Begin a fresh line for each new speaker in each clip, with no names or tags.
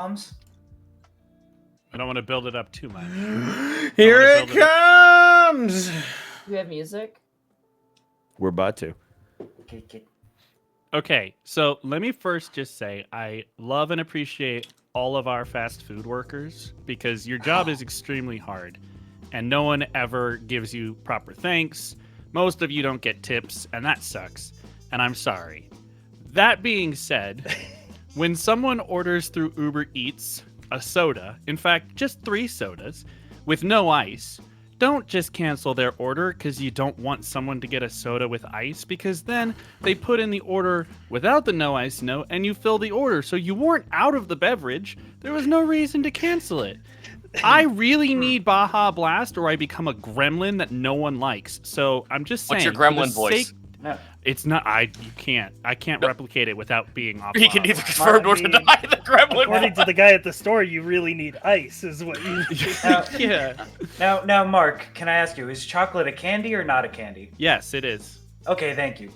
Comes.
I don't want to build it up too much.
Here it comes!
Do you have music?
We're about to.
Okay, so let me first just say I love and appreciate all of our fast food workers because your job is extremely hard and no one ever gives you proper thanks. Most of you don't get tips, and that sucks. And I'm sorry. That being said, when someone orders through Uber Eats a soda, in fact, just 3 sodas, with no ice, don't just cancel their order because you don't want someone to get a soda with ice, because then they put in the order without the no ice note and you fill the order. So you weren't out of the beverage. There was no reason to cancel it. I really need Baja Blast or I become a gremlin that no one likes. So I'm just saying.
What's your gremlin voice?
No.
It's not. I can't replicate it without being off.
He can neither confirm nor deny the gremlin.
According to the guy at the store, you really need ice, is what you.
Yeah.
Now, Mark, can I ask you, is chocolate a candy or not a candy?
Yes, it is.
Okay, thank you.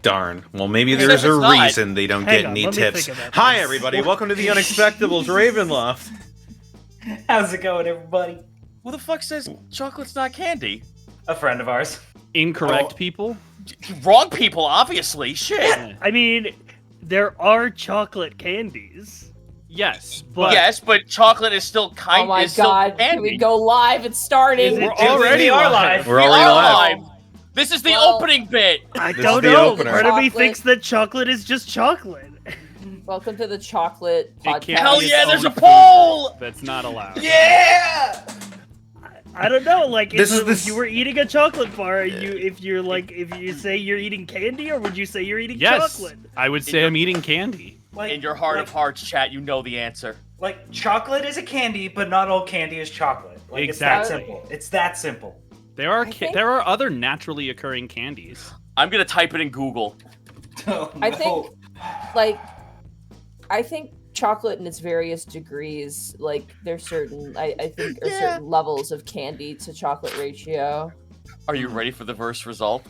Darn. Well, maybe
Who
there's
says
a
it's not?
reason they don't
Hang
get
on,
any
let me
tips.
think about
Hi,
this.
everybody. Welcome to the Unexpectables Ravenloft.
How's it going, everybody?
Who the fuck says chocolate's not candy?
A friend of ours.
Incorrect,
Oh.
people.
Wrong people, obviously. Shit.
Yeah.
I mean, there are chocolate candies.
Yes, but
Yes, but chocolate is still kind.
Oh my
is still
god,
candy.
can we go live? It's starting.
Is it
we're
just-
already
are
live.
live.
We're
We
already
are
live.
live. This is the
Well-
opening bit.
I
This
don't
is the
know.
opener.
Part of me
Chocolate.
thinks that chocolate is just chocolate.
Welcome to the chocolate
It
podcast.
can't
Hell
be its
yeah, there's
own
a
food
poll!
That's not allowed.
Yeah!
I don't know. Like,
This
if
is this-
you were eating a chocolate bar, if you say you're eating candy, or would you say you're eating
Yes,
chocolate?
I would say I'm eating candy.
Like,
In your heart
like,
of hearts, chat, you know the answer.
Like, chocolate is a candy, but not all candy is chocolate. Like,
Exactly.
It's that simple. It's that simple.
There are
think-
there are other naturally occurring candies.
I'm gonna type it in Google.
Oh,
I
no.
think, like, I think chocolate in its various degrees, like, there's certain, I think, are certain levels of candy to chocolate ratio.
Are you ready for the verse result?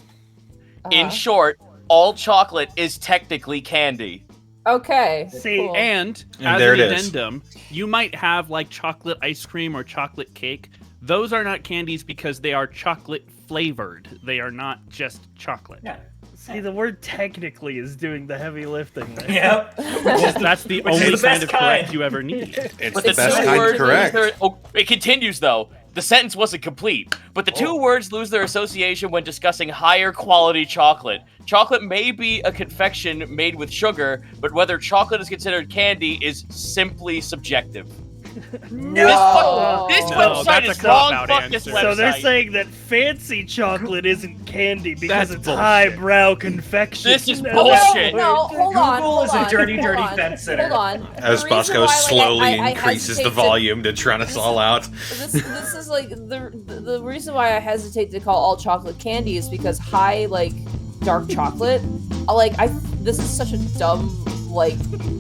Uh-huh.
In short, all chocolate is technically candy.
Okay.
See,
cool.
And
And
as
there
an
it is.
addendum, you might have like chocolate ice cream or chocolate cake. Those are not candies because they are chocolate flavored. They are not just chocolate.
Yeah.
see, the word technically is doing the heavy lifting there.
Yep.
That's the
Which is
only
the
kind
best
of correct
kind.
you ever need.
It's
But
the
the
best
two
kind
words
correct.
lose their- oh, it continues though. The sentence wasn't complete, but the two words lose their association when discussing higher quality chocolate. Chocolate may be a confection made with sugar, but whether chocolate is considered candy is simply subjective.
No.
This
No,
website
that's a
is wrong.
cop-out
Fuck this
answer.
website.
So they're saying that fancy chocolate isn't candy because
That's
it's
bullshit.
highbrow confection.
This is
No,
bullshit.
No, hold on.
Google
hold
is a
on,
dirty,
hold
dirty
on,
fence sitter.
Hold on.
As
The reason
Bosco
why, like,
slowly
I
increases the
hesitate to-
volume to drown us all out.
This is like the reason why I hesitate to call all chocolate candy is because high like dark chocolate, this is such a dumb like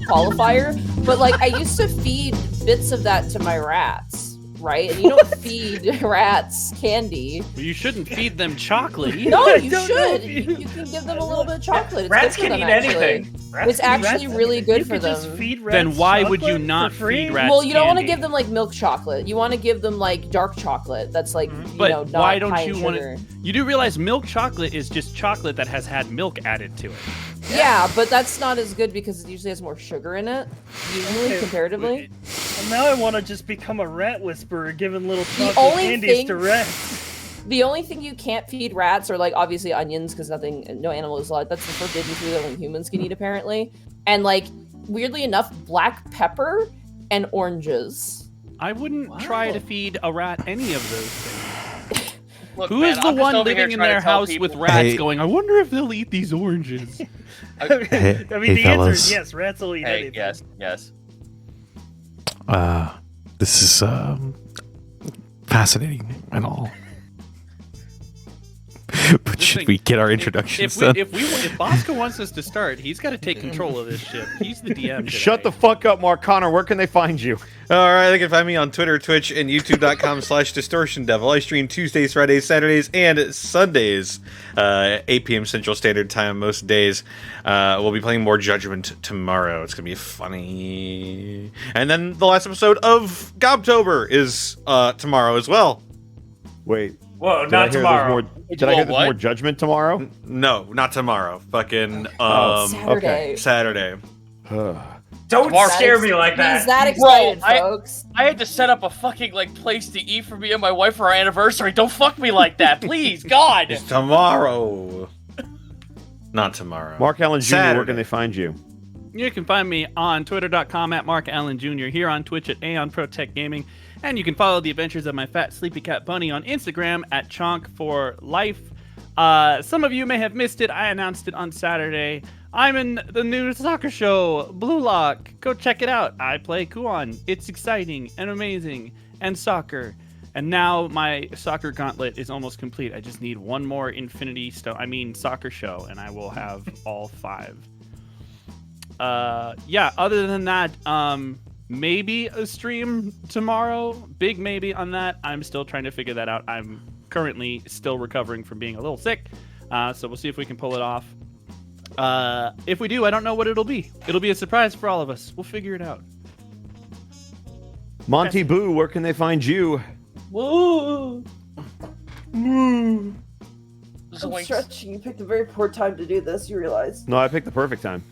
qualifier, but like I used to feed bits of that to my rats, right? And you don't feed rats candy.
Well, you shouldn't feed them chocolate either.
No, you
don't know
should.
if
You can give them a little bit of chocolate. It's
Rats
good for
can
them,
eat
actually.
anything. Rats
It's
can eat
actually really good
you
for
could just
them.
feed rats
Then why would you
chocolate
not
for free?
feed rats
Well, you don't want to
candy?
give them like milk chocolate. You want to give them like dark chocolate. That's like
But
not
why don't
high
you
in
want
sugar.
to? You do realize milk chocolate is just chocolate that has had milk added to it.
Yeah, but that's not as good because it usually has more sugar in it. Usually,
Okay,
comparatively.
And now I want to just become a rat whisperer, giving little chocolate
only
candies
thing-
to rats.
The only thing you can't feed rats are like obviously onions because no animal is allowed. That's the forbidden food that only humans can eat apparently. And like weirdly enough, black pepper and oranges.
I wouldn't try to feed a rat any of those things.
Look,
Who
man,
is the
I'm just
one
over here
living in
trying to
their
tell
house
people-
with rats
Hey.
going, I wonder if they'll eat these oranges?
I mean,
Hey,
the answer
fellas.
is yes. Rats will eat
Hey,
anything.
yes.
This is fascinating and all.
But should we get our introductions done?
If Bosco wants us to start, he's got to take control of this shit. He's the DM today.
Shut the fuck up, Mark. Connor, where can they find you?
All right, they can find me on Twitter, Twitch, and YouTube.com/DistortionDevil. I stream Tuesdays, Fridays, Saturdays, and Sundays, 8 p.m. Central Standard Time most days. We'll be playing more Judgment tomorrow. It's gonna be funny. And then the last episode of Gobtober is tomorrow as well.
Wait.
Whoa,
Did I
not
hear
tomorrow.
Did I hear there's
what?
more Judgment tomorrow?
No, not tomorrow. Fucking
Saturday.
Saturday.
Don't
Tomorrow.
scare me like that.
He's that excited,
Bro,
folks.
I had to set up a fucking place to eat for me and my wife for our anniversary. Don't fuck me like that, please, God.
It's tomorrow. Not tomorrow.
Mark Allen Jr.,
Saturday.
where can they find you?
You can find me on twitter.com at Mark Allen Jr., here on Twitch at Aeon Protect Gaming, and you can follow the adventures of my fat sleepy cat bunny on Instagram at Chonk4Life. Some of you may have missed it. I announced it on Saturday. I'm in the new soccer show, Blue Lock. Go check it out. I play Kuon. It's exciting and amazing and soccer. And now my soccer gauntlet is almost complete. I just need one more soccer show, and I will have all 5. Yeah, other than that, maybe a stream tomorrow. Big maybe on that. I'm still trying to figure that out. I'm currently still recovering from being a little sick. So we'll see if we can pull it off. If we do, I don't know what it'll be. It'll be a surprise for all of us. We'll figure it out.
Monty Boo, where can they find you?
Woo! I'm
Zoinks.
stretching. You picked a very poor time to do this, you realize.
No, I picked the perfect time.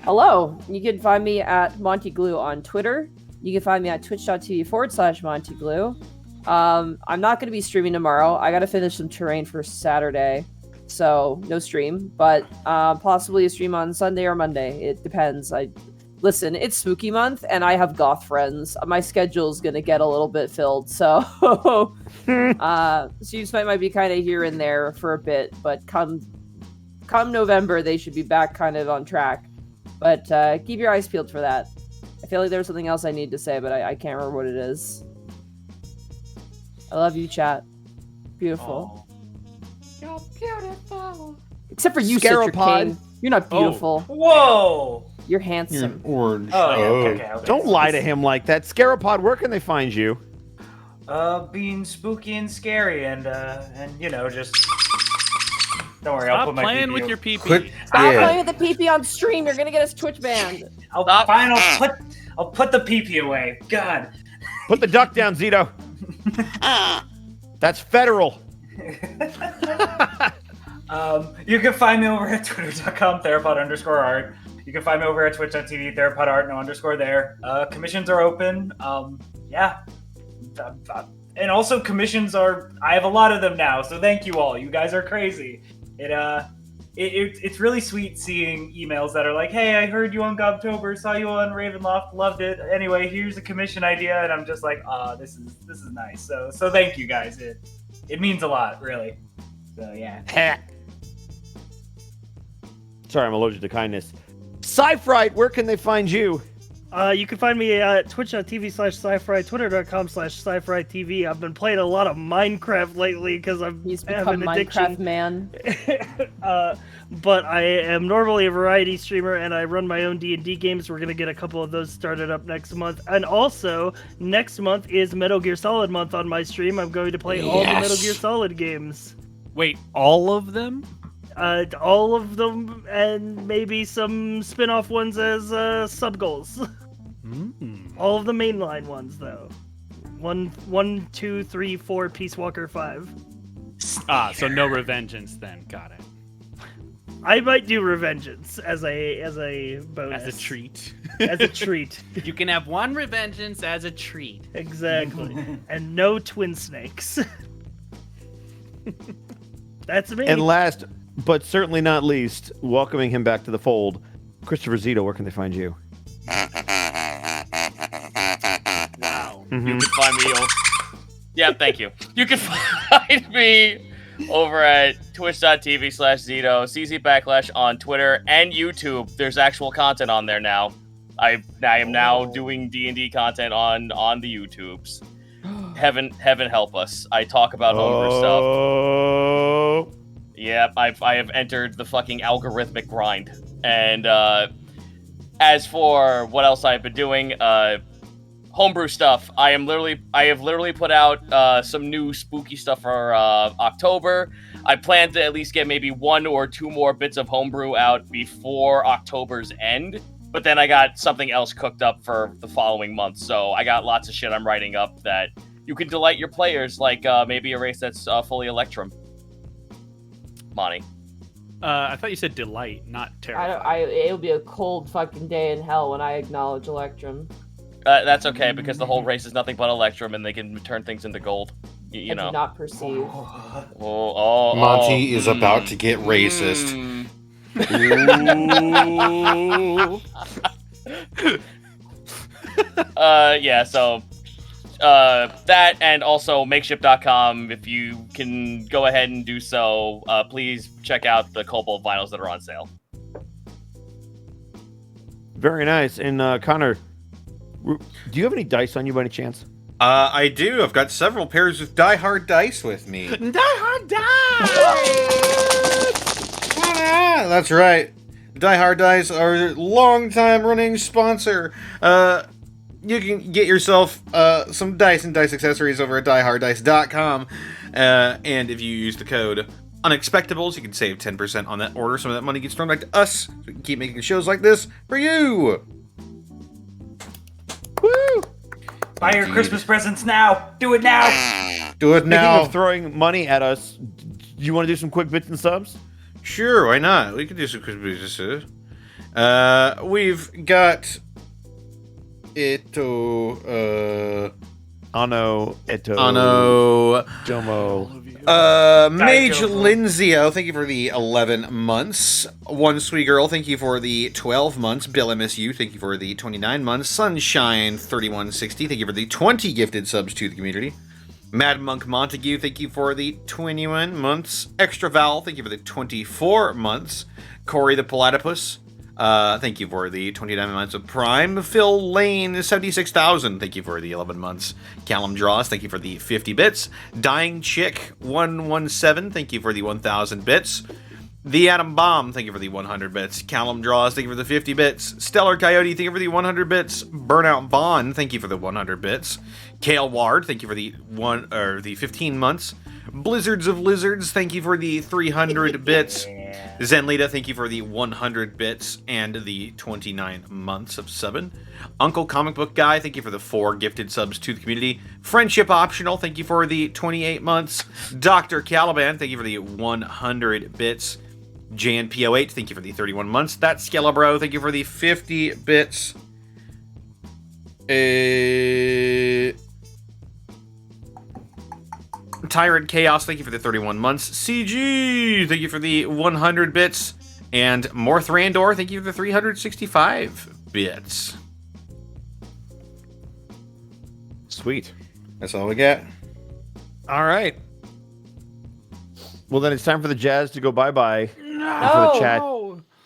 Hello. You can find me at Monty Glue on Twitter. You can find me at twitch.tv/Monty Glue. I'm not going to be streaming tomorrow. I got to finish some terrain for Saturday. So no stream, but possibly a stream on Sunday or Monday. It depends. Listen, it's spooky month and I have goth friends. My schedule's going to get a little bit filled. So Steve's might be kind of here and there for a bit, but come November, they should be back kind of on track. But keep your eyes peeled for that. I feel like there's something else I need to say, but I can't remember what it is. I love you, chat. Beautiful.
You're beautiful.
Except for you,
Scaropod.
Citric King. You're not beautiful.
Whoa.
You're handsome.
Orange.
Oh, yeah, okay.
Don't lie to him like that. Scaropod, where can they find you?
Being spooky and scary and just. Don't worry, I'll
Stop
put my
playing
PP
with
away.
your PP.
Quit-
Stop
Yeah.
playing with the PP on stream. You're gonna get us Twitch banned.
I'll put the PP away. God.
Put the duck down, Zito. That's federal.
You can find me over at twitter.com, therapod_art. You can find me over at twitch.tv, therapodart, no underscore there. Commissions are open. Yeah. And also commissions I have a lot of them now, so thank you all. You guys are crazy. It's really sweet seeing emails that are like, hey, I heard you on Gobtober, saw you on Ravenloft, loved it. Anyway, here's a commission idea, and I'm just like, this is nice. So thank you guys. It means a lot, really. So yeah.
Sorry, I'm allergic to kindness. Sci-Fright, where can they find you?
You can find me at twitch.tv/sci-fi, twitter.com/sci-fi TV. I've been playing a lot of Minecraft lately because
He's
I have
become
an addiction.
Minecraft man.
But I am normally a variety streamer and I run my own D&D games. We're going to get a couple of those started up next month. And also, next month is Metal Gear Solid month on my stream. I'm going to play all the Metal Gear Solid games.
Wait, all of them?
All of them, and maybe some spin-off ones as sub-goals. All of the mainline ones, though. 1, 2, 3, 4, Peace Walker 5.
So no Revengeance then. Got it.
I might do Revengeance as a bonus.
As a treat.
As a treat.
You can have one Revengeance as a treat.
Exactly. And no twin snakes. That's me.
And last, but certainly not least, welcoming him back to the fold, Christopher Zito, where can they find you?
Wow.
You can find me. Yeah, thank you. You can find me over at twitch.tv/Zito, CZ / on Twitter and YouTube. There's actual content on there now. I am now doing D&D content on the YouTubes. Heaven help us. I talk about homebrew stuff. Yep, I have entered the fucking algorithmic grind. And as for what else I've been doing, homebrew stuff. I have literally put out some new spooky stuff for October. I plan to at least get maybe 1 or 2 more bits of homebrew out before October's end. But then I got something else cooked up for the following month. So I got lots of shit I'm writing up that you can delight your players, like maybe a race that's fully Electrum. Monty.
I thought you said delight, not terrify.
It'll be a cold fucking day in hell when I acknowledge Electrum.
That's okay, because the whole race is nothing but Electrum, and they can turn things into gold. You know.
Do not perceive.
Monty is about to get racist.
Yeah, so that, and also makeshift.com. If you can go ahead and do so, please check out the Cobalt vinyls that are on sale.
Very nice. And Connor, do you have any dice on you by any chance?
I do. I've got several pairs of Die Hard dice with me.
Die Hard Dice!
That's right. Die Hard Dice are a long-time running sponsor. You can get yourself some dice and dice accessories over at dieharddice.com. And if you use the code Unexpectables, you can save 10% on that order. Some of that money gets thrown back to us, so we can keep making shows like this for you.
Woo!
Buy your Christmas presents now. Do it now.
Do it
Speaking
now.
of throwing money at us, do you want to do some quick bits and subs?
Sure, why not? We can do some Christmas businesses. We've got
Ano, Eto,
Ano,
Domo.
Mage Linzio, thank you for the 11 months. One Sweet Girl, thank you for the 12 months. Bill MSU, thank you for the 29 months. Sunshine 3160, thank you for the 20 gifted subs to the community. Mad Monk Montague, thank you for the 21 months. Extra Val, thank you for the 24 months. Corey the Platypus, thank you for the 29 months of Prime. Phil Lane, 76,000, thank you for the 11 months. Callum Draws, thank you for the 50 bits. Dying Chick, 117, thank you for the 1,000 bits. The Atom Bomb, thank you for the 100 bits. Callum Draws, thank you for the 50 bits. Stellar Coyote, thank you for the 100 bits. Burnout Bond, thank you for the 100 bits. Kale Ward, thank you for the 15 months. Blizzards of Lizards, thank you for the 300 bits. Zenlita, thank you for the 100 bits and the 29 months of subbing. Uncle Comic Book Guy, thank you for the 4 gifted subs to the community. Friendship Optional, thank you for the 28 months. Dr. Caliban, thank you for the 100 bits. JNPO8, thank you for the 31 months. That's Skelebro, thank you for the 50 bits. Tyrant Chaos, thank you for the 31 months. CG, thank you for the 100 bits. And Morth Randor, thank you for the 365 bits.
Sweet.
That's all we got.
All right. Well, then it's time for the Jazz to go bye-bye.
No.
And for the chat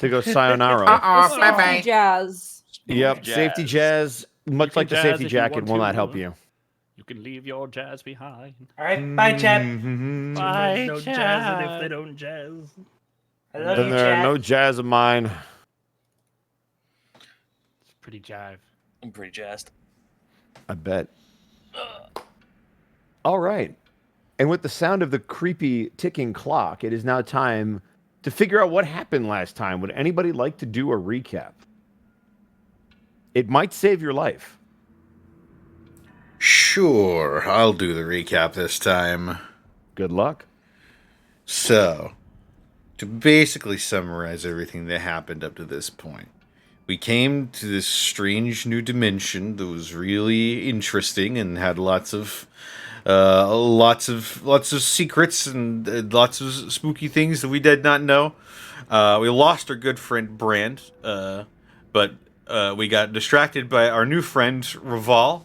to go sayonara.
Bye-bye. Jazz.
Yep,
Jazz.
Safety Jazz, much like the
jazz
safety
if you
jacket,
want
will
to.
not help you.
You can leave your jazz behind.
All right, bye, chat.
Bye,
No
chat.
jazzing if they don't jazz.
I love
Then
you,
there are
chat.
no jazz of mine.
It's pretty jive.
I'm pretty jazzed.
I bet. All right. And with the sound of the creepy ticking clock, it is now time to figure out what happened last time. Would anybody like to do a recap? It might save your life.
Sure, I'll do the recap this time.
Good luck.
So, to basically summarize everything that happened up to this point, we came to this strange new dimension that was really interesting and had lots of secrets and lots of spooky things that we did not know. We lost our good friend Brand, but we got distracted by our new friend Raval,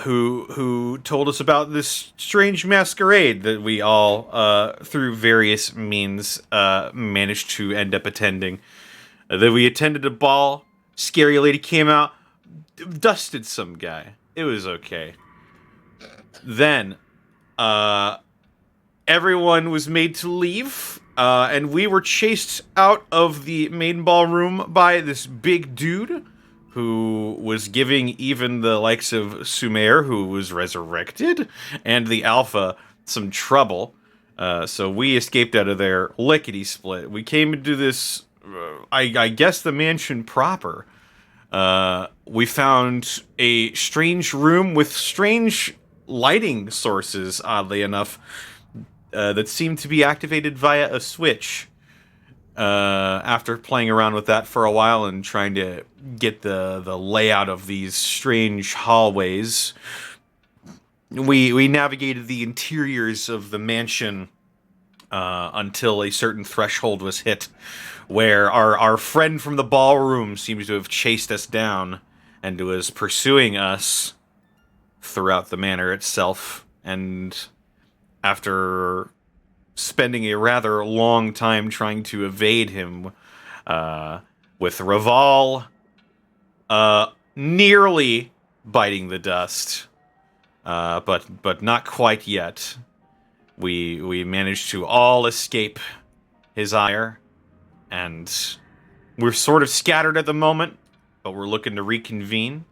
who told us about this strange masquerade that we all, through various means, managed to end up attending. That we attended a ball, scary lady came out, dusted some guy. It was okay. Then, everyone was made to leave, and we were chased out of the main ballroom by this big dude who was giving even the likes of Sumer, who was resurrected, and the Alpha some trouble. So we escaped out of there lickety-split. We came into this, I guess, the mansion proper. We found a strange room with strange lighting sources, oddly enough, that seemed to be activated via a switch. After playing around with that for a while and trying to get the layout of these strange hallways, we navigated the interiors of the mansion until a certain threshold was hit, where our friend from the ballroom seems to have chased us down and was pursuing us throughout the manor itself. And after spending a rather long time trying to evade him, with Raval nearly biting the dust, but not quite yet, we managed to all escape his ire, and we're sort of scattered at the moment, but we're looking to reconvene,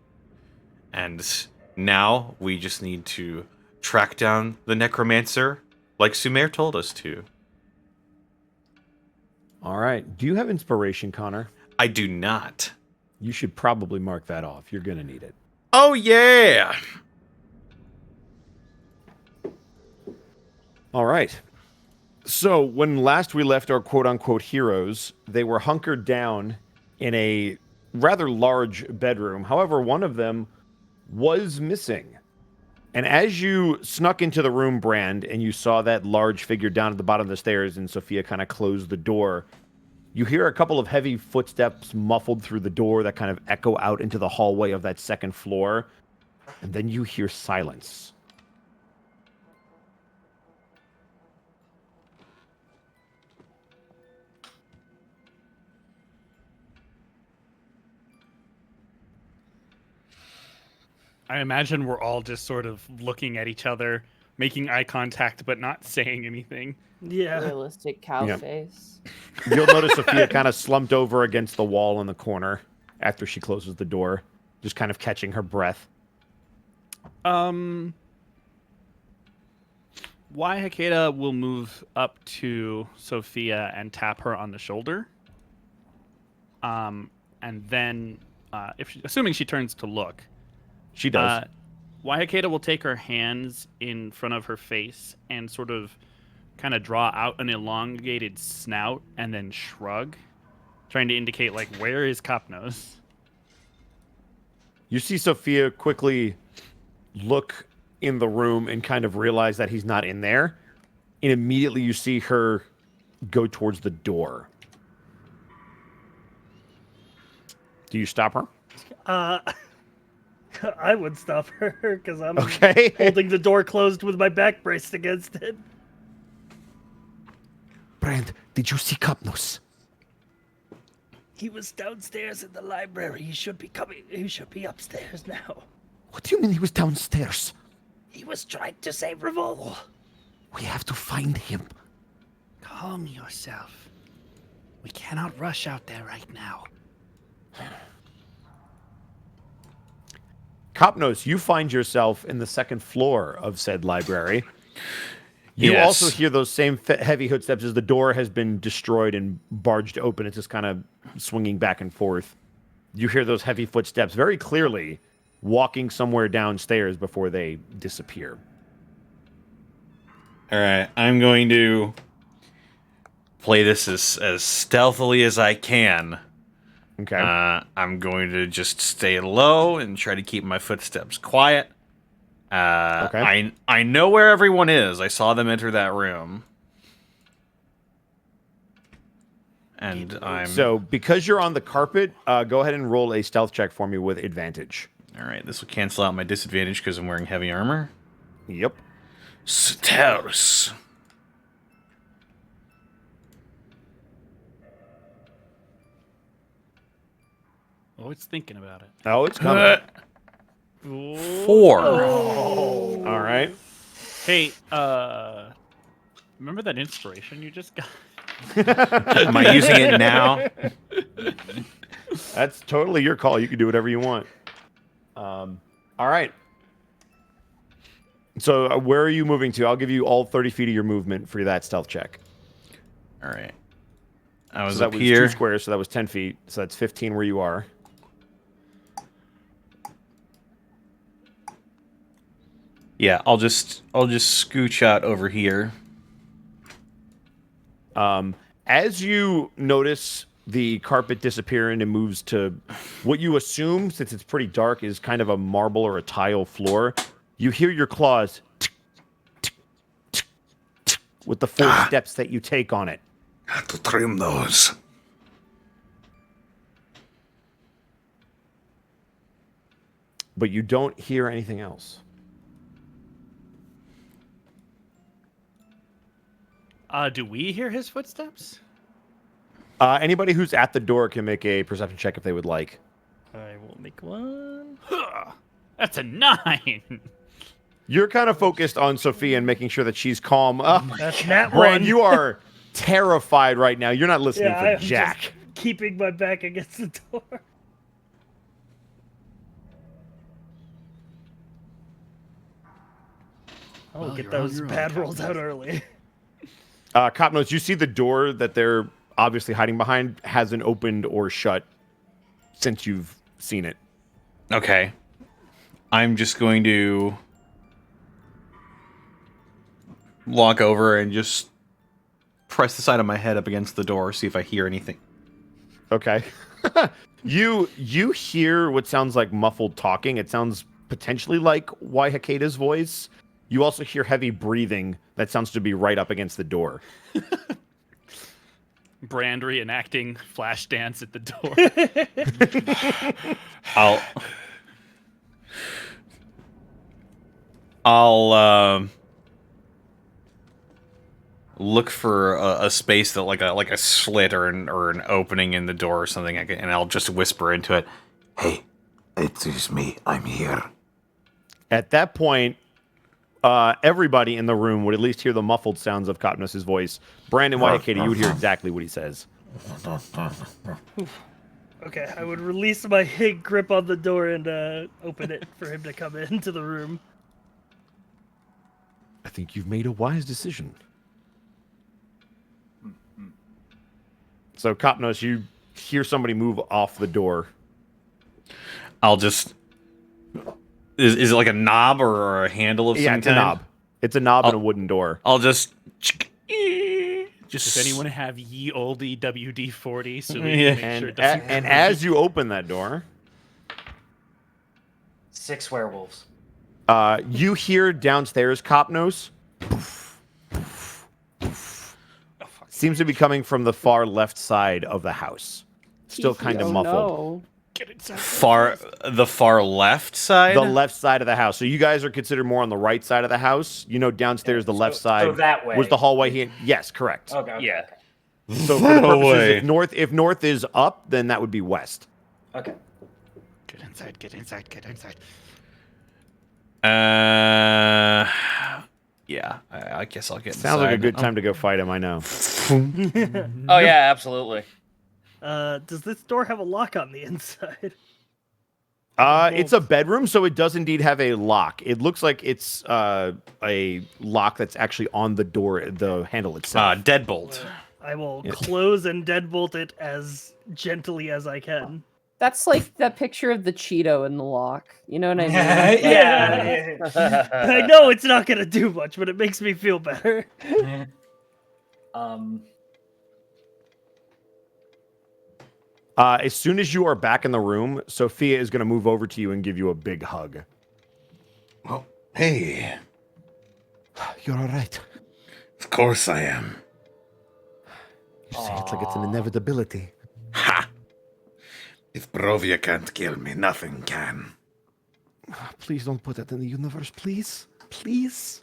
and now we just need to track down the necromancer like Sumer told us to.
All right. Do you have inspiration, Connor?
I do not.
You should probably mark that off. You're going to need it.
Oh, yeah!
All right. So when last we left our quote-unquote heroes, they were hunkered down in a rather large bedroom. However, one of them was missing. And as you snuck into the room, Brand, and you saw that large figure down at the bottom of the stairs, and Sophia kind of closed the door, you hear a couple of heavy footsteps muffled through the door that kind of echo out into the hallway of that second floor. And then you hear silence.
I imagine we're all just sort of looking at each other, making eye contact, but not saying anything.
Yeah.
Realistic cow
Yeah.
face.
You'll notice Sophia kind of slumped over against the wall in the corner after she closes the door, just kind of catching her breath.
Why Hakeda will move up to Sophia and tap her on the shoulder. And then, assuming she turns to look,
She does.
Why Hakeda will take her hands in front of her face and sort of kind of draw out an elongated snout and then shrug, trying to indicate, like, where is Copnose?
You see Sophia quickly look in the room and kind of realize that he's not in there. And immediately you see her go towards the door. Do you stop her?
I would stop her because I'm
Okay.
holding the door closed with my back braced against it.
Brand, did you see Copnose?
He was downstairs in the library. He should be coming. He should be upstairs now.
What do you mean he was downstairs?
He was trying to save Revol.
We have to find him.
Calm yourself. We cannot rush out there right now.
Copnose, you find yourself in the second floor of said library. You
Yes.
also hear those same heavy footsteps as the door has been destroyed and barged open. It's just kind of swinging back and forth. You hear those heavy footsteps very clearly walking somewhere downstairs before they disappear.
All right, I'm going to play this as stealthily as I can.
Okay.
I'm going to just stay low and try to keep my footsteps quiet.
Okay.
I know where everyone is. I saw them enter that room. And I'm...
So, because you're on the carpet, go ahead and roll a stealth check for me with advantage.
All right, this will cancel out my disadvantage because I'm wearing heavy armor.
Yep.
Stealth.
Oh, it's thinking about it.
Oh, it's coming.
4.
All right.
Hey, Remember that inspiration you just got?
Am I using it now?
That's totally your call. You can do whatever you want. All right. So where are you moving to? I'll give you all 30 feet of your movement for that stealth check.
All right. I was
So that
up
was
here.
2 squares, so that was 10 feet. So that's 15 where you are.
Yeah, I'll just scooch out over here.
As you notice the carpet disappear and it moves to what you assume, since it's pretty dark, is kind of a marble or a tile floor, you hear your claws with the 4 steps that you take on it.
Have to trim those.
But you don't hear anything else.
Do we hear his footsteps?
Anybody who's at the door can make a perception check if they would like.
I will make one.
That's a 9.
You're kind of focused on Sophia and making sure that she's calm.
That's nat
Brian,
one.
you are terrified right now. You're not listening
Yeah,
for
I'm
Jack.
just keeping my back against the door. I'll
Well,
get
you're on
those
your own,
bad
Captain.
rolls out early.
Cop notes, you see the door that they're obviously hiding behind hasn't opened or shut since you've seen it.
Okay. I'm just going to walk over and just press the side of my head up against the door, see if I hear anything.
Okay. You hear what sounds like muffled talking. It sounds potentially like Waihaketa's voice. You also hear heavy breathing that sounds to be right up against the door.
Brand reenacting flash dance at the door.
I'll look for a space that like a slit or an opening in the door or something, and I'll just whisper into it.
Hey, it is me. I'm here.
At that point, everybody in the room would at least hear the muffled sounds of Cotnos' voice. Brandon Waihaketa, you would hear exactly what he says.
Okay, I would release my grip on the door and open it for him to come into the room.
I think you've made a wise decision. So, Copnos, you hear somebody move off the door.
I'll just... Is it like a knob or a handle of some kind?
Yeah, it's a knob. It's a knob and a wooden door.
I'll just...
Does anyone have ye olde WD-40 so we
Yeah.
can make sure it doesn't...
And as you open that door,
6 werewolves.
you hear downstairs Copnos. Seems to be coming from the far left side of the house. Still kind of muffled.
No.
Get inside.
The far left side?
The left side of the house. So you guys are considered more on the right side of the house. You know, downstairs, the left side
So that way.
was the hallway here. Yes, correct.
Okay.
Yeah.
So for the purposes,
way.
if north is up, then that would be west.
Okay.
Get inside, get inside, get inside.
Yeah, I guess I'll get
Sounds like a
inside.
good time to go fight him. I know.
Oh yeah, absolutely.
Does this door have a lock on the inside?
It's a bedroom, so it does indeed have a lock. It looks like it's a lock that's actually on the door, the handle itself.
Deadbolt.
I will close and deadbolt it as gently as I can.
That's like that picture of the Cheeto in the lock. You know what I mean?
Yeah.
I know it's not gonna do much, but it makes me feel better.
As soon as you are back in the room, Sophia is going to move over to you and give you a big hug.
Oh, hey.
You're all right.
Of course I am.
You say it like it's an inevitability.
Ha! If Barovia can't kill me, nothing can.
Please don't put that in the universe, please. Please.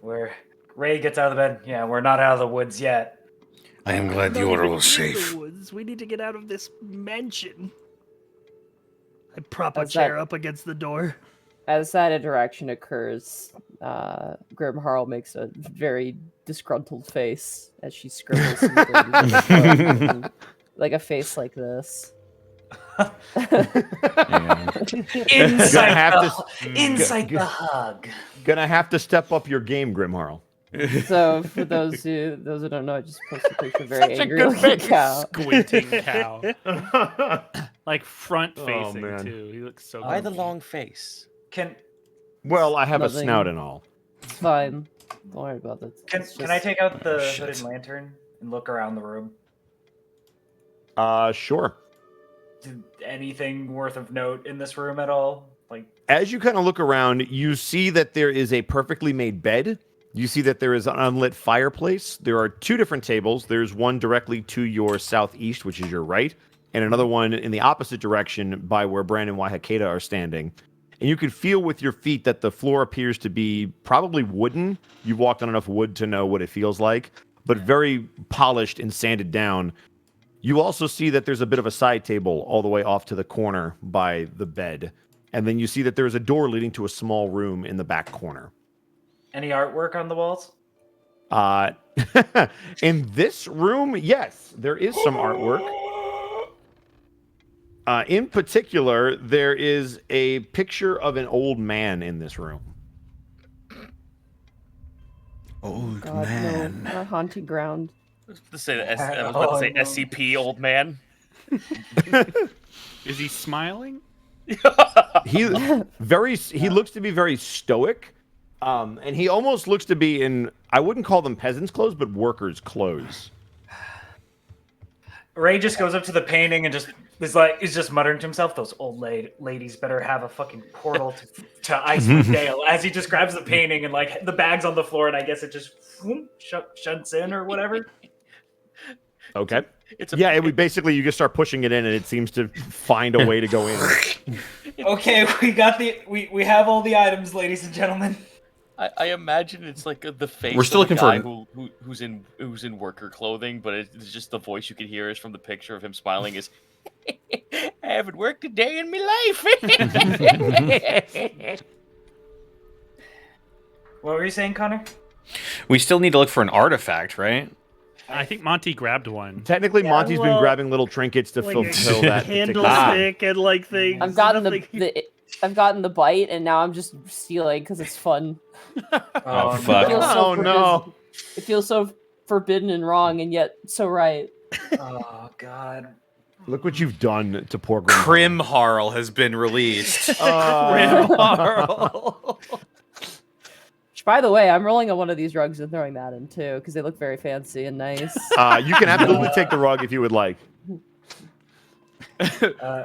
Where Ray gets out of the bed. Yeah, we're not out of the woods yet.
I am glad you are all safe.
We need to get out of this mansion. I prop a
How's
chair
that?
up against the door.
As that interaction occurs, Grim Harl makes a very disgruntled face as she scribbles some things in the book, like a face like this.
Inside the hug.
Gonna have to step up your game, Grim Harl.
So for those who don't know, I just posted a picture of a very
Such a
angry
good
looking
face.
cow.
Squinting cow. Like front facing
man.
too. He looks so
Why the
grumpy.
long face?
Well, I have a
Nothing.
snout and all.
It's fine. Don't worry about it.
Can I take out the hooded lantern and look around the room?
Sure.
Anything worth of note in this room at all? Like,
As you kind of look around, you see that there is a perfectly made bed. You see that there is an unlit fireplace. There are 2 different tables. There's one directly to your southeast, which is your right, and another one in the opposite direction by where Brandon and Hakeda are standing. And you can feel with your feet that the floor appears to be probably wooden. You've walked on enough wood to know what it feels like, but very polished and sanded down. You also see that there's a bit of a side table all the way off to the corner by the bed. And then you see that there's a door leading to a small room in the back corner.
any artwork on the walls?
In this room, yes, there is some artwork. In particular, there is a picture of an old man in this room.
Old
God,
man.
no, not haunting ground.
I was about to say
no.
SCP, old man.
Is he smiling?
He looks to be very stoic. And he almost looks to be in, I wouldn't call them peasants' clothes, but workers' clothes.
Ray just goes up to the painting and just is just muttering to himself, "Those old ladies better have a fucking portal to Icewind Dale." As he just grabs the painting and like the bag's on the floor, and I guess it just shuts in or whatever.
Okay.
It's a,
Yeah, it would basically, you just start pushing it in and it seems to find a way to go in.
Okay, we got we have all the items, ladies and gentlemen.
I imagine it's like the face.
We're still
of a
looking for
guy who's in worker clothing, but it's just the voice you can hear is from the picture of him smiling. Is I haven't worked a day in my life.
What were you saying, Connor?
We still need to look for an artifact, right?
I think Monty grabbed one.
Technically,
Yeah,
Monty's been
well,
grabbing little trinkets to
like
fulfill that particular.
Candlestick and like things.
I've gotten
Nothing-
I've gotten the bite, and now I'm just stealing because it's fun.
Oh,
It
fuck.
feels so
Oh, no.
forbidden. It feels so forbidden and wrong, and yet so right.
Oh God.
Look what you've done to poor Grim.
Crim Harl has been released.
Which, by the way, I'm rolling on one of these rugs and throwing that in too, because they look very fancy and nice.
You can absolutely take the rug if you would like.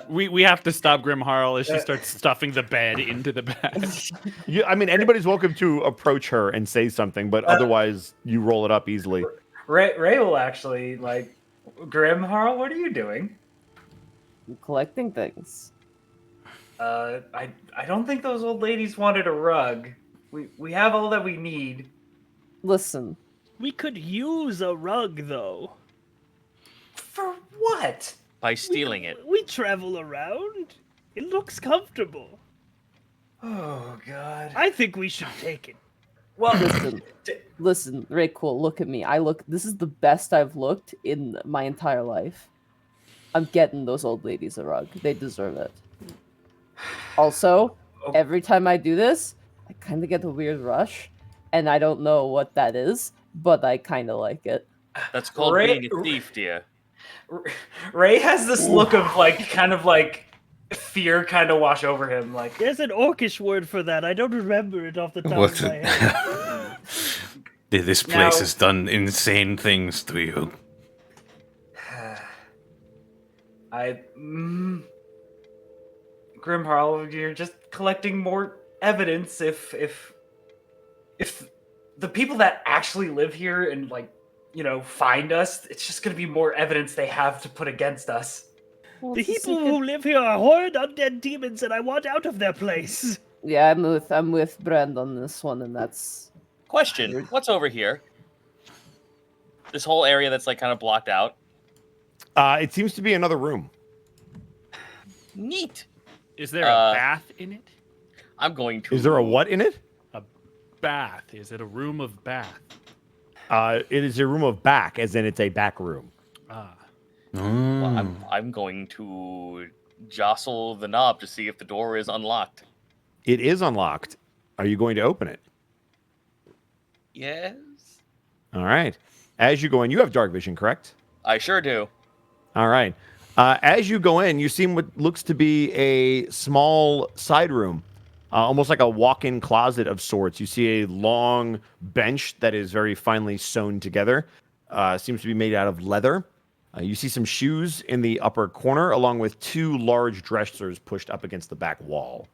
We have to stop Grim Harl as she starts stuffing the bed into the bag.
I mean, anybody's welcome to approach her and say something, but otherwise, you roll it up easily.
Ray will actually like. Grim Harl, what are you doing?
I'm collecting things.
I don't think those old ladies wanted a rug. We have all that we need.
Listen,
We could use a rug, though.
For what?
By stealing it.
We travel around. It looks comfortable.
Oh God.
I think we should take it.
Well,
listen, Ray, cool. Look at me. This is the best I've looked in my entire life. I'm getting those old ladies a rug. They deserve it. Also, every time I do this, I kind of get a weird rush, and I don't know what that is, but I kind of like it.
That's called being a thief, dear.
Ray has this look of like, kind of like fear kind of wash over him. Like,
There's an orcish word for that. I don't remember it off the top
What's
of my
it?
head.
This place
Now-
has done insane things to you.
Grim Harl, you're just collecting more evidence. If the people that actually live here and like, find us, it's just gonna be more evidence they have to put against us.
Well,
The
it's a
people
secret-
who live here are horrid undead demons, and I want out of their place.
Yeah, I'm with Brand on this one, and that's
Question: what's over here? This whole area that's like kind of blocked out.
It seems to be another room.
Neat.
Is there a bath in it?
I'm going to.
Is there a what in it?
A bath. Is it a room of bath?
It is a room of back, as in it's a back room.
Ah.
Well, I'm going to jostle the knob to see if the door is unlocked.
It is unlocked. Are you going to open it?
Yes.
All right. As you go in, you have dark vision, correct?
I sure do.
All right. As you go in, you see what looks to be a small side room, almost like a walk-in closet of sorts. You see a long bench that is very finely sewn together. Seems to be made out of leather. You see some shoes in the upper corner, along with 2 large dressers pushed up against the back wall.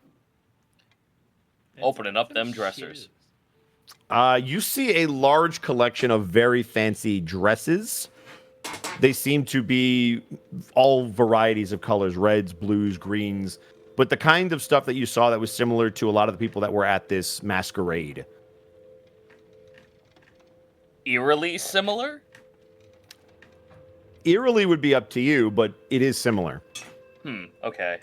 Opening up them dressers.
You see a large collection of very fancy dresses. They seem to be all varieties of colors, reds, blues, greens, but the kind of stuff that you saw that was similar to a lot of the people that were at this masquerade.
Eerily similar?
Eerily would be up to you, but it is similar.
Okay.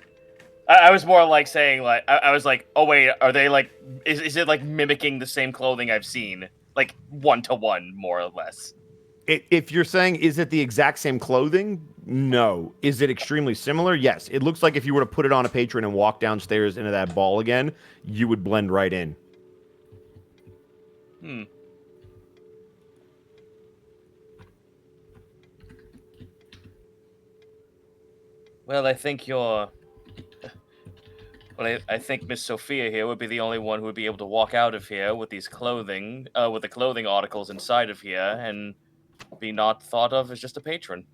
I was more like saying, like, I was like, oh wait, are they like, is it like mimicking the same clothing I've seen? Like, 1-to-1, more or less.
If you're saying, is it the exact same clothing? No. Is it extremely similar? Yes. It looks like if you were to put it on a patron and walk downstairs into that ball again, you would blend right in.
Well, I think you're... Well, I think Miss Sophia here would be the only one who would be able to walk out of here with these clothing, with the clothing articles inside of here, and be not thought of as just a patron.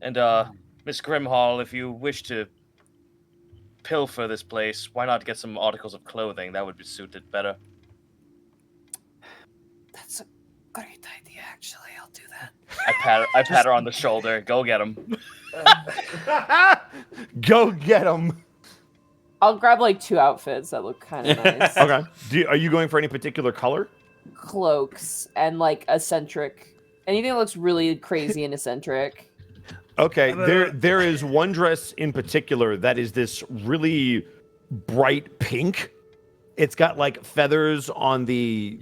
And, Miss Grimhall, if you wish to pilfer this place, why not get some articles of clothing? That would be suited better.
That's a great idea, actually. I'll do that.
I pat her on the shoulder. Go get him.
Go get them.
I'll grab like 2 outfits that look kind of nice.
Okay. Are you going for any particular color?
Cloaks and like eccentric. Anything that looks really crazy and eccentric.
Okay, there is one dress in particular that is this really bright pink. It's got like feathers on the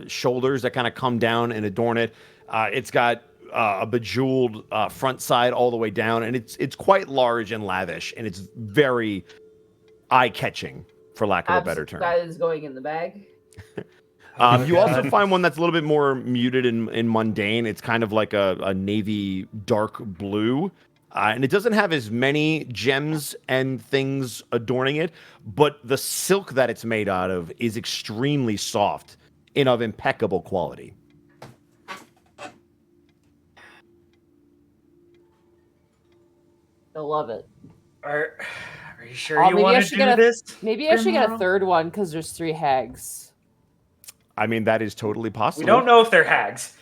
shoulders that kind of come down and adorn it. It's got a bejeweled front side all the way down, and it's quite large and lavish, and it's very eye-catching, for lack of a better term.
That is going in the bag.
You also find one that's a little bit more muted and mundane. It's kind of like a navy dark blue. And it doesn't have as many gems and things adorning it, but the silk that it's made out of is extremely soft and of impeccable quality.
They'll love it.
Are you sure you want to do this?
Maybe I should get a third one because there's 3 hags.
I mean, that is totally possible.
We don't know if they're hags.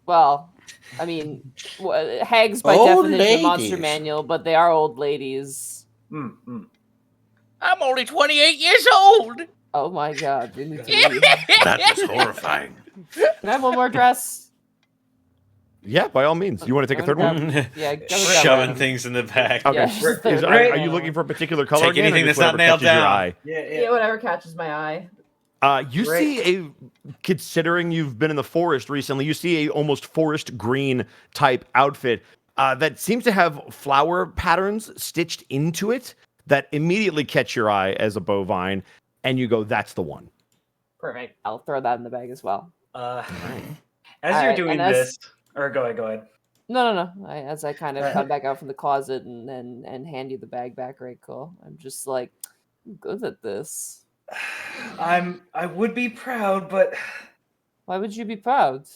Well, I mean, hags by
Old
definition, Monster
ladies.
Manual, but they are old ladies.
I'm only 28 years old.
Oh my god. We need to leave.
That was horrifying.
Can I have one more dress?
Yeah, by all means. You want to take a third one?
Yeah,
Shoving things in the back.
Okay.
Yeah, just the
Are you looking for a particular color
Take
again, or
anything
just
that's not
whatever
nailed
catches your
down.
eye?
Yeah, whatever catches my eye.
You see considering you've been in the forest recently, you see a almost forest green type outfit that seems to have flower patterns stitched into it that immediately catch your eye as a bovine, and you go, that's the one.
Perfect. I'll throw that in the bag as well.
As you're
Alright,
doing
and as-
this, or go ahead.
No. As I kind of come back out from the closet and hand you the bag back, right? Cool. I'm just like, I'm good at this.
I would be proud, but
Why would you be proud?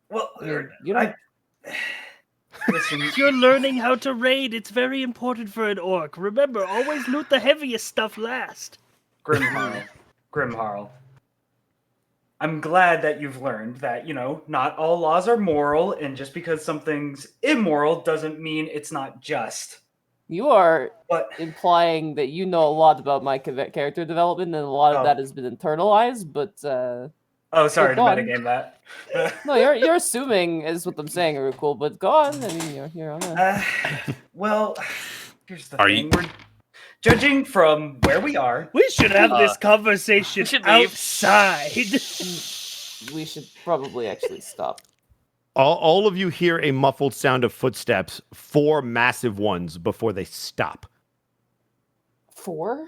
well,
I mean, you don't.
listen,
You're learning how to raid. It's very important for an orc. Remember, always loot the heaviest stuff last.
Grimharl. I'm glad that you've learned that, not all laws are moral, and just because something's immoral doesn't mean it's not just.
You are
But
implying that you know a lot about my character development, and a lot of that has been internalized. But
sorry to
go on.
metagame that.
no, you're assuming is what I'm saying, Urukul. But go on. I mean, you're on a...
Well, here's the
Are
thing. Judging from where we are,
We should have this conversation
we should leave.
outside.
We should probably actually stop.
All of you hear a muffled sound of footsteps, 4 massive ones before they stop.
4?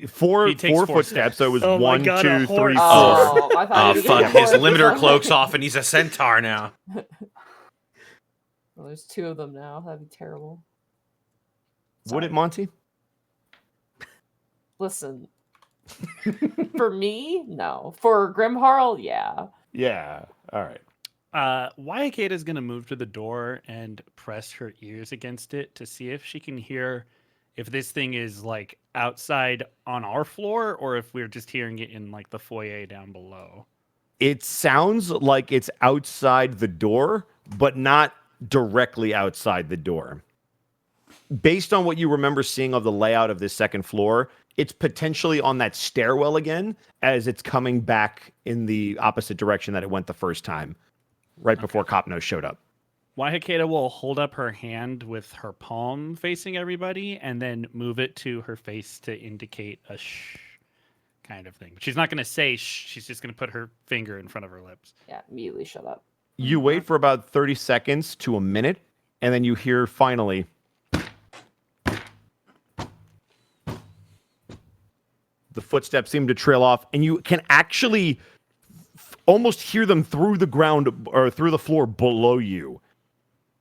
Four
He takes
4
4
footsteps. So it was
Oh my
1,
God,
2,
a
3,
horse.
4.
Oh, I thought
Oh
you were
fuck!
gonna
His
go
limiter
for
cloak's off, and he's a centaur now.
Well, there's 2 of them now. That'd be terrible.
Would it, Monty?
Listen. For me, no. For Grimharl, yeah.
Yeah. All right.
Wayakata's gonna move to the door and press her ears against it to see if she can hear if this thing is like outside on our floor or if we're just hearing it in like the foyer down below.
It sounds like it's outside the door, but not directly outside the door. Based on what you remember seeing of the layout of this second floor, it's potentially on that stairwell again as it's coming back in the opposite direction that it went the first time, right before Copnose showed up.
Wayakata will hold up her hand with her palm facing everybody and then move it to her face to indicate a shh kind of thing. She's not going to say shh, she's just going to put her finger in front of her lips.
Yeah, immediately shut up.
You wait for about 30 seconds to a minute, and then you hear finally... The footsteps seem to trail off, and you can actually almost hear them through the ground or through the floor below you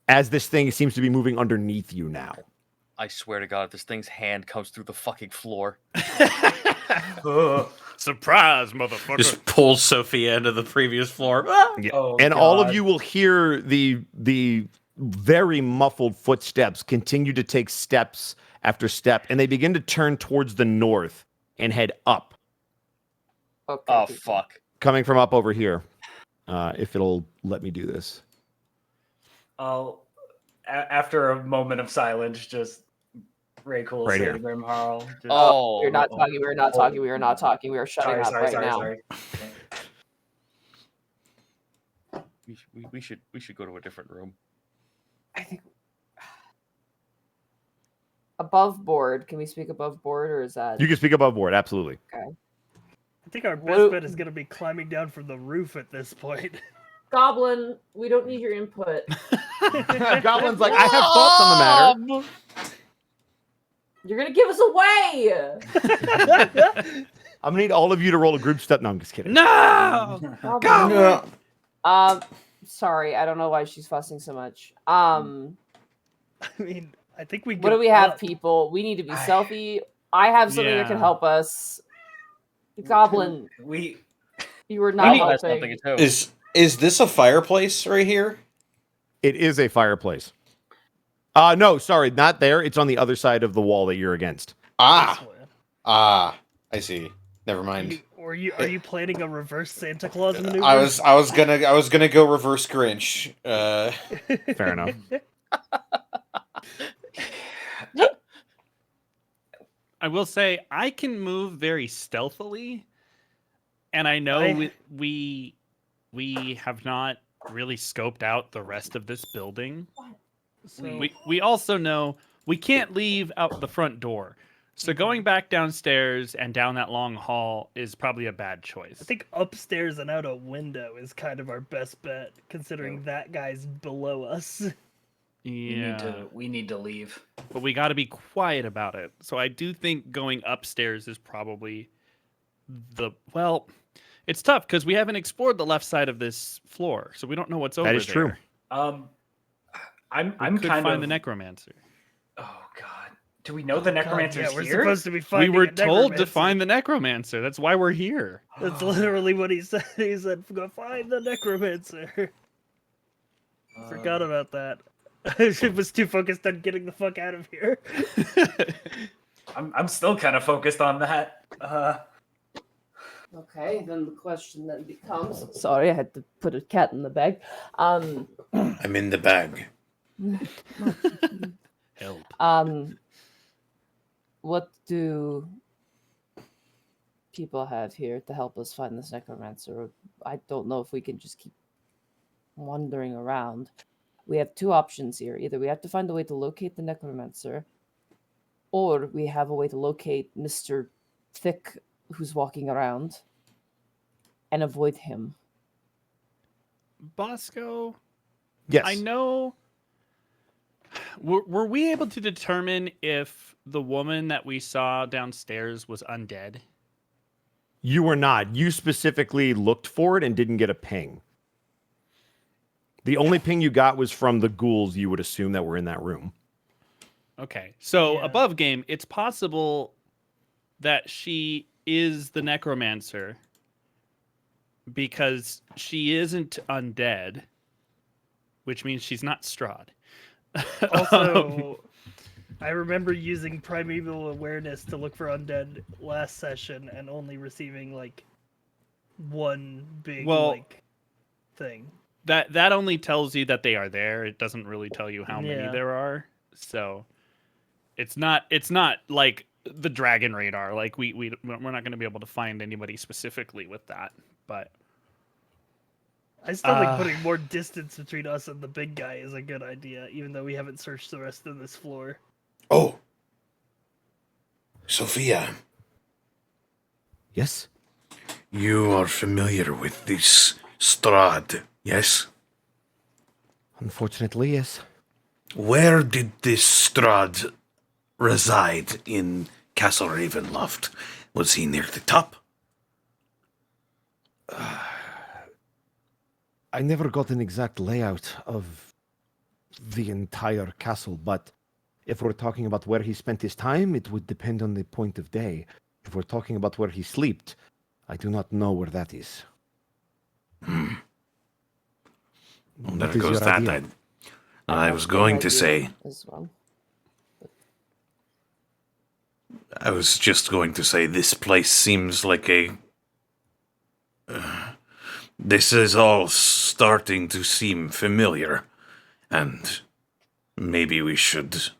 as this thing seems to be moving underneath you now.
I swear to God, if this thing's hand comes through the fucking floor.
Surprise, motherfucker.
Just pulls Sophia into the previous floor.
Yeah.
Oh,
And all of
God.
you will hear the very muffled footsteps continue to take steps after step, and they begin to turn towards the north and head up,
Okay.
Oh,
people.
fuck.
coming from up over here. If it'll let me do this.
I'll, after a moment of silence, just Rayquel will
Right
say
here.
to Grimharl. Just,
Oh,
We're not talking. We're not talking. We are not talking. We are shutting up right now.
we should go to a different room.
I think above board. Can we speak above board, or is that?
You can speak above board, absolutely.
I think our best
What-
bet is going to be climbing down from the roof at this point.
Goblin, we don't need your input.
Goblin's like, I have thoughts on the matter.
You're gonna give us away.
I'm gonna need all of you to roll a group step. No, I'm just kidding.
No!
Goblin. Sorry, I don't know why she's fussing so much.
I mean, I think we.
What do we have, people? We need to be selfie. I have something that can
Yeah.
help us. Goblin,
We
you were
I
not
need to
helping.
something too.
Is this a fireplace right here?
It is a fireplace. No, sorry, not there. It's on the other side of the wall that you're against.
I see. Never mind.
Are you planning a reverse Santa Claus maneuver?
I was gonna go reverse Grinch.
Fair enough.
I will say I can move very stealthily, and I know we have not really scoped out the rest of this building.
So,
We also know we can't leave out the front door. So going back downstairs and down that long hall is probably a bad choice.
I think upstairs and out a window is kind of our best bet, considering that guy's below us.
yeah,
we need to leave.
but we got to be quiet about it. So I do think going upstairs is probably it's tough because we haven't explored the left side of this floor, so we don't know what's over there.
That is true.
I'm
We could
kind
find
of
the necromancer.
Oh God, do we know the necromancer's
yeah, we're
here?
supposed to be
We
finding
were
a
told to
necromancer.
find the necromancer. That's why we're here.
That's literally what he said. He said, "Go find the necromancer." Forgot about that. I was too focused on getting the fuck out of here.
I'm still kind of focused on that.
Okay, then the question then becomes. Sorry, I had to put a cat in the bag.
I'm in the bag.
Help.
What do people have here to help us find this necromancer? I don't know if we can just keep wandering around. We have 2 options here. Either we have to find a way to locate the necromancer, Or we have a way to locate Mr. Thick who's walking around and avoid him.
Bosco,
Yes.
I know. Were we able to determine if the woman that we saw downstairs was undead?
You were not. You specifically looked for it and didn't get a ping. The only ping you got was from the ghouls you would assume that were in that room.
Okay. So
Yeah.
above game, it's possible that she is the necromancer because she isn't undead, which means she's not Strahd.
Also, I remember using primeval awareness to look for undead last session and only receiving like one big thing.
That only tells you that they are there. It doesn't really tell you how many
Yeah.
there are. So it's not like the dragon radar. Like we're not going to be able to find anybody specifically with that. But
I still think putting more distance between us and the big guy is a good idea, even though we haven't searched the rest of this floor.
Oh. Sophia,
Yes?
you are familiar with this Strahd, yes?
Unfortunately, yes.
Where did this Strahd reside in Castle Ravenloft? Was he near the top?
I never got an exact layout of the entire castle, but if we're talking about where he spent his time, it would depend on the point of day. If we're talking about where he slept, I do not know where that is.
Well,
What
there
is
goes
your
that.
idea?
I was going to
Idea
say,
as well.
I was just going to say, this place seems like a... this is all starting to seem familiar, and maybe we should,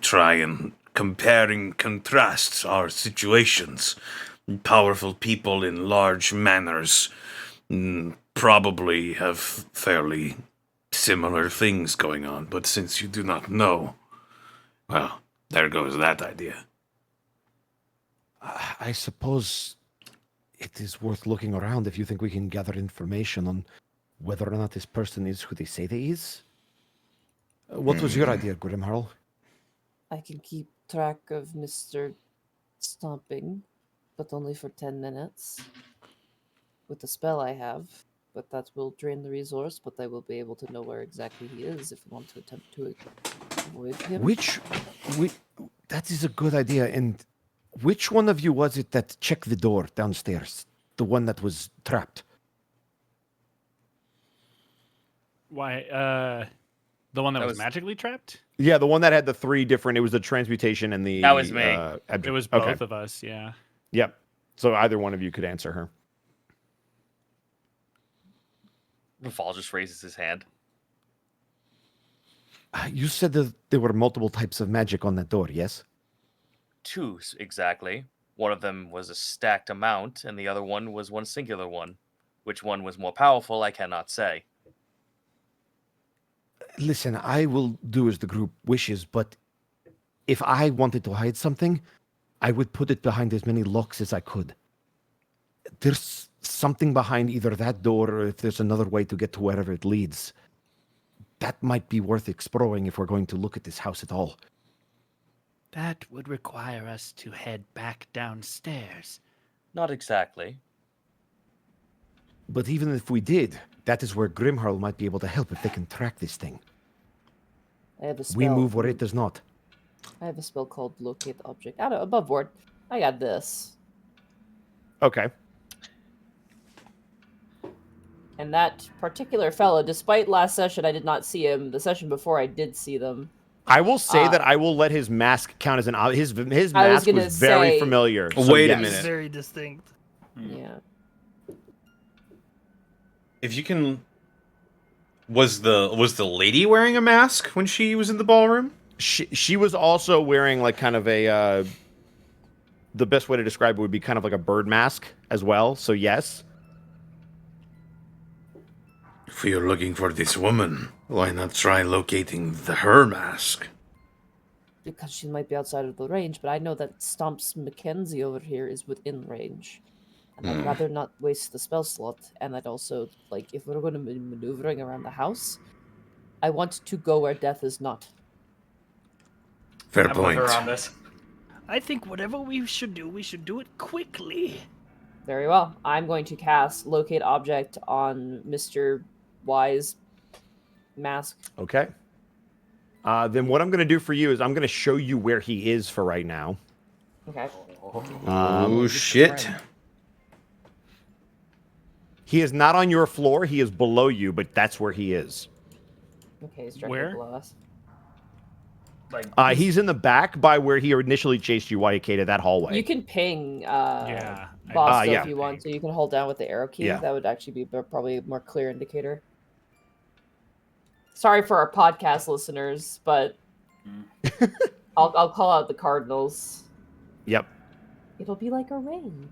try and compare and contrast our situations. Powerful people in large manors probably have fairly similar things going on, but since you do not know, well, there goes that idea.
I suppose it is worth looking around if you think we can gather information on whether or not this person is who they say they is. What was your idea, Grimharl?
I can keep track of Mr. Stomping, but only for 10 minutes. With the spell I have, but that will drain the resource, but I will be able to know where exactly he is if we want to attempt to avoid him.
That is a good idea. And which one of you was it that checked the door downstairs? The one that was trapped?
why? The one that was
was-
magically trapped?
Yeah, the one that had the three different. It was the transmutation and the.
That was me.
It was both of us. Yeah.
Yep. So either one of you could answer her.
Rafal just raises his hand.
You said that there were multiple types of magic on that door, yes?
Two, exactly. One of them was a stacked amount, and the other one was one singular one. Which one was more powerful, I cannot say.
Listen, I will do as the group wishes, but if I wanted to hide something, I would put it behind as many locks as I could. There's something behind either that door or if there's another way to get to wherever it leads. That might be worth exploring if we're going to look at this house at all.
That would require us to head back downstairs.
Not exactly.
But even if we did, that is where Grimharl might be able to help if they can track this thing.
I have a spell.
We move where it does not.
I have a spell called Locate Object. I don't above board. I got this.
Okay.
And that particular fellow, despite last session I did not see him, the session before I did see them.
I will say that I will let his mask count as an his mask
gonna
was very
say-
familiar.
Wait a
yes.
minute.
Very distinct.
Yeah.
If you can, was the lady wearing a mask when she was in the ballroom?
She was also wearing like kind of a the best way to describe it would be kind of like a bird mask as well. So yes.
If we are looking for this woman, why not try locating her mask?
because she might be outside of the range, but I know that Stomps Mackenzie over here is within range. And I'd rather not waste the spell slot. And I'd also, like, if we're going to be maneuvering around the house, I want to go where death is not.
Fair
I'm with
point.
her on this.
I think whatever we should do it quickly.
Very well. I'm going to cast Locate Object on Mr. Wise mask.
Okay. Then what I'm going to do for you is I'm going to show you where he is for right now.
Okay.
Oh, shit.
He is not on your floor. He is below you, but that's where he is.
Okay, he's directly
Where?
below us.
Like,
He's in the back by where he initially chased you, YK, that hallway.
You can ping
Yeah.
Bosco
yeah.
if you want to. You can hold down with the arrow key.
Yeah.
That would actually be probably a more clear indicator. Sorry for our podcast listeners, but I'll call out the Cardinals.
Yep.
It'll be like a rain.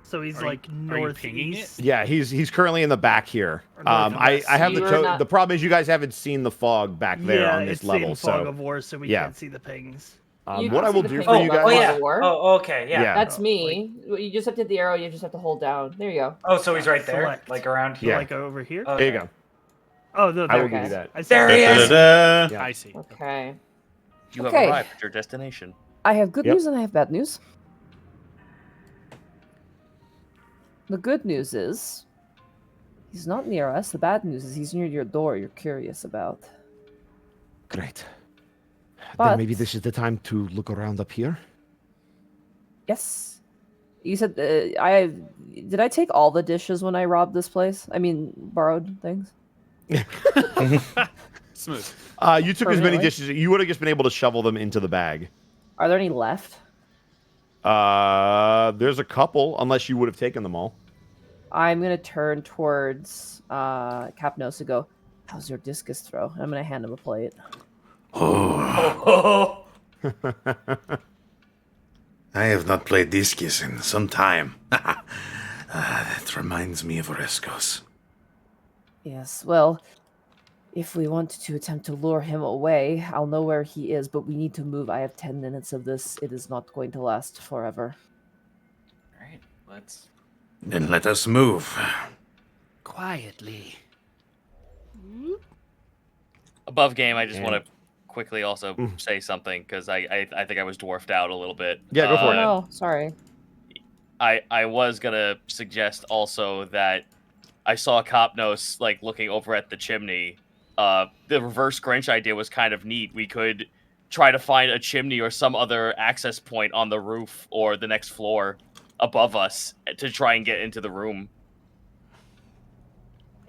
So he's
Are you-
like
are you pinging
northeast.
Yeah, he's currently in the back here.
Or
I
northwest.
have
You are not-
the problem is you guys haven't seen the fog back there
Yeah,
on this
it's
level,
in fog
so
of war, so we
yeah.
can't see the pings.
You
what
can
I
see
will
the
do
ping
for
on
you
the
guys.
oh yeah.
War?
Oh, okay, yeah.
Yeah.
That's me. You just have to hit the arrow. You just have to hold down. There you go.
Oh, so he's right there,
Select.
like around here.
Yeah.
Like over here.
Okay.
There you go.
Oh no,
I
there
will
it
give
is.
you that.
I see
There he
it.
is.
Da-da-da.
Yeah.
I see.
Okay.
You have
Okay.
arrived at your destination.
I have good
Yep.
news and I have bad news. The good news is he's not near us. The bad news is he's near your door you're curious about.
Great.
But-
Then maybe this is the time to look around up here.
Yes. You said did I take all the dishes when I robbed this place? I mean, borrowed things?
Smooth.
You took as many
Permanently?
dishes. You would have just been able to shovel them into the bag.
Are there any left?
There's a couple, unless you would have taken them all.
I'm gonna turn towards Capnos and go, how's your discus throw? And I'm gonna hand him a plate.
Oh,
I have not played discus in some time. That reminds me of Orescos.
Yes, well, if we want to attempt to lure him away, I'll know where he is, but we need to move. I have 10 minutes of this. It is not going to last forever.
all right, let's.
Then let us move.
Quietly.
Above game, I just
And-
want to quickly also say something because I think I was dwarfed out a little bit.
Yeah, go for
Oh
it.
no, sorry.
I was gonna suggest also that I saw Copnos like looking over at the chimney. The reverse Grinch idea was kind of neat. We could try to find a chimney or some other access point on the roof or the next floor above us to try and get into the room.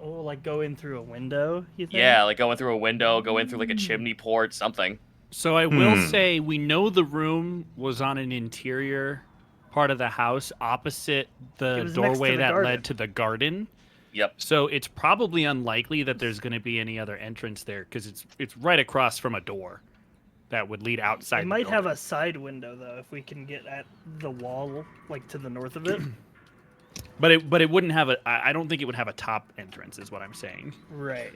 Oh, like go in through a window. You think?
Yeah, like going through a window, go in through like a chimney port, something.
So I will say we know the room was on an interior part of the house opposite
It
the
was next to
doorway
the
that
garden.
led to the garden.
Yep.
So it's probably unlikely that there's going to be any other entrance there because it's right across from a door that would lead outside.
It
the
might have
building.
a side window though, if we can get at the wall, like to the north of it.
But it wouldn't have a. I don't think it would have a top entrance. Is what I'm saying.
Right.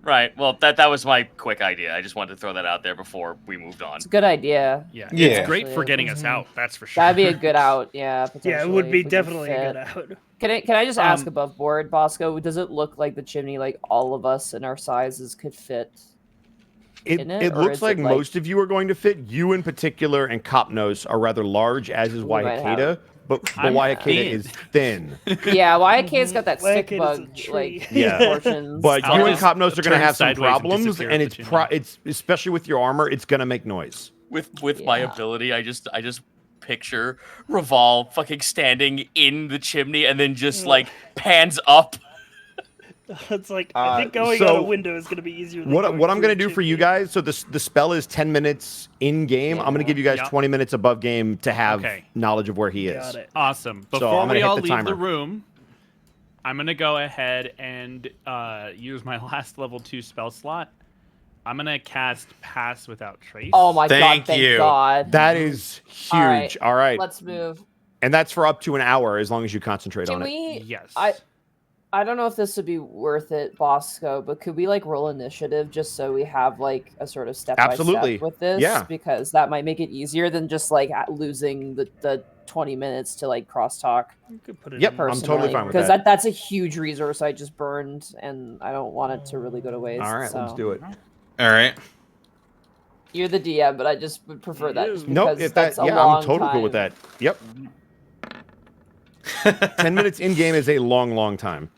Right. Well, that was my quick idea. I just wanted to throw that out there before we moved on.
It's a good idea.
Yeah.
Yeah.
It's great for
Actually,
getting us
mhm.
out. That's for sure.
That'd be a good out, yeah.
Yeah, it would
potentially,
be
if we could
definitely a
fit.
good out.
Can I just ask
Um,
above board, Bosco? Does it look like the chimney, like all of us and our sizes could fit?
It
in it, or
looks
is
like
it like-
most of you are going to fit. You in particular and Copnos are rather large, as is
We might
Wayakeda,
have-
but
I'm
Wayakeda
thin.
is thin.
Yeah, YK's got that stick
Wayakid is a
bug
tree.
like
Yeah.
proportions.
But
I'll
you and
just
Copnos are going to
turn
have some
sideways and
problems,
disappear
and
up
it's
the chimney.
it's especially with your armor, it's going to make noise.
With my
Yeah.
ability, I just picture Revolve fucking standing in the chimney and then just like pans up.
It's like I think going
so
out a window is going to be easier. Than
What
going
I'm going to
through
do for
chimney.
you guys? So the spell is 10 minutes in game. I'm going to give you guys
Yeah.
20 minutes above game to have
Okay.
knowledge of where he is.
Got it.
Awesome.
So
Before
I'm gonna
we
hit
all
the
leave
timer.
the room, I'm gonna go ahead and use my last level 2 spell slot. I'm gonna cast Pass Without Trace.
Oh my
Thank
god! Thank
you.
God.
That is huge.
All right.
All right.
Let's move.
And that's for up to an hour as long as you concentrate
Can
on it.
we?
Yes.
I I don't know if this would be worth it, Bosco, but could we like roll initiative just so we have like a sort of step by
Absolutely.
step with this?
Yeah.
Because that might make it easier than just like losing the 20 minutes to like crosstalk.
You could put it
Yep,
in
I'm totally fine with
Because
that.
that's a huge resource I just burned, and I don't want it to really go to waste.
All right, let's
so.
do it.
All right.
You're the DM, but I just would prefer that. Just
Nope,
because
if that,
that's a
yeah,
long
I'm totally cool with
time.
that. Yep. 10 minutes in game is a long time.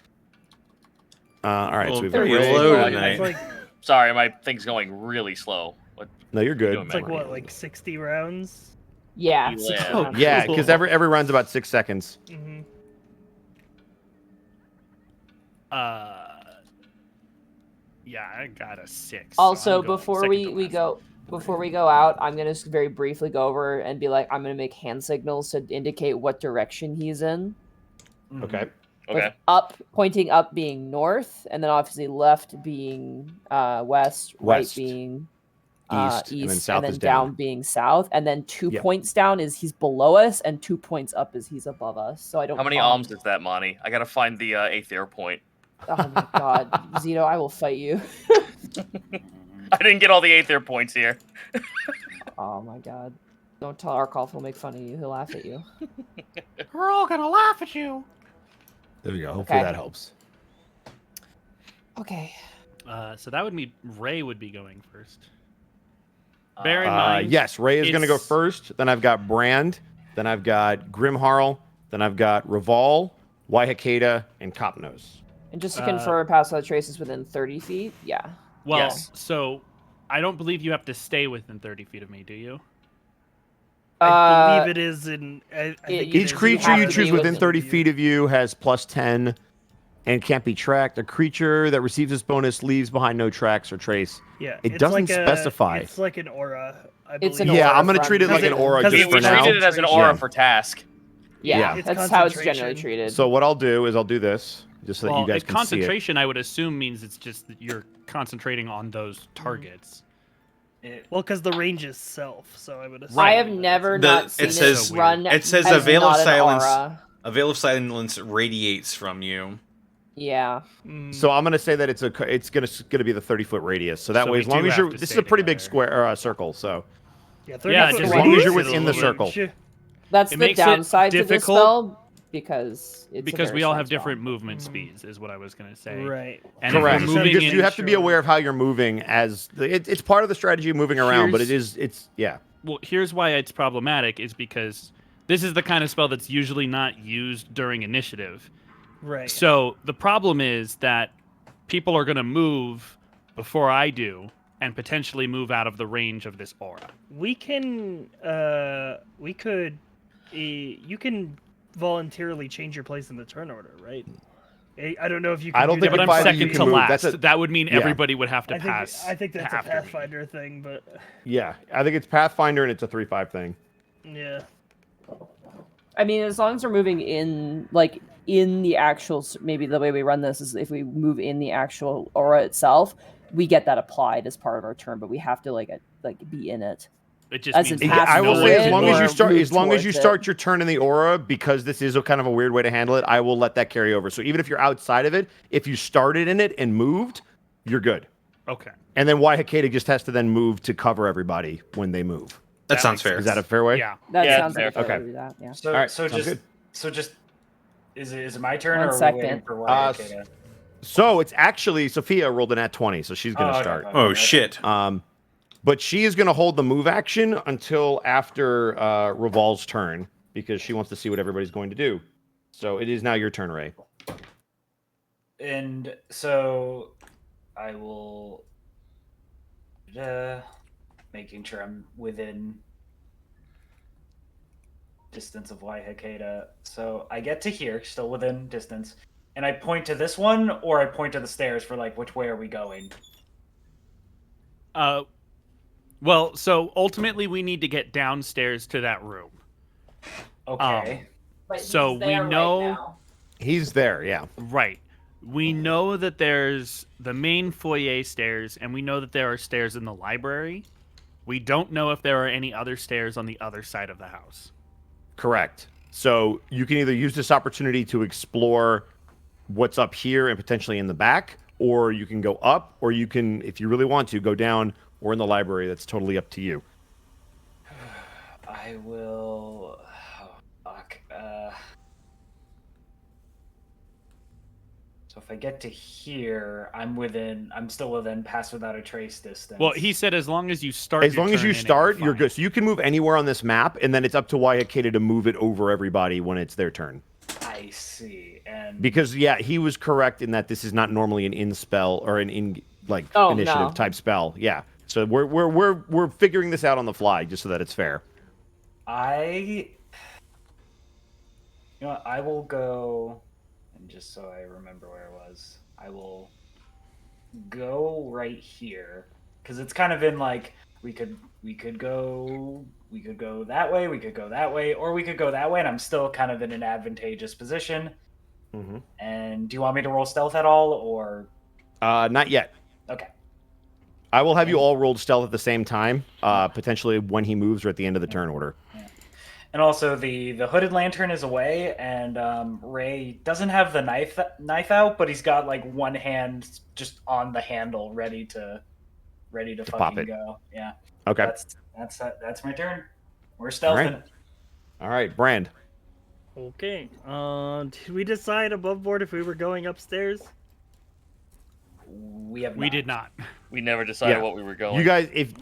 All right,
Well,
so we've got
pretty
Ray.
low
It's
tonight.
like,
Sorry, my thing's going really slow. What?
No, you're good.
it's like what, like 60 rounds?
Yeah.
Yeah.
60
Oh,
rounds.
Yeah, because every round's about 6 seconds.
Mm-hmm.
Yeah, I got a 6.
Also,
so I'm going
before
second
we,
to
we
last.
go before we go out, I'm gonna just very briefly go over and be like, I'm gonna make hand signals to indicate what direction he's in.
Okay.
Okay.
With up, pointing up being north, and then obviously left being west, right
West.
being
East, and then
east,
south
and then
is down.
down being south, and then 2
Yep.
points down is he's below us, and 2 points up is he's above us. So I don't.
How many
bump.
alms is that, Monty? I gotta find the 8th air point.
Oh my god, Zito, I will fight you.
I didn't get all the 8th air points here.
Oh my god. Don't tell Arkolf, he'll make fun of you. He'll laugh at you.
We're all gonna laugh at you.
There we go. Hopefully
Okay.
that helps.
Okay.
So that would mean Ray would be going first. Bear in
Uh,
mind,
Yes, Ray is going to go
it's-
first. Then I've got Brand. Then I've got Grimharl. Then I've got Reval, Waihakeda, and Copnose.
And just to confirm, pass without trace is within 30 feet? Yeah.
Well,
Yes.
so I don't believe you have to stay within 30 feet of me, do you?
I believe it is in. I think it
Each
is in
creature
have
you
to
choose
be
within
within
30 feet of you has +10 and can't be tracked. A creature that receives this bonus leaves behind no tracks or trace.
Yeah,
It
it's
doesn't
like
specify.
It's like an aura. I
It's
believe.
an
Yeah,
aura
I'm going to
from-
treat it like an aura
because
just
it's
for
We
now.
treated it as an
concentration.
aura
Yeah.
for task.
Yeah.
It's
That's how it's generally
concentration.
treated.
So what I'll do is I'll do this just so that
Well,
you guys can see it.
concentration, I would assume, means it's just that you're concentrating on those targets.
Well, because the range is self, so I would assume.
I have never not
it
seen
says-
it run.
it says
as
a veil of
not an
silence.
aura.
A veil of silence radiates from you.
Yeah.
So I'm going to say that it's going to be the 30-foot radius. So that
So
way,
we
as long
do
as
have
you're,
to
this is
stay
a pretty big
together.
square circle. So
Yeah,
Yeah,
30 foot
just
as long as
radius
you're
is
within the
huge.
circle.
That's
It
the
makes it
downside to this
difficult
spell because it's a
Because
very
we all
strong
have
spell.
different movement speeds, is what I was going to say.
Right.
And if
correct.
you're
So
moving
because
in,
you have to be aware of how you're moving as it's part of the strategy of moving around, but it's yeah.
Well, here's why it's problematic: is because this is the kind of spell that's usually not used during initiative.
Right.
So the problem is that people are going to move before I do, and potentially move out of the range of this aura.
We can. We could. You can voluntarily change your place in the turn order, right? I don't know if you. Can
I don't
do
think
that
But
if
I'm
I-
with
you
second
can
to
move.
last.
That's a-
That would mean
yeah.
everybody would have to
I
pass.
think that's a
after me.
Pathfinder thing, but
Yeah, I think it's Pathfinder and it's a 3/5 thing.
yeah.
I mean, as long as we're moving in, like in the actual, maybe the way we run this is if we move in the actual aura itself, we get that applied as part of our turn, but we have to like be in it.
It just
As
means
in
that
pass
I will
through
say
it
as long as you
or
start
move
as long as you
towards
start
it.
your turn in the aura, because this is a kind of a weird way to handle it, I will let that carry over. So even if you're outside of it, if you started in it and moved, you're good.
okay.
And then Waihakeda just has to then move to cover everybody when they move.
That sounds
makes
fair.
Is that a fair way?
Yeah.
That
Yeah,
sounds like a
fair.
fair way
Okay.
to do that. Yeah.
So,
All right,
so
sounds
just,
good.
is it my turn
One
or are we
second.
waiting for
Uh,
Waihakeda?
So it's actually Sophia rolled an at 20, so she's going to
okay,
start.
okay.
Oh shit!
But she is going to hold the move action until after Revol's turn because she wants to see what everybody's going to do. So it is now your turn, Ray.
And so I will making sure I'm within distance of Waihakeda. So I get to here, still within distance, and I point to this one or I point to the stairs for like which way are we going?
Well, so ultimately we need to get downstairs to that room.
Okay.
But
So
he's
we
there right
know-
now.
He's there, yeah.
Right. We know that there's the main foyer stairs, and we know that there are stairs in the library. We don't know if there are any other stairs on the other side of the house.
Correct. So you can either use this opportunity to explore what's up here and potentially in the back, or you can go up, or you can, if you really want to, go down or in the library. That's totally up to you.
I will. Oh, fuck. So if I get to here, I'm still within pass without a trace distance.
Well, he said as long as you start.
As long as you start, you're good. So you can move anywhere on this map, and then it's up to Waiakeda to move it over everybody when it's their turn.
I see. And
Because he was correct in that this is not normally an in spell or an initiative type spell. Yeah. So we're figuring this out on the fly just so that it's fair.
I will go, and just so I remember where it was, I will go right here because it's kind of in like we could go that way, we could go that way, or we could go that way, and I'm still kind of in an advantageous position.
Mm-hmm.
And do you want me to roll stealth at all, or
Not yet.
okay?
I will have you all rolled stealth at the same time, potentially when he moves or at the end of the turn order.
And also the hooded lantern is away, and Ray doesn't have the knife out, but he's got like one hand just on the handle, ready to fucking
pop it.
go. Yeah.
Okay.
That's my turn. We're stealthing.
All right, Brand.
Okay. Did we decide above board if we were going upstairs?
We
did not.
We never decided
Yeah.
what we were going.
You guys, if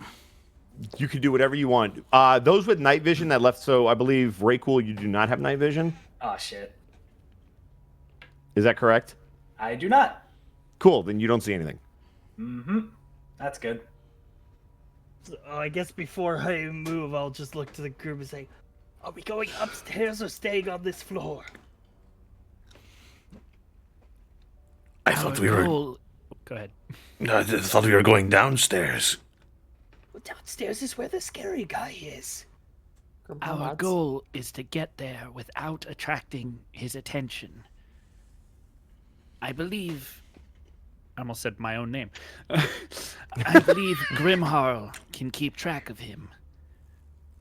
you could do whatever you want. Those with night vision that left, so I believe Raycool, you do not have night vision.
Oh shit.
Is that correct?
I do not.
Cool. Then you don't see anything.
Mm-hmm. That's good.
So, I guess before I move, I'll just look to the group and say, "Are we going upstairs or staying on this floor?"
I thought we were.
Go ahead.
I thought we were going downstairs.
Well, downstairs is where the scary guy is.
Our goal is to get there without attracting his attention. I believe. I almost said my own name. I believe Grimharl can keep track of him.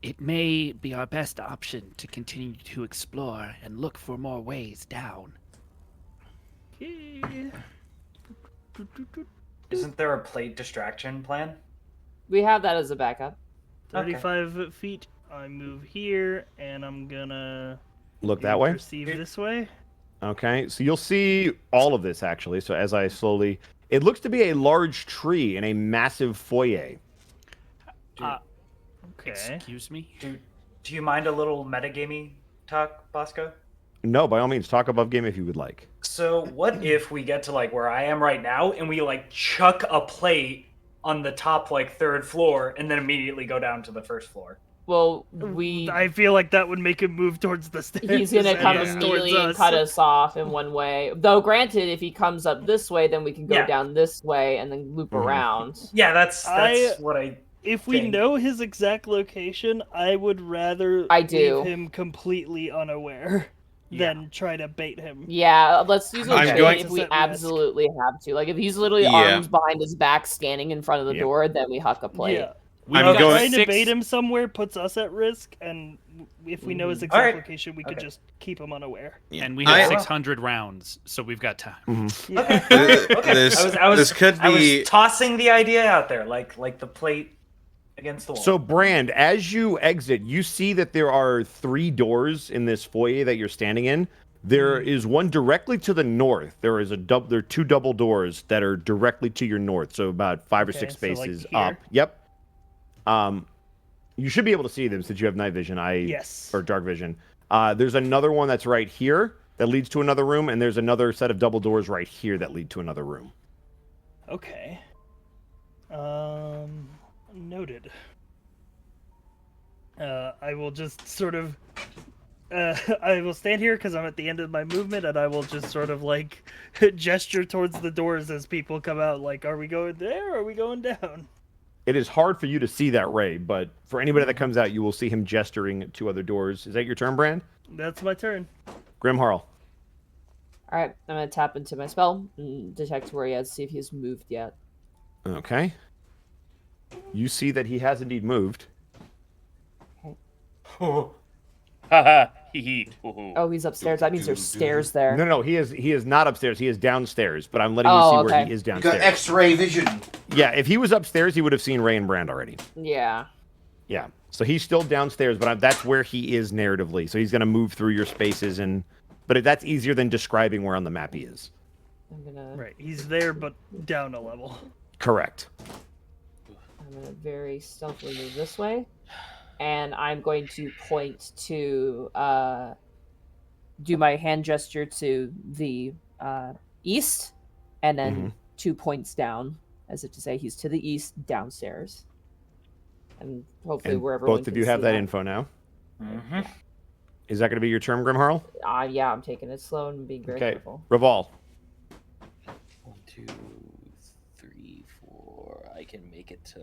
It may be our best option to continue to explore and look for more ways down.
Okay.
Isn't there a plate distraction plan?
We have that as a backup.
35 feet. I move here, and I'm gonna
Look that way.
perceive this way.
Okay, so you'll see all of this actually. So as I slowly, it looks to be a large tree in a massive foyer.
Okay.
Excuse me?
Do you mind a little metagamey talk, Bosco?
No, by all means, talk above game if you would like.
So what if we get to like where I am right now and we like chuck a plate on the top like third floor and then immediately go down to the first floor?
Well,
I feel like that would make him move towards the stairs.
he's gonna
and
come
us
immediately
towards
and
us.
cut us off in one way. Though, granted, if he comes up this way, then we can go
Yeah.
down this way and then loop around.
Yeah, that's what I
If we
think.
know his exact location, I would rather
do.
leave him completely unaware
Yeah.
than try to bait him.
Yeah, let's use
I'm
it
going-
if we
Set risk.
absolutely have to. Like, if he's literally
Yeah.
arms behind his back, standing in front of the
Yep.
door, then we huck a plate.
Yeah.
We
I'm
got
going-
Trying to
six-
bait him somewhere puts us at risk, and if we know his exact
Alright.
location, we could
Okay.
just keep him unaware.
And we have
I-
600 rounds, so we've got time.
Yeah.
Okay.
This
I was
could
I
be.
was tossing the idea out there, like the plate against the wall.
So, Brand, as you exit, you see that there are 3 doors in this foyer that you're standing in. There is one directly to the north. There is there are 2 double doors that are directly to your north, so about 5 or
Okay,
6
so, like,
spaces
here?
up. Yep. You should be able to see them since you have night vision.
Yes.
Or dark vision. There's another one that's right here that leads to another room, and there's another set of double doors right here that lead to another room.
Okay. Noted. I will just sort of. I will stand here because I'm at the end of my movement, and I will just sort of like gesture towards the doors as people come out. Like, are we going there? Or are we going down?
It is hard for you to see that, Ray, but for anybody that comes out, you will see him gesturing to other doors. Is that your turn, Brand?
That's my turn.
Grimharl.
All right, I'm gonna tap into my spell and detect where he is, see if he's moved yet.
Okay. You see that he has indeed moved.
Haha. Hee hee. Hoo-hoo.
Oh, he's upstairs. That means there's stairs there.
No, he is not upstairs. He is downstairs. But I'm letting you
Oh,
see where
okay.
he is
You
downstairs.
got X-ray vision.
Yeah, if he was upstairs, he would have seen Ray and Brand already.
Yeah.
Yeah. So he's still downstairs, but that's where he is narratively. So he's going to move through your spaces, but that's easier than describing where on the map he is.
I'm gonna.
Right, he's there, but down a level.
Correct.
I'm gonna very stealthily move this way, and I'm going to point to do my hand gesture to the east, and then 2 points down, as if to say he's to the east, downstairs, and hopefully
And
wherever.
both of you have that info now.
Mm-hmm.
Is that going to be your term, Grimharl?
Yeah, I'm taking it slow and being very
Okay.
careful.
Revolve.
1, 2, 3, 4. I can make it to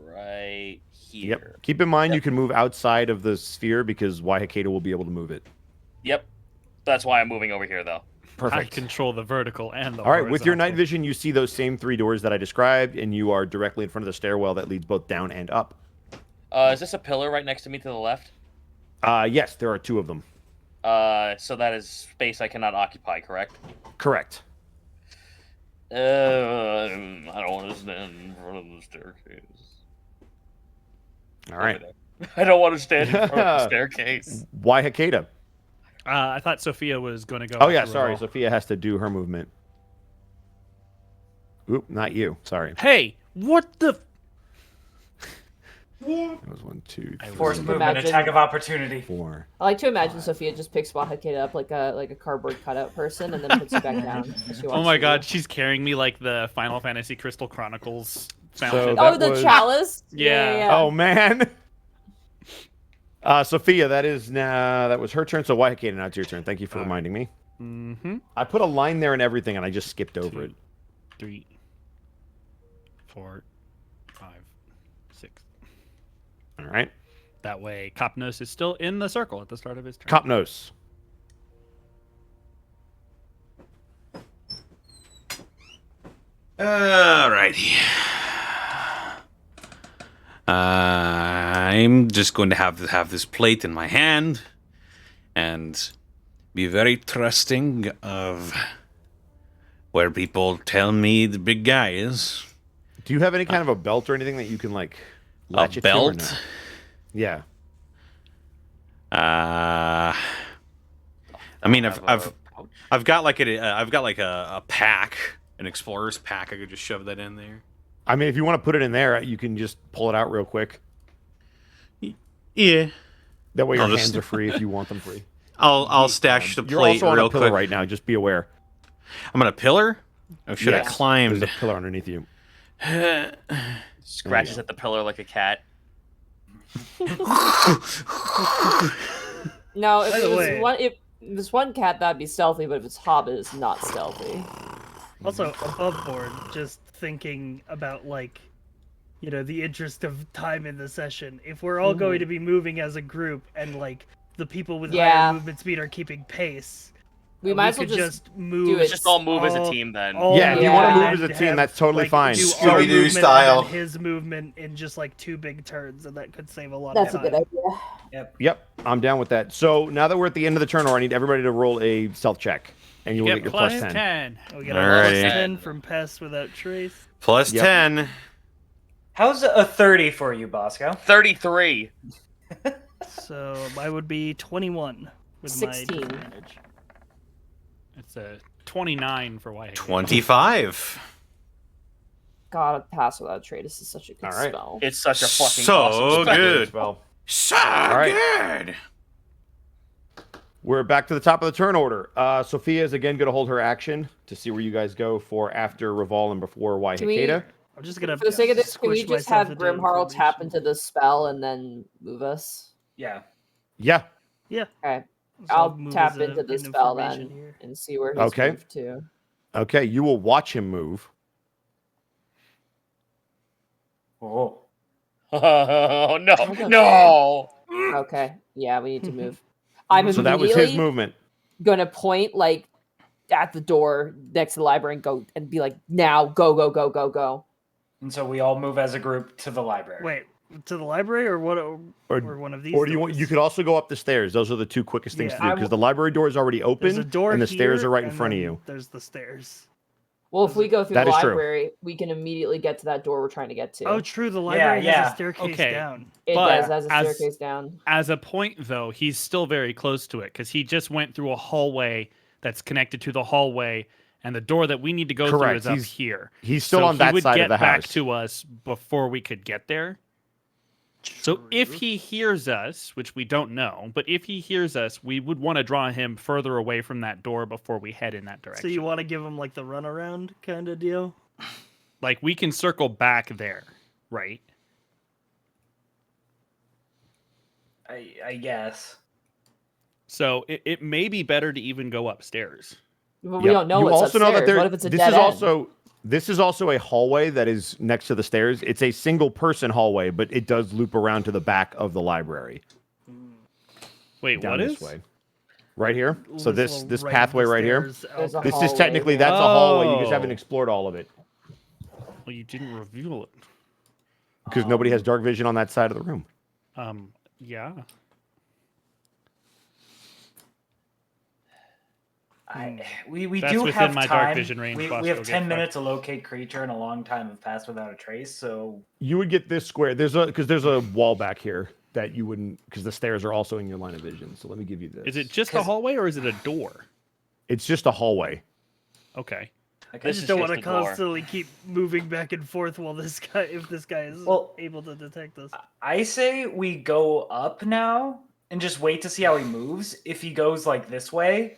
right here.
Yep. Keep in mind you can move outside of the sphere because Waihakeda will be able to move it.
Yep. That's why I'm moving over here, though.
I
Perfect.
control the vertical and the
All right, with your night
horizontal.
vision, you see those same 3 doors that I described, and you are directly in front of the stairwell that leads both down and up.
Is this a pillar right next to me to the left?
Yes, there are 2 of them.
So that is space I cannot occupy, correct?
Correct.
I don't want to stand in front of the staircase.
All right.
I don't want to stand in front of the staircase.
Waihakeda.
I thought Sophia was going to go.
Oh, yeah,
after
sorry.
Revolve.
Sophia has to do her movement. Oop, not you. Sorry.
Hey, what the?
That was 1, 2, 3,
Forced movement,
Imagine-
attack of opportunity.
4.
I like to imagine Sophia just picks Wahakeda up like a cardboard cutout person, and then puts it back down. As she
Oh
walks
my
through.
God, she's carrying me like the Final Fantasy Crystal Chronicles
So
fountain.
that
Oh, the
was-
chalice.
Yeah.
Oh, man. Sophia, that was her turn, so Waihakeda, now it's your turn. Thank you for reminding me.
Mm-hmm.
I put a line there and everything, and I just skipped over it.
3, 4, 5, 6.
All right.
That way, Copnos is still in the circle at the start of his turn.
Copnos.
Alrighty. I'm just going to have this plate in my hand and be very trusting of where people tell me the big guy is.
Do you have any kind of a belt or anything that you can, like, latch
A
it to or
belt?
no? Yeah.
I mean, I've got like a pack, an explorer's pack. I could just shove that in there.
I mean, if you want to put it in there, you can just pull it out real quick.
Yeah.
That way your
I'll just-
hands are free if you want them free.
I'll stash the
You're
plate
also on
real
a pillar
quick.
right now. Just be aware.
I'm on a pillar? Oh, should I
Yes,
climbed?
There's a pillar underneath you.
Scratches at the pillar like a cat.
No, if
By
it
the
was
way-
if it was one cat, that'd be stealthy. But if it's Hobbit, it's not stealthy.
Also, above board, just thinking about, like, you know, the interest of time in the session. If we're all going to be moving as a group and, like, the people with
Yeah.
higher movement speed are keeping pace,
We might as well
could
just
move.
do it.
Let's just all move as a team then.
Yeah, if you
Yeah.
want to move
and
as a team,
have,
that's totally
like,
fine.
Do our
Scooby-Doo
movement and
style.
then his movement in just like 2 big turns, and that could save a lot
That's a
of
good
time.
idea.
Yep, I'm down with that. So now that we're at the end of the turn, I need everybody to roll a stealth check, and you will get your plus 10.
10.
We get a
Alrighty.
plus 10 from Pass Without Trace.
Plus
Yep.
10.
How's a 30 for you, Bosco?
33.
So I would be 21 with
16.
my advantage.
It's a 29 for White.
25.
God, Pass Without Trace. This is such a good
All right.
spell.
It's such a fucking
So
awesome spell.
good.
Spell.
So
right.
good.
We're back to the top of the turn order. Sophia is again going to hold her action to see where you guys go for after Revol and before
Can we-
Waihakeda.
I'm just gonna.
For the sake of this, can we
squish
just
myself
have
into
Grimharl tap
information.
into the spell and then move us?
Yeah.
Yeah.
Yeah.
Okay.
So
I'll
move
tap
as a-
into the
an
spell
information
then
here.
and see where he's
Okay.
moved to.
Okay, you will watch him move.
Oh.
Oh, no. No.
Okay. Yeah, we need to move. I'm
So that was his
immediately
movement.
gonna point like at the door next to the library and go and be like, now go, go, go, go, go.
And so we all move as a group to the library.
Wait, To the library or what? Or one of these.
Or do you want?
doors?
You could also go up the stairs. Those are the two quickest things
Yeah.
to do because the library door is already
There's
open,
a door
and the stairs
here,
are right in
and
front of
then
you.
There's the stairs.
Well, if we go through
That
the
is true.
library, we can immediately get to that door we're trying to get to.
Oh, true. The library
yeah.
has a staircase
Okay.
down.
It
but
does has a
as-
staircase down.
As a point, though, he's still very close to it because he just went through a hallway that's connected to the hallway, and the door that we need to go through
Correct.
is up
He's
here.
He's still
So
on that
he would
side
get
of the
back
house.
to us before we could get there. So if he hears us, which we don't know, but if he hears us, we would want to draw him further away from that door before we head in that direction.
So you want to give him like the runaround kind of deal?
Like we can circle back there, right?
I guess.
So it may be better to even go upstairs.
But we
Yep.
don't know
You
what's
also
upstairs.
know that there.
What if it's a
this
dead
is
end?
also this is also a hallway that is next to the stairs. It's a single person hallway, but it does loop around to the back of the library.
Wait,
Down
what
this
is?
way. Right here. So
This
this
little
pathway right here.
stairs
There's a
out.
This is
hallway
technically
there.
that's a hallway. You just
Oh.
haven't explored all of it
Well, you didn't reveal it.
because nobody has dark vision on that side of the room.
Yeah.
We
That's
do
within
have
my
time.
dark vision range,
We
Bosco,
have
get
10
fucked.
minutes to locate creature, and a long time have passed without a trace. So
You would get this square. There's a wall back here that you wouldn't because the stairs are also in your line of vision. So let me give you this.
Is it just a
'Cause-
hallway or is it a door?
It's just a hallway.
Okay.
I
This
just
is
don't
just
want to
a door.
constantly keep moving back and forth while this guy, if this guy is
Well-
able to detect us.
I say we go up now and just wait to see how he moves. If he goes like this way,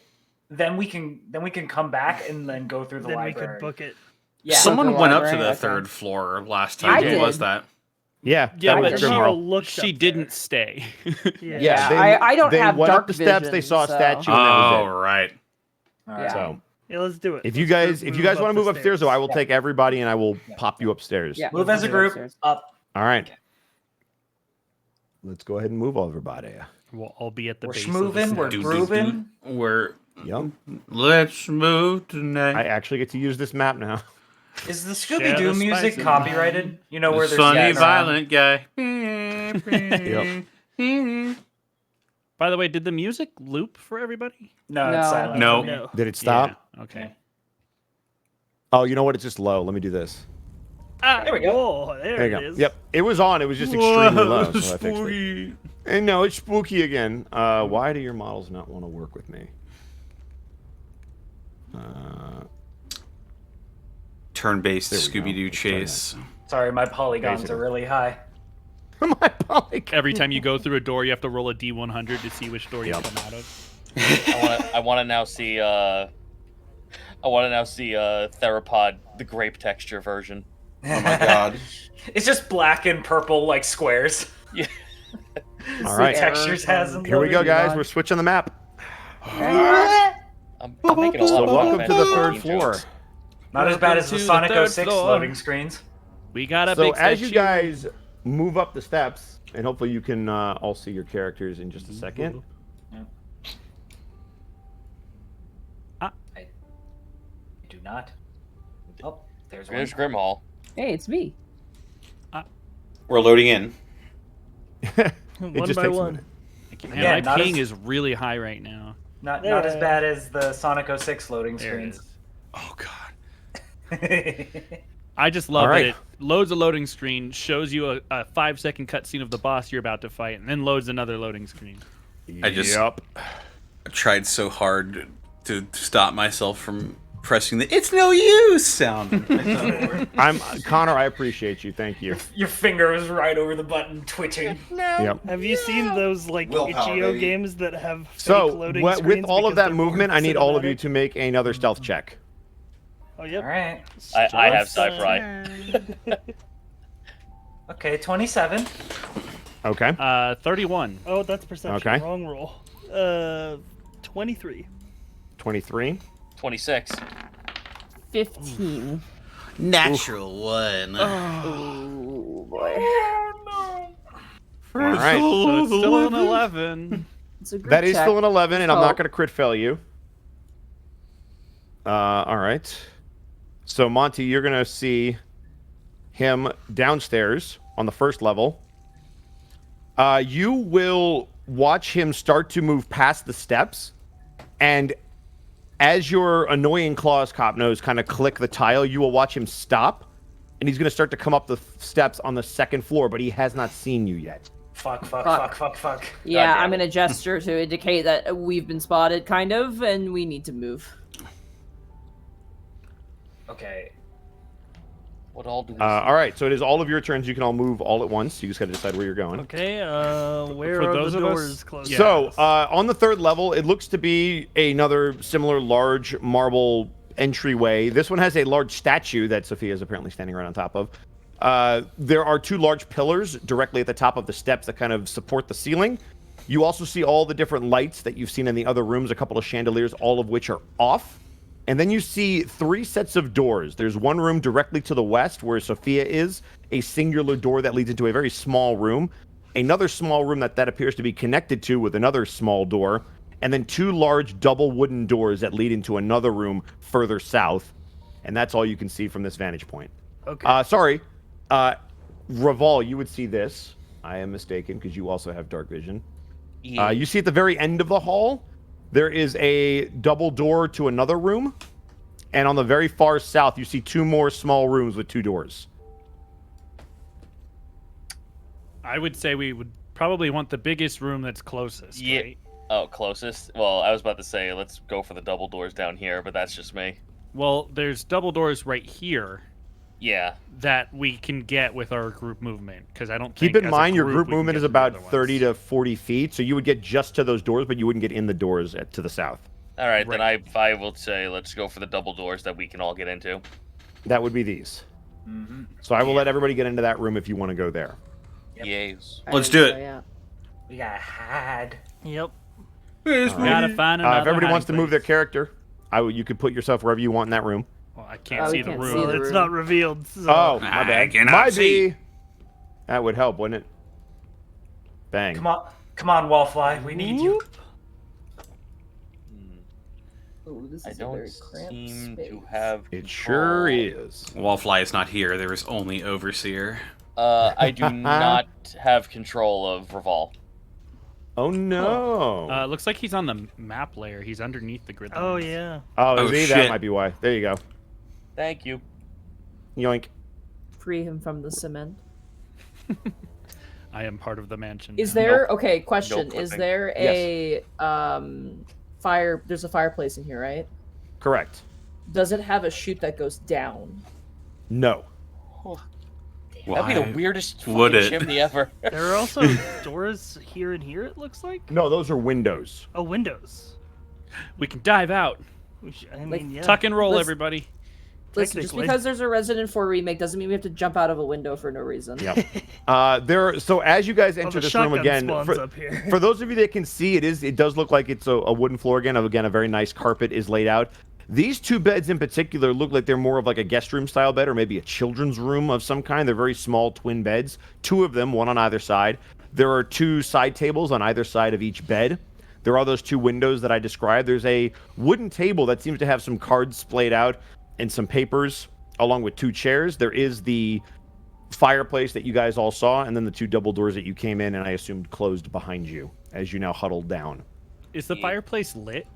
then we can come back and then go through the
Then we
library.
could book it.
Yeah.
Someone
The
went up to
library,
the
okay.
third floor last
I
time. Who was
did.
that?
Yeah.
Yeah,
that
but
was
she-
Grimhall.
looked
She
up
didn't
there.
stay.
Yeah.
Yeah,
they-
I don't
they
have
went
dark
up the steps. They
vision,
saw a
so-
statue. And that
Oh,
was it.
right.
All right.
Yeah.
So
Yeah, let's do it.
if you
Let's
guys want to move
up the
upstairs, though, I will
Yeah.
take everybody and I will pop you upstairs.
Yeah.
Move
let's
as a
do it
group
upstairs.
up.
All right. Let's go ahead and move everybody.
We'll all be at the
We're
base of the
schmoving. We're
stairs.
grooving.
We're
Yep.
let's move tonight.
I actually get to use this map now.
Is the
Share
Scooby Doo
the
music
spices.
copyrighted? You know where
the
there's
funny,
sitting around?
violent guy.
Yep.
By the way, did the music loop for everybody?
No,
No.
it's silent.
No.
for me.
No.
Did it stop?
Yeah, okay.
Oh, you know what? It's just low. Let me do this.
There we go.
Oh, there,
There you
it
go.
is.
Yep. It was on. It was just extremely low. So I fixed it.
Spooky.
And no, it's spooky again. Why do your models not want to work with me?
Turn-based
There we go.
Scooby-Doo
Let's try that.
chase.
Sorry, my polygons
Basically.
are really high.
My polygon.
Every time you go through a door, you have to roll a d100 to see which door
Yep.
you come out of.
I want to now see Theropod, the grape texture version.
Oh my god.
It's just black and purple like squares.
Yeah.
All right.
Textures has them.
Here we go,
Loading
guys.
on.
We're switching the map.
I'm making a
So
lot of
welcome to the
Final
third
Fantasy
floor.
jokes.
Not as bad as the
Welcome to
Sonic
the third
06
floor.
loading screens.
We got a
So
big
as you
statue.
guys move up the steps, and hopefully you can all see your characters in just a second.
I do not. Oh, there's one.
There's Grimhall.
Hey, it's me.
We're loading in.
It
One
just
by
takes a
one.
minute.
Man,
Yeah,
my
not
ping
as-
is really high right now.
Not
There.
as bad as the Sonic 06 loading
There it
screens.
is.
Oh god.
I just love
All right.
that it loads a loading screen, shows you a 5-second cutscene of the boss you're about to fight, and then loads another loading screen.
I just-
Yep.
I tried so hard to stop myself from pressing the "it's no use" sound. I thought it worked.
I'm Connor. I appreciate you. Thank you.
Your finger was right over the button, twitching.
Yep.
Have you seen those like
Willpower,
itch.io
baby.
games that have fake
So
loading
with
screens
all of
because
that
they're more
movement, I need all of you
cinematic?
to make another stealth check.
Oh, yep.
All right.
I have
Stealth,
Cypher.
Okay, 27.
Okay.
31.
Oh, that's perception.
Okay.
Wrong roll. 23.
23.
26.
15.
Natural one.
Oh boy.
All right.
So it's still an 11.
It's a group
That is
check.
still an 11, and I'm
Oh.
not going to crit fail you. All right. So, Monty, you're going to see him downstairs on the first level, You will watch him start to move past the steps, and as your annoying claws, cop nose, kind of click the tile, you will watch him stop, and he's going to start to come up the steps on the second floor, but he has not seen you yet.
Fuck.
Yeah,
Goddamn
I'm gonna gesture to indicate that we've been spotted, kind of, and we need to move.
Okay.
What all do we
All right, so it is all of your turns. You can all move all at once. You just got to decide where you're going.
Okay, where
For
are
those
the
of us-
doors closed?
Yeah.
So, on the third level, it looks to be another similar large marble entryway. This one has a large statue that Sophia is apparently standing right on top of. There are two large pillars directly at the top of the steps that kind of support the ceiling. You also see all the different lights that you've seen in the other rooms, a couple of chandeliers, all of which are off. And then you see 3 sets of doors. There's one room directly to the west where Sophia is, a singular door that leads into a very small room. Another small room that appears to be connected to with another small door. And then 2 large double wooden doors that lead into another room further south. And that's all you can see from this vantage point.
Okay.
Sorry. Raval, you would see this. I am mistaken because you also have dark vision.
Yeah.
You see at the very end of the hall, there is a double door to another room. And on the very far south, you see 2 more small rooms with 2 doors.
I would say we would probably want the biggest room that's closest.
Yeah.
Right?
Oh, closest? Well, I was about to say, let's go for the double doors down here, but that's just me.
Well, there's double doors right here
Yeah.
that we can get with our group movement, because I don't
Keep
think
in
as a
mind, your
we
group
can
movement
get
is
to the
about
other ones.
30 to 40 feet. So you would get just to those doors, but you wouldn't get in the doors to the south.
All right, then
Right.
I will say let's go for the double doors that we can all get into.
That would be these.
Mm-hmm.
So I will let everybody get into that room if you want to go there.
Yep.
Yes.
Let's do it.
Yeah.
We got hide.
Yep.
Gotta find another
If everybody wants to
hiding
move their
place.
character, you could put yourself wherever you want in that room.
Well, I can't
Oh,
see
we
the
can't
room.
see
Well,
the
it's
room.
not revealed. So.
Oh, my
I
bad.
cannot
Might
see.
be. That would help, wouldn't it? Bang.
Come on, Wallfly. We need you.
Ooh, this
I
is a very
don't
cramped
seem
space.
to have.
It sure
control.
is.
Wallfly is not here. There is only Overseer.
I do not have control of Revolve.
Oh no.
Looks like he's on the map layer. He's underneath the grid.
Oh
lines.
yeah.
Oh,
Oh,
see, that
shit.
might be why. There you go.
Thank you.
Yoink.
Free him from the cement.
I am part of the mansion.
Is
now.
there okay? Question:
No
Is
clipping.
there a fire? There's a fireplace in here, right?
Correct.
Does it have a chute that goes down?
No.
That'd be
Why
the weirdest
would
fucking
it?
chimney ever.
There are also doors here and here. It looks like.
No, those are windows.
Oh, windows.
We can dive out.
I mean,
Like,
yeah.
Tuck and roll,
Let's-
everybody.
Listen, just
Technically.
because there's a Resident 4 remake doesn't mean we have to jump out of a window for no reason.
Yep. So as you guys
Oh,
enter
the
this room
shotgun
again,
spawns
for,
up here.
for those of you that can see, it does look like it's a wooden floor again. Again, a very nice carpet is laid out. These 2 beds in particular look like they're more of like a guest room style bed or maybe a children's room of some kind. They're very small twin beds, 2 of them, one on either side. There are 2 side tables on either side of each bed. There are those 2 windows that I described. There's a wooden table that seems to have some cards splayed out and some papers along with 2 chairs. There is the fireplace that you guys all saw, and then the 2 double doors that you came in and I assumed closed behind you as you now huddled down.
Is the
Yeah.
fireplace lit?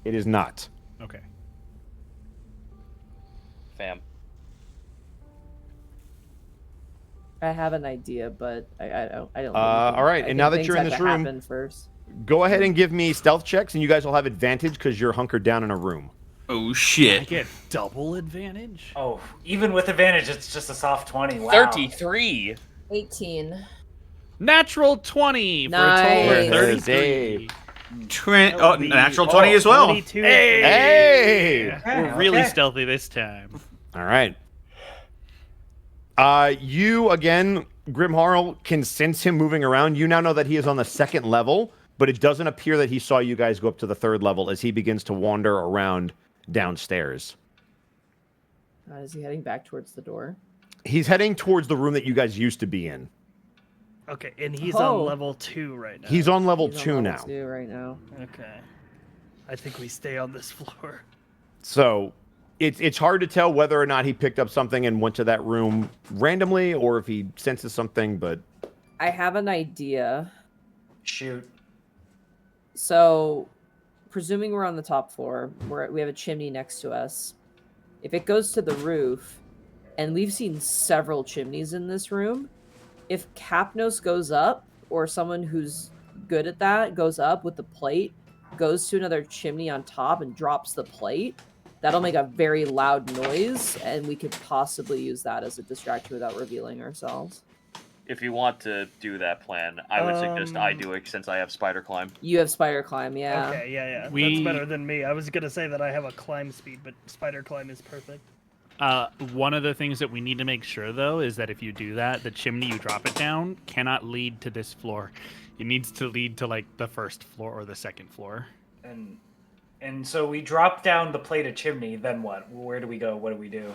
It is not.
Okay.
Fam.
I have an idea, but I don't.
All right, and now that you're in this room-
happen first.
Go ahead and give me stealth checks, and you guys will have advantage because you're hunkered down in a room.
Oh
I
shit.
get double advantage.
Oh, even with advantage, it's just a soft 20. Wow.
33.
18.
Natural 20 for a
Nice.
total of
There's
33.
Trent.
That
Oh,
would be-
natural 20 as well.
22.
Hey!
We're really
Okay.
stealthy this time.
All right. You, again, Grimharl, can sense him moving around. You now know that he is on the 2nd level, but it doesn't appear that he saw you guys go up to the 3rd level as he begins to wander around downstairs.
Is he heading back towards the door?
He's heading towards the room that you guys used to be in.
Okay, and he's
Oh.
on level 2 right now.
He's on level
He's on
2
level
now.
2 right now.
Okay. I think we stay on this floor.
So it's hard to tell whether or not he picked up something and went to that room randomly or if he senses something, but
I have an idea.
Shoot.
So, presuming we're on the top floor, we have a chimney next to us. If it goes to the roof, and we've seen several chimneys in this room, if Capnos goes up, or someone who's good at that goes up with the plate, goes to another chimney on top and drops the plate, that'll make a very loud noise, and we could possibly use that as a distraction without revealing ourselves.
If you want to do that plan, I would suggest I do it since I have spider climb.
You have spider climb, yeah.
Okay, yeah. That's better than me. I was gonna say that I have a climb speed, but spider climb is perfect.
One of the things that we need to make sure, though, is that if you do that, the chimney you drop it down cannot lead to this floor. It needs to lead to, like, the first floor or the second floor.
And so we drop down the plate of chimney, then what? Where do we go? What do we do?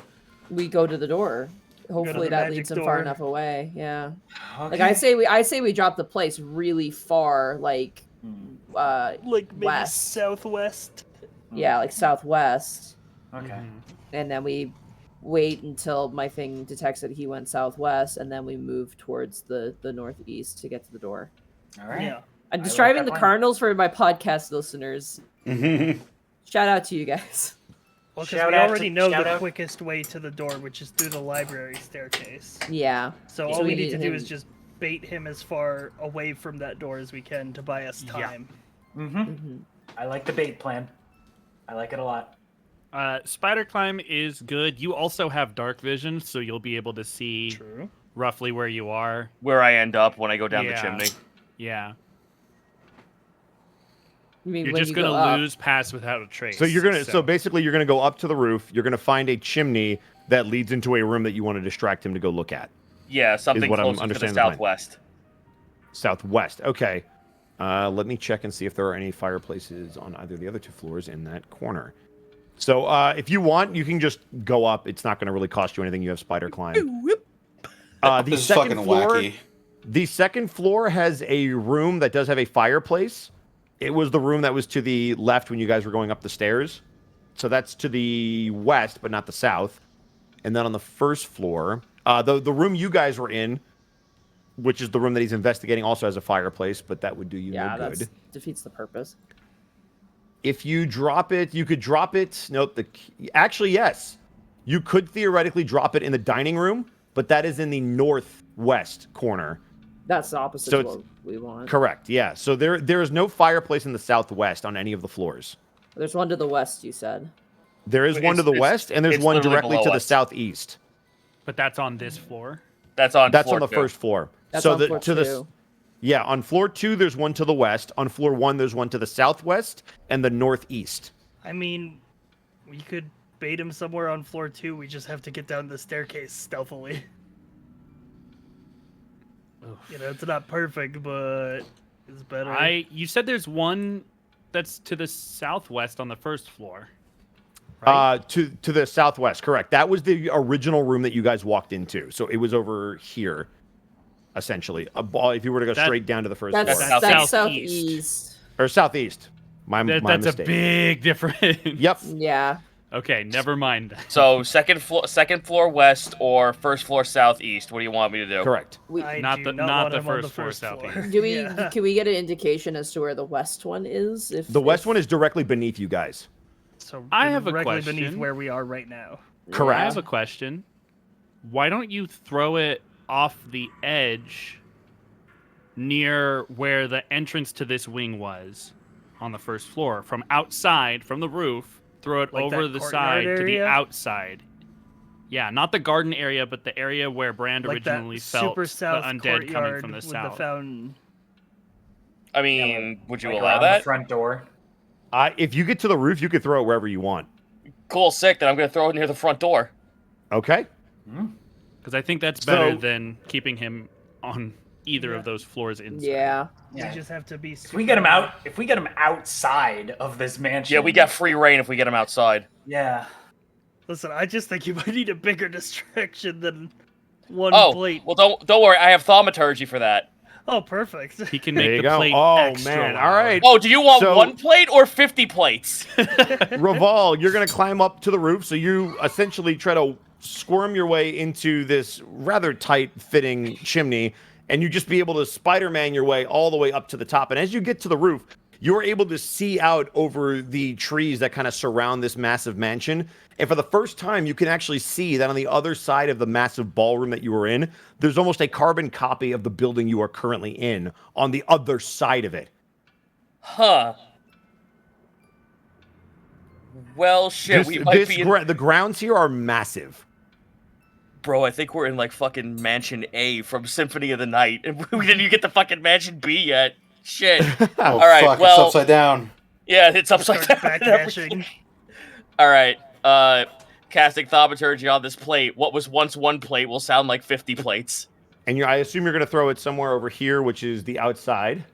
We go to the door. Hopefully that
magic
leads them far
door.
enough away. Yeah.
Okay.
Like I say we drop the place really far, like
Like maybe
west.
southwest.
Yeah, like southwest.
Okay.
And then we wait until my thing detects that he went southwest, and then we move towards the northeast to get to the door.
All right.
Yeah.
I'm
I
describing
like
the
that plan.
Cardinals for my podcast listeners. Shout out to you guys.
Well, because
Shout
we
out
already
to-
know
shout
the
out.
quickest way to the door, which is through the library staircase.
Yeah.
So
So
all
we
we need
need
to do
him-
is just bait him as far away from that door as we can to buy us time.
Mm-hmm. I like the bait plan. I like it a lot.
Spider climb is good. You also have dark vision, so you'll be able to see
True.
roughly where you are.
Where I end up when I go down the
Yeah.
chimney.
Yeah.
I mean,
You're
when
just
you go
gonna
up.
lose pass without a trace.
So you're gonna. So basically, you're gonna go up to the roof. You're gonna find a chimney that leads into a room that you want to distract him to go look at.
Yeah, something
what I'm
closer to the
understanding the plan.
southwest.
Southwest. Okay. Let me check and see if there are any fireplaces on either of the other two floors in that corner. So if you want, you can just go up. It's not going to really cost you anything. You have spider climb. The
This is
second
fucking
floor.
wacky.
The second floor has a room that does have a fireplace. It was the room that was to the left when you guys were going up the stairs. So that's to the west, but not the south. And then on the first floor, the room you guys were in, which is the room that he's investigating, also has a fireplace, but that would do you
Yeah,
no
that
good.
defeats the purpose.
If you drop it, you could drop it. Nope. Actually, yes. You could theoretically drop it in the dining room, but that is in the northwest corner.
That's the opposite
So
of
it's-
what we want.
Correct. Yeah. So there is no fireplace in the southwest on any of the floors.
There's one to the west, you said.
There is
But
one to the
it's-
west, and there's
it's
one
literally
directly to
below
the
us.
southeast.
But that's on this floor.
That's on
That's
floor
on the
two.
first floor.
That's
so
on floor
to the
2.
yeah, on floor 2 there's one to the west. On floor 1 there's one to the southwest and the northeast.
I mean, we could bait him somewhere on floor 2. We just have to get down the staircase stealthily. You know, it's not perfect, but it's better.
You said there's one that's to the southwest on the first floor. Right?
To the southwest, correct. That was the original room that you guys walked into. So it was over here, essentially. If you were to go
That-
straight down to the first
That's,
floor.
that's
southeast.
southeast.
Or southeast. My
That's
mistake.
a big difference.
Yep.
Yeah.
Okay, never mind.
So second floor west or first floor southeast. What do you want me to do?
Correct.
I
Not
do
the-
not
not
want
the
him on
first floor southeast.
Do we?
Yeah.
Can we get an indication as to where the west one is?
The west one is directly beneath you guys.
So
I have a
directly beneath
question.
where we are right now.
Correct.
I have a question. Why don't you throw it off the edge near where the entrance to this wing was on the first floor? From outside, from the roof, throw it
Like
over
that
the
courtyard
side to the
area?
outside. Yeah, not the garden area, but the area where Brand
Like that
originally felt
super
the
south
undead coming
courtyard
from the
with
south.
the fountain.
I mean, would you
Like
allow
around
that?
the front door.
If you get to the roof, you could throw it wherever you want.
Cool, sick. Then I'm gonna throw it near the front door.
Okay.
Because I think that's better
So-
than keeping him on either of those floors inside.
Yeah.
Yeah.
We just have to be.
If we get him out, if we get him outside of this mansion.
Yeah, we got free reign if we get him outside.
Yeah.
Listen, I just think you might need a bigger distraction than one
Oh,
plate.
well, don't worry. I have thaumaturgy for that.
Oh, perfect.
He can
There
make
you
the
go.
plate
Oh,
extra
man.
loud.
All right.
Oh, do you want
So-
1 plate or 50 plates?
Raval, you're going to climb up to the roof. So you essentially try to squirm your way into this rather tight-fitting chimney. and you just be able to Spider-Man your way all the way up to the top. And as you get to the roof, you're able to see out over the trees that kind of surround this massive mansion. And for the first time, you can actually see that on the other side of the massive ballroom that you were in, there's almost a carbon copy of the building you are currently in on the other side of it.
Huh. Well, shit, we might be in...
The grounds here are massive.
Bro, I think we're in, like, fucking Mansion A from Symphony of the Night, and we didn't even get to fucking Mansion B yet. Shit.
Oh,
all right,
fuck,
well...
it's upside down.
Yeah, it's upside down.
Backmashing.
All right, casting Thaumaturgy on this plate. What was once one plate will sound like 50 plates.
And I assume you're going to throw it somewhere over here, which is the outside.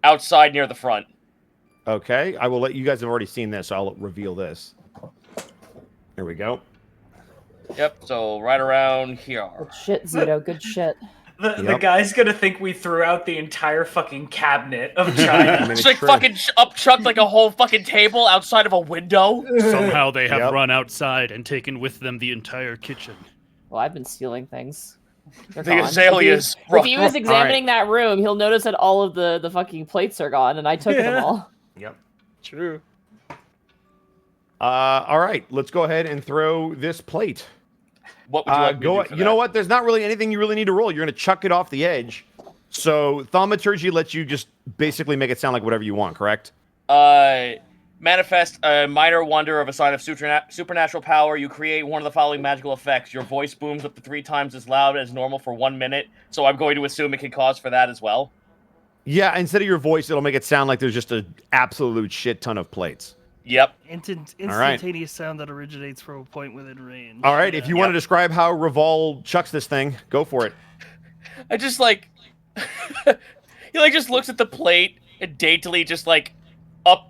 Outside near the front.
Okay, I will let you guys have already seen this, so I'll reveal this. There we go.
Yep, so right around here.
Good shit, Zito. Good shit.
The guy's gonna think we threw out the entire fucking cabinet of China.
It's like fucking upchucked like a whole fucking table outside of a window.
Somehow they have run outside and taken with them the entire kitchen.
Well, I've been stealing things. They're
The
gone.
azaleas.
If he was examining that room, he'll notice that all of the fucking plates are gone, and I took them all.
Yep.
True.
All right, let's go ahead and throw this plate.
What would you like me to do for
You know
that?
what? There's not really anything you really need to roll. You're going to chuck it off the edge. So Thaumaturgy lets you just basically make it sound like whatever you want, correct?
Manifest a minor wonder of a sign of supernatural power. You create one of the following magical effects. Your voice booms up to 3 times as loud as normal for 1 minute. So I'm going to assume it can cause for that as well.
Yeah, instead of your voice, it'll make it sound like there's just an absolute shit ton of plates.
Yep.
Instantaneous sound that originates from a point within range.
All right, if you want to describe how Revol chucks this thing, go for it.
I just like... he like just looks at the plate and daintily just like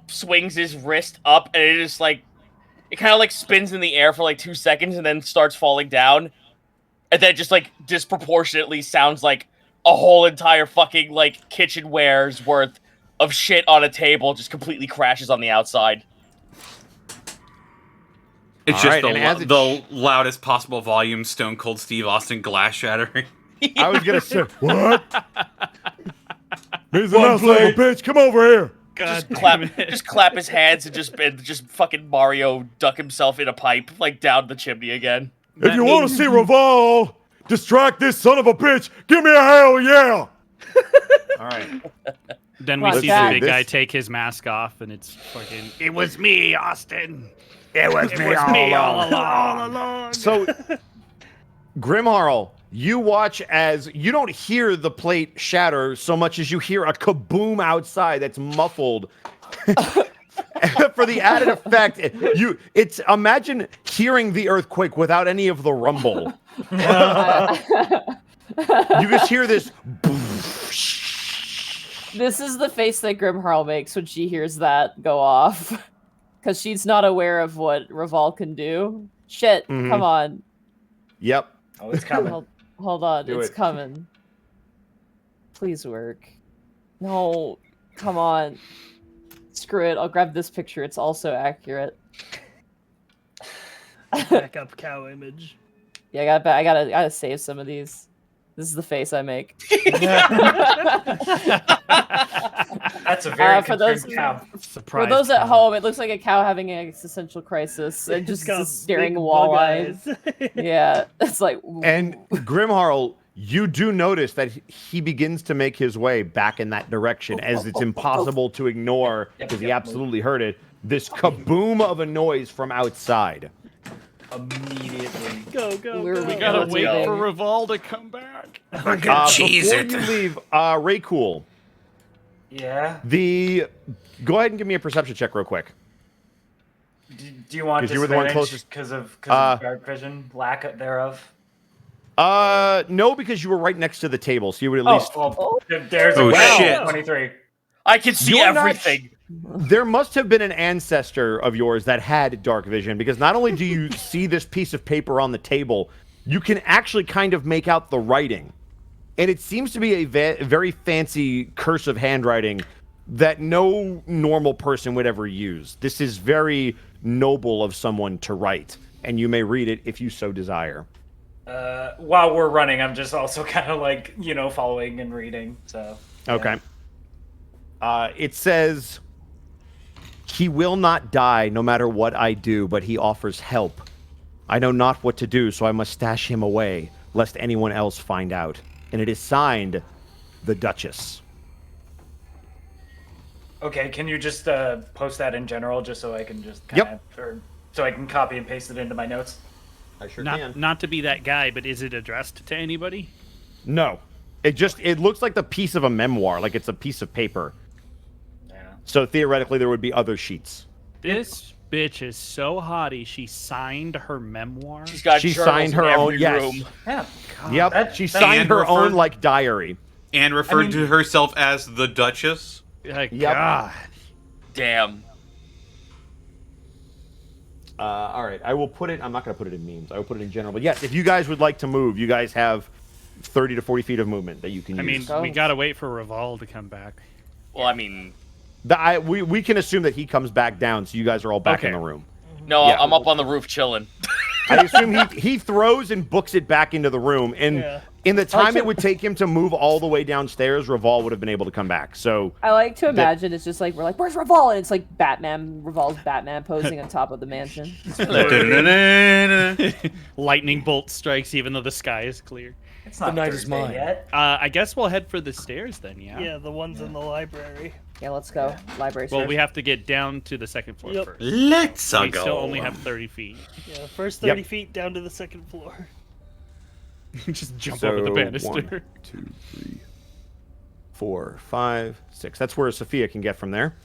swings his wrist up, and it just like... It kind of like spins in the air for like 2 seconds and then starts falling down. And then just like disproportionately sounds like a whole entire fucking like kitchenware's worth of shit on a table just completely crashes on the outside.
It's
All
just
right,
the loudest possible volume Stone Cold Steve Austin glass shattering.
I was going to say, what? Here's the son of a bitch, come over here.
God
Just clap his hands and just fucking Mario duck himself in a pipe like down the chimney again.
If you want to see Revol distract this son of a bitch, give me a hell yeah. All right.
Then we
Well,
see
that-
the big guy take his mask off, and it's fucking. It was me, Austin.
It was
me all along.
So, Grimharl, you watch as you don't hear the plate shatter so much as you hear a kaboom outside that's muffled. For the added effect, it's imagine hearing the earthquake without any of the rumble. You just hear this.
This is the face that Grimharl makes when she hears that go off. Because she's not aware of what Revol can do. Shit, come on.
Yep.
Oh, it's coming.
Hold on,
Do
it's
it.
coming. Please work. No, come on. Screw it, I'll grab this picture, it's also accurate.
Backup cow image.
Yeah, I gotta save some of these. This is the face I make.
That's a very
for those
concerned cow.
Surprise.
For those at
cow.
home, it looks like a cow having an existential crisis and just
got
staring
big
wall
bug
eyes. Yeah, it's like.
And Grimharl, you do notice that he begins to make his way back in that direction as it's impossible to ignore because he absolutely heard it. This kaboom of a noise from outside.
Immediately.
Go, go,
We're-
go.
we
We gotta
Let's
wait
go.
for Revol to come back.
Cheese
Before
it.
you leave, Raycool,
Yeah.
go ahead and give me a perception check real quick.
Do you want
'Cause you were the one
disadvantage
closest-
because of dark vision, lack thereof?
No, because you were right next to the table, so you would at least.
Well, there's a
Oh,
wow.
shit.
23.
I can see
You're not
everything.
There must have been an ancestor of yours that had dark vision, because not only do you see this piece of paper on the table, you can actually kind of make out the writing. And it seems to be a very fancy cursive handwriting that no normal person would ever use. This is very noble of someone to write, and you may read it if you so desire.
While we're running, I'm just also kind of like, following and reading. So. Yeah.
Okay. It says, he will not die no matter what I do, but he offers help. I know not what to do, so I must stash him away, lest anyone else find out. And it is signed, the Duchess.
Okay, can you just post that in general, just so I can just or so I can copy and paste it into my notes?
I sure
Not to be that guy, but is it addressed to anybody?
No. It looks like the piece of a memoir, like it's a piece of paper.
Yeah.
So theoretically, there would be other sheets.
This bitch is so haughty. She signed her memoir.
She's got
She
journals
signed her
in
own.
every
Yes.
room.
Yeah.
Yep. She signed her own like diary.
And referred to herself as the Duchess.
Like,
Yep.
God.
Damn.
All right. I will put it. I'm not going to put it in memes. I will put it in general. But yes, if you guys would like to move, you guys have 30 to 40 feet of movement that you can use.
I mean, we gotta wait for Reval to come back.
Well, I mean,
We can assume that he comes back down, so you guys are all back in the room.
no,
Yeah.
I'm up on the roof chilling.
I assume he throws and books it back into the room, and in the time it would take him to move all the way downstairs, Reval would have been able to come back. So
I like to imagine it's just like we're like, where's Reval? And it's like Reval's Batman posing on top of the mansion.
Lightning bolt strikes even though the sky is clear.
It's not
The night is
Thursday
mine.
yet.
I guess we'll head for the stairs then, yeah?
Yeah, the ones in the library.
Yeah, let's go. Library.
Well,
stairs.
we have to get down to the second floor
Yep.
first.
Let's
We
go.
still only have 30 feet.
Yeah, first 30 feet down to the second floor.
Just jump over the banister.
1, 2, 3, 4, 5, 6. That's where Sophia can get from there.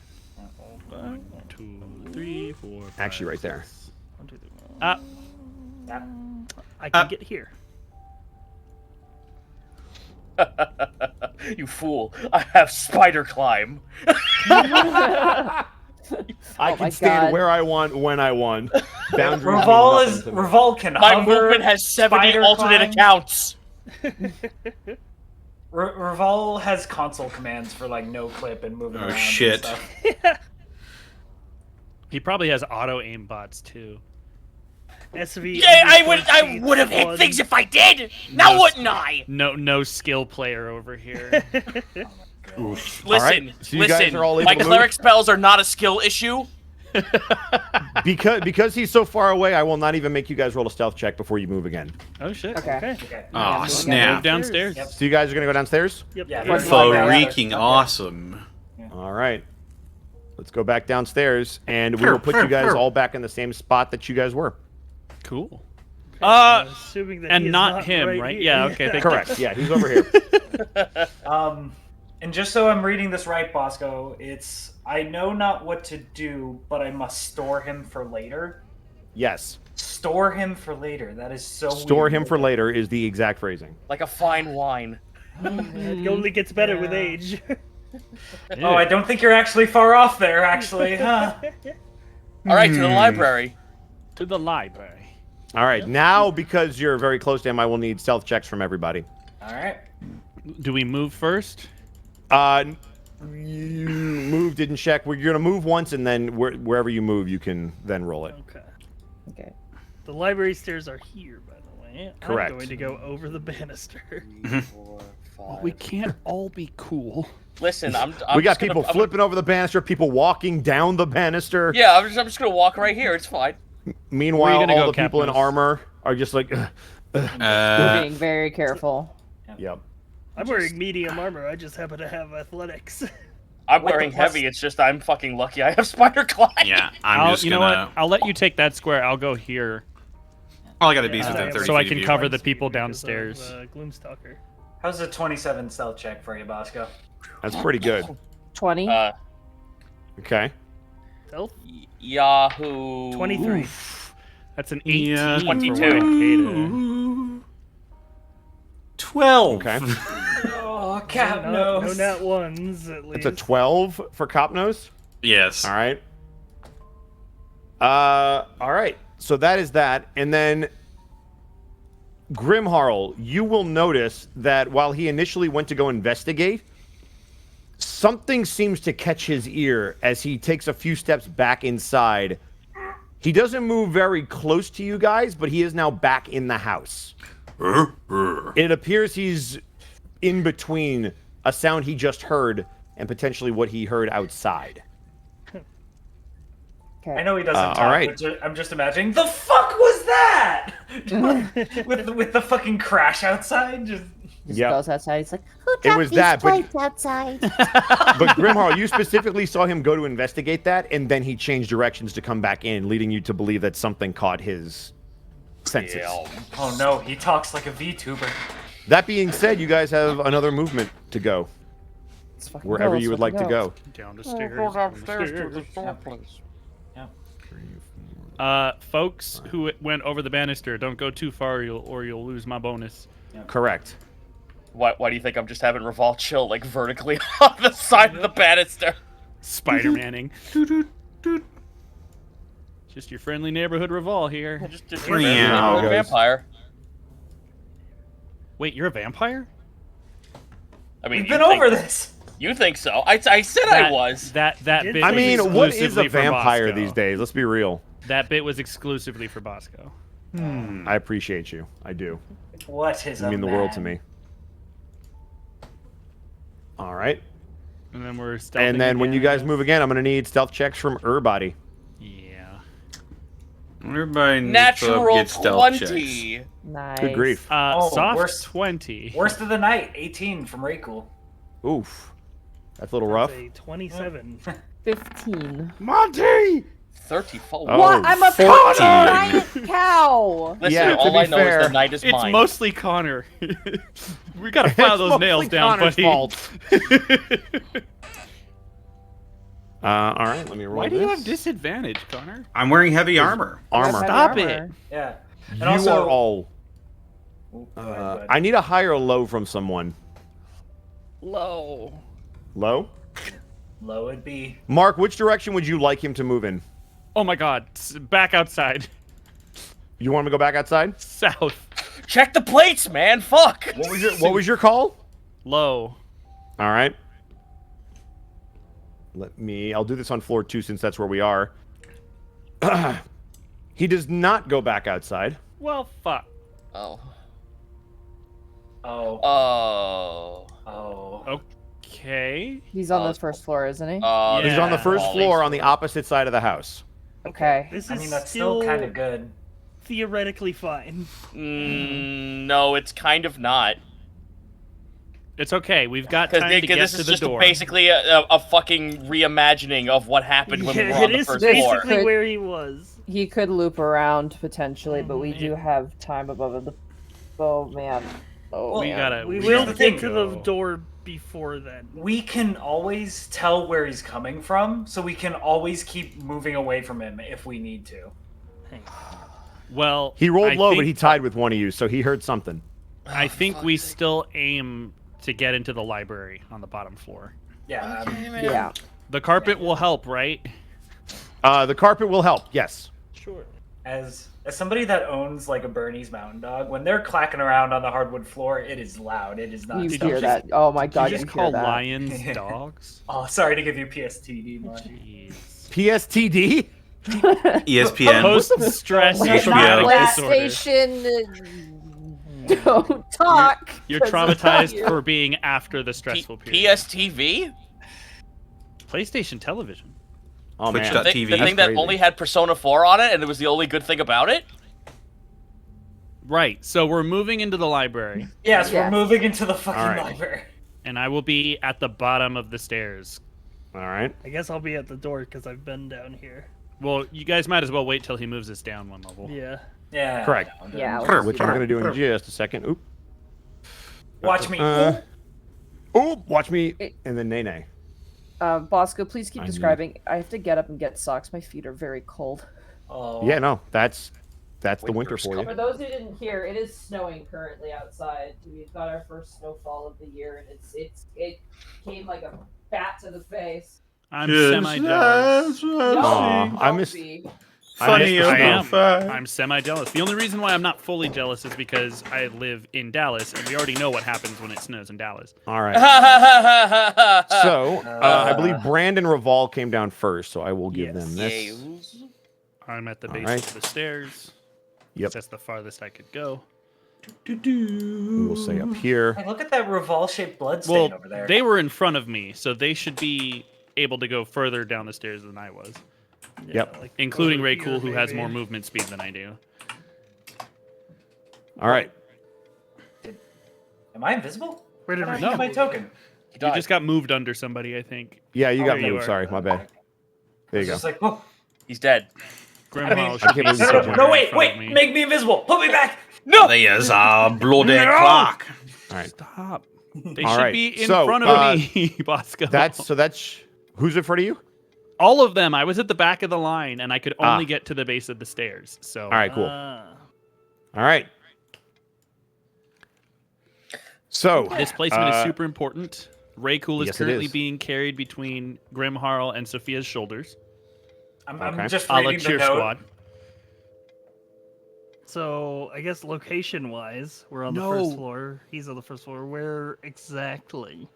1, 2, 3, 4.
Actually,
5,
right there.
6. 1, 2, 3.
I can get here.
You fool! I have spider climb.
I
my
can stand
God.
where I want, when I want. Boundaries mean
Reval
nothing to me.
can
My
hover,
movement has 70
spider
alternate
climb.
accounts.
Reval has console commands for like no clip and moving around.
shit.
And stuff.
He probably has auto aim bots too.
SV.
Yeah, I
_feet,
would have hit
one.
things if I did. Now wouldn't I?
No skill player over here.
Listen,
right, so you guys
listen.
are all able
My
to move?
cleric spells are not a skill issue.
Because he's so far away, I will not even make you guys roll a stealth check before you move again.
Oh shit.
Okay.
Okay.
Oh,
Move
snap.
downstairs.
Yep.
So you guys are going to go downstairs?
Yep.
Yeah,
Yeah.
Freaking awesome.
All right. Let's go back downstairs, and we will put you guys all back in the same spot that you guys were.
Cool.
Assuming that he
And
is
not him, right?
here.
Yeah, okay. Thank
Correct. Yeah, he's over here.
And just so I'm reading this right, Bosco, it's I know not what to do, but I must store him for later.
Yes.
Store him for later. That is so
Store
weird.
him for later is the exact phrasing.
Like a fine wine.
It only gets better with age.
Oh, I don't think you're actually far off there, actually, huh?
All right, to the library.
To the library.
All right. Now, because you're very close to him, I will need stealth checks from everybody.
All right.
Do we move first?
You move, didn't check. You're going to move once, and then wherever you move, you can then roll it.
Okay.
Okay.
The library stairs are here, by the way.
Correct.
I'm going to go over the banister.
4, 5.
We can't all be cool.
Listen, I'm
We got
just gonna-
people
I'm
flipping over the banister, people walking down the banister.
Yeah, I'm just gonna walk right here. It's fine.
Meanwhile,
Where are you gonna
all
go,
the people in
Capnos?
armor are just like,
We're being very careful.
yep.
I'm wearing medium armor. I just happen to have athletics.
I'm
With the
wearing
plus-
heavy. It's just I'm fucking lucky. I have spider climb.
Yeah, I'm just
you know
gonna.
what? I'll let you take that square. I'll go here
All I gotta be is
Yeah,
within
I
30
so I
feet
can
of you.
cover the people
Because of,
downstairs.
Gloomstalker.
How's a 27 stealth check for you, Bosco?
That's pretty good.
20.
Okay.
Stealth?
Yahoo.
23.
That's an 18
Yeah.
for what I
22.
paid.
12.
Okay.
Oh, Cap
No
knows.
nat ones, at least.
It's a 12 for Copnose.
Yes.
All right. All right. So that is that. And then Grimharl, you will notice that while he initially went to go investigate, something seems to catch his ear as he takes a few steps back inside. He doesn't move very close to you guys, but he is now back in the house. It appears he's in between a sound he just heard and potentially what he heard outside.
I know he doesn't talk,
all right.
but I'm just imagining, the fuck was that? with the fucking crash outside? Just
goes outside. He's like,
Who
It
dropped
was
these
that, but-
plates outside?
But Grimhar, you specifically saw him go to investigate that, and then he changed directions to come back in, leading you to believe that something caught his senses.
oh no, he talks like a VTuber.
That being said, you guys have another movement to go,
let's fucking
wherever
go,
you would
let's
like to go.
Down the stairs. Folks who went over the banister, don't go too far, or you'll lose my bonus.
Correct.
Why do you think I'm just having Revolve chill like vertically on the side of the banister?
Spider-Manning. Just your friendly neighborhood Revol here.
Just your vampire.
Wait, you're a vampire?
I mean,
We've been over this.
You think so? I said I was.
That bit
I
was
mean, what is
exclusively
a
for
vampire
Bosco.
these days? Let's be real.
That bit was exclusively for Bosco.
I appreciate you. I do.
What is
You mean the world to me. All right.
And then we're
And then when you guys move again, I'm going to need stealth checks from everybody.
Yeah.
Everybody needs to
Natural
get stealth checks.
20.
Nice.
Good grief.
Soft
worst-
20.
Worst of the night, 18 from Raycool.
Oof. That's a little rough.
That's a 27.
15.
Monty!
34.
Oh,
What? I'm a
14.
giant cow.
Listen,
Yeah, to
all
be
I know
fair,
is the night is
It's
mine.
mostly Connor. We gotta file
It's
those
mostly
nails down,
Connor's
buddy.
fault. All right, let me roll
Why do
this.
you have disadvantage, Connor?
I'm wearing heavy armor.
Armor.
Stop it.
Yeah. And
You
also,
are all...
Ooh, go ahead, bud.
I need a high or low from someone.
Low.
Low?
Low would be.
Mark, which direction would you like him to move in?
Oh my god. Back outside.
You want him to go back outside?
South.
Check the plates, man. Fuck.
What was your call?
Low.
All right. I'll do this on floor 2 since that's where we are. He does not go back outside.
Well, fuck.
Oh.
Oh.
Oh.
Oh.
Okay.
He's on the first floor, isn't he?
He's on the
Yeah.
first floor on the opposite side of the house.
Okay.
This is
I mean, that's still kind of good.
theoretically fine.
No, it's kind of not.
It's okay. We've got time to get
this
to
is
the
just
door.
basically a fucking reimagining of what happened when we were on
It
the
is
first floor.
basically where he was.
He could loop around potentially, but we do have time above the. Oh man. Oh
We
man.
gotta.
We
Here's
will
the
get
thing,
to the
though.
door before then.
We can always tell where he's coming from, so we can always keep moving away from him if we need to.
Well,
He rolled
I
low,
think,
but he tied with one of you, so he heard something.
I think we still aim to get into the library on the bottom floor.
Yeah.
Yeah.
The carpet will help, right?
The carpet will help, yes.
Sure.
As somebody that owns like a Bernese Mountain Dog, when they're clacking around on the hardwood floor, it is loud. It is not.
You
stealthy.
hear that? Oh my god,
Did you
you
just
hear
call
that.
lions dogs?
Oh, sorry to give you PSTD, Monty.
Jeez.
PSTD?
ESPN.
Post-stress
HBO.
traumatic disorder.
PlayStation. Don't talk.
You're
'cause
traumatized for being after the stressful period.
PSTV?
PlayStation Television.
Oh, man.
Twitch.tv.
The
That's
thing that
crazy.
only had Persona 4 on it, and it was the only good thing about it?
Right. So we're moving into the library,
Yes,
Yes.
we're moving into the fucking
All right.
library.
and I will be at the bottom of the stairs.
All right.
I guess I'll be at the door because I've been down here.
Well, you guys might as well wait till he moves us down one level.
Yeah.
Yeah.
Correct.
Yeah.
Which I'm going to do in just a second. Oop.
Watch me.
Oop, watch me. And then Nene.
Bosco, please keep
I
describing. I have to get up and get socks. My feet are very cold.
Oh.
Yeah, no, that's the winter
Winter's
for you.
For those who didn't hear, it is snowing currently outside. We've got our first snowfall of the year, and it came like a bat to the face.
I'm semi-jealous.
Aw, I miss.
Funny
I am.
over five.
I'm semi-jealous. The only reason why I'm not fully jealous is because I live in Dallas, and we already know what happens when it snows in Dallas.
All right. So I believe Brand and Revol came down first, so I will give them this.
I'm at the
All
base
right.
of the stairs.
Yep.
That's the farthest I could go.
We will say up here.
Hey, look at that revolve-shaped blood stain over there.
They were in front of me, so they should be able to go further down the stairs than I was.
Yep.
Like
Including
over
Ray
here,
Cool, who has
maybe.
more movement speed than I do.
All right.
Am I invisible?
Where did
How
Ray
did I get my
Cool go?
token?
He
You
died.
just got moved under somebody, I think.
Yeah, you got
there you
moved.
are.
Sorry, my bad. There you
It's
go.
just like, oh,
He's dead.
Grim
I mean-
Hall
I
should
can't
be
believe you
somewhere
said
in
that.
no, wait,
front of me.
make me invisible. Put me back.
There's a bloody clock.
All right.
Stop. They
All
should
right,
be in
so,
front of me, Bosco.
That's who's in front of you?
all of them. I was at the back of the line, and I could only
Ah.
get to the base of the stairs. So
All right, cool.
Ah.
All right. So
this placement is super important. Ray Cool is
yes, it
currently
is.
being carried between Grim Harl and Sophia's shoulders.
I'm
Okay.
just
A la
reading the
cheer
note.
squad.
So I guess location-wise, we're on the
No.
first floor. He's on the first floor. Where exactly?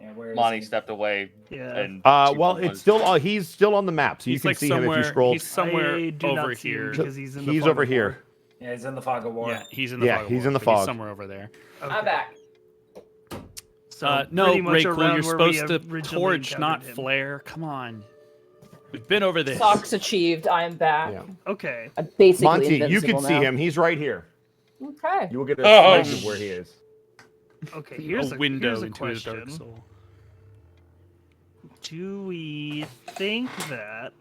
Yeah, where is
Monty
he?
stepped away.
Yeah.
And
well, it's still he's still on the map, so you
He's
can
like
see him
somewhere.
if you scroll.
He's somewhere
I do
over
not see him
here.
because he's in the
He's
fog
over
of
here.
war.
Yeah, he's in the fog of war.
Yeah, he's in the
Yeah,
fog. of
he's
war,
in the
but
fog.
He's somewhere over there.
I'm
Okay.
back.
So
No,
pretty much
Ray Cool,
around
you're
where we
supposed to
originally
torch, not
encountered him.
flare. Come on. We've been over this.
Socks achieved. I am back.
Yeah.
Okay.
I'm basically
Monty, you
invincible
can see
now.
him. He's right here.
Okay.
You will get a
Oh.
slice of where he is.
Okay. Here's
a window
here's a
into his dark
question.
soul.
Do we think that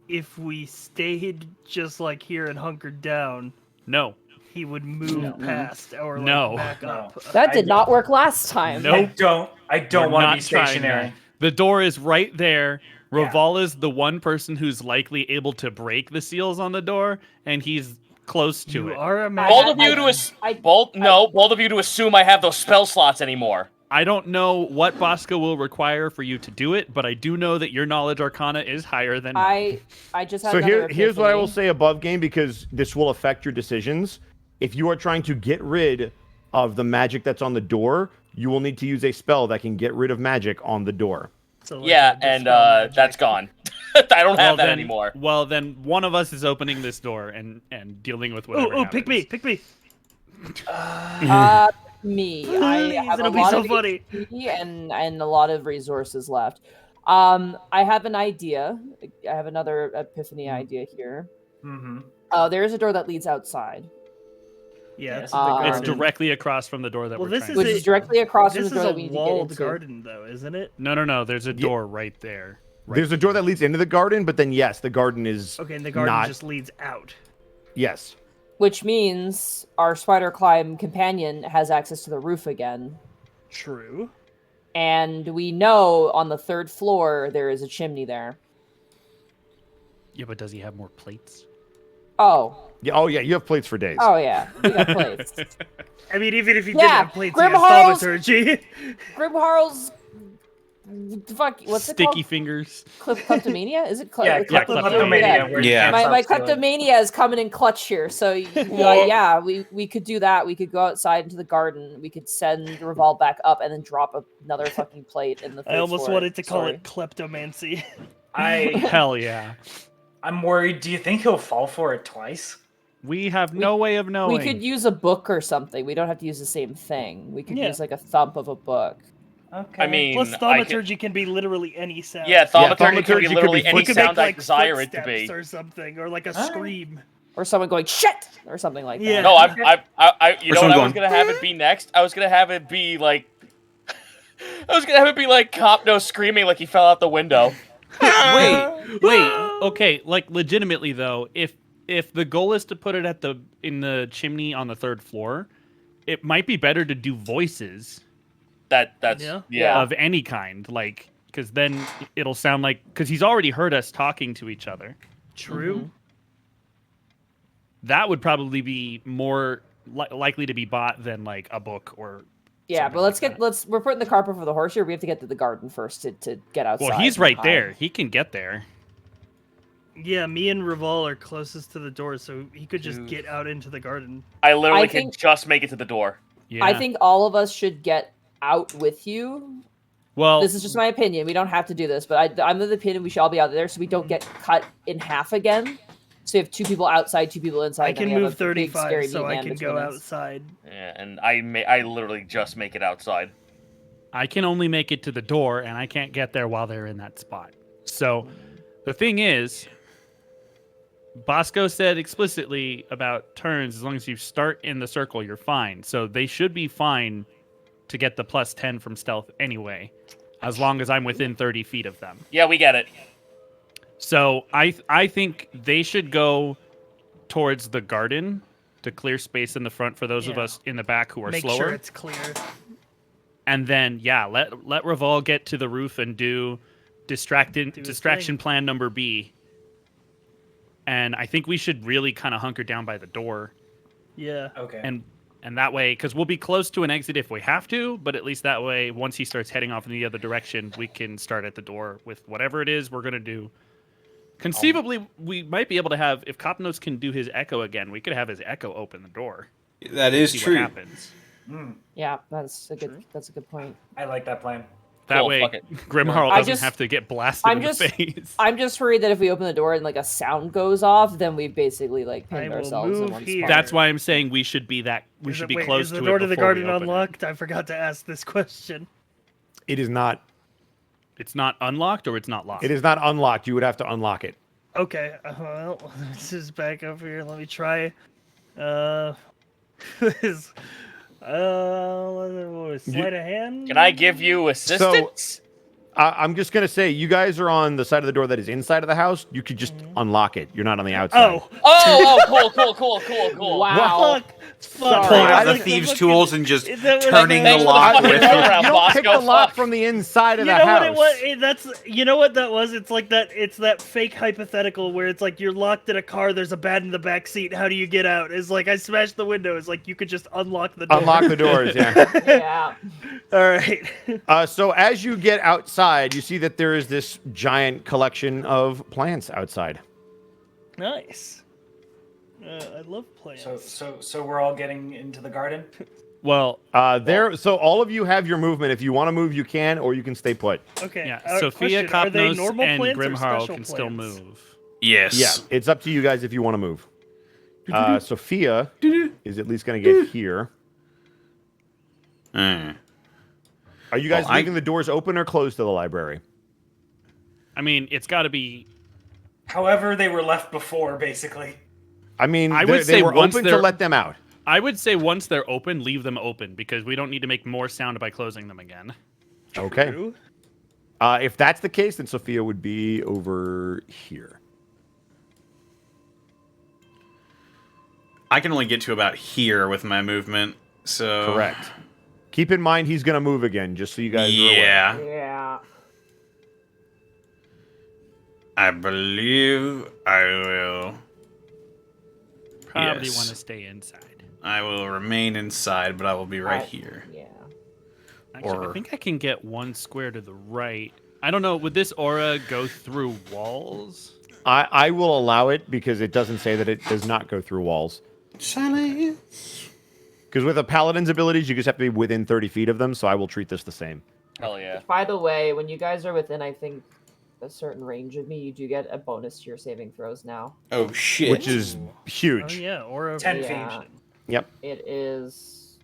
if we stayed just like here and hunkered down,
No.
he would move past or like
No.
back
No.
up?
That did not work last time.
Nope.
I don't
We're
want to
not
be
trying
stationary.
that. The door is right there.
Yeah.
Raval is the one person who's likely able to break the seals on the door, and he's close to
You
it.
are a
both of
magic.
you to
I-
both of you to assume I have those spell slots anymore.
I don't know what Bosco will require for you to do it, but I do know that your knowledge arcana is higher than mine.
I just had
So
another
here's what I will
epiphany.
say above game, because this will affect your decisions. If you are trying to get rid of the magic that's on the door, you will need to use a spell that can get rid of magic on the door.
So, like,
Yeah,
a
and
dispel magic.
that's gone. I don't have that
then,
anymore.
Well, then one of us is opening this door and dealing with whatever.
Oh, pick me,
happens.
pick me.
Me. I have a
It'll be
lot
so
of
funny.
HP and a lot of resources left. I have an idea. I have another epiphany idea here.
Mm-hmm.
There is a door that leads outside,
Yeah, it's,
Uh,
the
It's
garden.
directly across from the door that
Well,
we're
this
trying
is
to
which
a-
is directly across from
This
the
is
door
a
that we need to get
walled
into.
garden, though, isn't it?
No. There's a door right there. Right
There's a door that leads into the garden, but then yes, the garden is
Okay, and the garden
not.
just leads out.
Yes.
Which means our spider climb companion has access to the roof again.
True.
And we know on the third floor there is a chimney there.
Yeah, but does he have more plates?
Oh.
Yeah. Oh yeah. You have plates for days.
Oh yeah. We got plates.
I mean, even if you
Yeah,
didn't have plates, you
Grim
have
Harl's-
thaumaturgy.
Grim Harl's fuck what's it
Sticky
called?
fingers.
Kleptomania? Is it
Yeah, kleptomania.
Yeah.
where you
Yeah.
can't
My
stop stealing.
kleptomania is coming in clutch here. So yeah, we could do that. We could go outside into the garden. We could send Revolve back up and then drop another fucking plate in the
I almost
floor.
wanted to call
Sorry.
it kleptomancy.
Hell yeah.
I'm worried. Do you think he'll fall for it twice?
We have no way of knowing.
We could use a book or something. We don't have to use the same thing. We could
Yeah.
use like a thump of a book.
Okay.
I mean,
Plus,
I can-
thaumaturgy can be literally any sound.
yeah, thaumaturgy can
thaumaturgy
be
could
literally
be
any
You could
sound
make
I
like
desire it to
footsteps
be.
or something, or like a
Alright.
scream.
Or someone going shit or something like that.
Yeah.
No, you
Or
know what
someone
I was
going,
gonna have it be next? I was gonna have it be like, I was gonna have it be like Copno screaming like he fell out the window.
Wait. Okay, like legitimately though, if the goal is to put it at in the chimney on the third floor, it might be better to do voices
That's
Yeah.
yeah.
of any kind, like because then it'll sound like because he's already heard us talking to each other.
True.
That would probably be more likely to be bought than like a book or.
Yeah,
something
but let's
like
get
that.
we're putting the cart before the horse here. We have to get to the garden first to get outside.
Well, he's
and
right
hide.
there. He can get there.
Yeah, me and Reval are closest to the door, so he could just
Dude.
get out into the garden.
I literally
I
can
think-
just make it to the door.
Yeah.
I think all of us should get out with you.
Well,
This is just my opinion. We don't have to do this, but I'm of the opinion we should all be out there so we don't get cut in half again. So you have 2 people outside, 2 people inside.
I can
then we have
move
a big,
35,
scary
so I
man
can
between
go
us.
outside.
Yeah, and I literally just make it outside.
I can only make it to the door, and I can't get there while they're in that spot. So the thing is, Bosco said explicitly about turns, as long as you start in the circle, you're fine. So they should be fine to get the plus 10 from stealth anyway, as long as I'm within 30 feet of them.
Yeah, we get it.
So I think they should go towards the garden to clear space in the front for those of
Yeah.
us in the back who are
Make
slower.
sure it's clear.
And then let Reval get to the roof and do distraction
thing.
plan number B. And I think we should really kind of hunker down by the door,
Yeah.
Okay.
and that way, because we'll be close to an exit if we have to, but at least that way, once he starts heading off in the other direction, we can start at the door with whatever it is we're gonna do. Conceivably, we might be able to have, if Copnos can do his echo again, we could have his echo open the door.
That is
See
true.
what happens.
Yeah, that's a good point.
I like that plan.
That
Cool,
way,
fuck it.
Grimharl
I
doesn't
just-
have to get blasted
I'm
in
just-
the face.
I'm just worried that if we open the door and like a sound goes off, then we basically like
I
pinned
will
ourselves in
move
one
here.
spot.
That's why I'm saying we should be
Wait,
close
is
to
the
it
door to the
before we
garden
open it.
unlocked? I forgot to ask this question.
It is not.
It's not unlocked or it's not locked.
It is not unlocked. You would have to unlock it.
Okay, well, this is back up here. Let me try. This, sleight of hand.
Can I give you assistance?
I'm just gonna say, you guys are on the side of the door that is inside of the house. You could just unlock it. You're not on the outside.
Oh,
Cool.
Wow.
fuck!
Pulling
I
out the
think
thieves' tools and just
Is that what
turning
I
the
meant?
lock
Thanks for
with
the
it.
fucking around,
You don't pick the
Bosco,
lock
fuck.
from the inside of
You
the
know
house.
what it was? That's you know what that was. It's like that. It's that fake hypothetical where it's like you're locked in a car. There's a bat in the back seat. How do you get out? It's like I smashed the window. It's like you could just unlock the door.
Unlock the doors, yeah.
Yeah.
All right.
So as you get outside, you see that there is this giant collection of plants outside.
Nice. I love plants.
So we're all getting into the garden.
Well,
So all of you have your movement. If you want to move, you can, or you can stay put.
Okay.
yeah, Sophia,
question, are they
Copnos,
normal
and
plants or
Grimharl
special
can still
plants?
move.
Yes.
Yeah, it's up to you guys if you want to move. Sophia is at least going to get here.
Mm.
Are you guys
Well,
leaving the doors open or closed to the library?
I mean, it's got to be.
However, they were left before, basically.
I mean,
I
they
would say
were
once
open to
they're-
let them out.
I would say once they're open, leave them open because we don't need to make more sound by closing them again.
Okay.
True.
If that's the case, then Sophia would be over here.
I can only get to about here with my movement, so
Correct. Keep in mind he's going to move again, just so you guys are aware.
Yeah,
Yeah.
I believe I will.
Probably
Yes.
want to stay inside.
I will remain inside, but I will be right
I-
here.
Yeah.
Actually,
Or-
I think I can get one square to the right. I don't know. Would this aura go through walls?
I will allow it because it doesn't say that it does not go through walls.
Silence.
Because with a paladin's abilities, you just have to be within 30 feet of them, so I will treat this the same.
Hell yeah.
By the way, when you guys are within, I think, a certain range of me, you do get a bonus to your saving throws now.
Oh shit.
Which is
Oh
huge.
yeah, or
10
Yeah.
feet.
Yep.
It is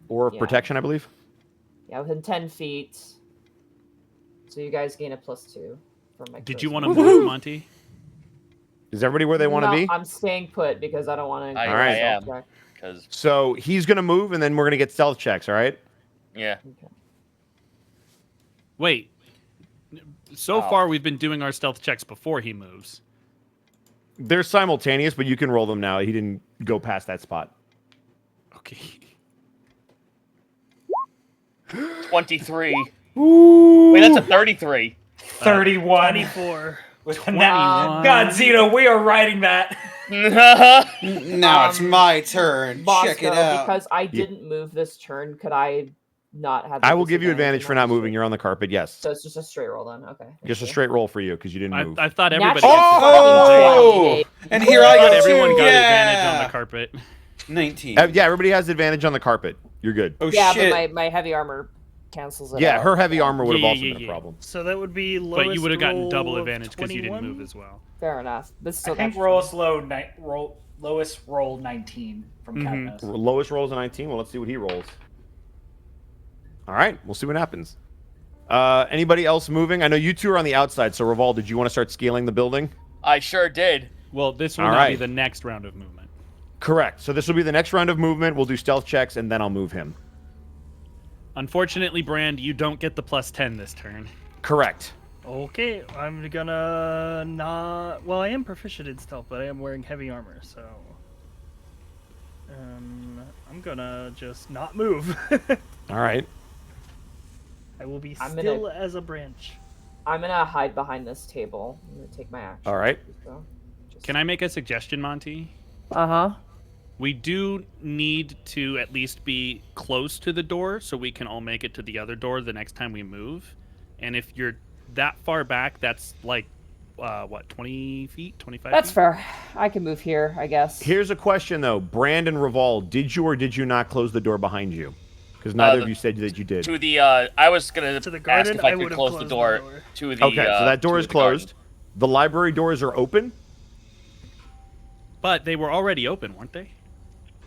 Or
Yeah.
protection, I believe.
within 10 feet. So you guys gain a +2 from my.
Did you want
charisma.
to move, Monty?
Is everybody where they want to
No,
be?
I'm staying put because I don't want to.
I
Alright.
am. Because,
So he's going to move, and then we're going to get stealth checks, all right?
yeah.
Wait. So
Oh.
far, we've been doing our stealth checks before he moves.
They're simultaneous, but you can roll them now. He didn't go past that spot.
Okay.
23. Wait, that's a 33.
31.
24.
God, Zito, we are writing that.
Now it's my turn.
Bosco,
Check it out.
because I didn't move this turn, could I not have?
I
the
will give you
disadvantage
advantage for
on
not
my
moving.
shit?
You're on the carpet, yes.
So it's just a straight roll then. Okay.
Just a
thank you.
straight roll for you, because you didn't move.
I thought everybody.
Natural
Oh!
fucking
And here
I
I
thought
go
everyone
too.
got
Yeah.
advantage on the carpet.
19.
Yeah, everybody has advantage on the carpet. You're good.
Oh
Yeah,
shit.
but my heavy armor cancels it
Yeah,
out.
her heavy armor would have
Yeah,
also
yeah,
been a
yeah.
problem.
So that would be lowest
But you would have gotten
roll
double
of
advantage because you didn't
21?
move as well.
Fair enough. But still,
I think
that's
lowest roll 19 from Cadmus.
Lowest rolls a 19. Well, let's see what he rolls. All right, we'll see what happens. Anybody else moving? I know you two are on the outside. So, Reval, did you want to start scaling the building?
I sure did.
Well, this will
All
now be
right.
the next round of movement.
Correct. So this will be the next round of movement. We'll do stealth checks, and then I'll move him.
Unfortunately, Brand, you don't get the +10 this turn.
Correct.
Okay, I'm gonna not. Well, I am proficient in stealth, but I am wearing heavy armor, so. I'm gonna just not move.
All right.
I will be
I'm
still
gonna-
as a branch.
I'm gonna hide behind this table. I'm gonna take my action.
All right.
Can I make a suggestion, Monty?
Uh-huh.
We do need to at least be close to the door so we can all make it to the other door the next time we move. And if you're that far back, that's like, 20 feet, 25
That's
feet?
fair. I can move here, I guess.
Here's a question, though. Brand and Reval, did you or did you not close the door behind you? Because neither of you said that you did.
To the, I was gonna
To the
ask
garden,
if I
I
could
would've
close the
closed
door
the door.
to the.
Okay, so that door
to
is
the garden.
closed. The library doors are open.
But they were already open, weren't they?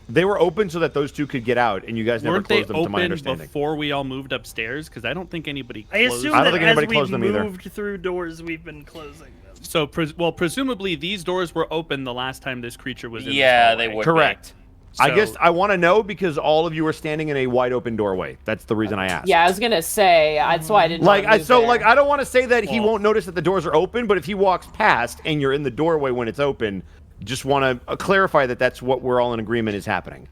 They were open so that those two could get out, and you guys never
Weren't they
closed them, to my
open
understanding.
before we all moved upstairs? Because I don't think anybody
I
closed
assume
I don't
that
think
as
anybody
we've
closed them either.
moved through doors, we've been closing them.
So, presumably these doors were open the last time this creature was in
Yeah,
this
they
hallway.
would.
Correct. I
So-
guess I want to know because all of you are standing in a wide open doorway. That's the reason I asked.
Yeah, I was gonna say. That's why I didn't.
Like
wanna
I
move
so
there.
like I don't want to say that he
Well-
won't notice that the doors are open, but if he walks past and you're in the doorway when it's open, just want to clarify that that's what we're all in agreement is happening.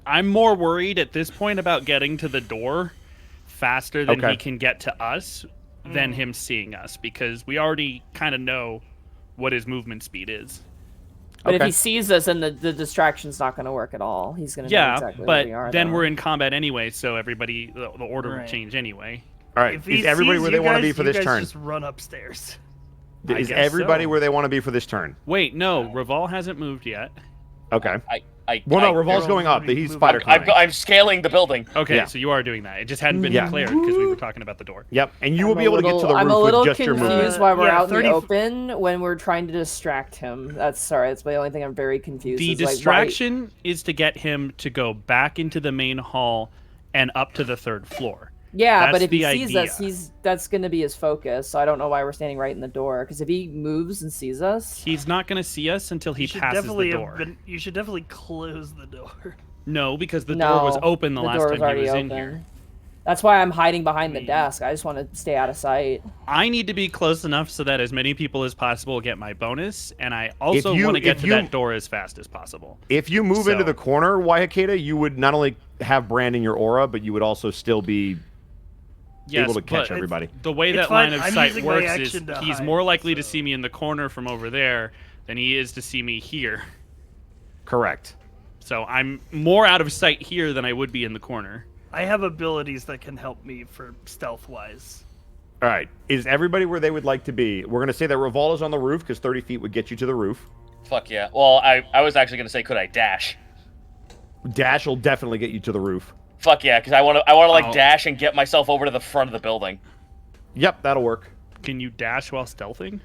I'm more worried at this point about getting to the door faster than
Okay.
he can get to us than him seeing us because we already kind of know what his movement speed is.
But if
Okay.
he sees us, then the distraction's not gonna work at all. He's gonna know
Yeah,
exactly
but
where we are.
then
though.
we're in combat anyway, so everybody the order will
Right.
change anyway.
All right,
If he
is everybody
sees
where
you
they want to
guys,
be for
you
this
guys
turn?
Just run upstairs.
I
Is
guess
everybody
so.
where they want to be for this turn?
Wait, no, Reval hasn't moved yet.
Okay.
I
Well, no, Revol's
They're
going up.
already
He's
moving.
spider
I'm,
climbing.
I'm scaling the building.
Okay,
Yeah.
so you are doing that. It just hadn't been
Yeah.
declared because we were talking about the door.
Yep, and you will
I'm
be
a
able to get to
little-
the
I'm a
roof
little
with just your
confused
movement.
why we're
Yeah,
out in
30
the open when we're trying to distract him. That's the only thing I'm very confused.
The
is, like, why-
distraction is to get him to go back into the main hall and up to the third floor.
Yeah,
That's
but if he
the
sees
idea.
us, that's going to be his focus. So I don't know why we're standing right in the door. Because if he moves and sees us,
He's not going to see us until he
You should
passes
definitely
the
have
door.
been. You should definitely close the door.
No, because the
no,
door was open the last
door
time he was in here.
That's why I'm hiding behind the desk. I just want to stay out of sight.
I need to be close enough so that as many people as possible get my bonus, and I also
you-
want to get
if
to
you-
that door as fast as possible.
If you move into
So-
the corner, Waiakeda, you would not only have Brand in your aura, but you would also still be
Yes,
able to catch
but
everybody.
the way
It's
that
fine.
line of
I'm
sight
using my
works is
action to
he's
hide,
more likely to
so-
see me in the corner from over there than he is to see me here.
Correct.
So I'm more out of sight here than I would be in the corner.
I have abilities that can help me for stealth wise.
All right. Is everybody where they would like to be? We're going to say that Reval is on the roof because 30 feet would get you to the roof.
Fuck yeah. Well, I was actually gonna say, could I dash?
Dash will definitely get you to the roof.
Fuck yeah, because I want to like
Oh.
dash and get myself over to the front of the building.
Yep, that'll work.
Can you dash while stealthing?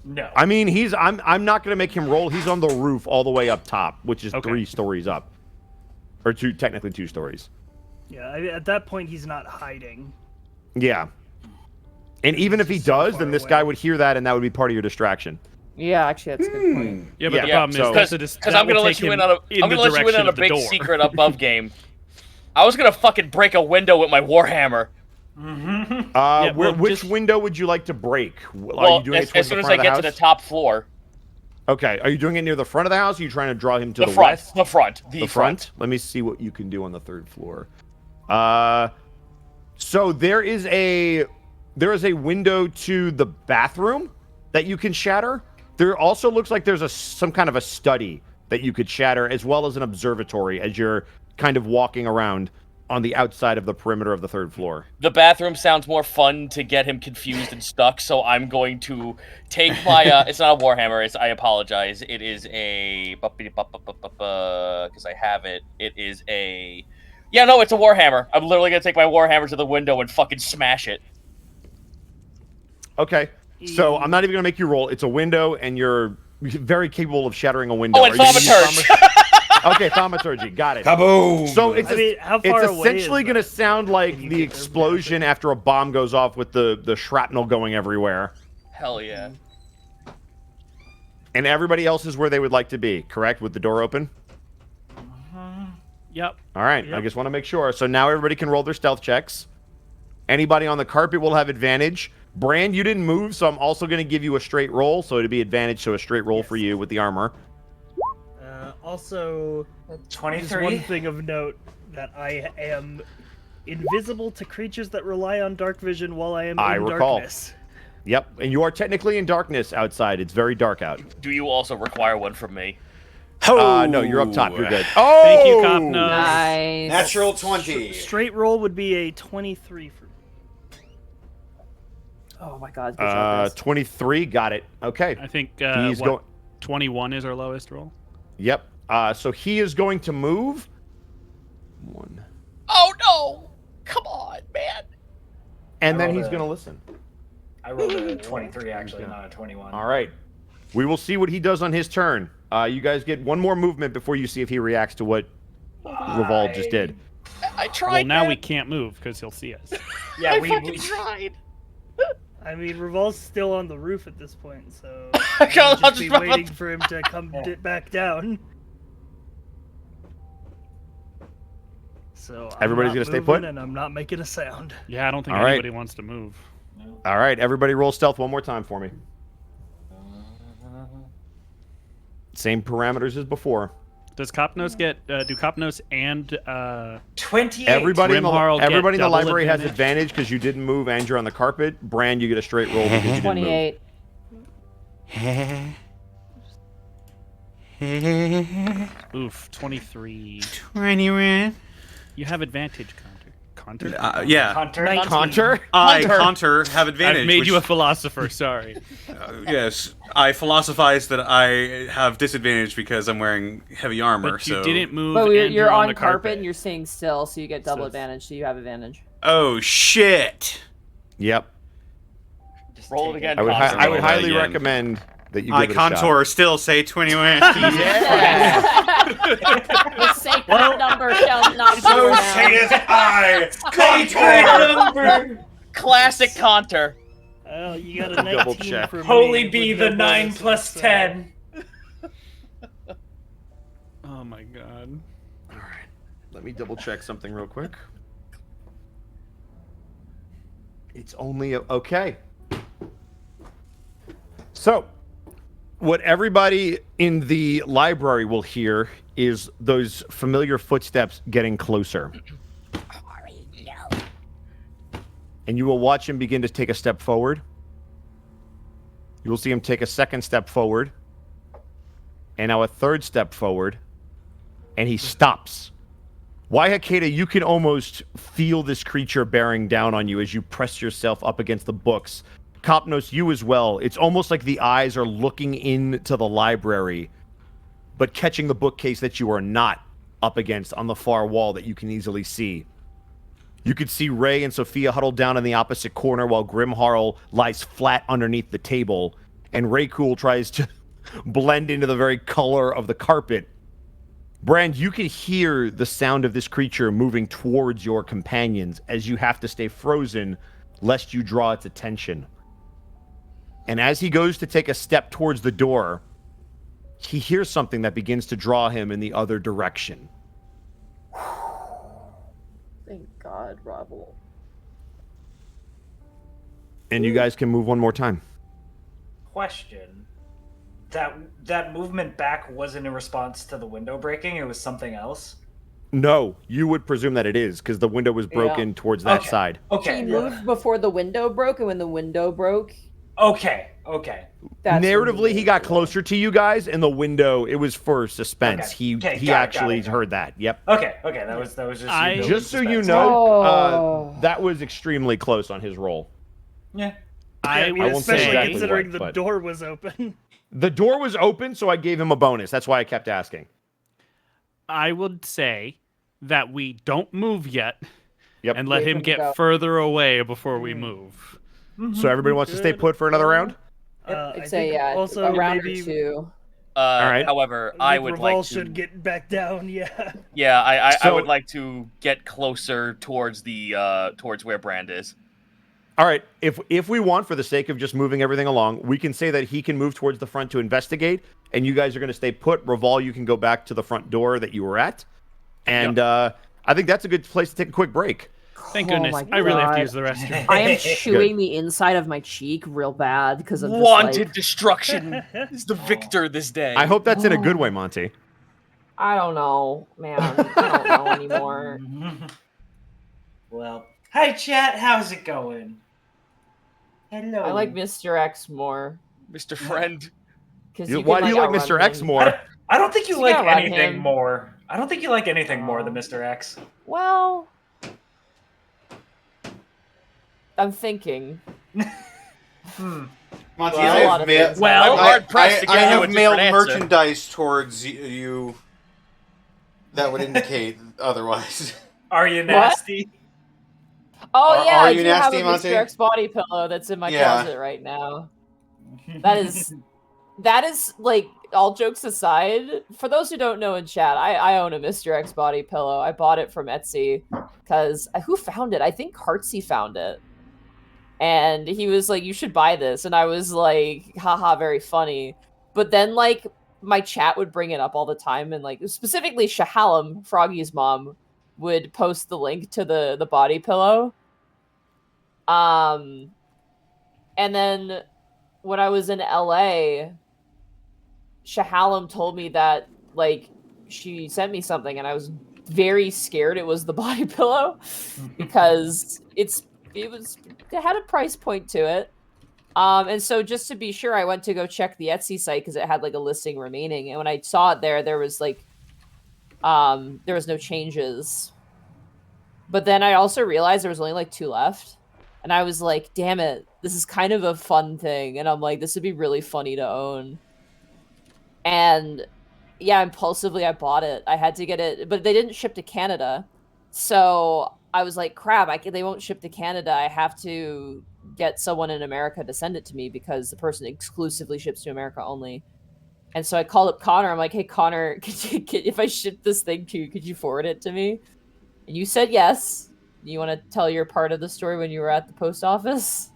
No.
I mean, I'm not going to make him roll. He's on the roof all the way up top, which is
Okay.
3 stories up. Or technically 2 stories.
Yeah, at that point he's not hiding.
Yeah. And even if he
He's so
does,
far
then this
away.
guy would hear that and that would be part of your distraction.
Yeah, actually, that's a good point.
Yeah, but
Yeah,
the
yeah,
problem
so-
is because
Because I'm gonna let you in on a big secret above game. I was gonna fucking break a window with my warhammer.
Yeah, well,
Which
just-
window would you like to break? Are
Well,
you doing it
as
towards
soon
the
as
front
I
of
get
the
to
house?
the top floor,
Okay, are you doing it near the front of the house? Or are you trying to draw him to
the
the
front,
west?
the front,
The front? Let me see what you can do on the 3rd floor. So there is a window to the bathroom that you can shatter. There also looks like there's some kind of a study that you could shatter, as well as an observatory as you're kind of walking around on the outside of the perimeter of the 3rd floor.
The bathroom sounds more fun to get him confused and stuck, so I'm going to take my. It's not a warhammer. I apologize. It is a because I have it. It is a Yeah, no, it's a warhammer. I'm literally gonna take my warhammer to the window and fucking smash it.
Okay. So I'm not even gonna make you roll. It's a window, and you're very capable of shattering a window.
Oh, and thaumaturge.
Okay, thaumaturgy. Got it.
Kaboom!
So it's
how far
it's
away
essentially
is
going to
that?
sound like
Can you
the
get there
explosion after a bomb goes off with the shrapnel going everywhere.
Hell yeah.
And everybody else is where they would like to be, correct? With the door open?
Yep.
All right, I
Yep.
just want to make sure. So now everybody can roll their stealth checks. Anybody on the carpet will have advantage. Brand, you didn't move, so I'm also going to give you a straight roll. So it'd be advantage, so a straight roll for you with the armor.
Also, just
23.
one thing of note that I am invisible to creatures that rely on dark vision while I am in
recall.
darkness.
Yep, and you are technically in darkness outside. It's very dark out.
Do you also require one from me?
No, you're up top. You're good. Oh!
Thank you, Copno.
Nice.
Natural 20.
Straight roll would be a 23 for me.
Oh my god. Good job, guys.
23. Got it. Okay.
I think
He's going.
21 is our lowest roll.
Yep. So he is going to move. One.
Oh no! Come on, man.
And then
rolled
he's
a-
going to listen.
I rolled a 23 actually, not a 21.
All right. We will see what he does on his turn. You guys get one more movement before you see if he reacts to what Revolve just did.
I tried.
Well, now
man.
we can't move because he'll see us.
Yeah,
I
we
fucking tried.
I mean, Revolve's still on the roof at this point, so
I
I'll
can't
just be
run up-
waiting for him to come back down. So I'm
Everybody's
not
gonna stay
moving
put?
and I'm not making a sound.
Yeah, I don't think
All right.
anybody wants to move.
All right. Everybody roll stealth one more time for me. Same parameters as before.
Does Copnos get? Do Copnos and
28.
Everybody in the,
Grimharl get
everybody in the
double
library has
advantage?
advantage because you didn't move and you're on the carpet. Brand, you get a straight roll because you didn't move.
28.
oof 23?
21.
You have advantage, Conter.
Yeah.
Hunter.
Conter?
I,
Hunter.
Conter, have advantage.
I've made
which-
you a philosopher. Sorry.
yes, I philosophize that I have disadvantage because I'm wearing heavy armor.
But you
so.
didn't move.
But
and
you're
on
on
the
carpet and you're staying still, so you get double
So-
advantage, so you have advantage.
Oh shit!
Yep.
Just
Roll it
take
again.
I would,
Conter.
I would
Roll that
highly
again.
recommend that you
I
give it a shot.
contour still say 21.
Yeah.
The sacred
Well,
number shall not be
so
renowned.
saith I, contour.
Classic Conter.
Well, you got a
Double
19
check.
for me.
Holy be
with
the
no
9
bonus,
plus
so-
10.
Oh my god.
Let me double check something real quick. It's only okay. So, what everybody in the library will hear is those familiar footsteps getting closer. And you will watch him begin to take a step forward. You will see him take a second step forward. And now a third step forward. And he stops. Waihakeda, you can almost feel this creature bearing down on you as you press yourself up against the books. Kopnos, you as well. It's almost like the eyes are looking into the library, but catching the bookcase that you are not up against on the far wall that you can easily see. You could see Ray and Sophia huddled down in the opposite corner while Grimharl lies flat underneath the table, and Raycool tries to blend into the very color of the carpet. Brand, you can hear the sound of this creature moving towards your companions as you have to stay frozen lest you draw its attention. And as he goes to take a step towards the door, he hears something that begins to draw him in the other direction.
Thank God, Robble.
And you guys can move one more time.
Question. That movement back wasn't in response to the window breaking, it was something else?
No, you would presume that it is, because the window was broken towards that
Okay.
side.
Okay.
He moved before the window broke, and when the window broke,
Okay.
that's when
Narratively, he
moved
got
away.
closer to you guys, and the window, it was for suspense.
Okay. Okay,
He
got it,
actually
got it.
heard that. Yep.
Okay, that was just
I-
you building
Just so you
suspense.
know,
Oh.
that was extremely close on his roll.
Yeah.
I
mean,
I won't say
especially
exactly
considering
what,
the
but-
door was open.
The door was open, so I gave him a bonus. That's why I kept asking.
I would say that we don't move yet,
Yep.
and let
Wait
him
for him to
get
go.
further away before we move.
So everybody wants to stay put for another round?
I'd
I
say,
think
yeah,
also
a round
maybe
or two.
right.
However, I would
Revolve
like to.
should get back down. Yeah.
Yeah, I
So-
would like to get closer towards the towards where Brand is.
All right. If we want, for the sake of just moving everything along, we can say that he can move towards the front to investigate, and you guys are going to stay put. Revol, you can go back to the front door that you were at. And I think that's a good place to take a quick break.
Thank
Oh
goodness.
my
I really have to
God.
use the restroom.
I am chewing the inside of my cheek real bad because of
Wanted
this,
destruction is the victor this day.
I hope that's in a good way, Monty.
I don't know, man. I don't know anymore.
Well, hi chat, how's it going? Hello.
I like Mr. X more.
Mr. Friend.
Cause
Why do you like Mr. X more?
I don't think you
You
like
gotta run
anything
him.
more. I don't think you like anything more than
Oh.
Mr. X.
Well, I'm thinking.
Monty,
Well,
I
a lot
have,
of
ma-
things.
Well,
I,
hard pressed to
I
give you a
have
different
mailed
answer.
merchandise towards you that would indicate otherwise.
Are you nasty?
Oh
Are-
yeah,
are
I
you
do have
nasty,
a
Monty?
Mr. X body pillow that's in my
Yeah.
closet right now. That is like, all jokes aside, for those who don't know in chat, I own a Mr. X body pillow. I bought it from Etsy because who found it? I think Heartsy found it. And he was like, you should buy this. And I was like, haha, very funny. But then like my chat would bring it up all the time, and like specifically Shahalem, Froggy's mom, would post the link to the body pillow. And then when I was in LA, Shahalem told me that like she sent me something, and I was very scared it was the body pillow because it had a price point to it. And so just to be sure, I went to go check the Etsy site because it had like a listing remaining, and when I saw it there was like there was no changes. But then I also realized there was only like 2 left, and I was like, damn it, this is kind of a fun thing, and I'm like, this would be really funny to own. And yeah, impulsively I bought it. I had to get it, but they didn't ship to Canada. So I was like, crap, they won't ship to Canada. I have to get someone in America to send it to me because the person exclusively ships to America only. And so I called up Connor. I'm like, hey, Connor, if I ship this thing to you, could you forward it to me? And you said yes. You want to tell your part of the story when you were at the post office?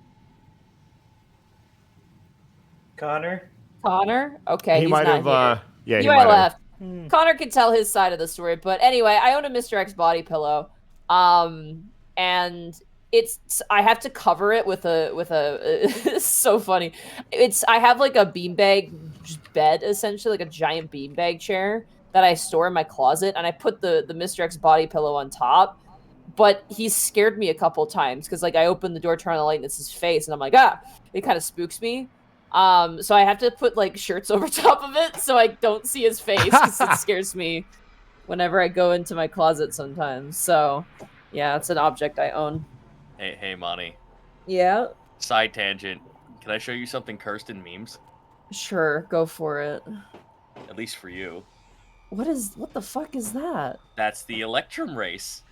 Connor?
Connor? Okay,
He
he's
might
not
have.
here.
Yeah, he
You
might
might
have.
left.
Hmm.
Connor can tell his side of the story, but anyway, I own a Mr. X body pillow, and I have to cover it with a it's so funny. I have like a beanbag bed, essentially like a giant beanbag chair that I store in my closet, and I put the Mr. X body pillow on top. But he's scared me a couple times because like I open the door, turn on the light, and it's his face, and I'm like, it kind of spooks me. So I have to put like shirts over top of it so I don't see his face because it scares me whenever I go into my closet sometimes. So yeah, it's an object I own.
Hey, Monty.
Yeah,
Side tangent. Can I show you something cursed in memes?
sure, go for it.
At least for you.
What the fuck is that?
That's the Electrum race.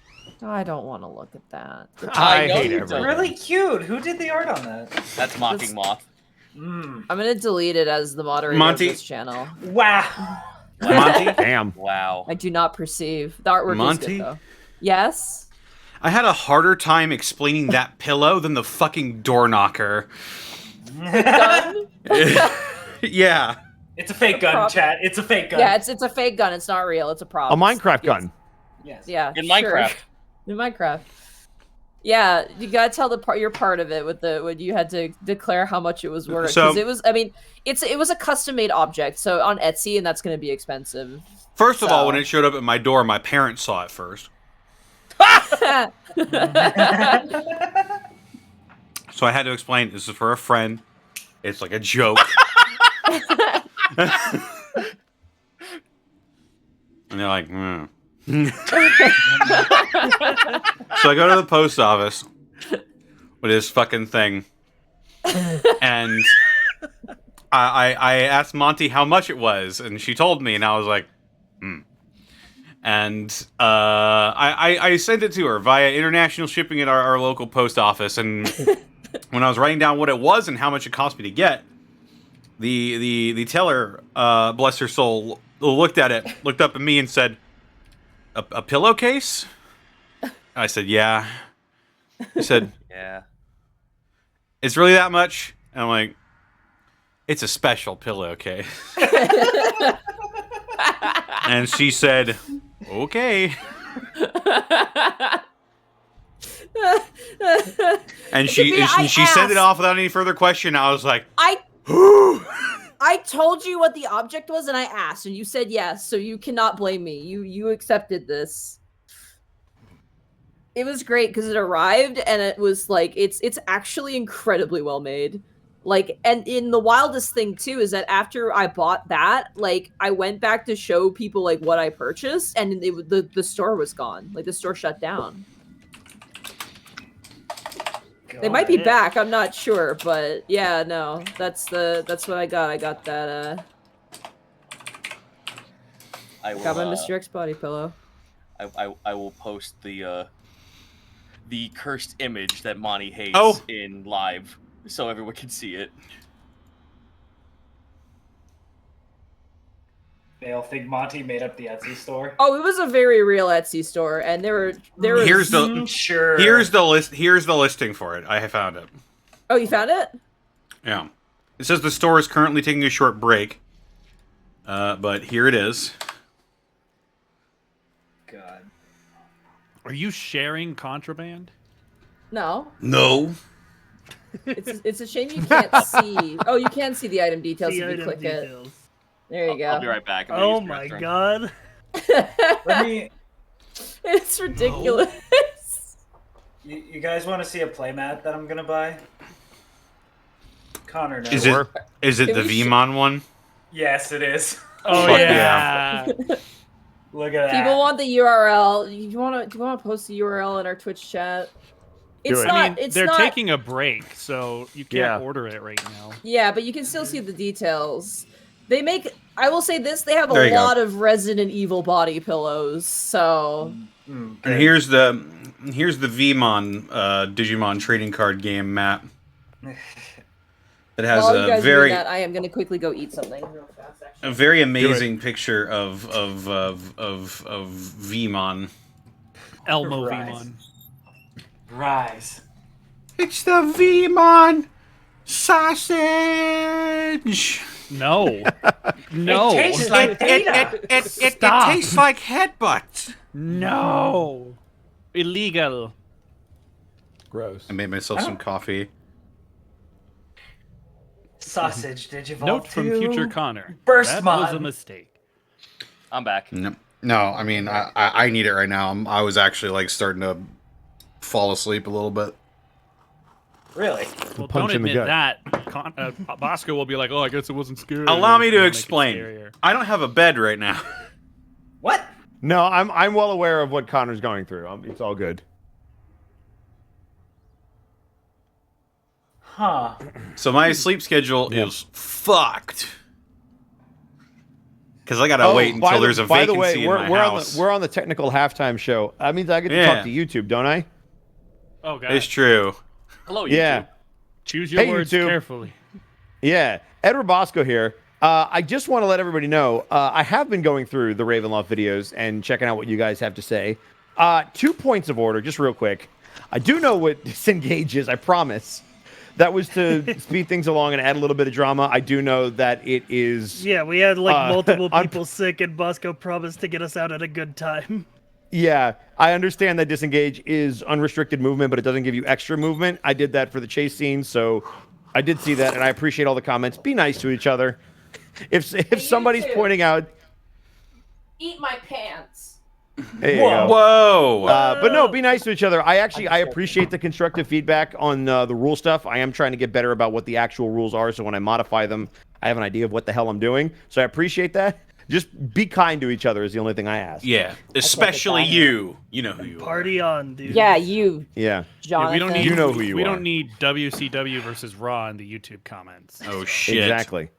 I don't want to look at that.
I
know
hate
you
everything.
don't.
Really cute. Who did the art on that?
That's Mocking Moth.
Mm.
I'm gonna delete it as the moderator
Monty-
of this channel.
Wow.
Monty,
Damn.
Wow.
I do not perceive. The artwork is
Monty?
good though. Yes?
I had a harder time explaining that pillow than the fucking door knocker.
Gun?
Yeah.
It's a fake gun,
Prop.
chat. It's a fake gun.
Yeah, it's a fake gun. It's not real. It's a prop.
A Minecraft
Yes.
gun.
Yes.
Yeah.
In
sure.
Minecraft.
In Minecraft. Yeah, you gotta tell your part of it when you had to declare how much it was worth.
So-
Because it was, I mean, it was a custom made object, so on Etsy, and that's gonna be expensive.
First of all,
So-
when it showed up at my door, my parents saw it first. So I had to explain this is for a friend. It's like a joke. And they're like, hmm. So I go to the post office with this fucking thing. And I asked Monty how much it was, and she told me, and I was like, And I sent it to her via international shipping at our local post office. And when I was writing down what it was and how much it cost me to get, the teller, bless her soul, looked at it, looked up at me and said, a pillowcase? I said, yeah. He said,
Yeah.
it's really that much? And I'm like, it's a special pillowcase. And she said, okay. And she sent it off without any further question. I was like,
I told you what the object was and I asked and you said yes, so you cannot blame me. You accepted this. It was great because it arrived and it was like it's actually incredibly well made. Like, and in the wildest thing too is that after I bought that, like I went back to show people like what I purchased and the store was gone. Like the store shut down. They might be back, I'm not sure, but yeah, no, that's what I got. I got that. Got my Mr. X body pillow.
I will post the cursed image that Monty hates in live, so everyone can see it.
They all think Monty made up the Etsy store.
Oh, it was a very real Etsy store, and there was.
Here's the list. Here's the listing for it. I have found it.
Oh, you found it?
Yeah. It says the store is currently taking a short break. But here it is.
God.
Are you sharing contraband?
No.
No.
It's a shame you can't see. Oh, you can see the item details if you click it. There you go.
I'll be right back.
Oh my god.
Let me.
It's ridiculous.
You guys want to see a playmat that I'm gonna buy? Connor knows.
Is it the VMon one?
Yes, it is.
Oh yeah.
Look at that.
People want the URL. Do you want to post the URL in our Twitch chat? It's not.
I mean,
it's
they're
not,
taking a break, so you can't order it right now.
Yeah, but you can still see the details. They make. I will say this: they have
There
a
you go.
lot of Resident Evil body pillows. So.
And here's the VMon Digimon trading card game map. It has
While you guys
a very
doing that, I am going to quickly go eat something real fast. Actually.
a very amazing picture of VMon.
Elmo
Rise.
Vmon.
Rise.
It's the VMon sausage.
No. No.
It tastes like data.
It
Stop.
tastes like headbutts.
No. Illegal.
Gross.
I made myself some coffee.
Sausage Digivolve
Note from
2.
future Connor.
Burst
that
mod.
was a mistake.
I'm back.
No, I mean I need it right now. I was actually like starting to fall asleep a little bit.
Really?
Well,
punch
don't
in the
admit
gut.
that. Bosco will be like, "Oh, I guess it wasn't scary."
Allow me to
Make it
explain.
scarier.
I don't have a bed right now.
What?
No, I'm well aware of what Connor's going through. It's all good.
Huh.
So my sleep schedule is fucked. Because I gotta wait until there's a vacancy
by the way,
in my house.
we're on the technical halftime show. That means I get to
Yeah.
talk to YouTube, don't I?
Oh God.
It's true.
Hello, YouTube.
Yeah.
Choose your
Hey,
words
YouTube.
carefully.
Yeah, Edward Bosco here. I just want to let everybody know, I have been going through the Ravenloft videos and checking out what you guys have to say. 2 points of order, just real quick. I do know what disengage is, I promise. That was to speed things along and add a little bit of drama. I do know that it is...
Yeah, we had like multiple people sick, and Bosco promised to get us out at a good time.
Yeah, I understand that disengage is unrestricted movement, but it doesn't give you extra movement. I did that for the chase scene, so I did see that, and I appreciate all the comments. Be nice to each other. If somebody's
too.
pointing out...
Eat my pants.
There you go.
Whoa!
But no, be nice to each other. I appreciate the constructive feedback on the rule stuff. I am trying to get better about what the actual rules are, so when I modify them, I have an idea of what the hell I'm doing. So I appreciate that. Just be kind to each other is the only thing I ask.
Yeah, especially you. You know who you are.
Party on, dude.
Yeah, you,
Yeah.
Jonathan.
we don't need.
You know who you
we
are.
don't need WCW versus Raw in the YouTube comments.
Oh shit!
Exactly.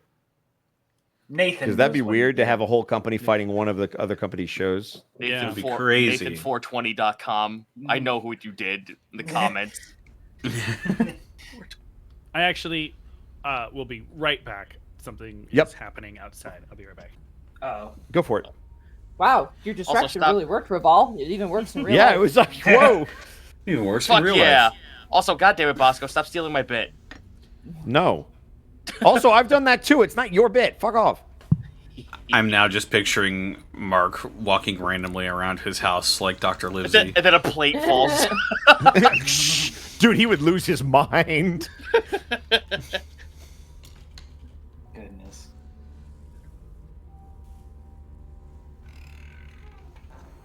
Nathan.
Because that'd be
knows what he
weird to
did.
have a whole company fighting one of the other company's shows.
Yeah.
It'd be crazy.
Nathan420.com. I know who you did in the comments.
I actually will be right back. Something
Yep.
is happening outside. I'll be right back.
Oh.
Go for it.
Wow, your distraction
stop-
really worked, Reval. It even works in real
Yeah,
life.
it was like, whoa.
Even worse
Fuck
in real
yeah.
life.
Also, goddammit, Bosco, stop stealing my bit.
No. Also, I've done that too. It's not your bit. Fuck off.
I'm now just picturing Mark walking randomly around his house like Dr.
And
Livesey.
then a plate falls.
Dude, he would lose his mind.
Goodness.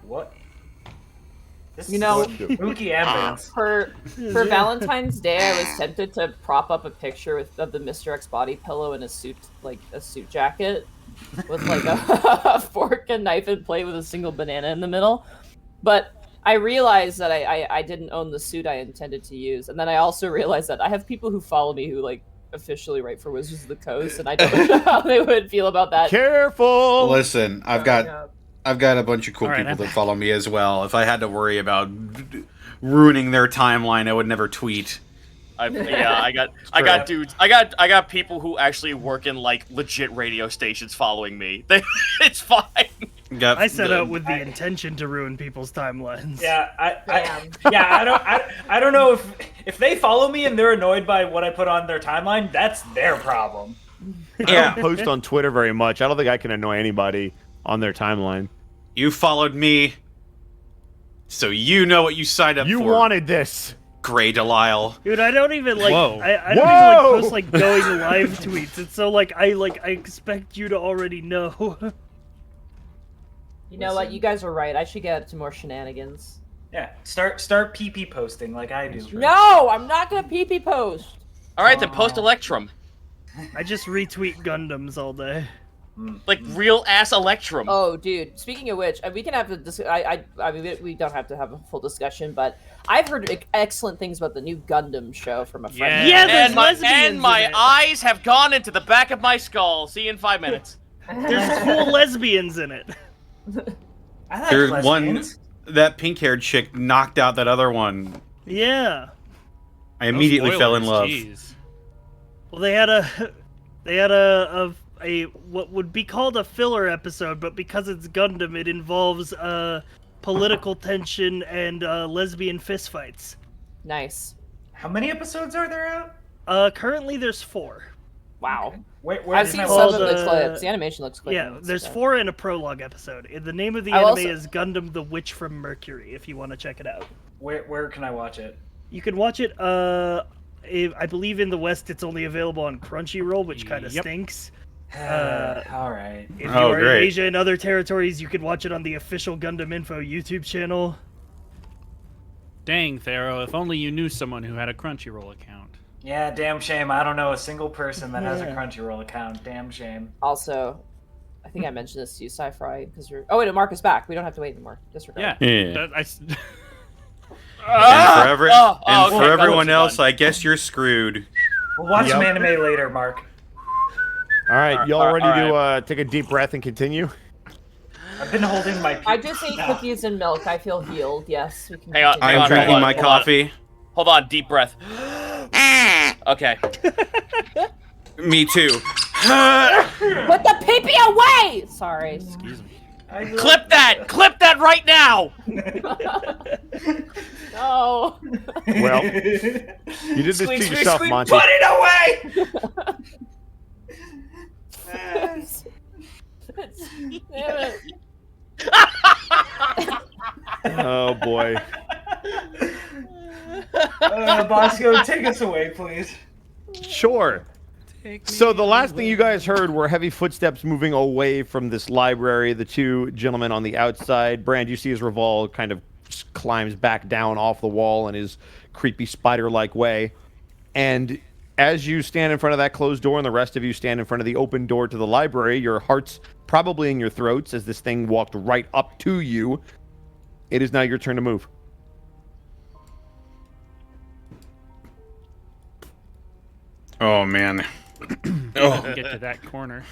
What? This
You know-
is spooky ambulance.
For Valentine's Day, I was tempted to prop up a picture of the Mr. X body pillow in a suit, like a suit jacket, with like a fork and knife and plate with a single banana in the middle. But I realized that I didn't own the suit I intended to use, and then I also realized that I have people who follow me who like officially write for Wizards of the Coast, and I don't know how they would feel about that.
Careful.
Listen, I've got a bunch of cool
All right,
people
I'm
that
back.
follow me as well. If I had to worry about ruining their timeline, I would never tweet.
I got dudes. I got people who actually work in like legit radio stations following me. It's fine.
Got
I set
the-
out with the intention to ruin people's timelines.
Yeah,
Damn.
I don't know if they follow me and they're annoyed by what I put on their timeline. That's their problem.
I
Yeah.
don't post on Twitter very much. I don't think I can annoy anybody on their timeline.
You followed me, so you know what you signed up
You
for.
wanted this.
Grey Delisle.
Dude, I don't even like.
Whoa.
I don't even
Whoa!
like post like going live tweets. It's so like I expect you to already know.
You know what? You guys are right. I should get up to more shenanigans.
Yeah, start PP posting like I do.
No, I'm not gonna PP post.
All right, then post Electrum,
I just retweet Gundams all day.
like real ass Electrum.
Oh, dude. Speaking of which, we can have a I mean, we don't have to have a full discussion, but I've heard excellent things about the new Gundam show from a friend.
Yeah, there's
and my
lesbians in it.
eyes have gone into the back of my skull. See you in 5 minutes.
There's full lesbians in it.
I like
There's one.
lesbians.
That pink-haired chick knocked out that other one.
Yeah.
I immediately
No
fell in
spoilers,
love.
jeez.
Well, they had a what would be called a filler episode, but because it's Gundam, it involves political tension and lesbian fistfights.
Nice.
How many episodes are there out?
Currently there's 4.
Wow.
Where
I've
is
seen
my
some of
called,
the clips. The animation looks quick.
Yeah, there's 4 in a prologue episode. The name of the
I
anime
also-
is Gundam: The Witch from Mercury. If you want to check it out,
Where can I watch it?
you can watch it. I believe in the West it's only available on Crunchyroll, which kind of
Yep.
stinks.
All right.
If you
Oh,
are
great.
in Asia and other territories, you can watch it on the official Gundam Info YouTube channel.
Dang, Thero, if only you knew someone who had a Crunchyroll account.
Yeah, damn shame. I don't know a single person that has a
Yeah.
Crunchyroll account. Damn shame.
Also, I think I mentioned this to you, Sci-Fi, because you're. Oh wait, no, Mark is back. We don't have to wait anymore. Disregard.
Yeah.
Yeah.
That-
And for,
okay,
for everyone
that was
else,
fun.
I guess you're screwed.
We'll watch some
Yep.
anime later, Mark.
All right, y'all
all
ready
right.
to take a deep breath and continue?
I've been holding my.
I just ate cookies and milk. I feel healed. Yes, we can.
Hang on,
continue.
I
hang
am
on,
drinking
hold on,
my
hold on.
coffee.
Hold on, deep breath. Okay.
Me too.
Put the pee-pee away. Sorry.
Excuse me.
Clip that! Clip that right now!
No.
Well, you did this
Squeak,
to
squeak,
yourself,
squeak,
Monty.
Put it away!
Oh boy.
Bosco, take us away, please.
Sure. So the last thing you guys heard were heavy footsteps moving away from this library. The two gentlemen on the outside. Brand, you see as Reval kind of climbs back down off the wall in his creepy spider-like way. And as you stand in front of that closed door and the rest of you stand in front of the open door to the library, your hearts probably in your throats as this thing walked right up to you. It is now your turn to move.
Oh man. Oh.
Get to that corner.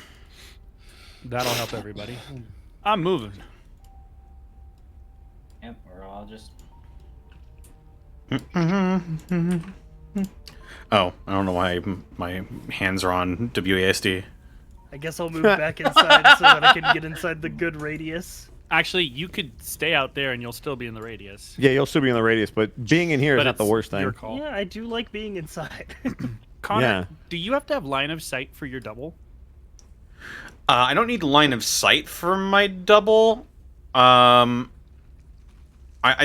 That'll help everybody. I'm moving.
Yep, we're all just.
Oh, I don't know why my hands are on WASD.
I guess I'll move back inside so that I can get inside the good radius.
Actually, you could stay out there and you'll still be in the radius.
Yeah, you'll still be in the radius, but being in here is
But
not the
it's
worst thing.
Your call.
Yeah, I do like being inside.
Connor,
Yeah.
do you have to have line of sight for your double?
I don't need line of sight for my double. I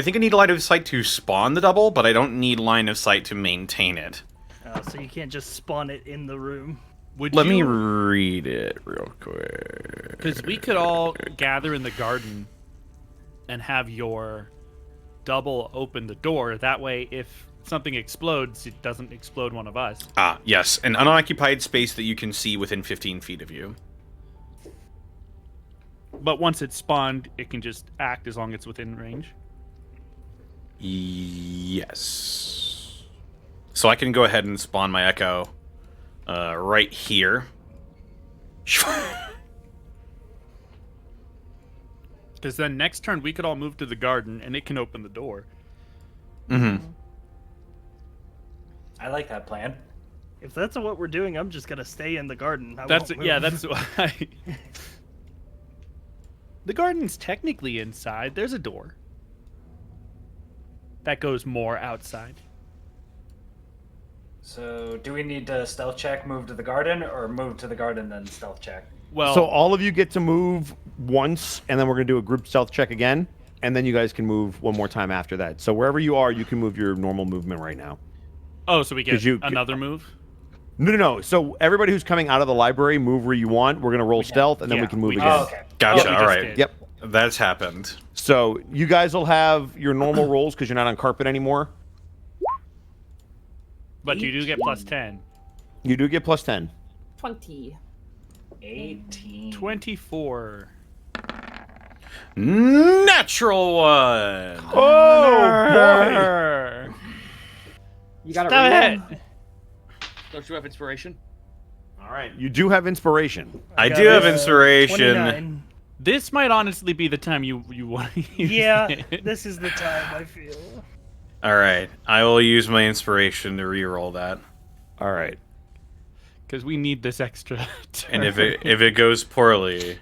think I need line of sight to spawn the double, but I don't need line of sight to maintain it.
So you can't just spawn it in the room.
Let me read it real quick.
Because we could all gather in the garden and have your double open the door. That way, if something explodes, it doesn't explode one of us.
Ah, yes, an unoccupied space that you can see within 15 feet of you.
But once it's spawned, it can just act as long as it's within range.
Yes. So I can go ahead and spawn my echo right here.
Because then next turn, we could all move to the garden and it can open the door.
Mm-hmm.
I like that plan.
If that's what we're doing, I'm just gonna stay in the garden.
That's
won't
yeah.
move.
That's why. The garden's technically inside. There's a door that goes more outside.
So, do we need to stealth check, move to the garden, or move to the garden then stealth check?
Well,
So all of you get to move once, and then we're going to do a group stealth check again, and then you guys can move one more time after that. So wherever you are, you can move your normal movement right now.
oh, so we get
'Cause you-
another move.
No. So everybody who's coming out of the library, move where you want. We're going to roll stealth, and then
yeah,
we can move
we
again.
Oh, okay.
Gotcha.
we
All
just
right.
did.
Yep.
That's happened.
So you guys will have your normal rolls because you're not on carpet anymore.
But you do get plus 10.
You do get plus 10.
20.
18.
24.
Natural one.
Oh,
You got
Stop
it.
it!
Don't you have inspiration?
All right. You do have inspiration.
I
got
do have
a
inspiration.
29.
This might honestly be the time you want to use
Yeah,
it.
this is the time, I feel.
All right. I will use my inspiration to re-roll that.
All right.
Because we need this extra.
And if it goes poorly,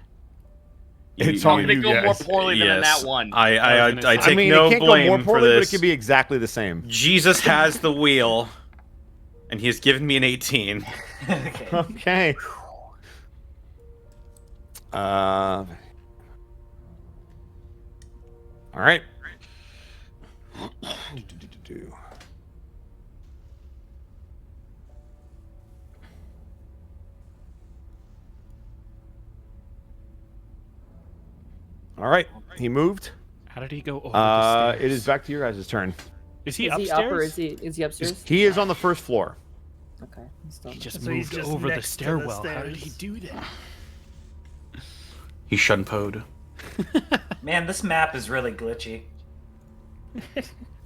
It's
How
on
can it
you
go more
guys.
poorly than in
yes,
that one?
I
I was gonna say.
take
I mean,
no
it can't
blame
go more
for
poorly, but
this.
it could be exactly the same.
Jesus has the wheel, and he has given me an 18.
Okay.
Okay. All right. All right. He moved.
How did he go over the stairs?
It is back to your guys' turn.
Is he
Is he
upstairs?
up or is he upstairs?
He is on the first floor.
Okay. He's still
He just
So he's
moved
just
over the
next to the
stairwell. How did he
stairs.
do that?
He shunpoed.
Man, this map is really glitchy.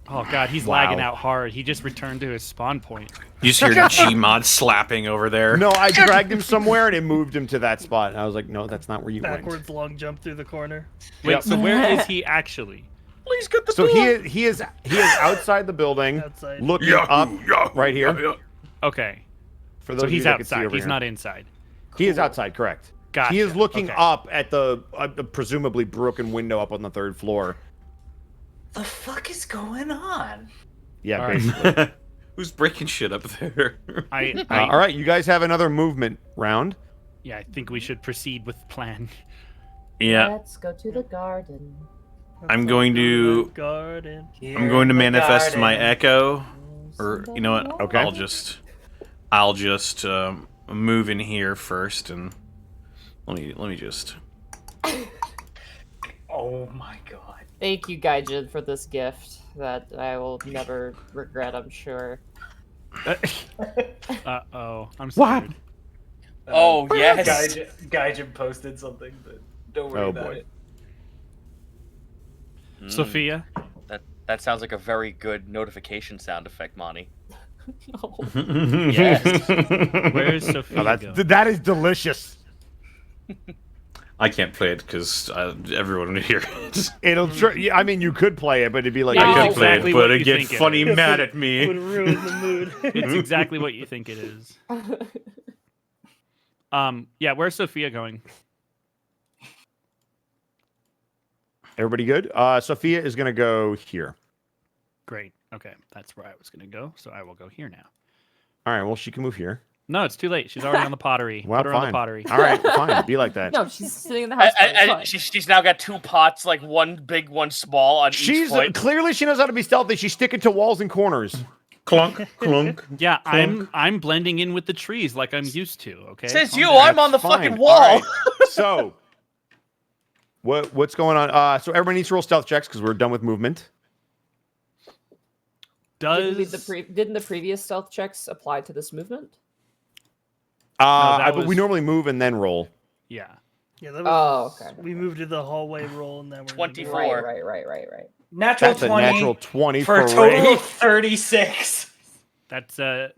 Oh god, he's
Wow.
lagging out hard. He just returned to his spawn point.
You just hear Gmod slapping over there.
No, I dragged him somewhere and it moved him to that spot. And I was like, no, that's not where you went.
Backwards long jump through the corner.
Wait,
Yep.
so where is he actually?
Please get the
So he is outside the building,
Outside.
looking up right here.
Okay,
For those
so
of you
he's
that can see
outside.
over
He's
here.
not inside.
He is outside, correct.
Gotcha.
He is looking
Okay.
up at the presumably broken window up on the third floor.
The fuck is going on?
Yeah,
All right.
basically.
Who's breaking shit up there?
I
All right, you guys have another movement round.
Yeah, I think we should proceed with the plan.
Yeah,
Let's go to the garden.
I'm going to
Garden.
I'm going to manifest my echo, or you know what?
Okay.
I'll just move in here first, and let me just.
Oh my god.
Thank you, Gaijin, for this gift that I will never regret, I'm sure.
Uh-oh. I'm scared.
Oh, yes.
Gaijin posted something, but don't worry
Oh,
about
boy.
it.
Sophia?
That sounds like a very good notification sound effect, Monty.
No.
Yes. Where's Sophia
Oh,
going?
that is delicious.
I can't play it because everyone here.
I mean, you could play it, but it'd be like
Yeah,
I
it's
could
exactly
play it,
what
but
you
it'd get
think it
funny
is.
mad at me.
Would ruin the mood.
It's exactly what you think it is. Yeah, where's Sophia going?
Everybody good? Sophia is gonna go here.
Great. Okay, that's where I was going to go, so I will go here now.
All right. Well, she can move here.
No, it's too late. She's already on the pottery.
Well,
Put her on
fine.
the pottery.
All right, fine. Be like that.
No, she's sitting in the house.
And
fine.
she's now got 2 pots, like one big, one small on each
She's
foot.
clearly she knows how to be stealthy. She's sticking to walls and corners.
Clunk, clunk.
Yeah,
Clunk.
I'm blending in with the trees like I'm used to. Okay.
Says
Calm
you,
down.
I'm on the
Fine.
fucking
All
wall.
right. So, what's going on? So everybody needs to roll stealth checks because we're done with movement.
Didn't the previous stealth checks apply to this movement?
that
But we
was-
normally move and then roll.
Yeah.
Yeah, that was,
Oh, okay.
we moved to the hallway roll, and then we're
24.
Right.
Natural
That's a
20
natural 20
for a
Ray.
total of 36.
That's
Now,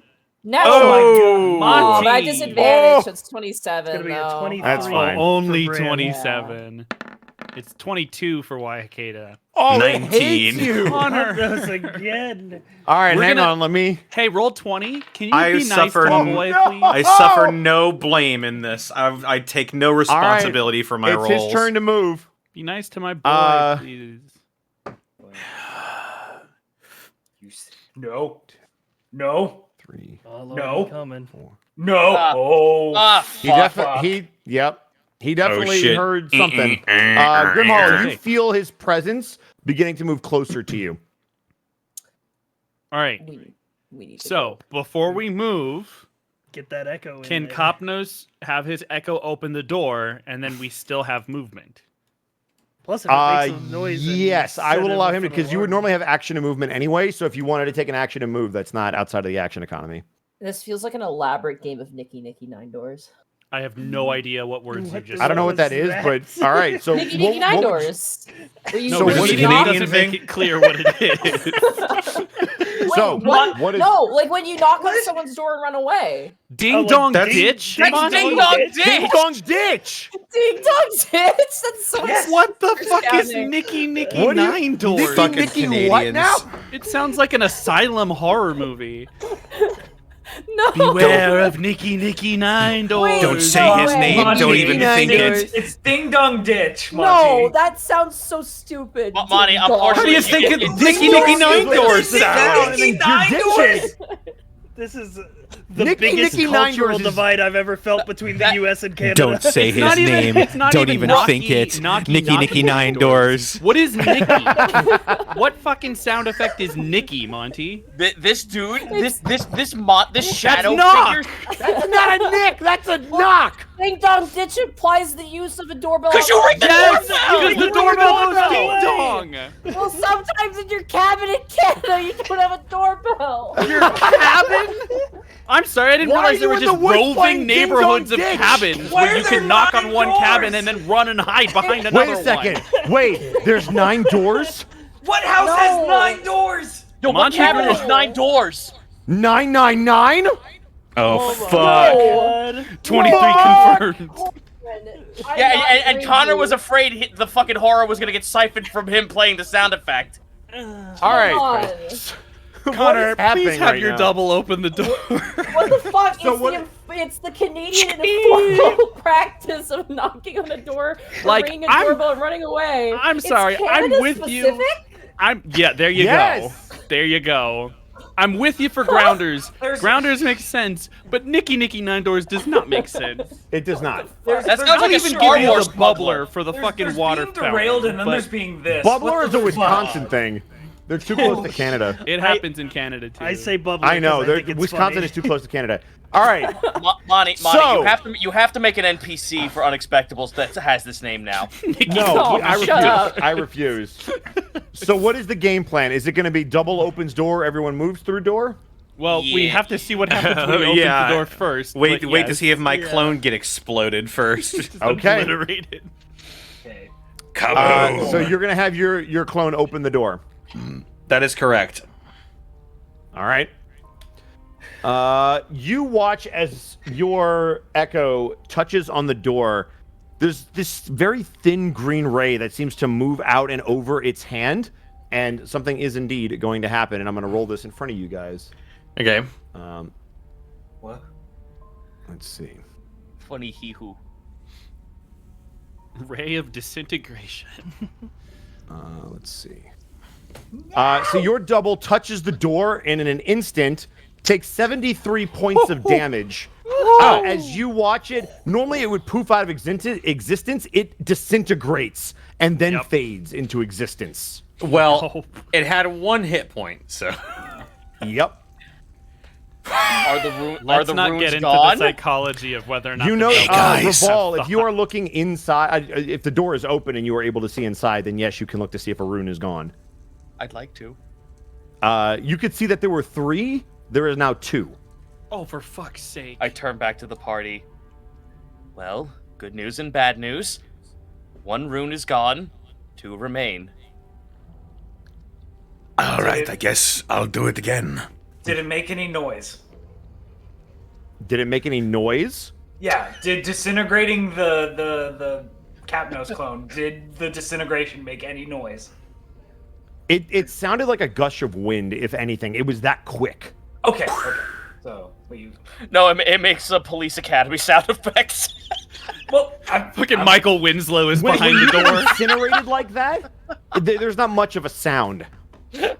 Oh my
oh,
god.
by
Monty.
disadvantage,
Oh.
it's 27.
It's gonna be a
though.
23.
That's fine.
only
For Bran.
27. It's 22 for Waikeda.
Oh,
19.
it hates you.
Connor.
Those again.
All right,
We're
hang
gonna-
on. Let me.
Hey, roll 20. Can you
I
be nice to
suffered-
the boy,
No.
please?
I suffer no blame in this. I take no responsibility for my
It's
roles.
his turn to move.
Be nice to my boy,
Uh,
please.
No. No.
3.
Oh, Lord,
No.
I'm coming.
No.
Ah.
Oh.
Ah,
He definitely
shit.
heard something.
Mm-mm.
Grimhall, you
Okay.
feel his presence beginning to move closer to you.
All right.
We need to
So, before we move,
Get that echo in
can
there.
Copnos have his echo open the door, and then we still have movement?
Plus, if it makes a noise. and
Yes, I
set
will
it
allow
off
him
an
because you would
alarm.
normally have action and movement anyway. So if you wanted to take an action and move, that's not outside of the action economy.
This feels like an elaborate game of Nicky Nine Doors.
I have no idea what words you
What
just
I don't know what
was
that is,
that?
but all right. So
Nicky Nine
what would you-
Doors. Where you
No,
So
but
what's
he
the
Canadian
doesn't
thing?
make it clear what it is.
So
what?
what is?
No, like when you knock on someone's door and run away.
Ding
like,
dong
that's-
ditch?
That's
Monty?
ding dong
Ding
Ding
ditch.
dong ditch.
Ding dong ditch. That's so
What the fuck is
astounding.
Nicky
What do you-
Nine Doors?
Fucking
Nicky what
Canadians.
now?
It sounds like an asylum horror movie.
No.
Beware of Nicky Nine Doors.
Wait,
Don't say
no
his
way.
name.
Monty,
Don't even
Nicky
think
Nine
it.
Doors.
It's Ding Dong Ditch,
No,
Monty.
that sounds so stupid.
Monty,
Ding
unfortunately,
How do you
dong.
think
it-
Nicky Nine Doors sounds?
Nicky Nine Doors.
This is the
Nicky
biggest
Nine
cultural
Doors is-
divide I've ever felt between the
That-
U.S. and Canada.
Don't say his
not even-
name.
it's not
Don't
even
even
Rocky,
think it.
Knocky,
Nicky
Knocky
Nicky Nine Doors.
What is Nicky? What fucking sound effect is Nicky, Monty?
This dude, this shadow
knock.
figure.
That's not a nick. That's a knock.
Ding dong ditch implies the use of a doorbell.
Because you ring the
Yes,
doorbell.
because the doorbell goes ding dong.
Well, sometimes in your cabin in Canada, you don't have a doorbell.
Your cabin? I'm sorry, I didn't
Why
realize
are
there
you
were
in
just
the woods
roving
playing Ding Dong
neighborhoods of
Ditch?
cabins
Why
where
are
you
there
can knock on
9
one cabin
doors?
and then run and hide behind another
Wait a second.
one.
Wait, there's 9 doors.
What house
No.
has 9 doors?
Yo, what
Monty,
cabin
no.
has 9 doors?
999.
Oh
my
fuck!
God.
23
What?
confirmed.
Yeah, and Connor was afraid the fucking horror was gonna get siphoned from him playing the sound effect.
All right.
Connor,
happening
please have
right
your
now?
double open the door.
What the fuck?
So
it's,
what-
it's the Canadian informal practice of knocking on a door,
Like,
ringing a
I'm-
doorbell, and running away.
I'm
It's
sorry, I'm
Canada
with you.
specific?
Yeah, there you
Yes.
go. There you go. I'm with you for grounders.
There's-
Grounders makes sense, but Nicky Nine Doors does not make sense.
It does not.
There's,
That
there's
sounds like a
I'll even
Star
give you
Wars
the bubbler for the
there's,
fucking
there's
water
being derailed,
fountain,
and then
but
there's being this.
Bubbler
What
is
the
a Wisconsin
fuck?
thing. They're too close to Canada.
It happens in Canada too.
I say bubbler.
I know.
'cause
they're-
think it's
Wisconsin
funny.
is too close to Canada. All right.
Monty,
So-
you have to make an NPC for Unexpectables that has this name now.
No,
Oh,
I
shut
refuse.
up.
I refuse. So what is the game plan? Is it going to be double opens door, everyone moves through door?
Well, we
Yeah.
have to see what happens when we open
Yeah.
the door first.
Wait
but
to
yes.
see if my
Yeah.
clone get exploded first.
Just
Okay.
obliterated.
Okay.
Kaboom!
So you're going to have your clone open the door.
That is correct.
All right. You watch as your echo touches on the door. there's this very thin green ray that seems to move out and over its hand, and something is indeed going to happen. And I'm going to roll this in front of you guys.
Okay.
What?
Let's see.
Funny hee-hoo.
Ray of disintegration.
Let's see. So your double touches the door, and in an instant, takes 73 points of damage. As you watch it, normally it would poof out of existence. It disintegrates and then fades into existence.
Well, it had 1 hit point, so.
Yep.
Let's not
runes
get into
gone?
the psychology of whether or not.
You know,
guys,
Raval, if you are looking inside, if the door is open and you are able to see inside, then yes, you can look to see if a rune is gone.
I'd like to.
You could see that there were 3. There is now 2.
Oh, for fuck's sake!
I turn back to the party. Well, good news and bad news. 1 rune is gone. 2 remain.
All right, I guess I'll do it again.
Did it make any noise?
Did it make any noise?
Yeah. Did disintegrating the Capnos clone, did the disintegration make any noise?
It sounded like a gush of wind, if anything. It was that quick.
Okay. So,
No, it makes Police Academy sound effects.
well,
Fucking Michael Winslow is
When
behind
you
the
get
door.
incinerated like that, there's not much of a sound.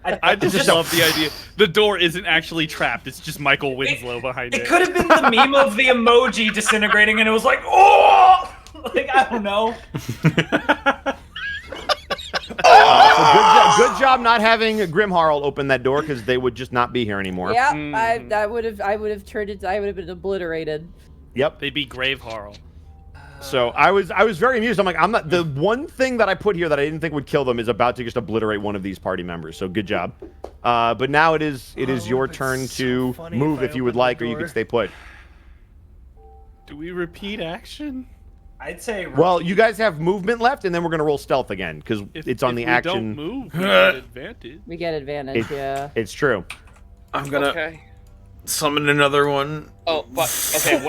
I just love the idea. The door isn't actually trapped. It's just Michael Winslow behind it.
It could have been the meme of the emoji disintegrating, and it was like, oh, like I don't know.
So good job not having Grimharl open that door, because they would just not be here anymore.
Yeah, I would have turned it. I would have been obliterated.
Yep.
They'd be Graveharl.
So I was very amused. I'm like, I'm not. The one thing that I put here that I didn't think would kill them is about to just obliterate one of these party members. So good job. But now it is your turn to move if you would like, or you could stay put.
Do we repeat action?
I'd say.
Well, you guys have movement left, and then we're gonna roll stealth again because it's on the action.
If we don't move, we get advantage.
We get advantage. Yeah.
It's true.
I'm gonna
Okay.
summon another one.
Oh, but okay.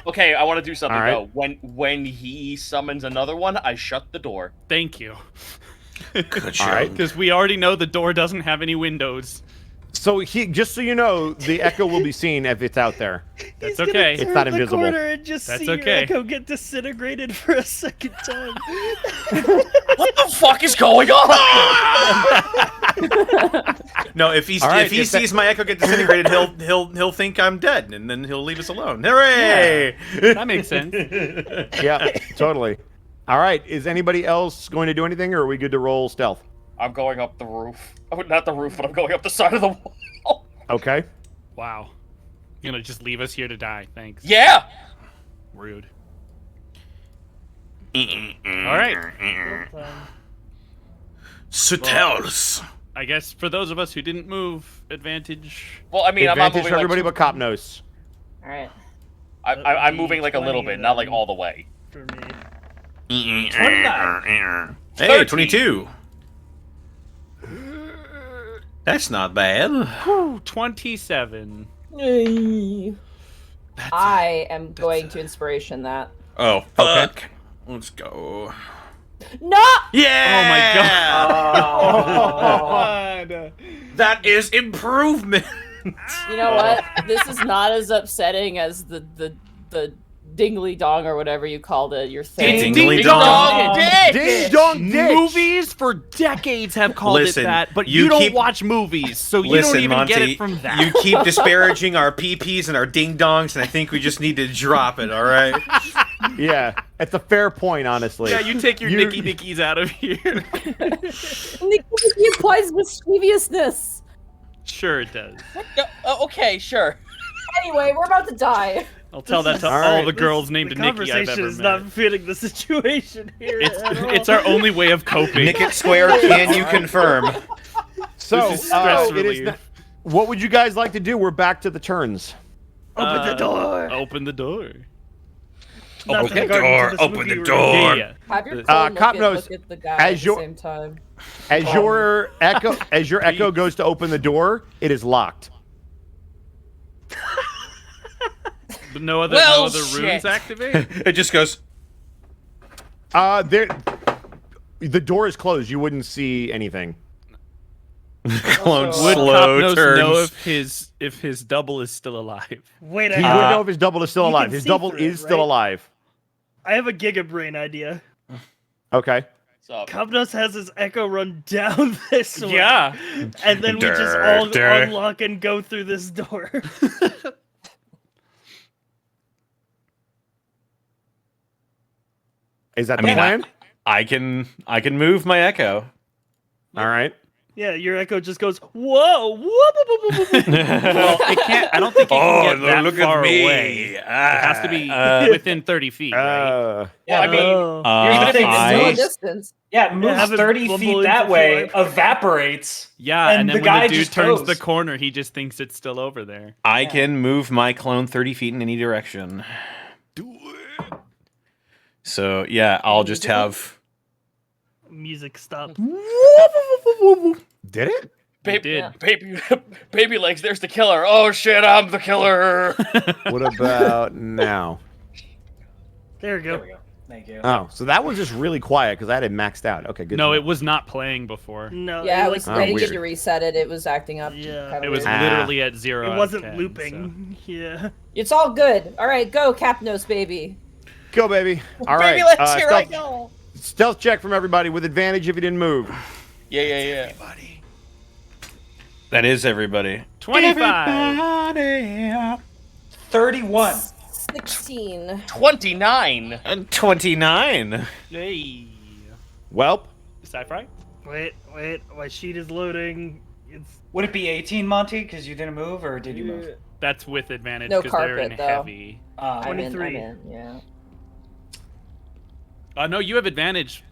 Okay, I want to do something
All right.
though. When he summons another one, I shut the door.
Thank you.
Good job.
All right.
Because we already know the door doesn't have any windows.
So just so you know, the echo will be seen if it's out there.
That's
He's
okay.
Gonna
It's not
turn the
invisible.
corner and just
That's
see
okay.
your echo get disintegrated for a second time.
What the fuck is going on?
No, if he sees my echo get disintegrated, he'll think I'm dead, and then he'll leave us alone. Hooray!
That makes sense.
Yeah, totally. All right. Is anybody else going to do anything, or are we good to roll stealth?
I'm going up the roof. Oh, not the roof, but I'm going up the side of the wall.
Okay.
Wow. You're gonna just leave us here to die. Thanks.
Yeah.
Rude. All right.
Sutels.
I guess for those of us who didn't move, advantage.
Well, I mean, I'm not
Advantage
moving
for everybody
like,
but Copnos.
All right.
I'm moving like a little
20
bit, not like
then.
all the way.
For me.
29.
Hey,
30.
22. That's not bad.
Whew, 27.
I am going to inspiration that.
Oh, fuck. Let's go.
No!
Yeah!
Oh.
God.
That is improvement.
You know what? This is not as upsetting as the dingly dong or whatever you called it. Your thing.
Dingly
dong.
Ding dong ditch.
Movies for decades have called
Listen,
it that, but
you
you don't
keep-
watch movies, so you
Listen,
don't even
Monty,
get it from that.
you keep disparaging our PPs and our ding dongs, and I think we just need to drop it, all right?
Yeah, it's a fair point, honestly.
Yeah, you take your
You-
Nicky Nickies out of here.
It implies mischievousness.
Sure it does.
Okay, sure.
Anyway, we're about to die.
I'll tell that to
All
all
right.
the girls named
The
Nikki I've
conversation
ever
is
met.
not fitting the situation here.
It's our only way of coping.
Nickett Square, can you confirm?
So,
This is stress
it is
relief.
not- what would you guys like to do? We're back to the turns.
Open the door.
Open the door.
Not
Open
the
the
garden
door,
to the
open
spooky
the
room.
door.
Yeah.
Have your
The-
clone
Cop
look
knows,
at the guy
as
at the
your-
same time.
As your echo goes to open the door, it is locked.
But no other
Well,
runes
shit.
activate?
It just goes.
The door is closed. You wouldn't see anything.
Clone
Also,
Would
slow
Copnos
turns.
know if his double is still alive?
Wait,
He would
I,
know if his double is still
you
alive.
can
His
see
double
through
is
it,
still
right?
alive.
I have a gigabrain idea.
Okay.
So,
Copnos has his echo run down this way.
Yeah.
And then we just all unlock and go through this door.
Is that
I
the
mean,
plan?
I can move my echo.
All right.
Yeah, your echo just goes, whoa, whoop, whoop, whoop, whoop, whoop.
Well, it can't. I don't think it
Oh,
can get that
look
far
at me.
away. It has to be within 30 feet, right?
Yeah,
I mean,
here's the thing.
It's
It
still a
moves,
distance.
yeah, it moves
have it
30
bumble
feet
into
that way,
flight.
evaporates.
Yeah,
And
and then
the
when
guy
the dude
just
turns
goes.
the corner, he just thinks it's still over there.
I can move my clone 30 feet in any direction.
Do it.
So yeah, I'll just have.
Music stops.
Did it?
baby,
did.
baby legs. There's the killer. Oh shit, I'm the killer.
What about now?
There we
There
go.
we go. Thank you.
Oh, so that was just really quiet because I had it maxed out. Okay, good.
No,
to
it
know.
was not playing before.
No,
Yeah,
it,
I was
Oh,
I didn't get
weird.
to reset it. It was acting up.
Yeah.
kinda
It was
weird.
literally at 0. out
it
of
wasn't
10,
looping. Yeah.
It's all good. All right, go, Capnos, baby.
Go, baby. All right.
Baby legs, here I
stealth,
go.
stealth check from everybody with advantage if you didn't move.
Yeah.
That is everybody.
25.
31.
16.
29.
And 29.
Hey.
Welp.
Sci-fi?
Wait, my sheet is loading. It's
Would it be 18, Monty? Because you didn't move, or did you move?
That's with advantage
No
because they're in
carpet, though.
heavy.
I'm in,
23.
I'm in, yeah.
No, you have advantage,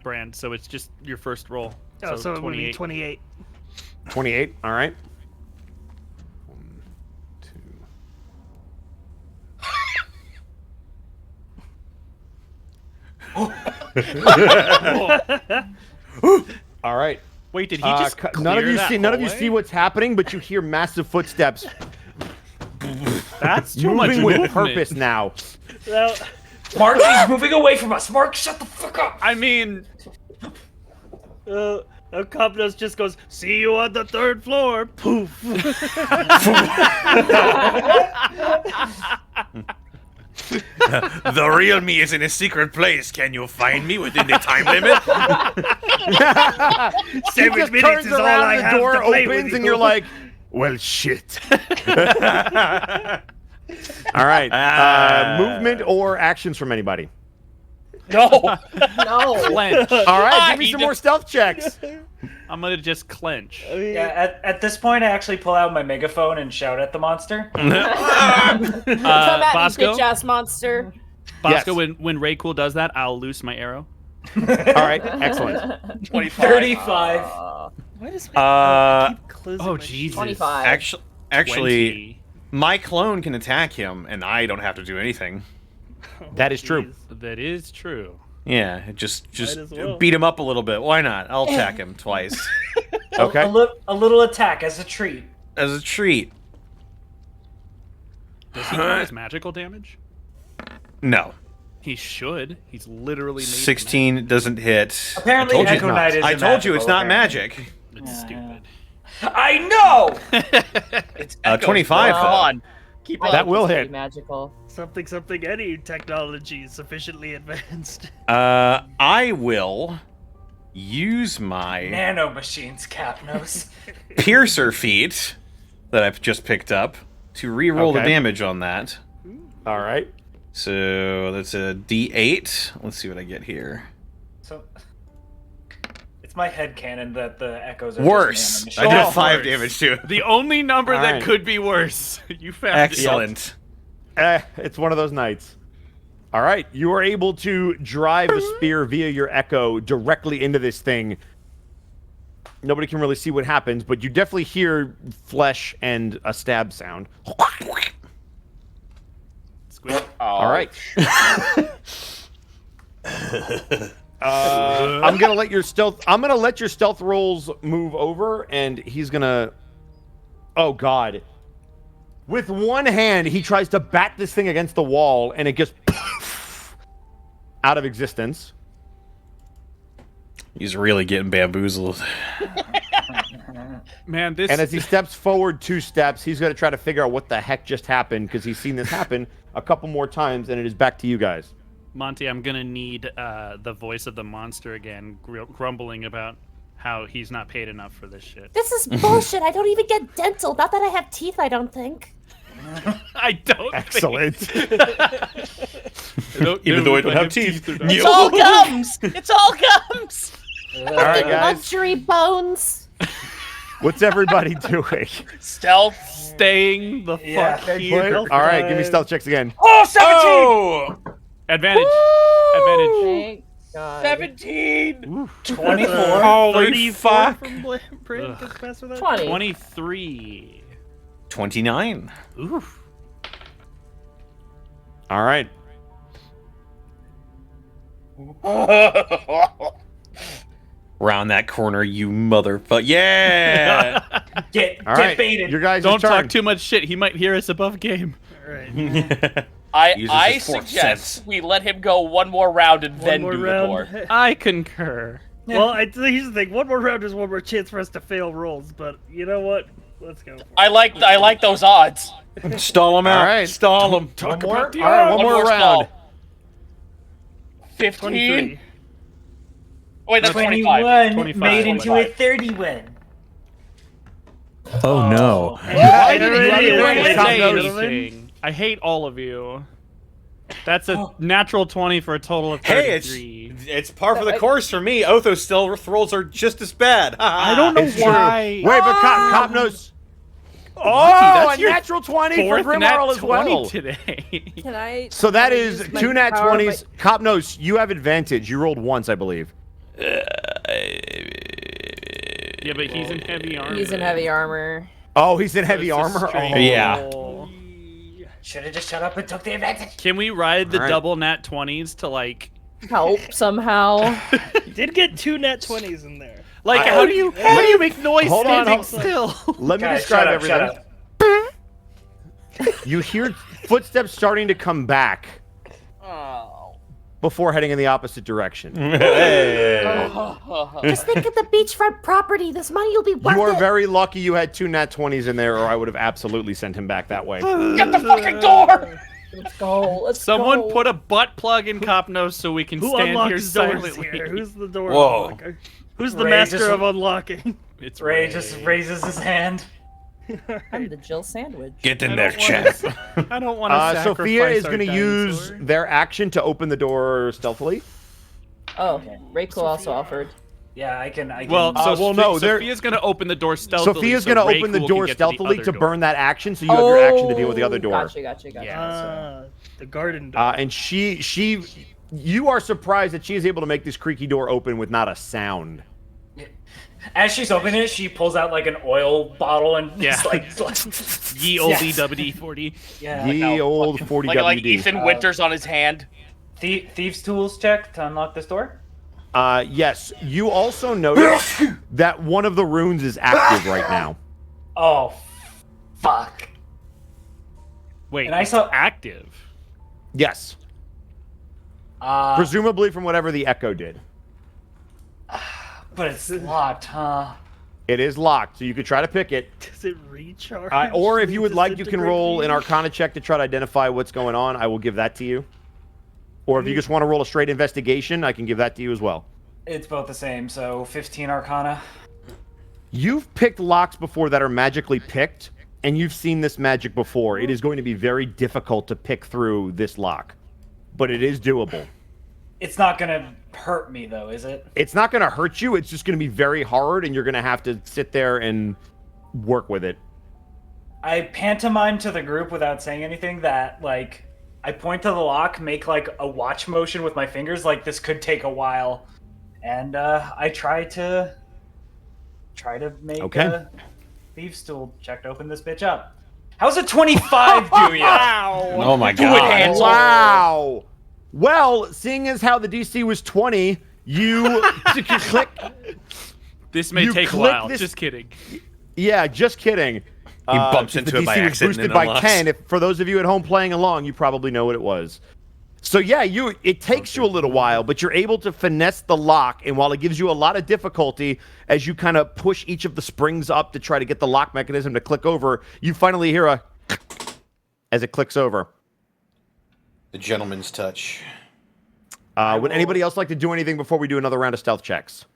Brand, so it's just your first roll.
Oh, so it would be
28.
28.
28. All right. 1, 2. All right.
Wait, did he just
none of
clear
you
that
see
hallway?
what's happening, but you hear massive footsteps
That's too much
moving with
movement.
purpose now.
Well,
Mark, he's moving away from us. Mark, shut the fuck up.
I mean,
Copnos just goes, see you on the 3rd floor. Poof.
The real me is in a secret place. Can you find me within the time limit?
He
7
just
minutes
turns
is all
around,
I
the
have
door
to play with
opens, and
you.
you're like, well, shit. All right. Movement or actions from anybody?
No.
No.
clench.
All right, give me
He
some
just-
more stealth checks.
I'm gonna just clench.
Yeah, at this point, I actually pull out my megaphone and shout at the monster.
Come at me,
Bosco?
bitch ass monster.
Bosco,
Yes.
when Raycool does that, I'll loose my arrow.
All right, excellent.
25.
35.
Why does my
Uh,
keep closing
Oh,
my sheet?
Jesus.
25.
Actually,
20.
my clone can attack him, and I don't have to do anything.
That is true.
Jeez.
That is true.
Yeah, just
as well.
beat him up a little bit. Why not? I'll attack him twice
Okay.
A little attack as a treat.
as a treat.
Does he count as magical damage?
No,
He should. He's literally made
16 doesn't hit.
Apparently,
I told you
Echo
it's not.
Knight isn't
I told you it's
magical,
not
apparently.
magic.
It's stupid.
I know.
It's
25
Come
though.
on. Keep
I
on.
That
think
will
it's pretty
hit.
Magical.
Something, any technology sufficiently advanced.
I will use my
Nano machines, Capnos.
piercer feat that I've just picked up to re-roll the
Okay.
damage on that.
All right.
So that's a D8. Let's see what I get here.
So it's my headcanon that the echoes are
Worse.
Just
I
nano
did
machines.
5
worse.
damage too.
The only number
All
that
right.
could be worse. You found
Excellent.
It's one of those nights. All right, you are able to drive a spear via your echo directly into this thing. Nobody can really see what happens, but you definitely hear flesh and a stab sound.
Squid.
All right. I'm gonna let your stealth rolls move over, and he's gonna. Oh God! With one hand, he tries to bat this thing against the wall, and it just out of existence.
He's really getting bamboozled.
Man, this
And as he steps forward 2 steps, he's going to try to figure out what the heck just happened because he's seen this happen a couple more times, and it is back to you guys.
Monty, I'm gonna need the voice of the monster again, grumbling about how he's not paid enough for this shit.
This is bullshit. I don't even get dental. Not that I have teeth, I don't think.
I don't.
Excellent.
Even though I don't have teeth.
It's all gums. It's all gums.
All right, guys.
Luxury bones.
What's everybody doing?
Stealth.
Staying the
Yeah,
fuck
good
here.
All right, give me stealth checks again.
Oh, 17!
Oh!
Advantage.
Thank God.
17.
24.
Holy fuck!
From Brand gets past with that?
20.
23.
29.
Oof.
All right.
Round that corner, you motherfucker. Yeah!
Get
All right.
baited.
Your guys'
Don't
turn.
talk too much shit. He might hear us above game.
All right.
Uses
I
his fourth
suggest
sense.
we let him go one more round and
One
then
more
do
round.
the door.
I concur.
Well, here's the thing. One more round is one more chance for us to fail rolls, but you know what? Let's go.
I like those odds.
Stall him out.
All right.
Stall him.
One more?
All right, one more round.
stall. 15.
23.
Wait, that's 25.
25.
Made into a 31.
Oh no.
Yeah,
did he
already
run
is.
away?
Say
Top
anything. I hate all of you. That's a natural 20 for a total of 33.
Hey, it's par for the course for me. Otho still rolls are just as bad.
I don't know
It's true.
why.
Wait, but Cop knows. Oh,
that's
a
your
natural 20 for
Fourth nat
Grimmarl as
20
well.
today.
Can I?
So that
can I
is
use my
2 nat
power of
20s. Cop knows you have advantage. You rolled once, I believe.
Yeah, but he's in heavy armor.
He's in heavy armor.
Oh, he's in heavy
it's a
armor?
straight-
Oh.
Yeah.
Should have just shut up and took the advantage.
Can we ride the
All right.
double nat 20s to like
Help somehow.
Did get 2 nat 20s in there.
like
I-
how do you make noise
Hold on,
standing
hold on.
still?
Let me
Guys,
describe
shut up,
everything.
shut up.
You hear footsteps starting to come back
Oh.
before heading in the opposite direction.
Just think of the beachfront property. This money will be worth
You are
it.
very lucky you had 2 nat 20s in there, or I would have absolutely sent him back that way.
Get the fucking door!
Let's go. Let's
Someone
go.
put a butt plug in Cop Nose so we can
Who
stand here
unlocks doors
silently.
here? Who's the door
Whoa.
unlocker? Who's the
Ray
master
just-
of unlocking?
It's
Ray just raises his hand.
I'm the Jill sandwich.
Get in
I
there,
don't
chap.
wanna- I don't want to sacrifice
Sophia is
our
going to use
dinosaur.
their action to open the door stealthily.
Oh, Rachel also offered.
Yeah, I can.
Well, so
well, no, they're-
Sophia's going to open the door stealthily.
Sophia's
so
going to
Ray
open the
Cool
door
can get to the
stealthily
other
to
door.
burn that action, so you have your action to deal with the other door.
Gotcha.
Yeah.
The garden door.
And you are surprised that she is able to make this creaky door open with not a sound.
As she's opening it, she pulls out like an oil bottle and
Yeah.
just like
Ye old
Yes.
EWD-40.
yeah.
Ye old 40
Like
WD.
Ethan Winters on his hand.
Thieves' tools check to unlock this door.
Yes, you also notice that one of the runes is active right now.
Oh, fuck.
Wait,
And I saw-
active.
Yes, presumably from whatever the echo did.
But it's locked, huh?
It is locked, so you could try to pick it.
Does it recharge?
Or if you would like, you can
Disintegrate
roll an
you?
Arcana check to try to identify what's going on. I will give that to you. Or if you just want to roll a straight investigation, I can give that to you as well.
It's both the same, so 15 Arcana.
You've picked locks before that are magically picked, and you've seen this magic before. It is going to be very difficult to pick through this lock, but it is doable.
It's not gonna hurt me though, is it?
It's not going to hurt you. It's just going to be very hard, and you're going to have to sit there and work with it.
I pantomime to the group without saying anything that, like, I point to the lock, make like a watch motion with my fingers, like this could take a while, and I try to make a thieves' tool check to open this bitch up. How's a 25 do ya?
Oh my
Do it,
god.
Hansel.
Wow. Well, seeing as how the DC was 20, you click.
This may
You
take a
click
while.
this-
Just kidding.
Yeah, just kidding.
He bumps
the
into it by
DC was
accident
boosted
and
by
unlocks.
10. If for those of you at home playing along, you probably know what it was. So yeah, it takes you a little while, but you're able to finesse the lock, and while it gives you a lot of difficulty as you kind of push each of the springs up to try to get the lock mechanism to click over, you finally hear a as it clicks over.
The gentleman's touch.
Would anybody else like to do anything before we do another round of stealth checks?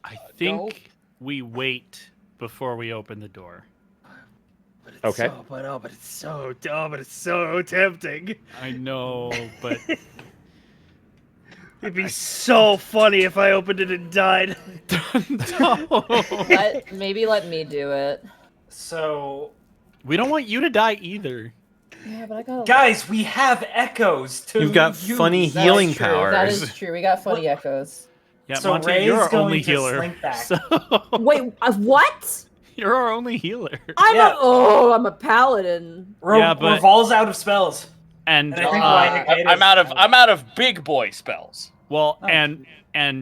I think we wait before we open the door.
Okay.
But it's so tempting.
I know, but
It'd be so funny if I opened it and died.
Maybe let me do it.
So,
we don't want you to die either.
Yeah, but I got.
guys, we have echoes to
You've got
use.
funny
That is
healing
true.
powers.
That is true. We got funny echoes.
Yeah,
So
Monty,
Ray's
you're our
going
only
to
healer.
slink back.
So
Wait, what?
you're our only healer.
Yeah.
I'm a paladin.
Yeah, but-
Revol's out of spells.
And
And I think why Nick
I'm out of big boy spells.
well,
Oh.
and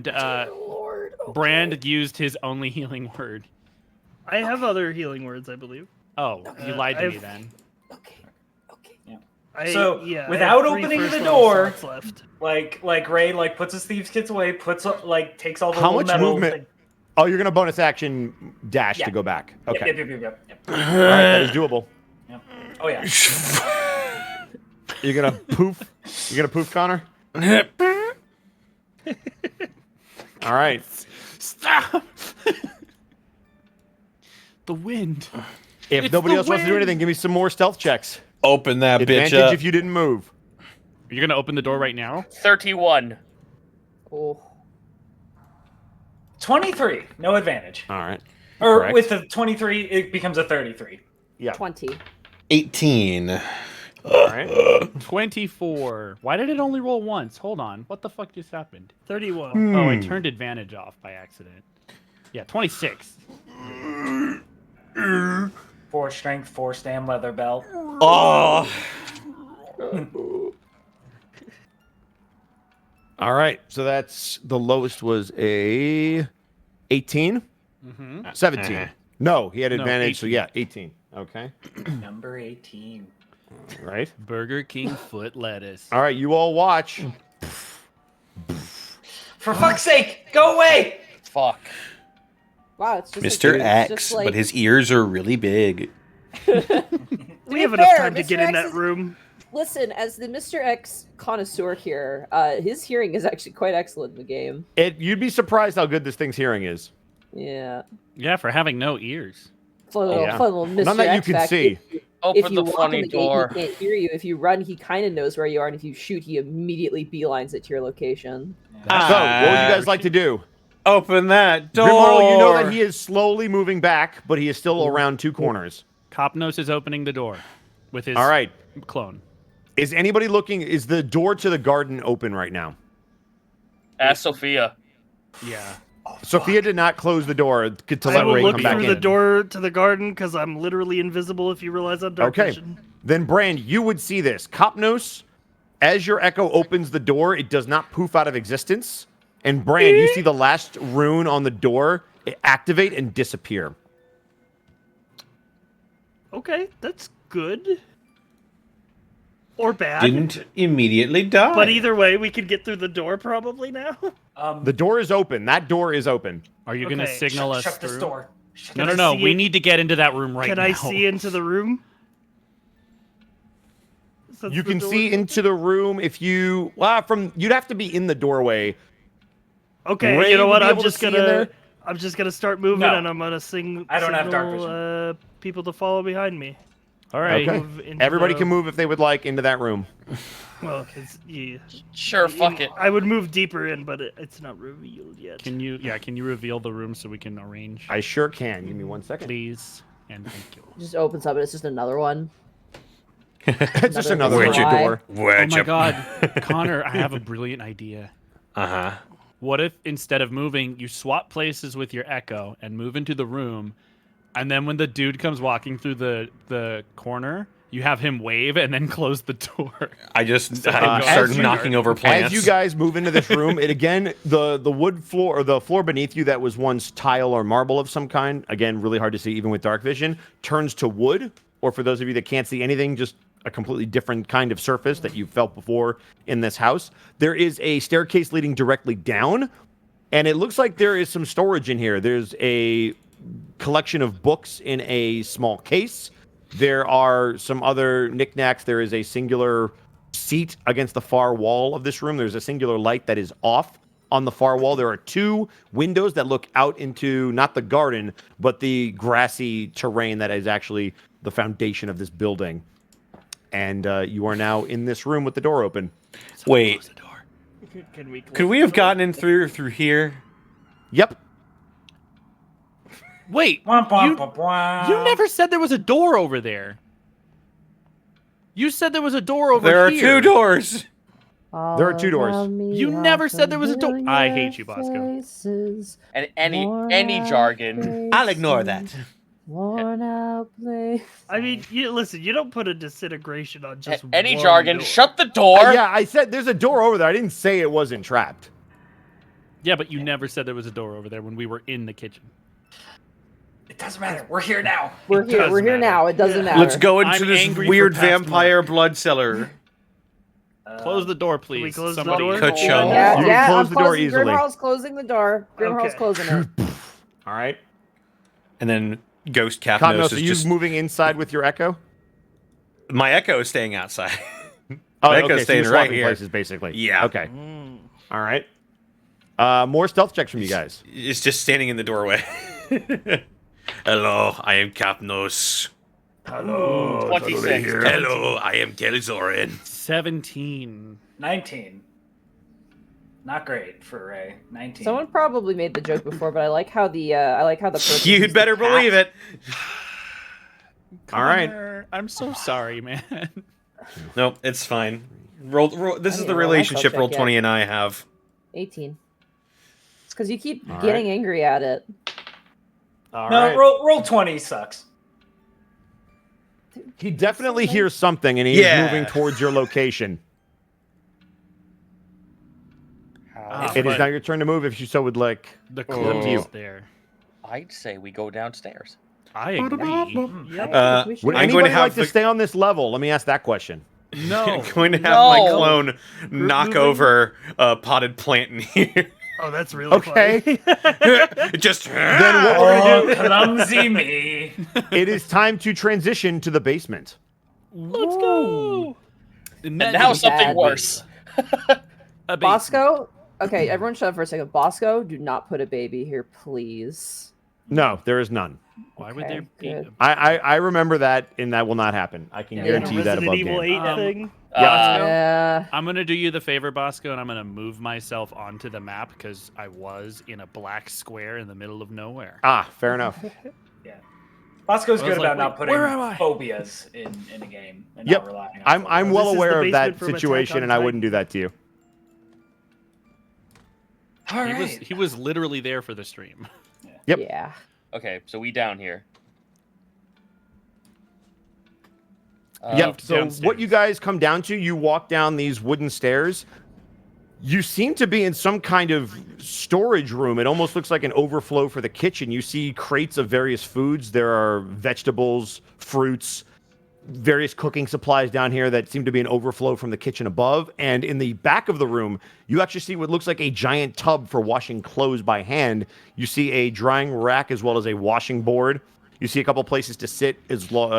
Lord. Okay.
Brand used his only healing word.
I have other healing words, I believe.
Oh, you lied to me
I've-
then.
Okay.
So,
I
without
have 3
opening the
first level
door-
slots left.
Like Ray puts his thieves' kits away, takes all the
How
little
much
metal
movement? Oh, you're gonna bonus action dash
Yeah.
to go back. Okay.
Yep.
All right, that is doable.
Oh yeah.
You're gonna poof. You're gonna poof, Connor. All right.
Stop! The wind.
If
It's
nobody
the
else wants to do
wind.
anything, give me some more stealth checks.
Open that bitch
Advantage
up.
if you didn't move.
You're gonna open the door right now?
31.
Oh.
23, no advantage.
All right.
Or
Correct.
with the 23, it becomes a 33.
Yeah.
20.
18.
All right.
24. Why did it only roll once? Hold on. What the fuck just happened?
31.
Oh, I turned advantage off by accident. Yeah, 26.
4 strength, 4 stam leather belt.
Oh.
All right. So that's the lowest was a 18,
Mm-hmm.
17. No, he had
No,
advantage. So
18.
yeah, 18. Okay.
Number 18.
Right.
Burger King foot lettuce.
All right. You all watch.
For fuck's sake, go away!
Fuck.
Wow, it's just
Mr.
Like,
X,
it's just like,
but his ears are really big.
We have
be
enough
fair,
time to
Mr.
get in
X
that
is-
room.
Listen, as the Mr. X connoisseur here, his hearing is actually quite excellent in the game.
You'd be surprised how good this thing's hearing is.
Yeah.
Yeah, for having no ears.
Fun little,
Yeah.
fun little Mr.
None that you
X
can
fact.
see.
If
Open
you
the
walk
funny
in the
door.
gate, he can't hear you. If you run, he kind of knows where you are, and if you shoot, he immediately beelines it to your location.
So, what would you guys like to do?
Open that door.
Grimorrow, you know that he is slowly moving back, but he is still around 2 corners.
Copnos is opening the door with his
All right.
clone.
Is anybody looking? Is the door to the garden open right now?
Ask Sophia.
Yeah.
Sophia did not close the door to
I
let
will
Ray
look
come back
through
in.
the door to the garden because I'm literally invisible if you realize I'm dark
Okay.
vision.
Then, Brand, you would see this. Copnos, as your echo opens the door, it does not poof out of existence. And, Brand, you see the last rune on the door activate and disappear.
Okay, that's good. Or bad.
Didn't immediately die.
But either way, we could get through the door probably now.
The door is open. That door is open.
Are you going to
Okay.
signal us
Shut this
through?
door.
No,
Can
no,
I
no.
see
We
it?
need to get into that room right
Can
now.
I see into the room? Since
You
the
can
door
see
is
into the room if you you'd have to be in the doorway.
Okay,
Ray
you know
would
what?
be
I'm
able to
just
see in
gonna
there?
moving
No.
and I'm gonna
I don't have dark
signal, people to follow behind me.
All right.
Okay.
Move into
Everybody
the-
can move if they would like into that room.
Well, it's, yeah.
Sure, fuck it.
I would move deeper in, but it's not revealed yet.
Can you reveal the room so we can arrange?
I sure can. Give me 1 second.
Please and thank you.
It just opens up, and it's just another one.
It's just another
Where'd
little
you-
door.
Oh
Where'd
my
you...
god, Connor, I have a brilliant idea.
Uh-huh.
What if instead of moving, you swap places with your echo and move into the room, and then when the dude comes walking through the corner, you have him wave and then close the door.
I just
as
start
you-
knocking over plants.
As you guys move into this room, it again the wood floor or the floor beneath you that was once tile or marble of some kind, again really hard to see even with dark vision, turns to wood. Or for those of you that can't see anything, just a completely different kind of surface that you've felt before in this house. There is a staircase leading directly down, and it looks like there is some storage in here. There's a collection of books in a small case. There are some other knickknacks. There is a singular seat against the far wall of this room. There's a singular light that is off on the far wall. There are 2 windows that look out into not the garden, but the grassy terrain that is actually the foundation of this building. And you are now in this room with the door open.
Wait,
Could
we have gotten in through here?
Yep.
Wait,
Womp, womp,
you,
womp, womp.
you never said there was a door over there. You said there was a door over
There are
here.
2 doors.
There are 2 doors.
You never said there was a door. I hate you, Bosco.
And any jargon.
I'll ignore that.
Worn out place.
I mean, listen, you don't put a disintegration on just
Any
one
jargon.
door.
Shut the door.
Yeah, I said there's a door over there. I didn't say it wasn't trapped.
Yeah, but you never said there was a door over there when we were in the kitchen.
It doesn't matter. We're here now.
We're here.
does
We're here
matter.
now. It doesn't matter.
Let's go into
I'm
this
angry for
weird
past
vampire blood cellar.
Close the door, please.
we close the
Somebody
door?
Ka-chunk.
Yeah,
You
yeah.
can close
I'm
the door
closing.
easily.
Grimhall's closing the door. Grimhall's
Okay.
closing it.
All right.
And then Ghost Capnos
Cotnos,
is
are you
just...
moving inside with your echo?
My Echo is staying outside.
Oh,
My
okay,
Echo's
so
staying
you're
right
swapping
here.
places, basically.
Yeah.
Okay. All right. More stealth checks from you guys.
It's just standing in the doorway. Hello, I am Capnos.
Hello.
26.
Hello, I am Kelzorin.
17.
19. Not great for Ray. 19.
Someone probably made the joke before, but I like how the person
You'd
used
better
the cat.
believe it.
All right.
Connor, I'm so sorry, man.
Nope, it's fine. Roll. This is
didn't
the
roll my
relationship
stealth check
Roll20
yet.
and I have.
18. It's because you keep
All
getting
right.
angry at it.
All
No,
right.
roll 20 sucks.
He definitely hears something, and he's
Yeah.
moving towards your location.
Ah,
It is
but
now your turn to move if you so would like.
the
Up to
clue
you.
is there.
I'd say we go downstairs.
I agree.
Yep.
I think we should-
Would
I'm
anybody
going to have
like to
the-
stay on this level? Let me ask that question.
No.
I'm going to have my
No.
clone knock
moving?
over a potted plant in here.
Oh, that's really
Okay.
funny.
Just
Then what we're gonna
Oh, clumsy me.
It is time to transition to the basement.
Let's go.
And now something
bad.
worse.
A baby.
Bosco? Okay, everyone shut up for a second. Bosco, do not put a baby here, please.
No, there is none.
Why would
Okay,
there be?
good.
I remember that, and that will not happen. I can
Yeah,
guarantee you that
Resident
above
Evil
game.
8 thing.
Yeah.
I'm gonna do you the favor, Bosco, and I'm gonna move myself onto the map because I was in a black square in the middle of nowhere.
Ah, fair enough.
Bosco's
I was
good
like,
about not
wait,
putting
where am I?
phobias in a game and
Yep.
not relying on
I'm
phobias.
well
This is
aware
the
of that
basement from Attack
situation,
on
and I
Titan.
wouldn't do that to you.
All
He
right.
was literally there for the stream.
Yep.
Yeah.
Okay, so we down here.
Yep. So
downstairs.
what you guys come down to, you walk down these wooden stairs. You seem to be in some kind of storage room. It almost looks like an overflow for the kitchen. You see crates of various foods. There are vegetables, fruits, various cooking supplies down here that seem to be an overflow from the kitchen above. And in the back of the room, you actually see what looks like a giant tub for washing clothes by hand. You see a drying rack as well as a washing board. You see a couple places to sit as well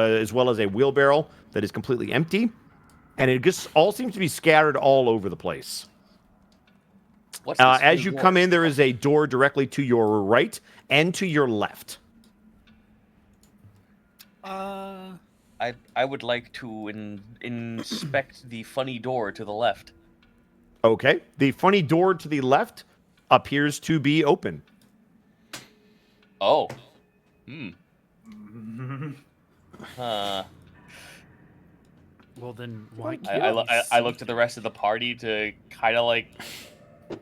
as a wheelbarrow that is completely empty. And it just all seems to be scattered all over the place.
What's this
As
new
you
door?
come in, there is a door directly to your right and to your left.
I would like to inspect the funny door to the left.
Okay. The funny door to the left appears to be open.
Oh.
Well, then why?
I looked at the rest of the party to kind of like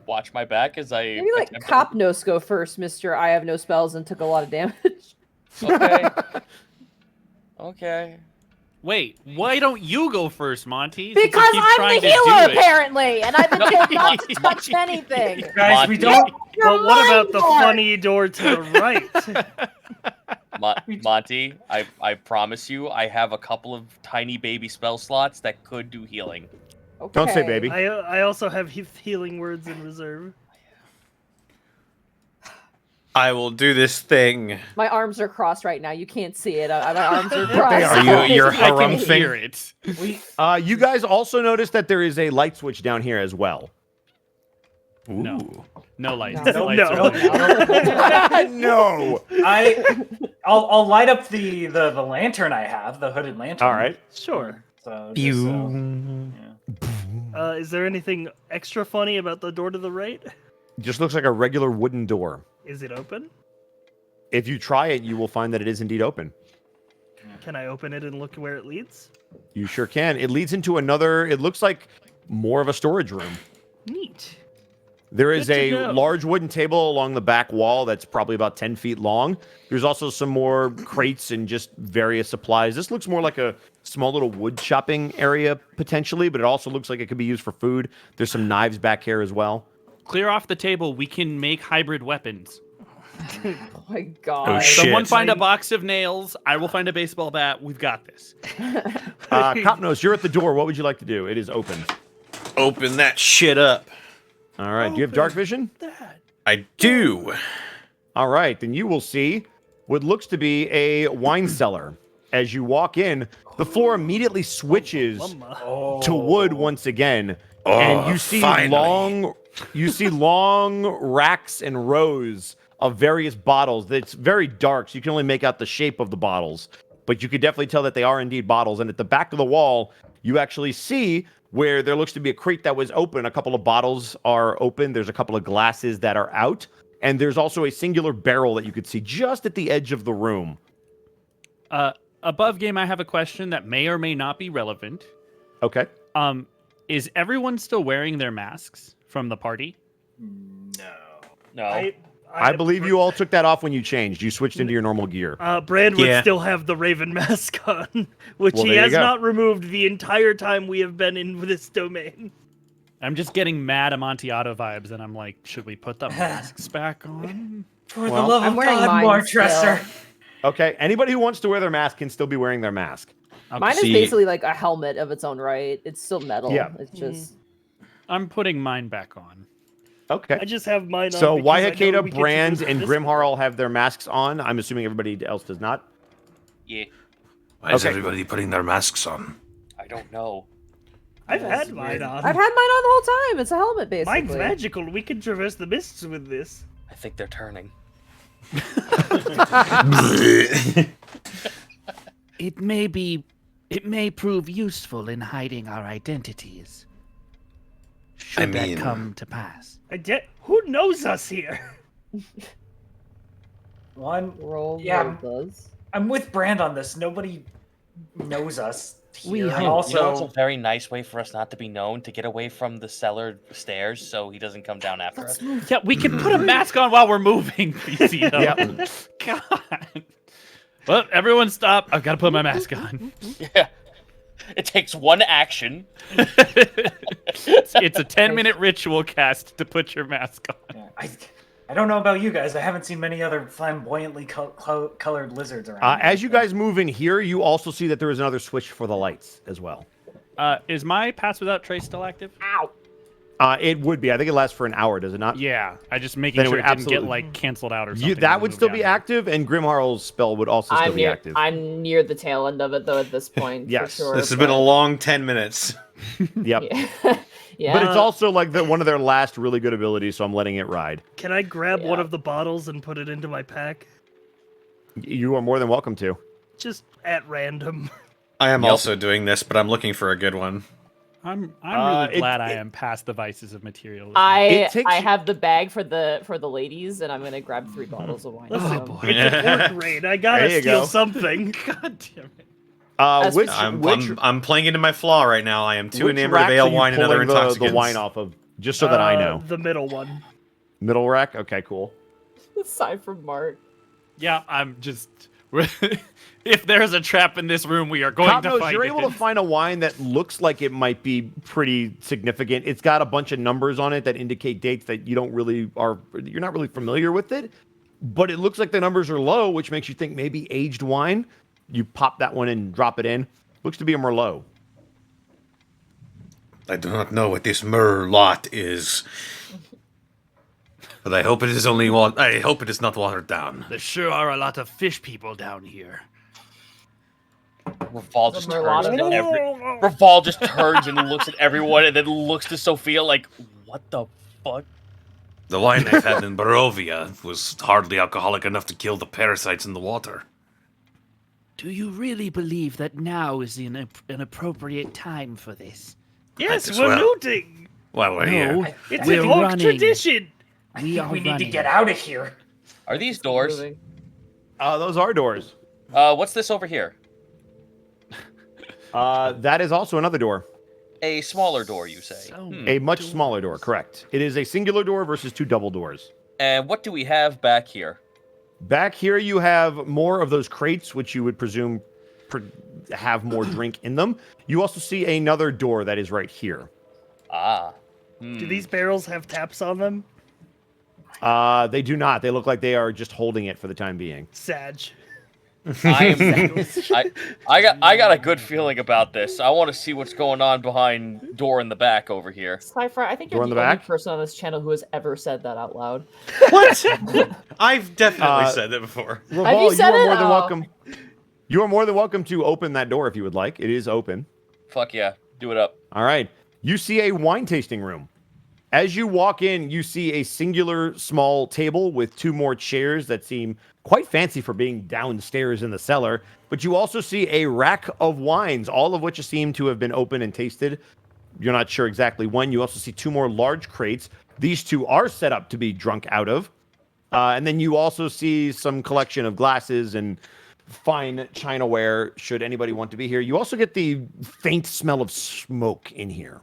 watch my back as I
Maybe let
attempt-
Copnos go first, Mr. I have no spells and took a lot of damage.
Okay. Okay.
Wait, why don't you go first, Monty? Since you
Because
keep
I'm
trying
the
to do
healer,
it.
apparently, and I've been told not to touch
Monty.
anything.
Guys, we
Monty.
don't.
But what about the
Your mind
funny door to the right?
Monty, I promise you, I have a couple of tiny baby spell slots that could do healing.
Okay.
Don't say baby.
I also have healing words in reserve.
I will do this thing.
My arms are crossed right now. You can't see it. My arms are crossed.
Are you? You're
I can
harumphing.
hear it.
You guys also notice that there is a light switch down here as well.
No. No lights.
No.
The lights
No.
are only-
No.
I'll light up the lantern I have, the hooded lantern.
All right.
Sure.
So, just so yeah.
Is there anything extra funny about the door to the right?
Just looks like a regular wooden door.
Is it open?
If you try it, you will find that it is indeed open.
Can I open it and look where it leads?
You sure can. It leads into another, it looks like more of a storage room.
Neat.
There is
Good to
a
know.
large wooden table along the back wall that's probably about 10 feet long. There's also some more crates and just various supplies. This looks more like a small little wood chopping area potentially, but it also looks like it could be used for food. There's some knives back here as well.
Clear off the table. We can make hybrid weapons.
Oh my god.
Oh, shit.
Someone find a box of nails. I will find a baseball bat. We've got this.
Copnos, you're at the door. What would you like to do? It is open.
Open that shit up.
All right. Do you have dark vision?
I do.
All right. Then you will see what looks to be a wine cellar. As you walk in, the floor immediately switches to wood once again. And you see
finally.
long racks and rows of various bottles. It's very dark, so you can only make out the shape of the bottles. But you could definitely tell that they are indeed bottles. And at the back of the wall, you actually see where there looks to be a crate that was open. A couple of bottles are open. There's a couple of glasses that are out. And there's also a singular barrel that you could see just at the edge of the room.
Above game, I have a question that may or may not be relevant.
Okay.
Is everyone still wearing their masks from the party?
No.
I believe you all took that off when you changed. You switched into your normal gear.
Brand would
Yeah.
still have the Raven mask on, which
Well,
he
there you
has
go.
not removed the entire time we have been in this domain.
I'm just getting mad Amontillado vibes, and I'm like, should we put the masks back on?
For the
Well,
love
I'm
of
wearing
God,
mine
Mark
still.
Dresser.
Okay. Anybody who wants to wear their mask can still be wearing their mask.
Okay.
Mine is
See-
basically like a helmet of its own right. It's still metal.
Yeah.
It's just
I'm putting mine back on.
Okay.
I just have mine on.
So
because I know
Waihakeda,
we get to
Brand,
use
and
this
Grimhar all have their masks on. I'm assuming everybody else does not.
Yeah.
Why is
Okay.
everybody putting their masks on?
I don't know.
I've had mine on.
I've had mine on the whole time. It's a helmet, basically.
Mine's magical. We can traverse the mists with this.
I think they're turning.
It may prove useful in hiding our identities. Should
I mean-
that come to pass.
Who knows us here?
One,
Roll
Yeah.
does.
I'm with Brand on this. Nobody knows us
We
here.
hope.
And
You know what's
also,
a very nice way for us not to be known? To get away from the cellar stairs so he doesn't come down after us.
Yeah, we can put a mask on while we're moving, PC.
Yep.
God. Well, everyone stop. I've got to put my mask on.
Yeah. It takes one action.
it's a 10-minute ritual cast to put your mask on.
I don't know about you guys. I haven't seen many other flamboyantly colored lizards around.
As you guys move in here, you also see that there is another switch for the lights as well.
Is my Pass Without Trace still active?
Ow.
It would be. I think it lasts for an hour, does it not?
Yeah, I just making
Then it
sure
would
it didn't get
absolutely-
like canceled out or something.
You,
as
that
we
would
move
still
down
be
here.
active, and Grimharl's spell would also still be active.
I'm near the tail end of it though at this point.
Yes.
For sure,
This has been a long 10 minutes.
Yep.
Yeah. Yeah.
But it's also like one of their last really good abilities, so I'm letting it ride.
Can I grab one
Yeah.
of the bottles and put it into my pack?
You are more than welcome to.
Just at random.
I am
Yep.
also doing this, but I'm looking for a good one.
I'm really
it-
glad I
it-
am past the vices of materialism.
I
takes-
have the bag for the ladies, and I'm gonna grab 3 bottles of wine.
Listen,
So-
it's a work raid. I gotta
There you
steal
go.
something.
God damn it.
As
Which,
for-
I'm playing into my flaw right now. I am too
which
enamored of
racks are
ale,
you
wine, and other
pulling
intoxicants.
the wine off of? Just so that I know.
The middle one.
Middle rack? Okay, cool.
Aside from Mark.
Yeah, I'm just. If there's a trap in this room, we are going to
Copnos,
find
you're
it.
able to find a wine that looks like it might be pretty significant. It's got a bunch of numbers on it that indicate dates that you're not really familiar with it. but it looks like the numbers are low, which makes you think maybe aged wine. You pop that one and drop it in. Looks to be a Merlot.
I do not know what this Merlot is, but I hope it is I hope it is not watered down.
There sure are a lot of fish people down here.
Raval just
Merlot
turns
of
to
it?
Raval just turns and looks at everyone, and then looks to Sophia like, "What the fuck?"
The wine I've had in Barovia was hardly alcoholic enough to kill the parasites in the water.
Do you really believe that now is an appropriate time for this?
Yes,
as
we're
well.
looting.
Well, we're here.
It's
We're
an old
running.
tradition.
We are
We need to
running.
get out of here.
Are these doors?
Moving.
Those are doors.
What's this over here?
That is also another door.
A smaller door, you say?
So
A much smaller door, correct. It is a singular door versus 2 double doors.
And what do we have back here?
Back here, you have more of those crates, which you would presume have more drink in them. You also see another door that is right here.
Ah.
Do these barrels have taps on them?
They do not. They look like they are just holding it for the time being.
Sag.
I got a good feeling about this. I want to see what's going on behind door in the back over here.
Cypher, I think
Door
you're
in
the
the
only
back?
person on this channel who has ever said that out loud.
What? I've definitely said that before.
Raval,
said
you are
it?
more than
Oh.
welcome. You are more than welcome to open that door if you would like. It is open.
Fuck yeah, do it up.
All right. You see a wine tasting room. As you walk in, you see a singular small table with 2 more chairs that seem quite fancy for being downstairs in the cellar. But you also see a rack of wines, all of which seem to have been opened and tasted. You're not sure exactly when. You also see 2 more large crates. These 2 are set up to be drunk out of. And then you also see some collection of glasses and fine chinaware, should anybody want to be here. You also get the faint smell of smoke in here.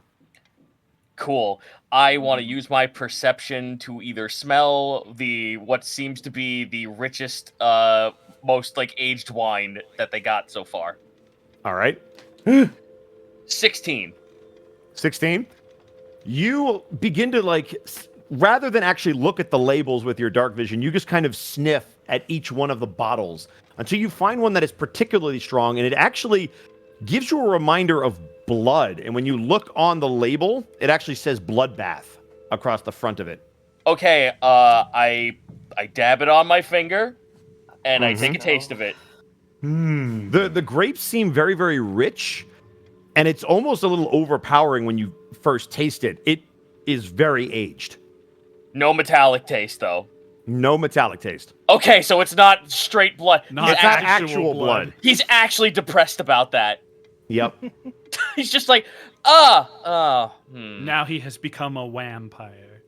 Cool. I want to use my perception to either smell what seems to be the richest, most like aged wine that they got so far.
All right.
16.
16. You begin to rather than actually look at the labels with your dark vision, you just kind of sniff at each one of the bottles until you find one that is particularly strong, and it actually gives you a reminder of blood. And when you look on the label, it actually says bloodbath across the front of it.
Okay, I dab it on my finger, and I take a taste of it.
The grapes seem very, very rich, and it's almost a little overpowering when you first taste it. It is very aged.
No metallic taste, though.
No metallic taste.
Okay, so it's not straight blood.
Not
It's not actual blood.
He's actually depressed about that.
Yep.
He's just like,
Now he has become a vampire.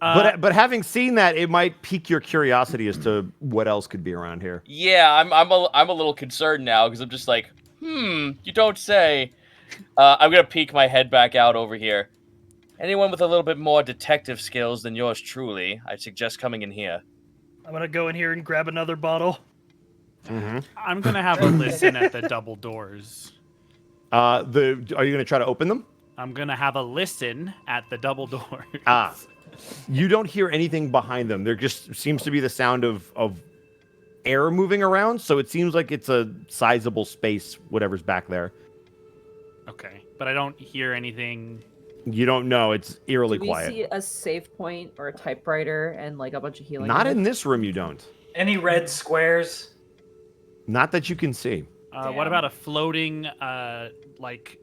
But having seen that, it might pique your curiosity as to what else could be around here.
Yeah, I'm a little concerned now because I'm just like, you don't say. I'm gonna peek my head back out over here. Anyone with a little bit more detective skills than yours truly, I suggest coming in here.
I'm gonna go in here and grab another bottle.
I'm gonna have a listen at the double doors.
Are you going to try to open them?
I'm gonna have a listen at the double doors.
You don't hear anything behind them. There just seems to be the sound of air moving around, so it seems like it's a sizable space, whatever's back there.
Okay, but I don't hear anything.
You don't know. It's eerily
Do we
quiet.
see a save point or a typewriter and like a bunch of healing?
Not
units?
in this room, you don't.
Any red squares?
Not that you can see.
What about a floating, like,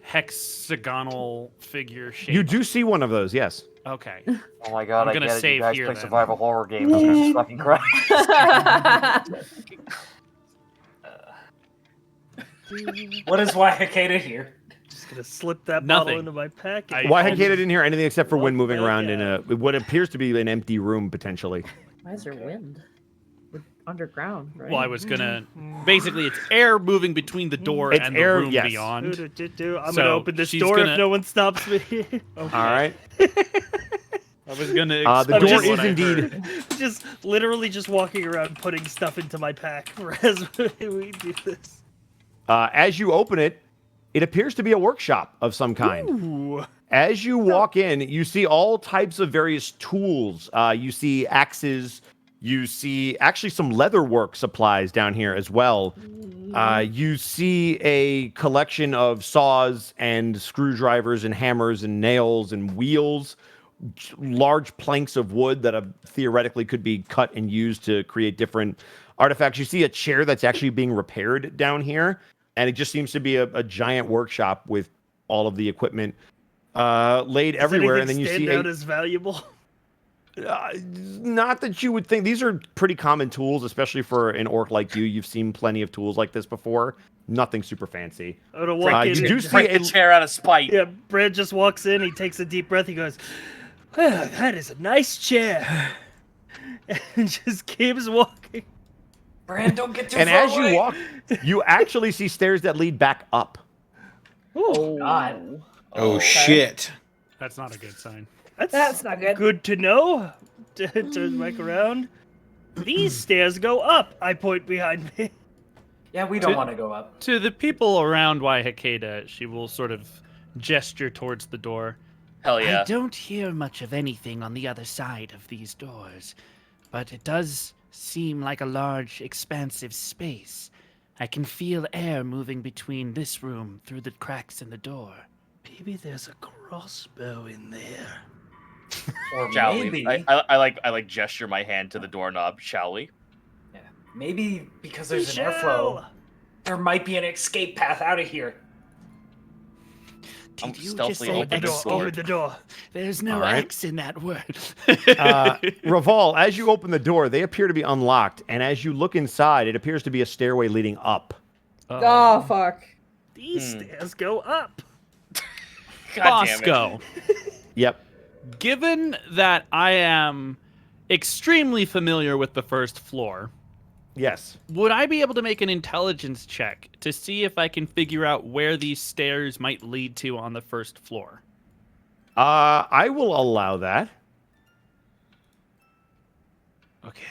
hexagonal figure shape?
You do see one of those, yes.
Okay.
Oh my god,
I'm gonna save here, then.
survival horror games. Jesus fucking Christ.
What is Wahikeda here?
Just gonna slip that
Nothing.
bottle into my packet.
Why Hikeda didn't hear anything except for wind moving around in what appears to be an empty room, potentially.
Why is there wind? We're underground, right?
Well, I was gonna. Basically, it's air moving between the door
It's
and the
air,
room
yes.
beyond.
I'm
So,
gonna open this
she's
door
gonna-
if no one stops me.
All right.
I was gonna.
The
explain
door
what
is
I
indeed.
heard.
Just literally just walking around putting stuff into my pack as we do this.
As you open it, It appears to be a workshop of some kind.
Ooh.
As you walk in, you see all types of various tools. You see axes. You see actually some leatherwork supplies down here as well. You see a collection of saws and screwdrivers and hammers and nails and wheels, large planks of wood that theoretically could be cut and used to create different artifacts. You see a chair that's actually being repaired down here, and it just seems to be a giant workshop with all of the equipment laid everywhere. And then you see
out as valuable.
Not that you would think. These are pretty common tools, especially for an orc like you. You've seen plenty of tools like this before. Nothing super fancy.
I would walk in
you do
and
see
Break the chair out of spite.
yeah, Brad just walks in, he takes a deep breath, he goes, "Oh, that is a nice chair." And just keeps walking.
Bran, don't get too
and
far
as
away.
you walk, you actually see stairs that lead back up.
Oh, God.
Oh, shit.
That's not a good sign.
That's not good.
Good to know. Turn back around. These stairs go up. I point behind me.
Yeah, we don't want to go up.
To the people around Waihakeda, she will sort of gesture towards the door.
Hell yeah.
I don't hear much of anything on the other side of these doors, but it does seem like a large, expansive space. I can feel air moving between this room through the cracks in the door.
Maybe there's a crossbow in there.
Or
Shall
maybe,
we? I like gesture my hand to the doorknob. Shall we?
yeah, maybe because there's an
Shall.
airflow, there might be an escape path out of here.
I'm
Did you just
stealthily
say
open the
Door,
door.
open the door.
There's no
All right.
X in that word.
Raval, as you open the door, they appear to be unlocked, and as you look inside, it appears to be a stairway leading up.
Oh, fuck.
These stairs go up.
God damn it.
Bosco,
Yep.
given that I am extremely familiar with the first floor,
Yes.
would I be able to make an intelligence check to see if I can figure out where these stairs might lead to on the first floor?
I will allow that.
Okay.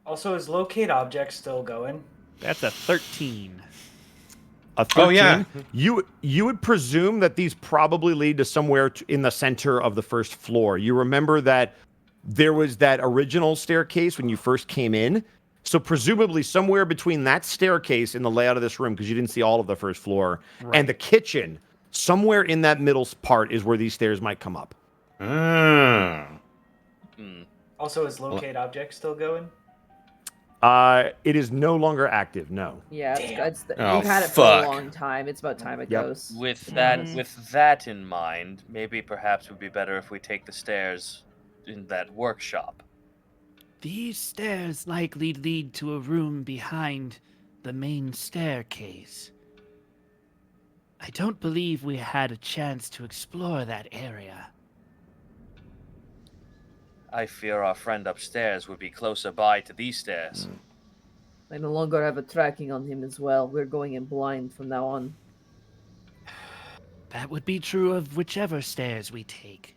Also, is locate object still going?
That's a 13.
A 13.
Oh, yeah.
You would presume that these probably lead to somewhere in the center of the first floor. You remember that there was that original staircase when you first came in. So presumably somewhere between that staircase in the layout of this room, because you didn't see all of the first floor, and the kitchen, somewhere in that middle part is where these stairs might come up.
Also, is locate object still going?
It is no longer active, no.
Yeah,
Damn.
Oh,
we've had it for
fuck.
a long time. It's about time it
Yep.
goes.
With that in mind, maybe perhaps it would be better if we take the stairs in that workshop.
These stairs likely lead to a room behind the main staircase. I don't believe we had a chance to explore that area.
I fear our friend upstairs would be closer by to these stairs.
I no longer have a tracking on him as well. We're going in blind from now on.
That would be true of whichever stairs we take.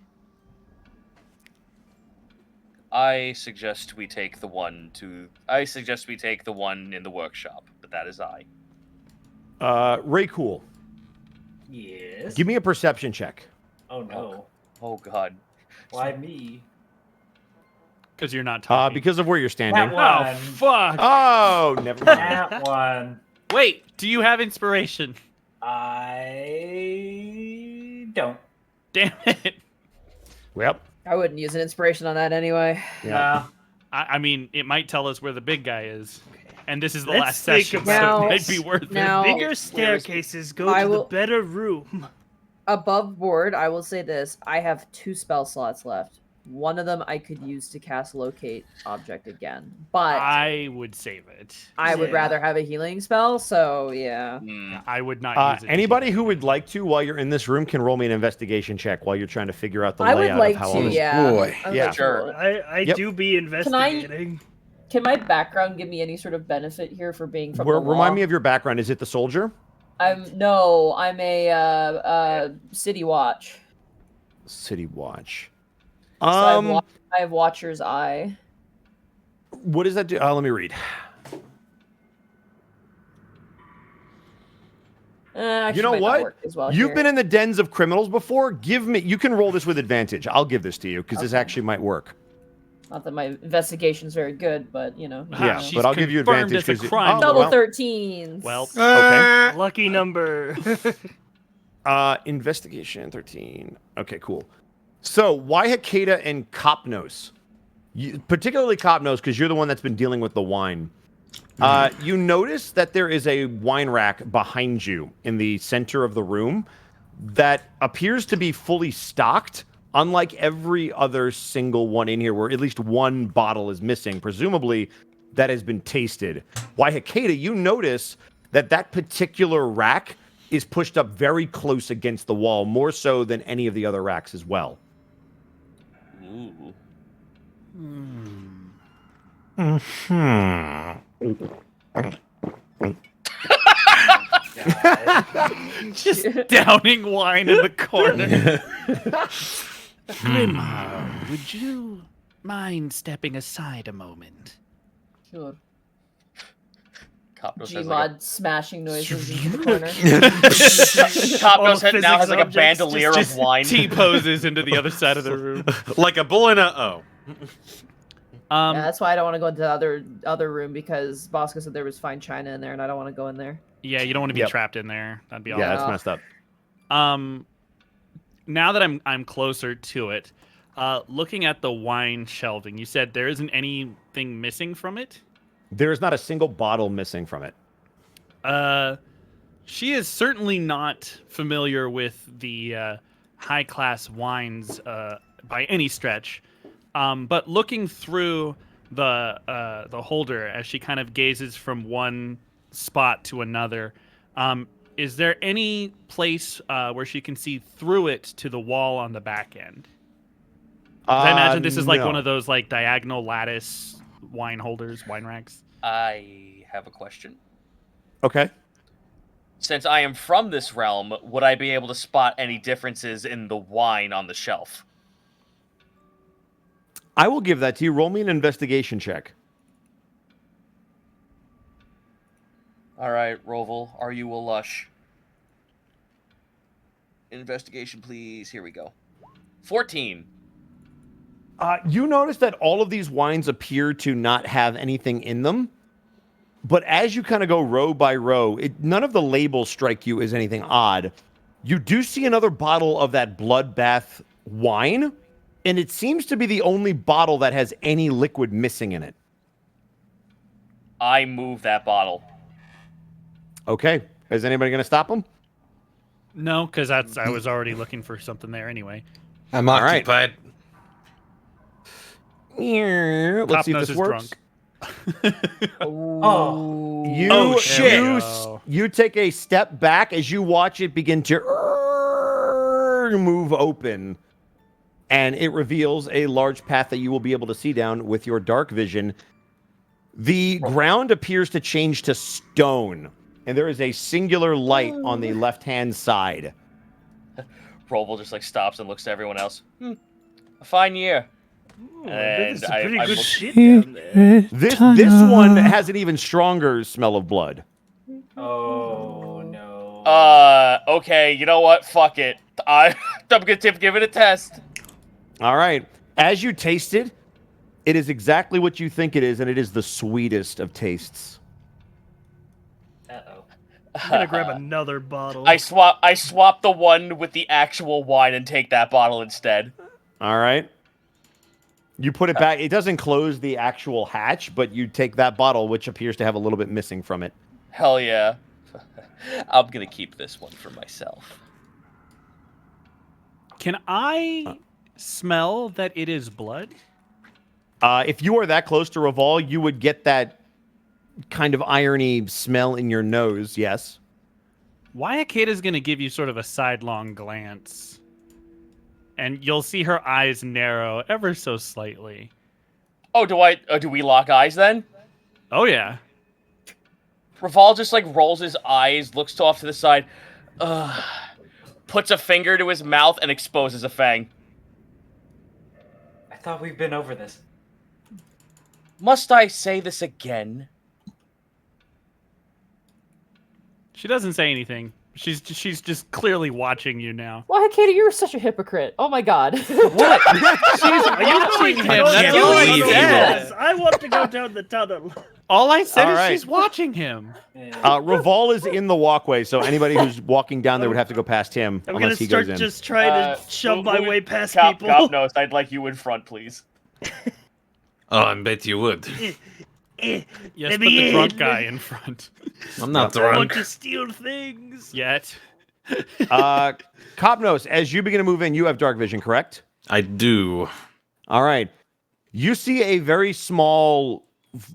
I suggest we take the one in the workshop, but that is I.
Ray Cool,
Yes.
give me a perception check.
Oh no.
Oh god.
Why me?
Because you're not talking.
Because of where you're standing.
That
Oh,
one.
fuck.
Oh, never mind.
That one.
Wait, do you have inspiration?
I don't.
Damn it.
Well,
I wouldn't use an inspiration on that anyway.
Yeah.
I mean, it might tell us where the big guy is. And this is the
Let's
last
think
session,
about
so it
it.
might be worth
Now-
it.
Bigger staircases go
I
to
will-
the better room.
Above board, I will say this. I have 2 spell slots left. One of them I could use to cast locate object again. But
I would save it.
I would
Yeah.
rather have a healing spell, so yeah.
I would not use it.
anybody who would like to, while you're in this room, can roll me an investigation check while you're trying to figure out the
I
layout
would like
of how all
to,
this.
yeah.
boy.
I would
Yeah.
like to
Sure.
roll it.
I
Yep.
do be investigating.
Can my background give me any sort of benefit here for being from the law?
Remind me of your background. Is it the soldier?
I'm a city watch.
City Watch.
So I have Watcher's Eye.
What does that do? Let me read. You know what? You've been in the dens of criminals before. You can roll this with advantage. I'll give this to you because this actually might work.
Not that my investigation's very good, but you know.
Yeah,
She's
but I'll give you
confirmed
advantage
as a
because
crime
Double
lord.
13s.
Well,
okay.
Lucky number.
Investigation 13. Okay, cool. So Waihakeda and Kopnos, particularly Kopnos, because you're the one that's been dealing with the wine. You notice that there is a wine rack behind you in the center of the room that appears to be fully stocked, unlike every other single one in here where at least one bottle is missing. Presumably, that has been tasted. Waihakeda, you notice that that particular rack is pushed up very close against the wall, more so than any of the other racks as well.
Ooh.
just downing wine in the corner.
Grimhard, would you mind stepping aside a moment?
Sure.
Copnos has
Gmod
like
smashing noises in the corner.
Copnos now has like a
objects,
bandolier
just
of wine.
T-poses into the other side of the room.
Like a bull in a
Yeah, that's why I don't want to go into the other room because Bosco said there was fine china in there, and I don't want to go in there.
Yeah, you don't want to be
Yep.
trapped in there. That'd be
Yeah,
awful.
that's messed up.
Now that I'm closer to it, looking at the wine shelving, you said there isn't anything missing from it?
There is not a single bottle missing from it.
She is certainly not familiar with the high-class wines by any stretch. But looking through the holder as she kind of gazes from one spot to another, is there any place where she can see through it to the wall on the back end? 'Cause I imagine this is like
no.
one of those like diagonal lattice wine holders, wine racks.
I have a question.
Okay.
Since I am from this realm, would I be able to spot any differences in the wine on the shelf?
I will give that to you. Roll me an investigation check.
All right, Roval, are you a lush? Investigation, please. Here we go. 14.
You notice that all of these wines appear to not have anything in them. But as you kind of go row by row, none of the labels strike you as anything odd. You do see another bottle of that bloodbath wine, and it seems to be the only bottle that has any liquid missing in it.
I move that bottle.
Okay. Is anybody going to stop him?
No, because I was already looking for something there anyway.
I'm
All right.
occupied.
Let's see if
Copnos
this
is
works.
Oh.
You,
shit.
you take a step back as you watch it begin to move open, and it reveals a large path that you will be able to see down with your dark vision. The ground appears to change to stone, and there is a singular light on the left-hand side.
Roval just like stops and looks to everyone else. A fine year.
There's some
And
pretty
I
good
look-
shit down there.
This one has an even stronger smell of blood.
Oh no.
Okay, you know what? Fuck it. I'm gonna give it a test.
All right. As you taste it, it is exactly what you think it is, and it is the sweetest of tastes.
Uh-oh.
I'm gonna grab another bottle.
I swap the one with the actual wine and take that bottle instead.
All right. You put it back. It doesn't close the actual hatch, but you take that bottle, which appears to have a little bit missing from it.
Hell yeah. I'm gonna keep this one for myself.
Can I smell that it is blood?
If you are that close to Reval, you would get that kind of irony smell in your nose, yes.
Waihakeda going to give you sort of a sidelong glance. And you'll see her eyes narrow ever so slightly.
Oh, do we lock eyes then?
Oh, yeah.
Raval just like rolls his eyes, looks off to the side, puts a finger to his mouth and exposes a fang.
I thought we've been over this.
Must I say this again?
She doesn't say anything. She's just clearly watching you now.
Why, Katie, you're such a hypocrite. Oh my god.
What? She's watching him.
can't
That's all I
believe you.
said.
I want to go down the tunnel.
All I said
All
is
right.
she's watching him.
Raval is in the walkway, so anybody who's walking down there would have to go past him
I'm gonna
unless he goes
start
in.
just trying to shove my way past
Cop
people.
knows. I'd like you in front, please.
Oh, I bet you would.
Yes,
Let
put
me
the drunk
in.
guy in front.
I'm not
I want
drunk.
to steal things.
Yet.
Copnos, as you begin to move in, you have dark vision, correct?
I do.
All right. You see a very small,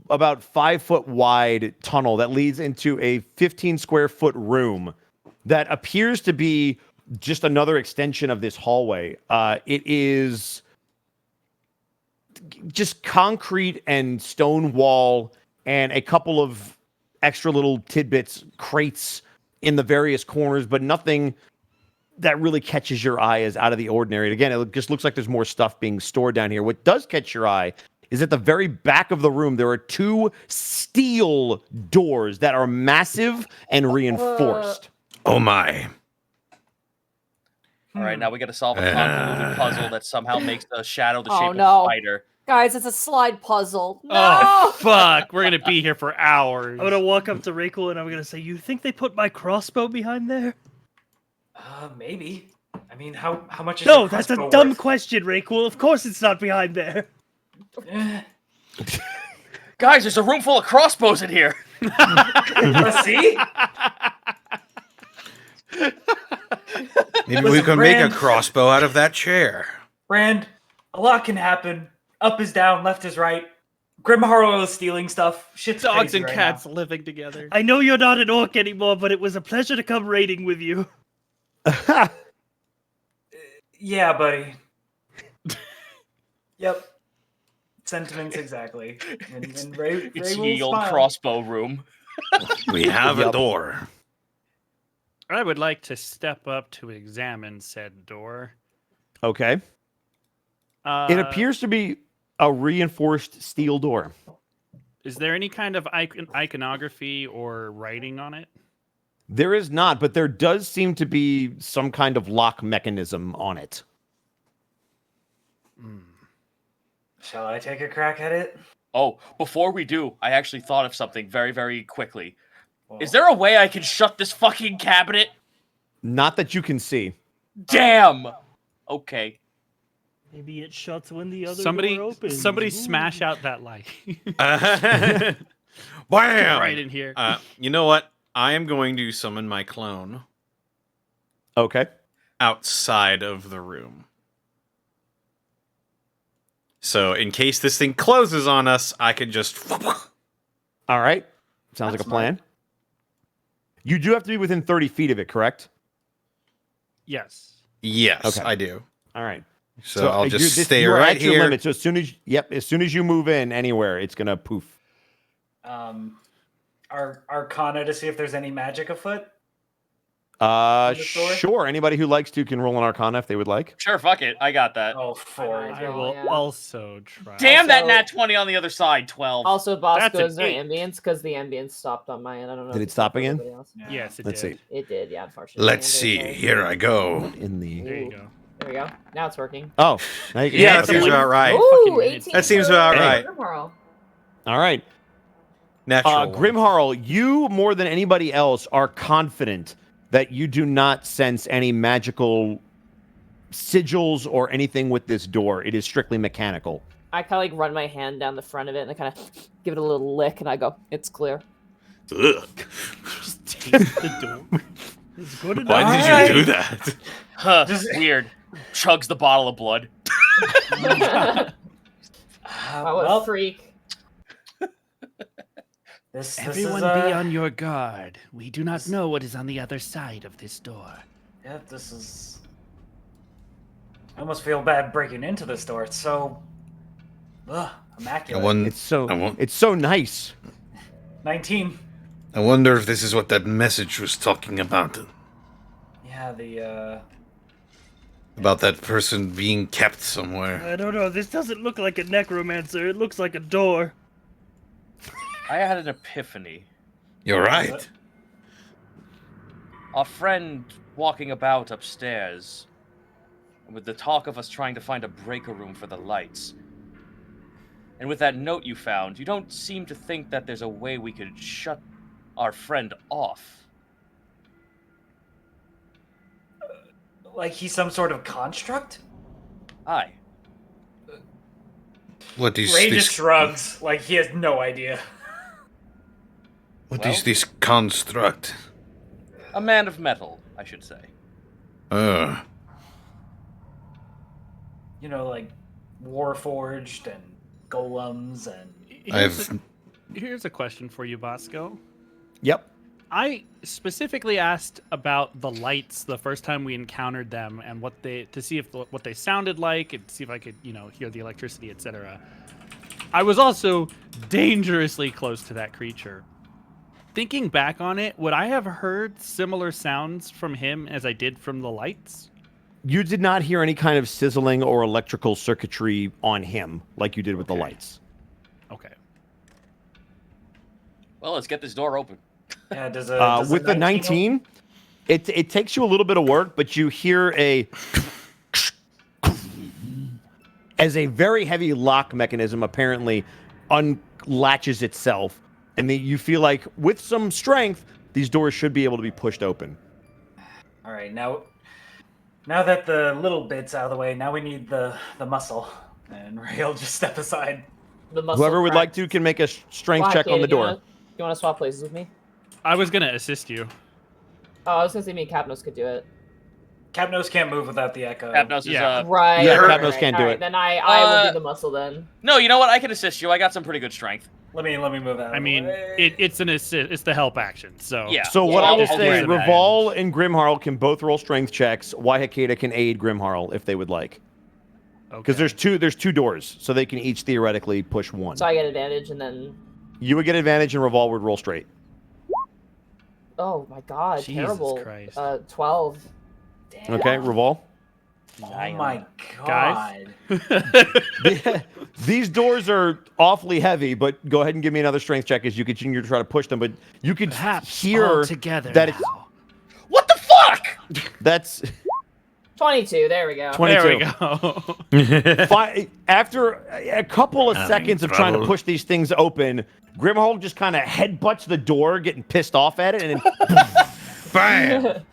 about 5 foot wide tunnel that leads into a 15 square foot room that appears to be just another extension of this hallway. It is just concrete and stone wall and a couple of extra little tidbits, crates in the various corners, but nothing that really catches your eye as out of the ordinary. And again, it just looks like there's more stuff being stored down here. What does catch your eye is at the very back of the room, there are 2 steel doors that are massive and reinforced.
Oh my.
All right, now we got to solve a convoluted puzzle that somehow makes the shadow the
Oh,
shape of
no.
a spider.
Guys, it's a slide puzzle. No!
Oh, fuck. We're going to be here for hours.
I'm gonna walk up to Rachel and I'm gonna say, "You think they put my crossbow behind there?"
Maybe. I mean, how much is
No,
your
that's a
crossbow
dumb
worth?
question, Rachel. Of course it's not behind there.
Eh,
Guys, there's a room full of crossbows in here.
let's see.
Maybe we
Listen,
can make a
Brand.
crossbow out of that chair.
Brand, a lot can happen. Up is down, left is right. Grim Harlow is stealing stuff. Shit's
Dogs
crazy
and
right
cats
now.
living together.
I know you're not an orc anymore, but it was a pleasure to come raiding with you.
Yeah, buddy. Yep. Sentiments exactly. And Ray
It's
will
ye old
smile.
crossbow room.
We have a
Yep.
door.
I would like to step up to examine said door.
Okay.
Uh,
It appears to be a reinforced steel door.
Is there any kind of iconography or writing on it?
There is not, but there does seem to be some kind of lock mechanism on it.
Shall I take a crack at it?
Oh, before we do, I actually thought of something very, very quickly. Is there a way I can shut this fucking cabinet?
Not that you can see.
Damn! Okay.
Maybe it shuts when the other
Somebody
door opens. Ooh.
smash out that light.
Bam!
Right in here.
You know what? I am going to summon my clone
Okay.
outside of the room. So in case this thing closes on us, I can just...
All right. Sounds
That's
like a plan. You do have to be within 30 feet of it, correct?
Yes.
Yes,
Okay.
I do.
All right.
So I'll
you're-
just
this-
stay
you're
right
at your
here.
limit. So as soon as you move in anywhere, it's gonna poof.
Arcana to see if there's any magic afoot? this door?
Sure. Anybody who likes to can roll an Arcana if they would like.
Sure, fuck it. I got that.
Oh, 4.
I
I will
yeah.
also try.
Damn that
Also-
nat 20 on the other side. 12.
Also, Bosco,
That's an
is there
8.
ambience? Because the ambience stopped on my end. I don't know.
Did
if
it stop
stopped for
again?
everybody else.
Yes, it
Let's
did.
see.
It did, yeah, unfortunately.
Let's
I'm
see.
very sorry.
Here I go.
In the
There you go.
There we go. Now it's working.
oh, now you can
Yeah,
see
that
it.
seems
Okay.
about right.
Ooh,
fucking minutes.
18.
That seems about right.
Tomorrow.
All right.
Natural. one.
Grimharl, you more than anybody else are confident that you do not sense any magical sigils or anything with this door. It is strictly mechanical.
I kind of like run my hand down the front of it and I kind of give it a little lick and I go, "It's clear."
Ugh.
Just taste the door.
It's good enough.
Why did
Alright.
you do that?
Huh, weird. Chugs the bottle of blood.
Oh, what a freak.
This
Everyone
is,
be on your guard. We do not know what is on the other side of this door.
Yeah, this is... I almost feel bad breaking into this door. It's so... Ugh,
I,
immaculate.
It's so nice.
19.
I wonder if this is what that message was talking about.
Yeah, the,
About that person being kept somewhere.
I don't know. This doesn't look like a necromancer. It looks like a door.
I had an epiphany.
You're right.
our friend walking about upstairs, with the talk of us trying to find a breaker room for the lights. And with that note you found, you don't seem to think that there's a way we could shut our friend off.
Like he's some sort of construct?
Aye.
What is
Ray
this?
just shrugs, like he has no idea.
What
Well-
is this construct?
A man of metal, I should say.
You know, like Warforged and golems and
Here's a question for you, Bosco.
Yep.
I specifically asked about the lights the first time we encountered them and what they sounded like and see if I could, hear the electricity, etc. I was also dangerously close to that creature. Thinking back on it, would I have heard similar sounds from him as I did from the lights?
You did not hear any kind of sizzling or electrical circuitry on him like you did with the lights.
Okay.
Well, let's get this door open.
yeah, does
With the 19, it takes you a little bit of work, but you hear as a very heavy lock mechanism apparently unlatches itself, and you feel like with some strength, these doors should be able to be pushed open.
All right, now that the little bit's out of the way, now we need the muscle. And Ray'll just step aside.
The muscle
Whoever would like
cracks.
to can make a strength
Why,
check on the
Katie,
door.
You want to swap places with me?
I was going to assist you.
Oh, I was gonna say me and Capnos could do it.
Capnos can't move without the echo.
Capnos is
Yeah.
Right.
Yeah,
right,
Capnos
right.
can't do
Alright,
it.
Then I will do the muscle then.
No, you know what? I can assist you. I got some pretty good strength.
Let me move out.
I mean, it's an assist. It's the help action. So
Yeah.
So what I will
I'll
say,
do that.
Reval and Grimharl can both roll strength checks. Wahakeda can aid Grimharl if they would like. Because
okay.
there's two doors, so they can each theoretically push one.
So I get advantage and then.
You would get advantage and Reval would roll straight.
Oh my god,
Jesus
terrible.
Christ.
12.
Damn.
Okay, Reval.
Oh my
Guys?
god.
These doors are awfully heavy, but go ahead and give me another strength check as you continue to try to push them. But you could
Perhaps
hear
all together
that it's
now.
What the fuck?
that's
22, there we go.
22.
There we go.
After a couple of
Having
seconds of trying to
trouble.
push these things open, Grimharl just kind of headbutts the door, getting pissed off at it, and then
Bam!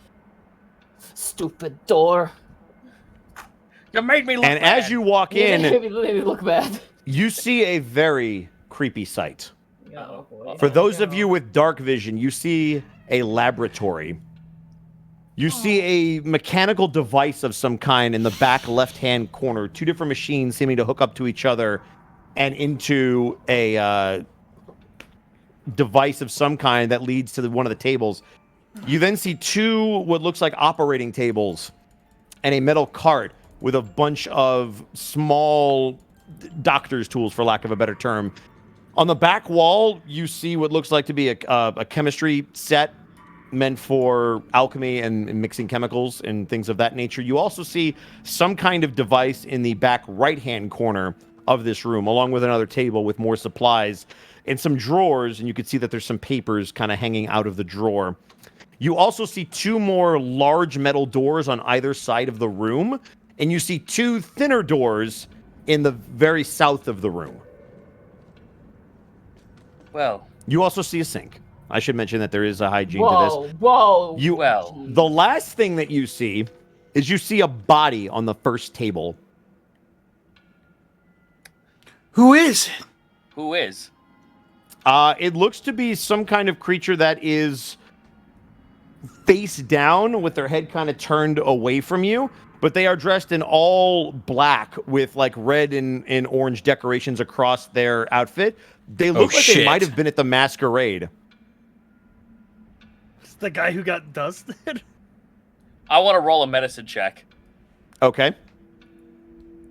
Stupid door.
You made me look
and
bad.
as you walk
Made
in,
me look bad.
you see a very creepy sight.
Oh, boy.
For those of you with dark vision, you see a laboratory. You see a mechanical device of some kind in the back left-hand corner. Two different machines seeming to hook up to each other and into a device of some kind that leads to one of the tables. You then see two what looks like operating tables and a metal cart with a bunch of small doctor's tools, for lack of a better term. On the back wall, you see what looks like to be a chemistry set meant for alchemy and mixing chemicals and things of that nature. You also see some kind of device in the back right-hand corner of this room, along with another table with more supplies and some drawers, and you can see that there's some papers kind of hanging out of the drawer. You also see two more large metal doors on either side of the room, and you see two thinner doors in the very south of the room.
Well,
You also see a sink. I should mention that there is a hygiene to
Whoa,
this.
whoa.
well.
The last thing that you see is you see a body on the first table.
Who is it?
Who is?
It looks to be some kind of creature that is face down with their head kind of turned away from you, but they are dressed in all black with like red and orange decorations across their outfit. They look like they
shit.
might have been at the masquerade.
It's the guy who got dusted.
I want to roll a medicine check.
Okay.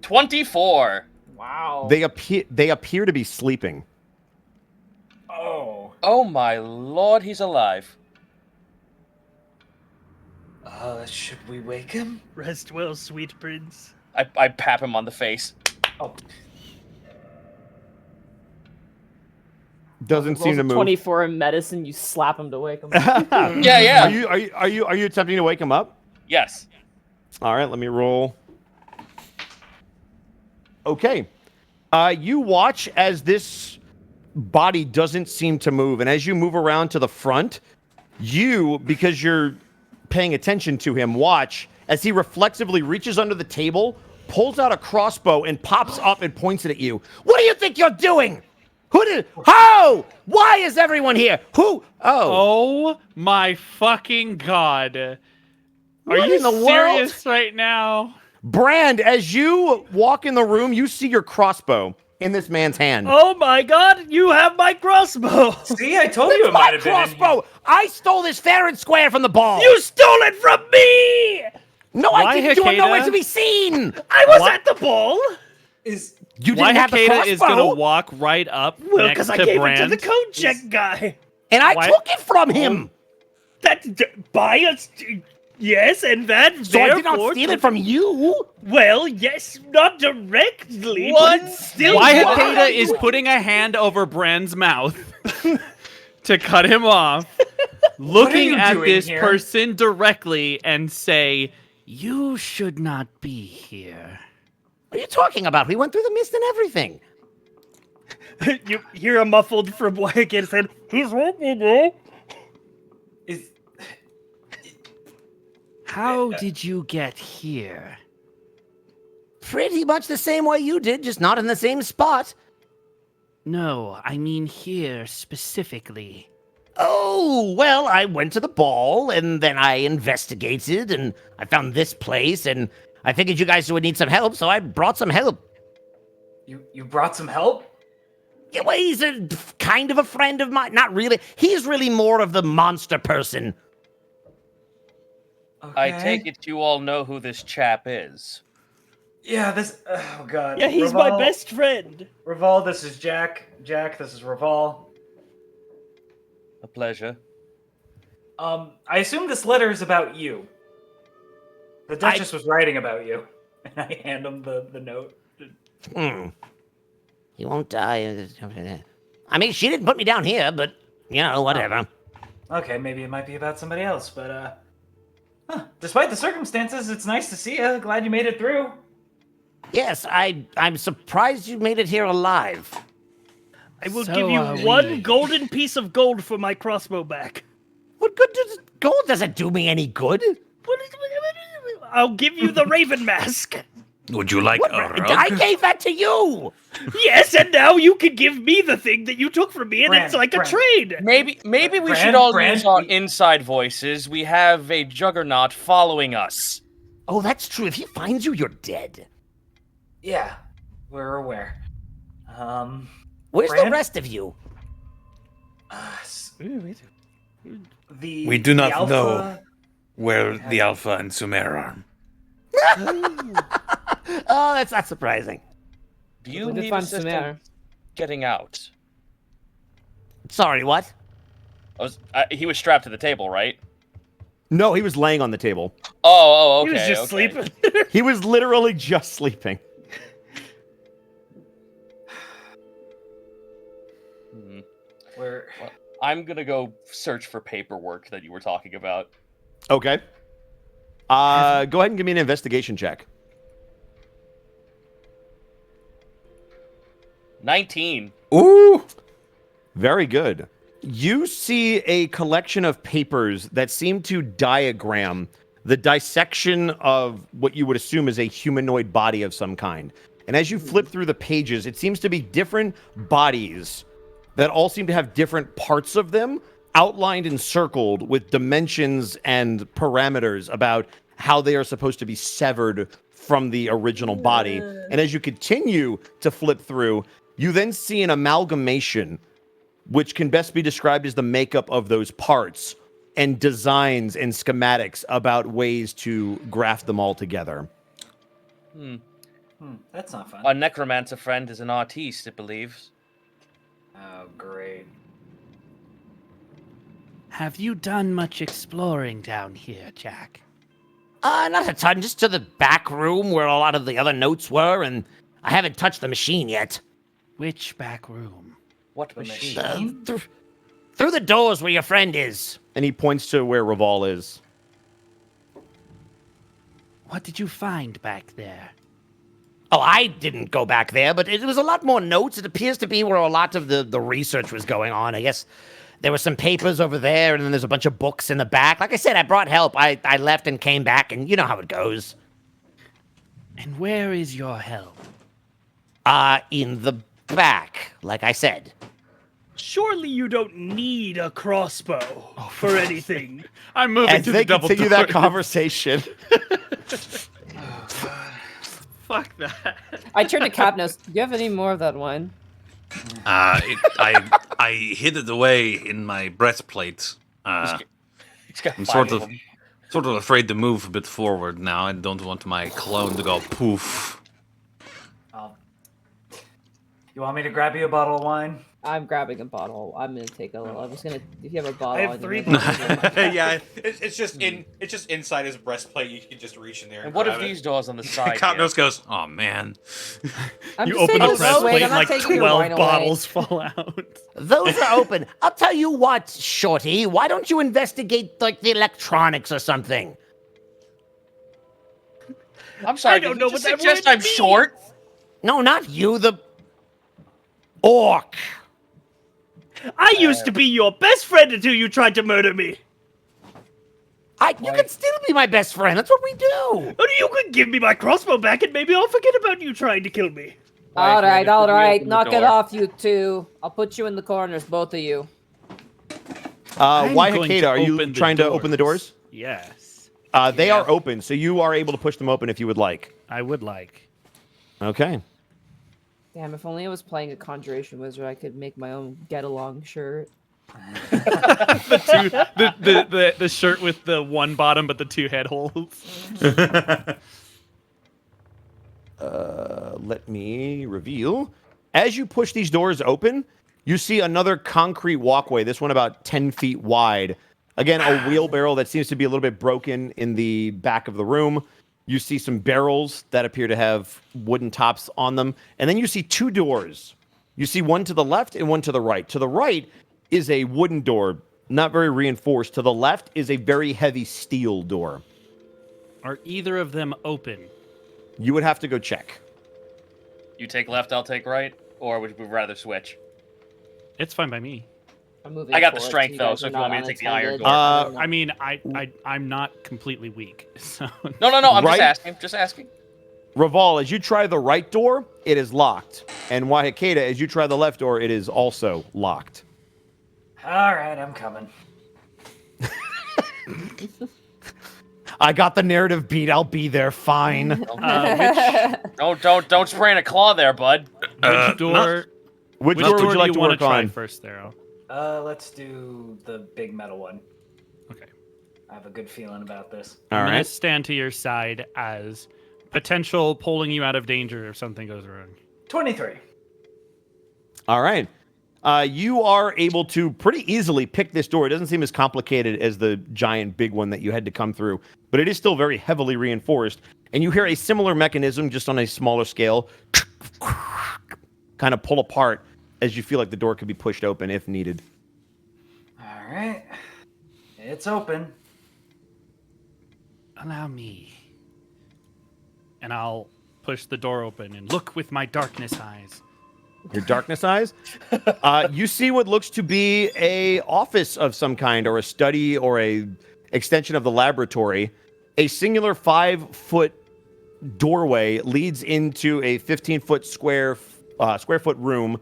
24.
Wow.
They appear to be sleeping.
Oh.
Oh my lord, he's alive.
Should we wake him?
Rest well, sweet prince.
I pap him on the face.
Oh.
Doesn't seem to move.
24 in medicine, you slap him to wake him.
Yeah.
Are you attempting to wake him up?
Yes.
All right, let me roll. Okay. You watch as this body doesn't seem to move, and as you move around to the front, because you're paying attention to him, watch as he reflexively reaches under the table, pulls out a crossbow, and pops up and points it at you. What do you think you're doing? How? Why is everyone here? Who?
Oh my fucking god. Are
What
you
in the
serious right now?
Brand, as you walk in the room, you see your crossbow in this man's hand.
Oh my god, you have my crossbow!
See, I told you it might have been.
Crossbow! I stole this fair and square from the ball.
You stole it from me!
No,
Why,
I didn't. You were
Hikeda?
nowhere to be seen.
I was at the ball!
Is
You
Why
didn't have the
Hikeda
crossbow,
is gonna walk right up
Well,
next
because I
to
gave
Brand?
it to the code check guy.
and I
Why-
took it from him.
By us. Yes, and that
So I did not
therefore-
steal it from you.
Well, yes, not directly,
What?
but it's still.
Why
Why?
Hikeda is putting a hand over Brand's mouth to cut him off, looking
you
at
doing
this
here?
person directly and say,
You should not be here.
What are you talking about? We went through the mist and everything.
You hear a muffled from Wyatt said, "He's right there."
is
How did you get here?
Pretty much the same way you did, just not in the same spot.
No, I mean here specifically.
Oh, well, I went to the ball, and then I investigated, and I found this place, and I figured you guys would need some help, so I brought some help.
you brought some help?
Yeah, well, he's a kind of a friend of mine. Not really. He's really more of the monster person.
I
Okay.
take it you all know who this chap is.
Yeah, this. Oh god.
Yeah, he's my
Raval-
best friend.
Raval, this is Jack. Jack, this is Raval.
A pleasure.
I assume this letter is about you. The Duchess was writing about you, and I hand him the note.
He won't die. I mean, she didn't put me down here, but, you know, whatever.
Okay, maybe it might be about somebody else, but despite the circumstances, it's nice to see you. Glad you made it through.
Yes, I'm surprised you made it here alive.
I will
So
give you
are
one
we.
golden piece of gold for my crossbow back.
What good does gold doesn't do me any good?
I'll give you the Raven mask.
Would you like
What,
a rug?
I gave that to you.
Yes, and now you can give me the thing that you took from me, and
Brand,
it's like a
Brand.
trade.
Maybe we
Brand,
should all
Brand,
use our
we-
inside voices. We have a juggernaut following us.
Oh, that's true. If he finds you, you're dead.
Yeah, we're aware.
Where's the
Brand?
rest of you?
The
We do not
the alpha,
know where the Alpha and Sumer are.
Oh, that's not surprising.
Do you
We did
need
find some air.
assistance getting out?
Sorry, what?
He was strapped to the table, right?
No, he was laying on the table.
Oh, okay.
He was just
okay.
sleeping.
He was literally just sleeping.
Hmm.
We're
I'm gonna go search for paperwork that you were talking about.
Okay. Go ahead and give me an investigation check.
19.
Ooh!
Very good. You see a collection of papers that seem to diagram the dissection of what you would assume is a humanoid body of some kind. And as you flip through the pages, it seems to be different bodies that all seem to have different parts of them outlined and circled with dimensions and parameters about how they are supposed to be severed from the original body. And as you continue to flip through, you then see an amalgamation, which can best be described as the makeup of those parts and designs and schematics about ways to graft them all together.
that's not fun.
A necromancer friend is an artiste, it believes.
Oh, great.
Have you done much exploring down here, Jack?
Not a ton, just to the back room where a lot of the other notes were, and I haven't touched the machine yet.
Which back room?
What
The
machine?
machine?
Through the doors where your friend is.
And he points to where Reval is.
What did you find back there?
Oh, I didn't go back there, but it was a lot more notes. It appears to be where a lot of the research was going on. I guess there were some papers over there, and then there's a bunch of books in the back. Like I said, I brought help. I left and came back, and you know how it goes.
And where is your help?
In the back, like I said.
Surely you don't need a crossbow for anything.
I'm moving
As
to
they
the double
continue
door.
that conversation,
Fuck that.
I turned to Capnos. Do you have any more of that wine?
I hid it away in my breastplate.
He's got
I'm
5
sort
of
of
them.
afraid to move a bit forward now. I don't want my clone to go poof.
You want me to grab you a bottle of wine?
I'm grabbing a bottle. I'm gonna take a little. I was gonna. If you have a bottle,
I have
on you,
3
maybe-
bottles.
Yeah, it's just inside his breastplate. You can just reach in there.
And what if these doors on the side?
Cotnos goes, oh man.
I'm
You
just
open
taking
the
a
breastplate
swig, I'm
and
not
like
taking your wine
12
away.
bottles fall out.
Those are open. I'll tell you what, Shorty. Why don't you investigate, like, the electronics or something?
I'm sorry.
I don't
did
know
you
what
just
that
suggest
word
I'm
means.
short?
No, not you, the orc.
I used to be your best friend until you tried to murder me.
You can still be my best friend. That's what we do.
Or you could give me my crossbow back and maybe I'll forget about you trying to kill me.
All right, all right.
Open the
Knock it
door.
off, you two. I'll put you in the corners, both of you.
I'm
why,
going
Hakeda,
to
are you
open the
trying to open the doors?
Yes,
They are open, so you are able to push them open if you would like.
I would like.
Okay.
Damn, if only I was playing a conjuration wizard, I could make my own get along shirt.
The shirt with the one bottom but the 2 head holes.
Let me reveal. As you push these doors open, you see another concrete walkway, this one about 10 feet wide. Again, a wheelbarrow that seems to be a little bit broken in the back of the room. You see some barrels that appear to have wooden tops on them. And then you see 2 doors. You see one to the left and one to the right. To the right is a wooden door, not very reinforced. To the left is a very heavy steel door.
Are either of them open?
You would have to go check.
You take left, I'll take right, or would you rather switch?
It's fine by me.
I'm moving
I got the
forward,
strength,
you
though,
guys
so
are
if you want
not
me to take the iron
unattended.
door.
I mean, I'm not completely weak, so
No, I'm
Right?
just asking.
Raval, as you try the right door, it is locked. And Wahikeda, as you try the left door, it is also locked.
All right, I'm coming.
I got the narrative beat. I'll be there. Fine.
Don't spray in a claw there, bud.
which door?
Which
Which
door
door
would you
do
like
you
to
want
work
to try
on?
first, Thero?
Let's do the big metal one.
Okay.
I have a good feeling about this.
All
I'm gonna
right.
stand to your side as potential pulling you out of danger if something goes wrong.
23.
All right. You are able to pretty easily pick this door. It doesn't seem as complicated as the giant big one that you had to come through, but it is still very heavily reinforced. And you hear a similar mechanism, just on a smaller scale, kind of pull apart as you feel like the door could be pushed open if needed.
All right. It's open.
Allow me.
And I'll push the door open and look with my darkness eyes.
Your darkness eyes. You see what looks to be a office of some kind, or a study, or a extension of the laboratory. A singular 5-foot doorway leads into a 15-foot square foot room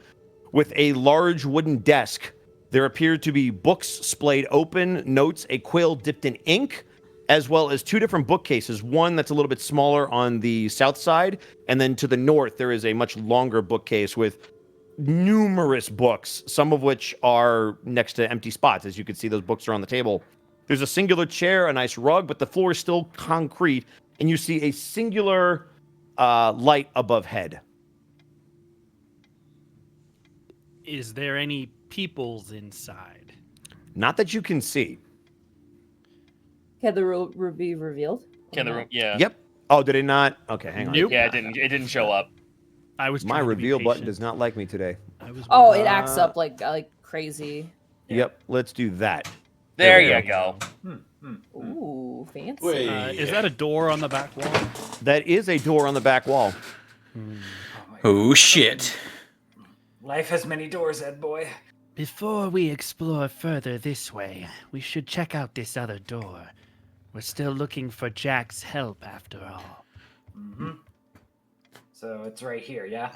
with a large wooden desk. There appear to be books splayed open, notes, a quill dipped in ink, as well as 2 different bookcases. One that's a little bit smaller on the south side, and then to the north there is a much longer bookcase with numerous books, some of which are next to empty spots. As you can see, those books are on the table. There's a singular chair, a nice rug, but the floor is still concrete, and you see a singular light above head.
Is there any peoples inside?
Not that you can see.
Can the room be revealed?
Can the room? Yeah.
Yep. Oh, did it not? Okay, hang on.
Nope.
Yeah, it didn't show up.
I was
My
trying to be
reveal button
patient.
does not like me today.
I
Oh, it acts up like crazy.
Yep, let's do that.
There
we
you
go.
go.
Ooh, fancy.
Is that a door on the back wall?
That is a door on the back wall.
Oh shit.
Life has many doors, Ed boy.
Before we explore further this way, we should check out this other door. We're still looking for Jack's help after all.
Mm-hmm. So it's right here, yeah?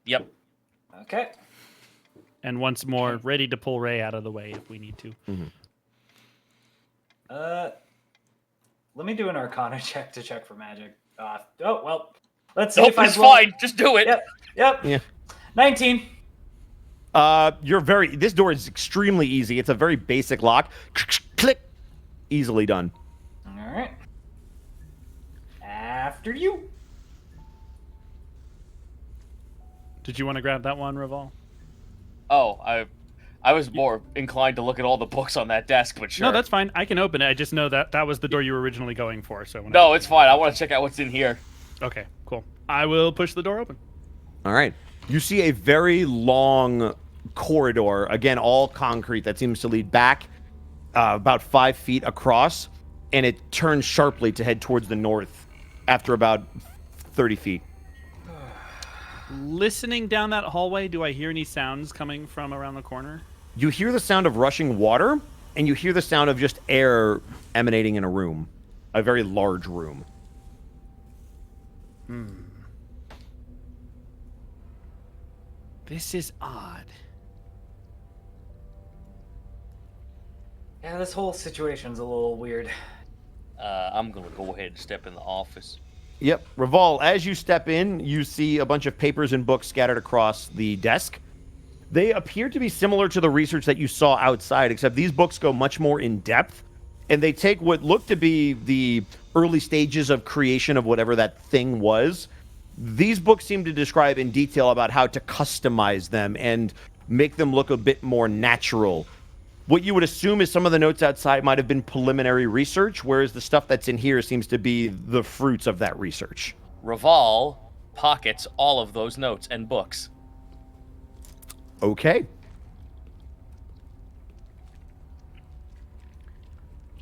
Yep.
Okay.
And once more, ready to pull Ray out of the way if we need to.
Let me do an Arcana check to check for magic. Well, let's see
Nope,
if I
it's
roll.
fine. Just do it.
Yep.
Yeah.
19.
This door is extremely easy. It's a very basic lock. Click. Easily done.
All right. After you.
Did you want to grab that one, Revol?
Oh, I was more inclined to look at all the books on that desk, but sure.
No, that's fine. I can open it. I just know that was the door you were originally going for. So
No, it's fine. I want to check out what's in here.
Okay, cool. I will push the door open.
All right. You see a very long corridor, again, all concrete, that seems to lead back about 5 feet across, and it turns sharply to head towards the north after about 30 feet.
Listening down that hallway, do I hear any sounds coming from around the corner?
You hear the sound of rushing water, and you hear the sound of just air emanating in a room, a very large room.
This is odd.
Yeah, this whole situation's a little weird.
I'm gonna go ahead and step in the office.
Yep. Revol, as you step in, you see a bunch of papers and books scattered across the desk. They appear to be similar to the research that you saw outside, except these books go much more in depth, and they take what look to be the early stages of creation of whatever that thing was. These books seem to describe in detail about how to customize them and make them look a bit more natural. What you would assume is some of the notes outside might have been preliminary research, whereas the stuff that's in here seems to be the fruits of that research.
Revol pockets all of those notes and books.
Okay.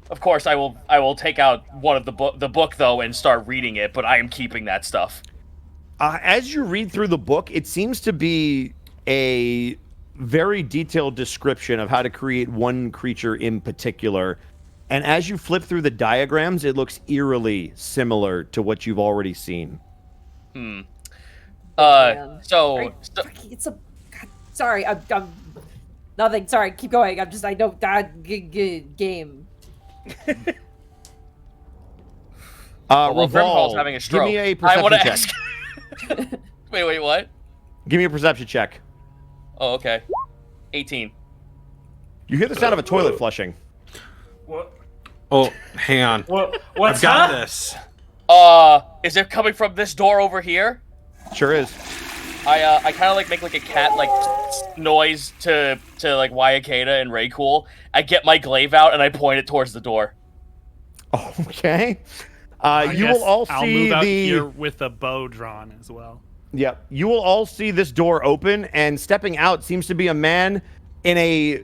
Of course, I will take out one of the book though and start reading it, but I am keeping that stuff.
As you read through the book, it seems to be a very detailed description of how to create one creature in particular. And as you flip through the diagrams, it looks eerily similar to what you've already seen.
Man.
It's
a. God, sorry, I'm nothing. Sorry, keep going. I know that game.
Well, Grimhall's having a stroke.
Give me a
I
perception
want to
check.
ask. Wait, what?
Give me a perception check.
Oh, okay. 18.
You hear the sound of a toilet flushing.
What?
Oh, hang on.
What's
I've got
that?
this.
Is it coming from this door over here?
Sure is.
I kind of like make like a cat like noise to like Wyakata and Raycool. I get my glaive out and I point it towards the door.
Okay.
I
You
guess
will all
I'll
see
move out
the.
here with a bow drawn as well.
Yep. You will all see this door open, and stepping out seems to be a man in a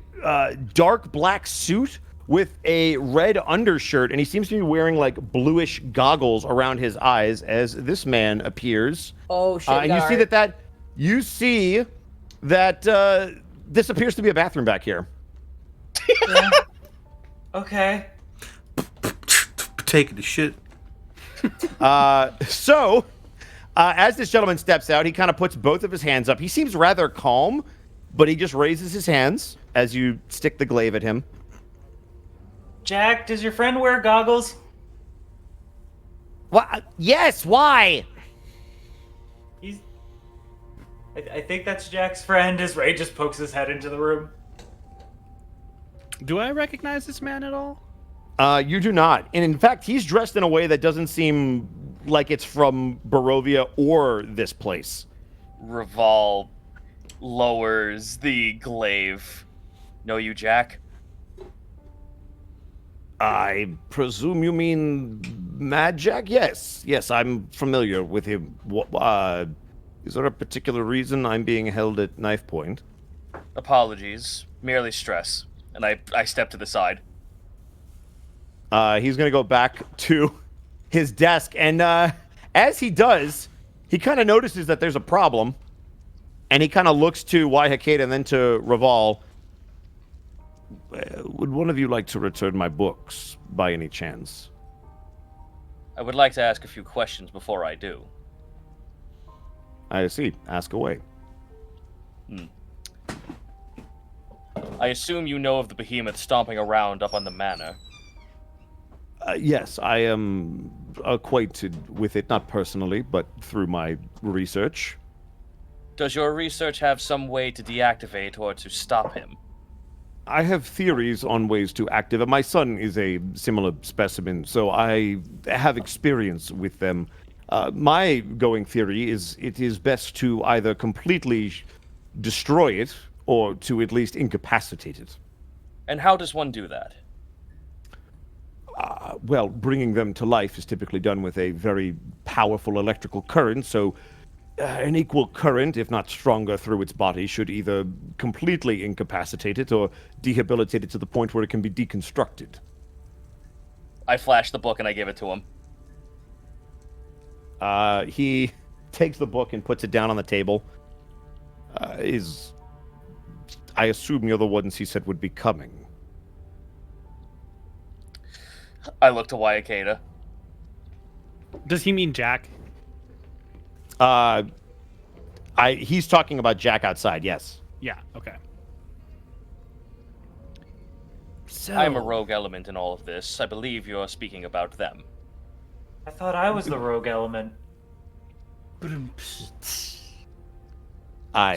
dark black suit with a red undershirt, and he seems to be wearing like bluish goggles around his eyes as this man appears.
Oh shit!
And you see that this appears to be a bathroom back here.
Yeah. Okay.
Taking the shit.
As this gentleman steps out, he kind of puts both of his hands up. He seems rather calm, but he just raises his hands as you stick the glaive at him.
Jack, does your friend wear goggles?
What? Yes, why?
I think that's Jack's friend, as Ray just pokes his head into the room.
Do I recognize this man at all?
You do not. And in fact, he's dressed in a way that doesn't seem like it's from Barovia or this place.
Revol lowers the glaive. Know you, Jack?
I presume you mean Mad Jack? Yes, I'm familiar with him. Is there a particular reason I'm being held at knife point?
Apologies. Merely stress. And I step to the side.
He's going to go back to his desk, and as he does, he kind of notices that there's a problem, and he kind of looks to Waihakeda and then to Raval. Would one of you like to return my books, by any chance?
I would like to ask a few questions before I do.
I see. Ask away.
I assume you know of the behemoth stomping around up on the manor.
Yes, I am acquainted with it, not personally, but through my research.
Does your research have some way to deactivate or to stop him?
I have theories on ways to activate. My son is a similar specimen, so I have experience with them. My going theory is it is best to either completely destroy it or to at least incapacitate it.
And how does one do that?
Well, bringing them to life is typically done with a very powerful electrical current, so an equal current, if not stronger, through its body should either completely incapacitate it or debilitate it to the point where it can be deconstructed.
I flash the book and I give it to him.
He takes the book and puts it down on the table. I assume you're the ones he said would be coming.
I look to Waihakeda.
Does he mean Jack?
He's talking about Jack outside, yes.
Yeah, okay.
So,
I'm a rogue element in all of this. I believe you're speaking about them.
I thought I was the rogue element.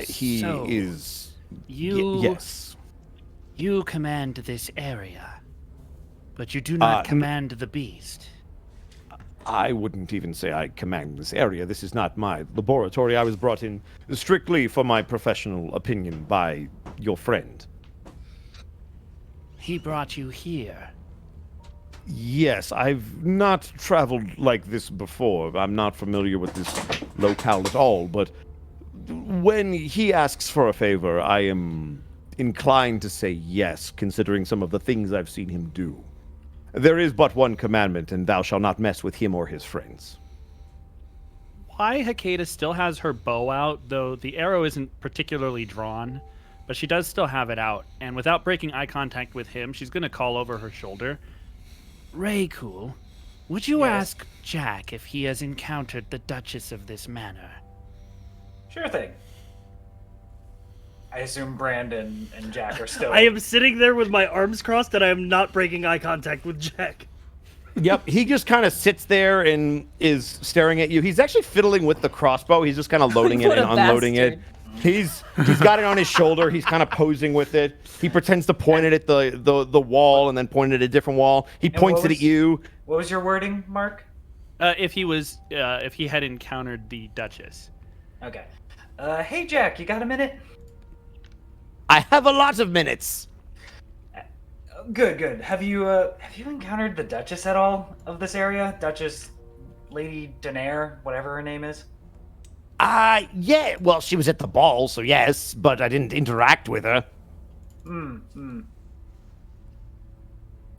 He
So,
is... yes.
You command this area, but you do not command the beast.
I wouldn't even say I command this area. This is not my laboratory. I was brought in strictly for my professional opinion by your friend.
He brought you here.
Yes, I've not traveled like this before. I'm not familiar with this locale at all, but when he asks for a favor, I am inclined to say yes, considering some of the things I've seen him do. There is but one commandment, and thou shalt not mess with him or his friends.
Why Hakeda still has her bow out, though the arrow isn't particularly drawn, but she does still have it out, and without breaking eye contact with him, she's going to call over her shoulder.
Raycool, would you
Yes.
ask Jack if he has encountered the Duchess of this manor?
Sure thing. I assume Brandon and Jack are still.
I am sitting there with my arms crossed and I am not breaking eye contact with Jack.
Yep, he just kind of sits there and is staring at you. He's actually fiddling with the crossbow. He's just kind of loading it
What
and
a
unloading it. He's got it on his shoulder. He's kind of posing with it. He pretends to point it at the wall and then point it at a different wall. He points it at you.
What was your wording, Mark?
If he had encountered the Duchess.
Okay. Hey Jack, you got a minute?
I have a lot of minutes.
Good, good. Have you encountered the Duchess at all of this area? Duchess, Lady Daenerys, whatever her name is.
Yeah. Well, she was at the ball, so yes, but I didn't interact with her.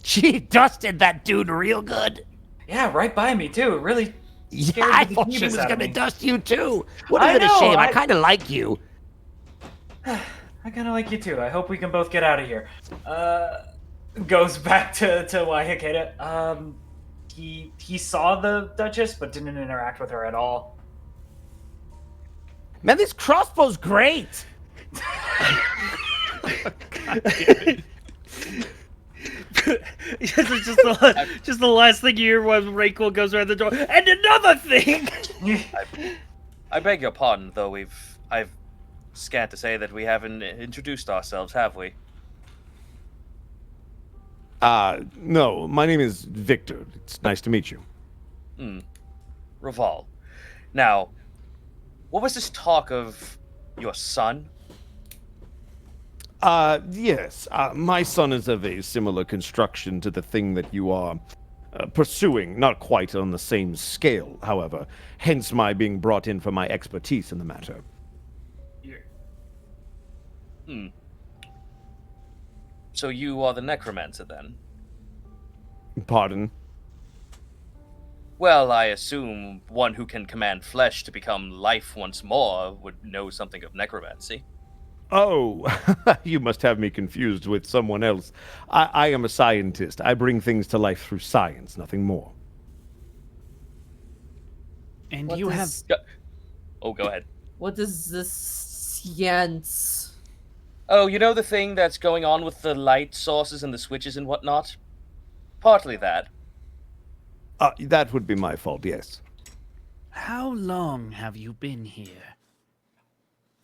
She dusted that dude real good.
Yeah, right by me too. It really
Yeah,
scared
I
the
thought she
bejeebus
was
out of
gonna
me.
dust you too. What
I
a bit of
know,
shame. I
I-
kind of like you.
I kind of like you too. I hope we can both get out of here. Goes back to Waihakeda. He saw the Duchess, but didn't interact with her at all.
Man, this crossbow's great.
Yes, it's just the last thing you hear when Rayquel goes around the door. And another thing!
I beg your pardon, though I've scant to say that we haven't introduced ourselves, have we?
No, my name is Victor. It's nice to meet you.
Raval. Now, what was this talk of your son?
Yes. My son is of a similar construction to the thing that you are pursuing, not quite on the same scale, however. Hence my being brought in for my expertise in the matter.
So you are the necromancer then?
Pardon?
Well, I assume one who can command flesh to become life once more would know something of necromancy.
Oh, you must have me confused with someone else. I am a scientist. I bring things to life through science, nothing more.
And
What
you have
is-
Oh, go ahead.
What is this science?
Oh, you know the thing that's going on with the light sources and the switches and whatnot? Partly that.
That would be my fault, yes.
How long have you been here?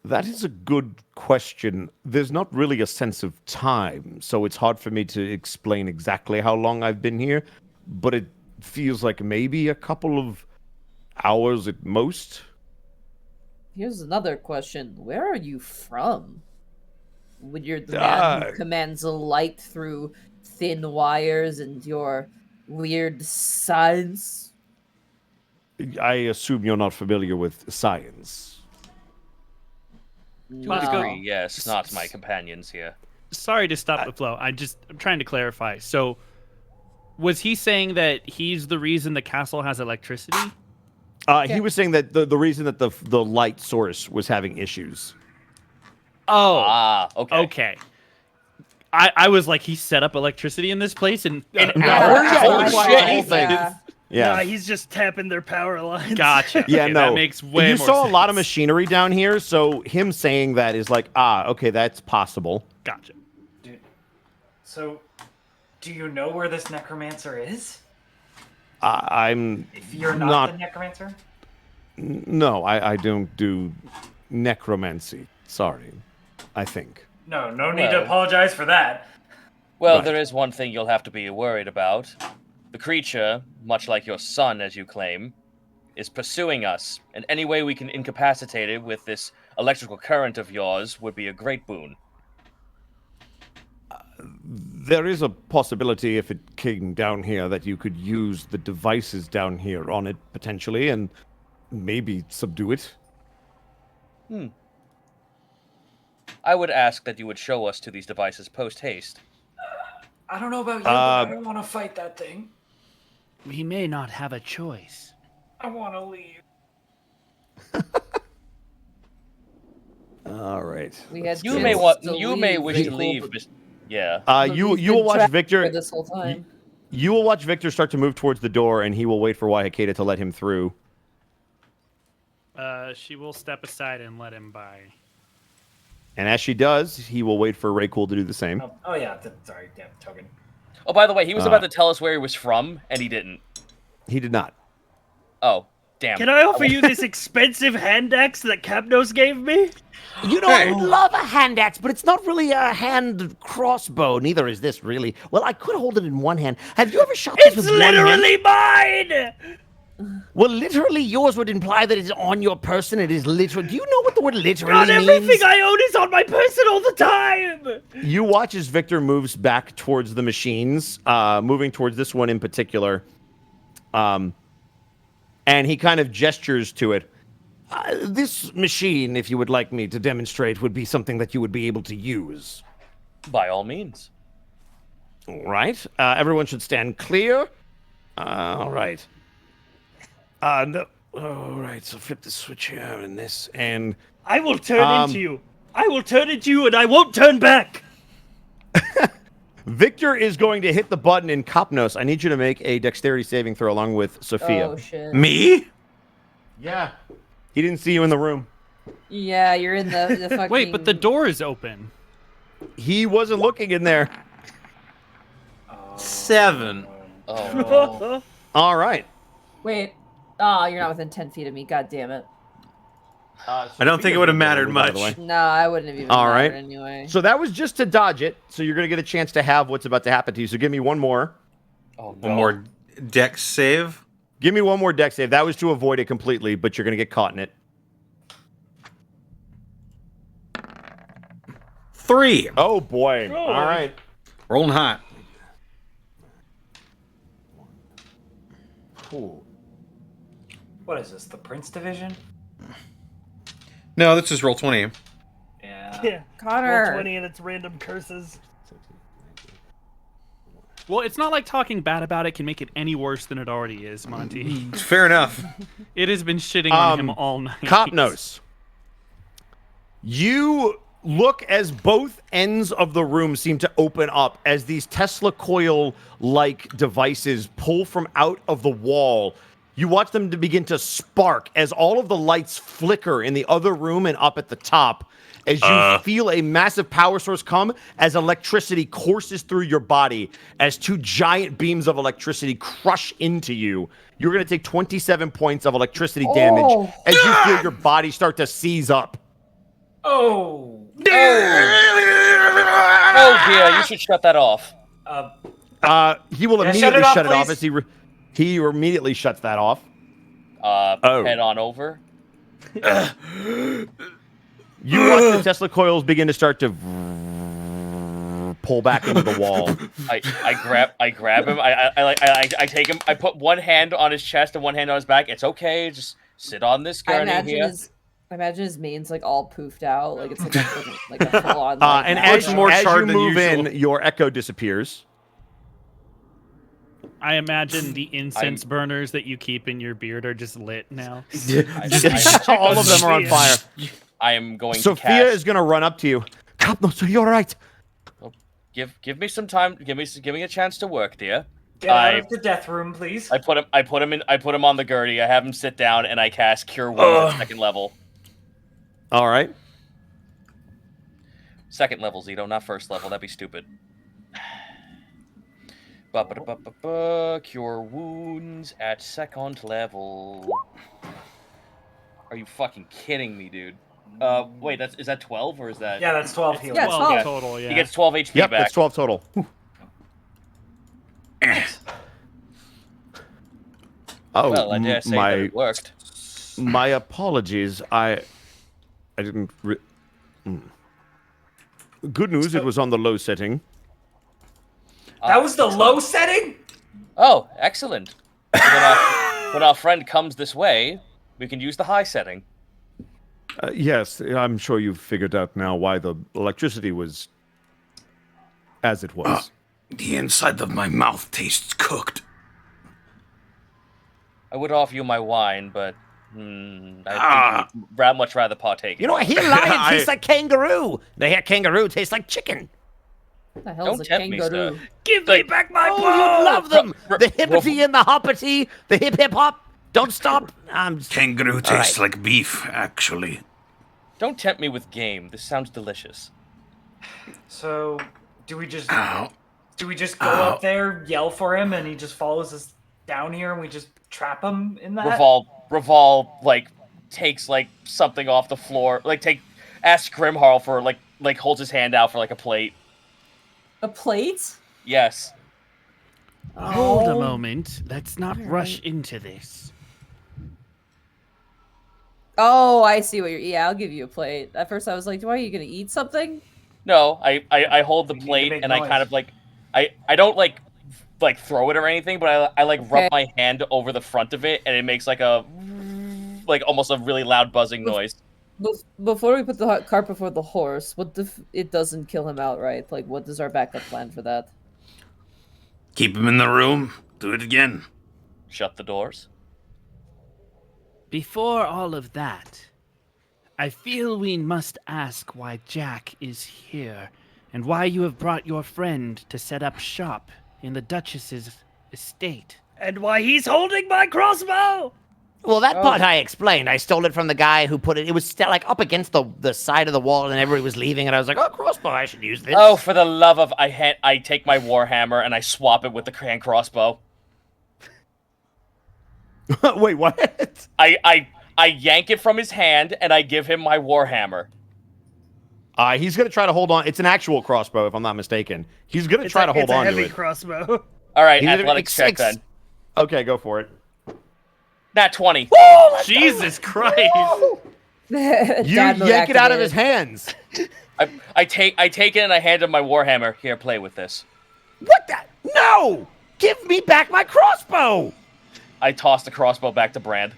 That is a good question. There's not really a sense of time, so it's hard for me to explain exactly how long I've been here, but it feels like maybe a couple of hours at most.
Here's another question. Where are you from? When you're the man who commands light through thin wires and your weird science?
I assume you're not familiar with science.
To a
Bosco.
degree, yes, not my companions here.
Sorry to stop the flow. I'm trying to clarify. So, was he saying that he's the reason the castle has electricity?
He was saying that the reason that the light source was having issues.
Oh,
Okay.
okay. I was like, he set up electricity in this place in
An
No,
hour?
yeah,
Holy
that's why
shit!
the whole thing-
Yeah.
Yeah.
Nah, he's just tapping their power lines.
Gotcha.
Yeah,
Okay,
no.
that makes way
you
more
saw
sense.
a lot of machinery down here, so him saying that is like, okay, that's possible.
Gotcha.
Dude, so, do you know where this necromancer is?
I'm
If you're not the necromancer?
No, I don't do necromancy. Sorry, I think.
No need to
Well.
apologize for that.
Well,
Right.
there is one thing you'll have to be worried about. The creature, much like your son, as you claim, is pursuing us, and any way we can incapacitate it with this electrical current of yours would be a great boon.
There is a possibility if it came down here that you could use the devices down here on it potentially and maybe subdue it.
I would ask that you would show us to these devices post-haste.
I don't know about you, but I don't want to fight that thing.
We may not have a choice.
I want to leave.
All right.
We had
You
chance
may
to
wish
leave,
to
Victor,
leave.
but
Yeah.
You
we've
will
been
watch
trapped
Victor.
for this whole time.
You will watch Victor start to move towards the door, and he will wait for Wahikeda to let him through.
She will step aside and let him by.
And as she does, he will wait for Raycool to do the same.
Oh yeah, sorry, yeah, token.
Oh, by the way, he was about to tell us where he was from, and he didn't.
He did not.
Oh, damn.
Can I offer you this expensive hand axe that Capnos gave me?
You know, I would love a hand axe, but it's not really a hand crossbow. Neither is this, really. Well, I could hold it in one hand. Have you ever shot this
It's
with one hand?
literally mine!
Well, literally, yours would imply that it's on your person. It is literal. Do you know what the word literally
Not
means?
everything I own is on my person all the time!
You watch as Victor moves back towards the machines, moving towards this one in particular. And he kind of gestures to it. This machine, if you would like me to demonstrate, would be something that you would be able to use.
By all means.
All right. Everyone should stand clear. All right. No. All right. So flip the switch here and this and.
I will turn into you. I will turn into you and I won't turn back.
Victor is going to hit the button in Copnos. I need you to make a dexterity saving throw along with Sophia.
Oh shit.
Me?
Yeah. He didn't see you in the room.
Yeah, you're in the fucking.
Wait, but the door is open.
He wasn't looking in there.
7.
Oh, no.
All right.
Wait. Oh, you're not within 10 feet of me. God damn it.
I don't think it would have mattered
By the
much.
way.
No, I wouldn't have even.
All
mattered
right.
Anyway.
So that was just to dodge it. So you're going to get a chance to have what's about to happen to you. So give me one more.
Oh, no.
One more dex save.
Give me one more dex save. That was to avoid it completely, but you're going to get caught in it.
3.
Oh, boy.
Oh.
All right.
Rolling hot.
Ooh.
What is this? The Prince Division?
No, this is Roll20.
Yeah.
Yeah.
Connor.
Roll 20 and it's random curses.
Well, it's not like talking bad about it can make it any worse than it already is, Monty.
Fair enough.
It has been shitting on him all night.
Copnos. You look as both ends of the room seem to open up as these Tesla coil-like devices pull from out of the wall. You watch them to begin to spark as all of the lights flicker in the other room and up at the top as you feel a massive power source come as electricity courses through your body as two giant beams of electricity crush into you. You're going to take 27 points of electricity damage as you feel your body start to seize up.
Oh dear, you should shut that off.
He will
Yeah,
immediately shut it off
please.
as he immediately shuts that off.
Head on over.
You watch the Tesla coils begin to start to pull back into the wall.
I grab him. I take him. I put one hand on his chest and one hand on his back. It's okay. Just sit on this
I
gurney here.
imagine his mane's like all poofed out, like it's like a full on.
And as
more
you
charred than
move
usual.
in, your echo disappears.
I imagine the incense burners that you keep in your beard are just lit now.
All of them are on fire.
I am going
Sophia
to cast.
is going to run up to you. Copnos, are you all right?
Give me some time. Give me a chance to work, dear.
Get out of the death room, please.
I put him on the gurney. I have him sit down, and I cast Cure Wounds at 2nd level.
All right.
2nd level, Zito, not 1st level. That'd be stupid. Cure Wounds at 2nd level. Are you fucking kidding me, dude? Wait, is that 12 or is that?
Yeah, that's 12 healing.
Yeah, 12.
Total, yeah.
He gets 12 HP
Yep,
back.
that's 12 total. Oh,
Well, I dare say that it worked.
my apologies. I didn't. Good news, it was on the low setting.
That was the low setting?
Oh, excellent. When our friend comes this way, we can use the high setting.
Yes, I'm sure you've figured out now why the electricity was as it was.
The inside of my mouth tastes cooked.
I would offer you my wine, but I think you'd much rather partake.
You know what? Here, lion tastes like kangaroo. They hear kangaroo tastes like chicken.
What the hell's
Don't
a
tempt me,
kangaroo?
sir.
Give me back my
Oh,
bow!
you love them. The hippity and the hoppity, the hip hip hop. Don't stop.
Kangaroo tastes like beef, actually.
Don't tempt me with game. This sounds delicious.
So, do we just go up there, yell for him, and he just follows us down here, and we just trap him in that?
Revol like takes like something off the floor. Asks Grimharl for like holds his hand out for like a plate.
A plate?
Yes.
Hold a moment. Let's not rush into this.
Oh, I see what you're. Yeah, I'll give you a plate. At first, I was like, "Why are you gonna eat something?"
No, I hold the
We need to
plate
make
and
noise.
I kind of I don't like throw it or anything, but I like rub my hand over the front of it and it makes like a almost a really loud buzzing noise.
Before we put the cart before the horse, what if it doesn't kill him outright? Like, what is our backup plan for that?
Keep him in the room. Do it again.
Shut the doors.
Before all of that, I feel we must ask why Jack is here, and why you have brought your friend to set up shop in the Duchess's estate.
And why he's holding my crossbow!
Well, that part I explained. I stole it from the guy who put it. It was like up against the side of the wall, and everybody was leaving. And I was like, "Oh, crossbow! I should use this."
Oh, for the love of I take my warhammer and I swap it with the hand crossbow.
Wait, what?
I yank it from his hand and I give him my warhammer.
He's going to try to hold on. It's an actual crossbow, if I'm not mistaken. He's going to try to hold on
It's
to
a heavy
it.
crossbow.
All right,
He's gonna
athletics check then.
Okay, go for it.
Nat 20.
Jesus Christ!
You
Dad mode
yank it out of
activated.
his hands.
I take it and I hand him my warhammer. Here, play with this.
What the? No! Give me back my crossbow!
I toss the crossbow back to Brand.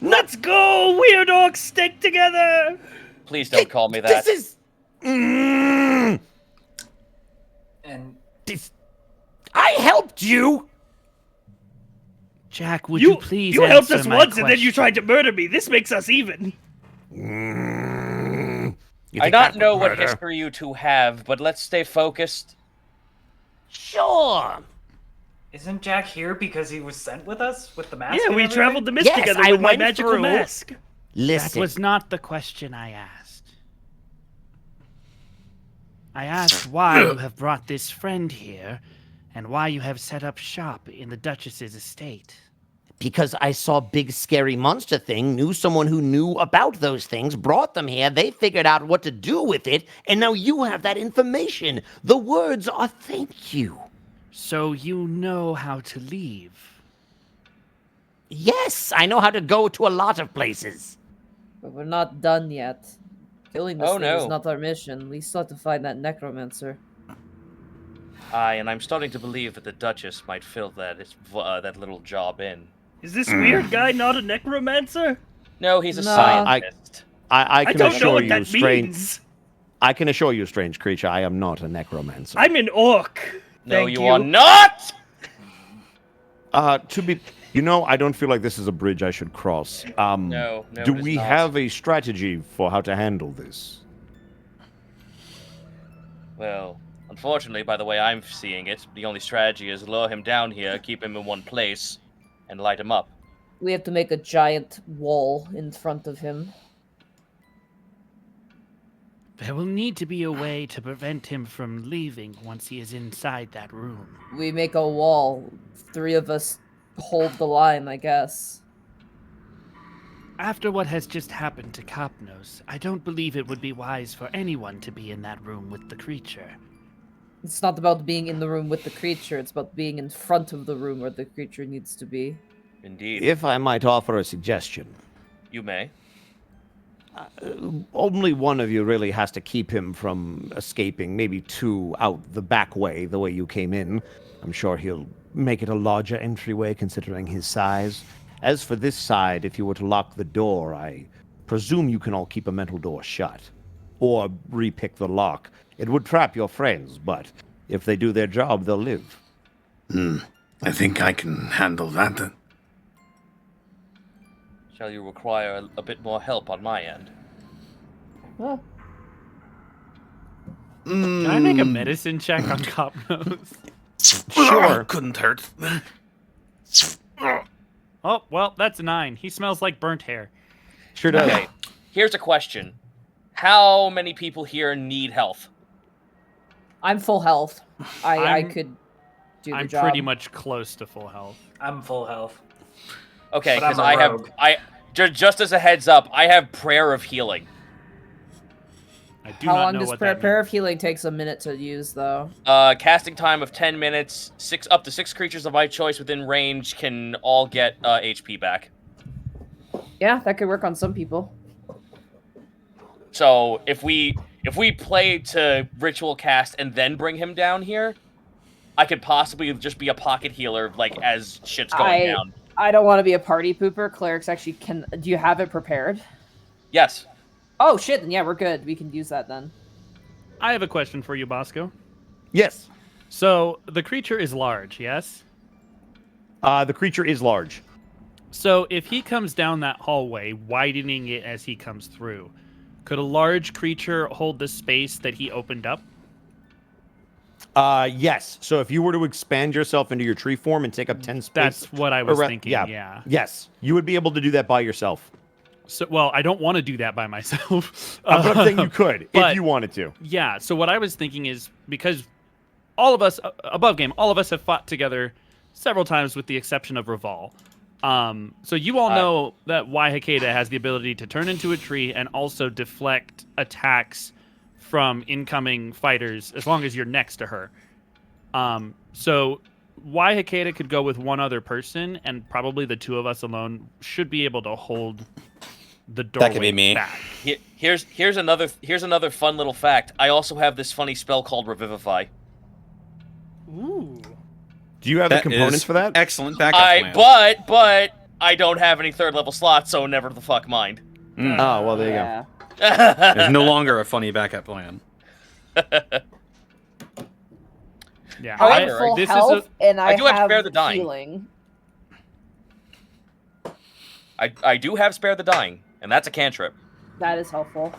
Let's go! Weird orcs stick together!
Please don't call me that.
This is.
And
I helped you.
Jack, would you please
You helped
answer
us
my
once and then you
question?
tried to murder me. This makes us even.
You
I
think
not
that
know
would
what
murder?
history you two have, but let's stay focused.
Sure.
isn't Jack here because he was sent with us with the mask?
Yeah,
and
we
everything?
traveled the mist
Yes,
together
I
with my
went
magical
through-
mask.
That
Listen.
was not the question I asked. I asked why you have brought this friend here, and why you have set up shop in the Duchess's estate.
Because I saw big scary monster thing, knew someone who knew about those things, brought them here, they figured out what to do with it, and now you have that information. The words are thank you.
So you know how to leave.
Yes, I know how to go to a lot of places.
But we're not done yet. Killing this
Oh,
thing is
no.
not our mission. We still have to find that necromancer.
Aye, and I'm starting to believe that the Duchess might fill that little job in.
Is this weird guy not a necromancer?
No, he's a
No.
scientist.
I
I
can
don't know
assure
what
you,
that
strange.
means.
I can assure you, strange creature, I am not a necromancer.
I'm an orc.
No,
Thank
you are not!
To be, I don't feel like this is a bridge I should cross.
No,
Do
it is
we
not.
have a strategy for how to handle this?
Well, unfortunately, by the way I'm seeing it, the only strategy is lure him down here, keep him in one place, and light him up.
We have to make a giant wall in front of him.
There will need to be a way to prevent him from leaving once he is inside that room.
We make a wall. 3 of us hold the line, I guess.
After what has just happened to Copnos, I don't believe it would be wise for anyone to be in that room with the creature.
It's not about being in the room with the creature, it's about being in front of the room where the creature needs to be.
Indeed.
If I might offer a suggestion,
You may.
only one of you really has to keep him from escaping, maybe 2 out the back way, the way you came in. I'm sure he'll make it a larger entryway considering his size. As for this side, if you were to lock the door, I presume you can all keep a mental door shut. Or repick the lock. It would trap your friends, but if they do their job, they'll live.
I think I can handle that then.
Shall you require a bit more help on my end?
Oh,
Can I make a medicine check on Copnos?
Sure.
Couldn't hurt.
Oh, well, that's a 9. He smells like burnt hair.
Sure does.
Okay, here's a question. How many people here need health?
I'm full health. I
I'm-
could do the
I'm
job.
pretty much close to full health.
I'm full health.
Okay,
But I'm
because
a
I have
rogue.
just as a heads up, I have prayer of healing.
I do
How
not
long
know
does
what
prayer,
that
prayer
means.
of healing takes a minute to use, though?
Casting time of 10 minutes. Up to 6 creatures of my choice within range can all get HP back.
Yeah, that could work on some people.
So if we play to ritual cast and then bring him down here, I could possibly just be a pocket healer like as shit's going down.
I don't want to be a party pooper. Clerics actually can. Do you have it prepared?
Yes.
Oh shit! Then yeah, we're good. We can use that then.
I have a question for you, Bosco.
Yes.
So, the creature is large, yes?
The creature is large.
So, if he comes down that hallway, widening it as he comes through, could a large creature hold the space that he opened up?
Yes. So if you were to expand yourself into your tree form and take up 10 space,
That's what I was
around-
thinking,
yeah.
yeah.
Yes, you would be able to do that by yourself.
So, well, I don't want to do that by myself.
But I'm saying you could
but-
if you wanted to.
Yeah, so what I was thinking is because all of us, above game, all of us have fought together several times with the exception of Reval. So you all know that Y Hikeda has the ability to turn into a tree and also deflect attacks from incoming fighters as long as you're next to her. So Y Hikeda could go with one other person, and probably the 2 of us alone should be able to hold the doorway
That could be me.
back.
Here's another fun little fact. I also have this funny spell called Revivify.
Ooh.
Do you have the
That
components
is
for that?
Excellent backup plan.
But I don't have any 3rd level slots, so never the fuck mind.
Oh, well, there you
Yeah.
There's no longer a funny backup plan.
Yeah,
I have
However,
full
this
health,
is
and I
do have Spare the Dying.
healing.
I do have Spare the Dying, and that's a cantrip.
That is helpful.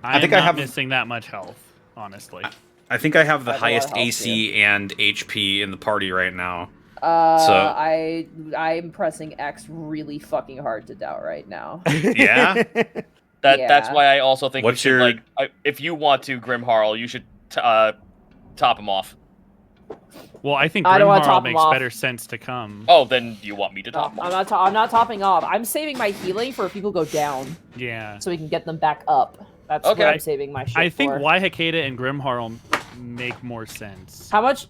I
think
am
I
not
have-
missing that much health, honestly.
I think I have the
I have a lot
highest
of health,
AC and HP in the party right now.
I'm pressing X really fucking hard to doubt right now.
Yeah?
That's
Yeah.
why I also think
What's
we should,
your-
if you want to, Grimharl, you should top him off.
Well, I think
I don't wanna
Grimharl
top him
makes
off.
better sense to come.
Oh, then you want me to
No,
top him
I'm
off?
not. I'm not topping off. I'm saving my healing for if people go down,
Yeah.
so we can get them back up. That's
Okay.
what I'm saving my shit
I think
for.
Waihakeda and Grimharl make more sense.
How much?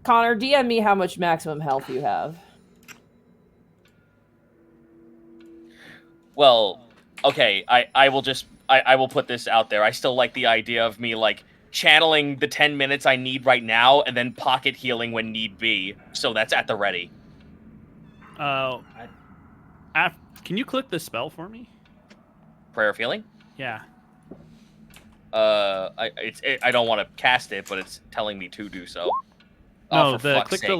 Connor, DM me how much maximum health you have.
Well, okay, I will just I will put this out there. I still like the idea of me channeling the 10 minutes I need right now and then pocket healing when need be. So that's at the ready.
Can you click the spell for me?
Prayer of healing?
Yeah.
I don't want to cast it, but it's telling me to do so.
No,
Oh, for fuck's
click
sake.
the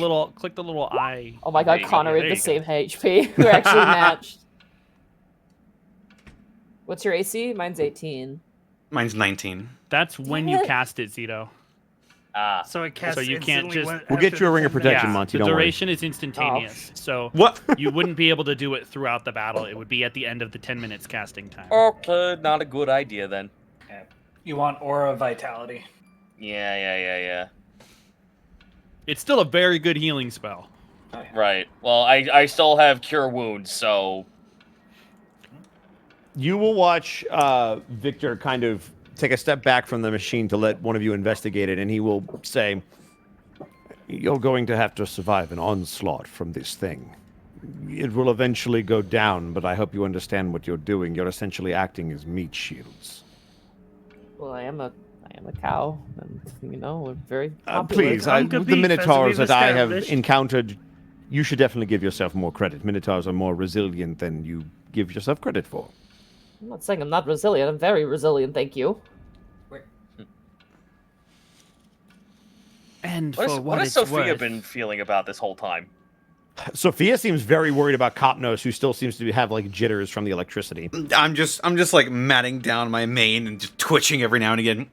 little eye.
Oh my
There
god,
you go.
Connor, we
There
have the
you go.
same HP. We're actually matched. What's your AC? Mine's 18.
Mine's 19.
That's when you cast it, Zito.
Ah,
So it casts
So you can't
instantly
just-
when-
We'll get
after
you a
the
ring of
10
protection,
Yeah,
Monty.
the
Don't worry.
duration is instantaneous, so
What?
you wouldn't be able to do it throughout the battle. It would be at the end of the 10 minutes casting time.
okay, not a good idea then.
You want Aura of Vitality.
Yeah.
It's still a very good healing spell.
Right. Well, I still have Cure Wounds, so
You will watch Victor kind of take a step back from the machine to let one of you investigate it, and he will say, "You're going to have to survive an onslaught from this thing. It will eventually go down, but I hope you understand what you're doing. You're essentially acting as meat shields."
Well, I am a cow, and we're very popular.
Please,
Come
the
compete, as
Minotaurs
we've
that I have
established.
encountered, you should definitely give yourself more credit. Minotaurs are more resilient than you give yourself credit for.
I'm not saying I'm not resilient. I'm very resilient, thank you.
And
what
for
has
it's
Sophia
worth,
been feeling about this whole time?
Sophia seems very worried about Copnos, who still seems to have like jitters from the electricity.
I'm just like matting down my mane and just twitching every now and again.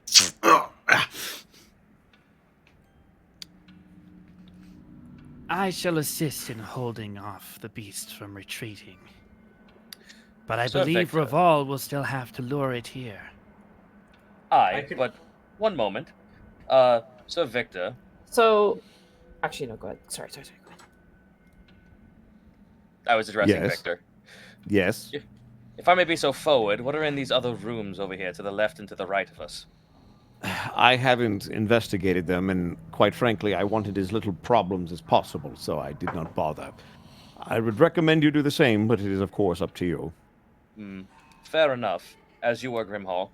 I shall assist in holding off the beast from retreating. But I
So,
believe
Victor.
Raval will still have to lure it here.
But one moment. So Victor,
So, actually, no. Go ahead. Sorry. Go ahead.
I was addressing
Yes.
Victor.
Yes.
If I may be so forward, what are in these other rooms over here to the left and to the right of us?
I haven't investigated them, and quite frankly, I wanted as little problems as possible, so I did not bother. I would recommend you do the same, but it is, of course, up to you.
Fair enough. As you are, Grimhall.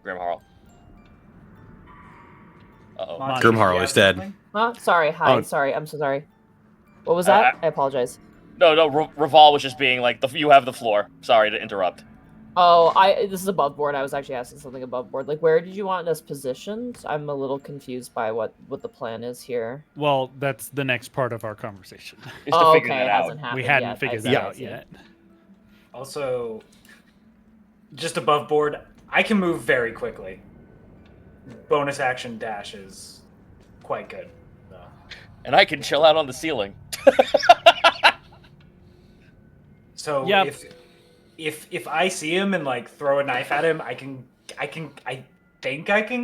Grimharl. Uh-oh.
Monty,
Grimharl
do you
is
have
dead.
something?
Huh? Sorry. Hi.
Oh.
Sorry. I'm so sorry. What was that? I apologize.
No, Raval was just being like, you have the floor. Sorry to interrupt.
Oh, this is above board. I was actually asking something above board. Like, where did you want us positioned? I'm a little confused by what the plan is here.
Well, that's the next part of our conversation.
Is to
Oh,
figure
okay.
that
It
out.
hasn't happened
We hadn't
yet.
figured
I see,
that
I
out
see.
yet.
Also, just above board, I can move very quickly. Bonus action dash is quite good. So.
And I can chill out on the ceiling.
So
Yep.
if I see him and like throw a knife at him, I think I can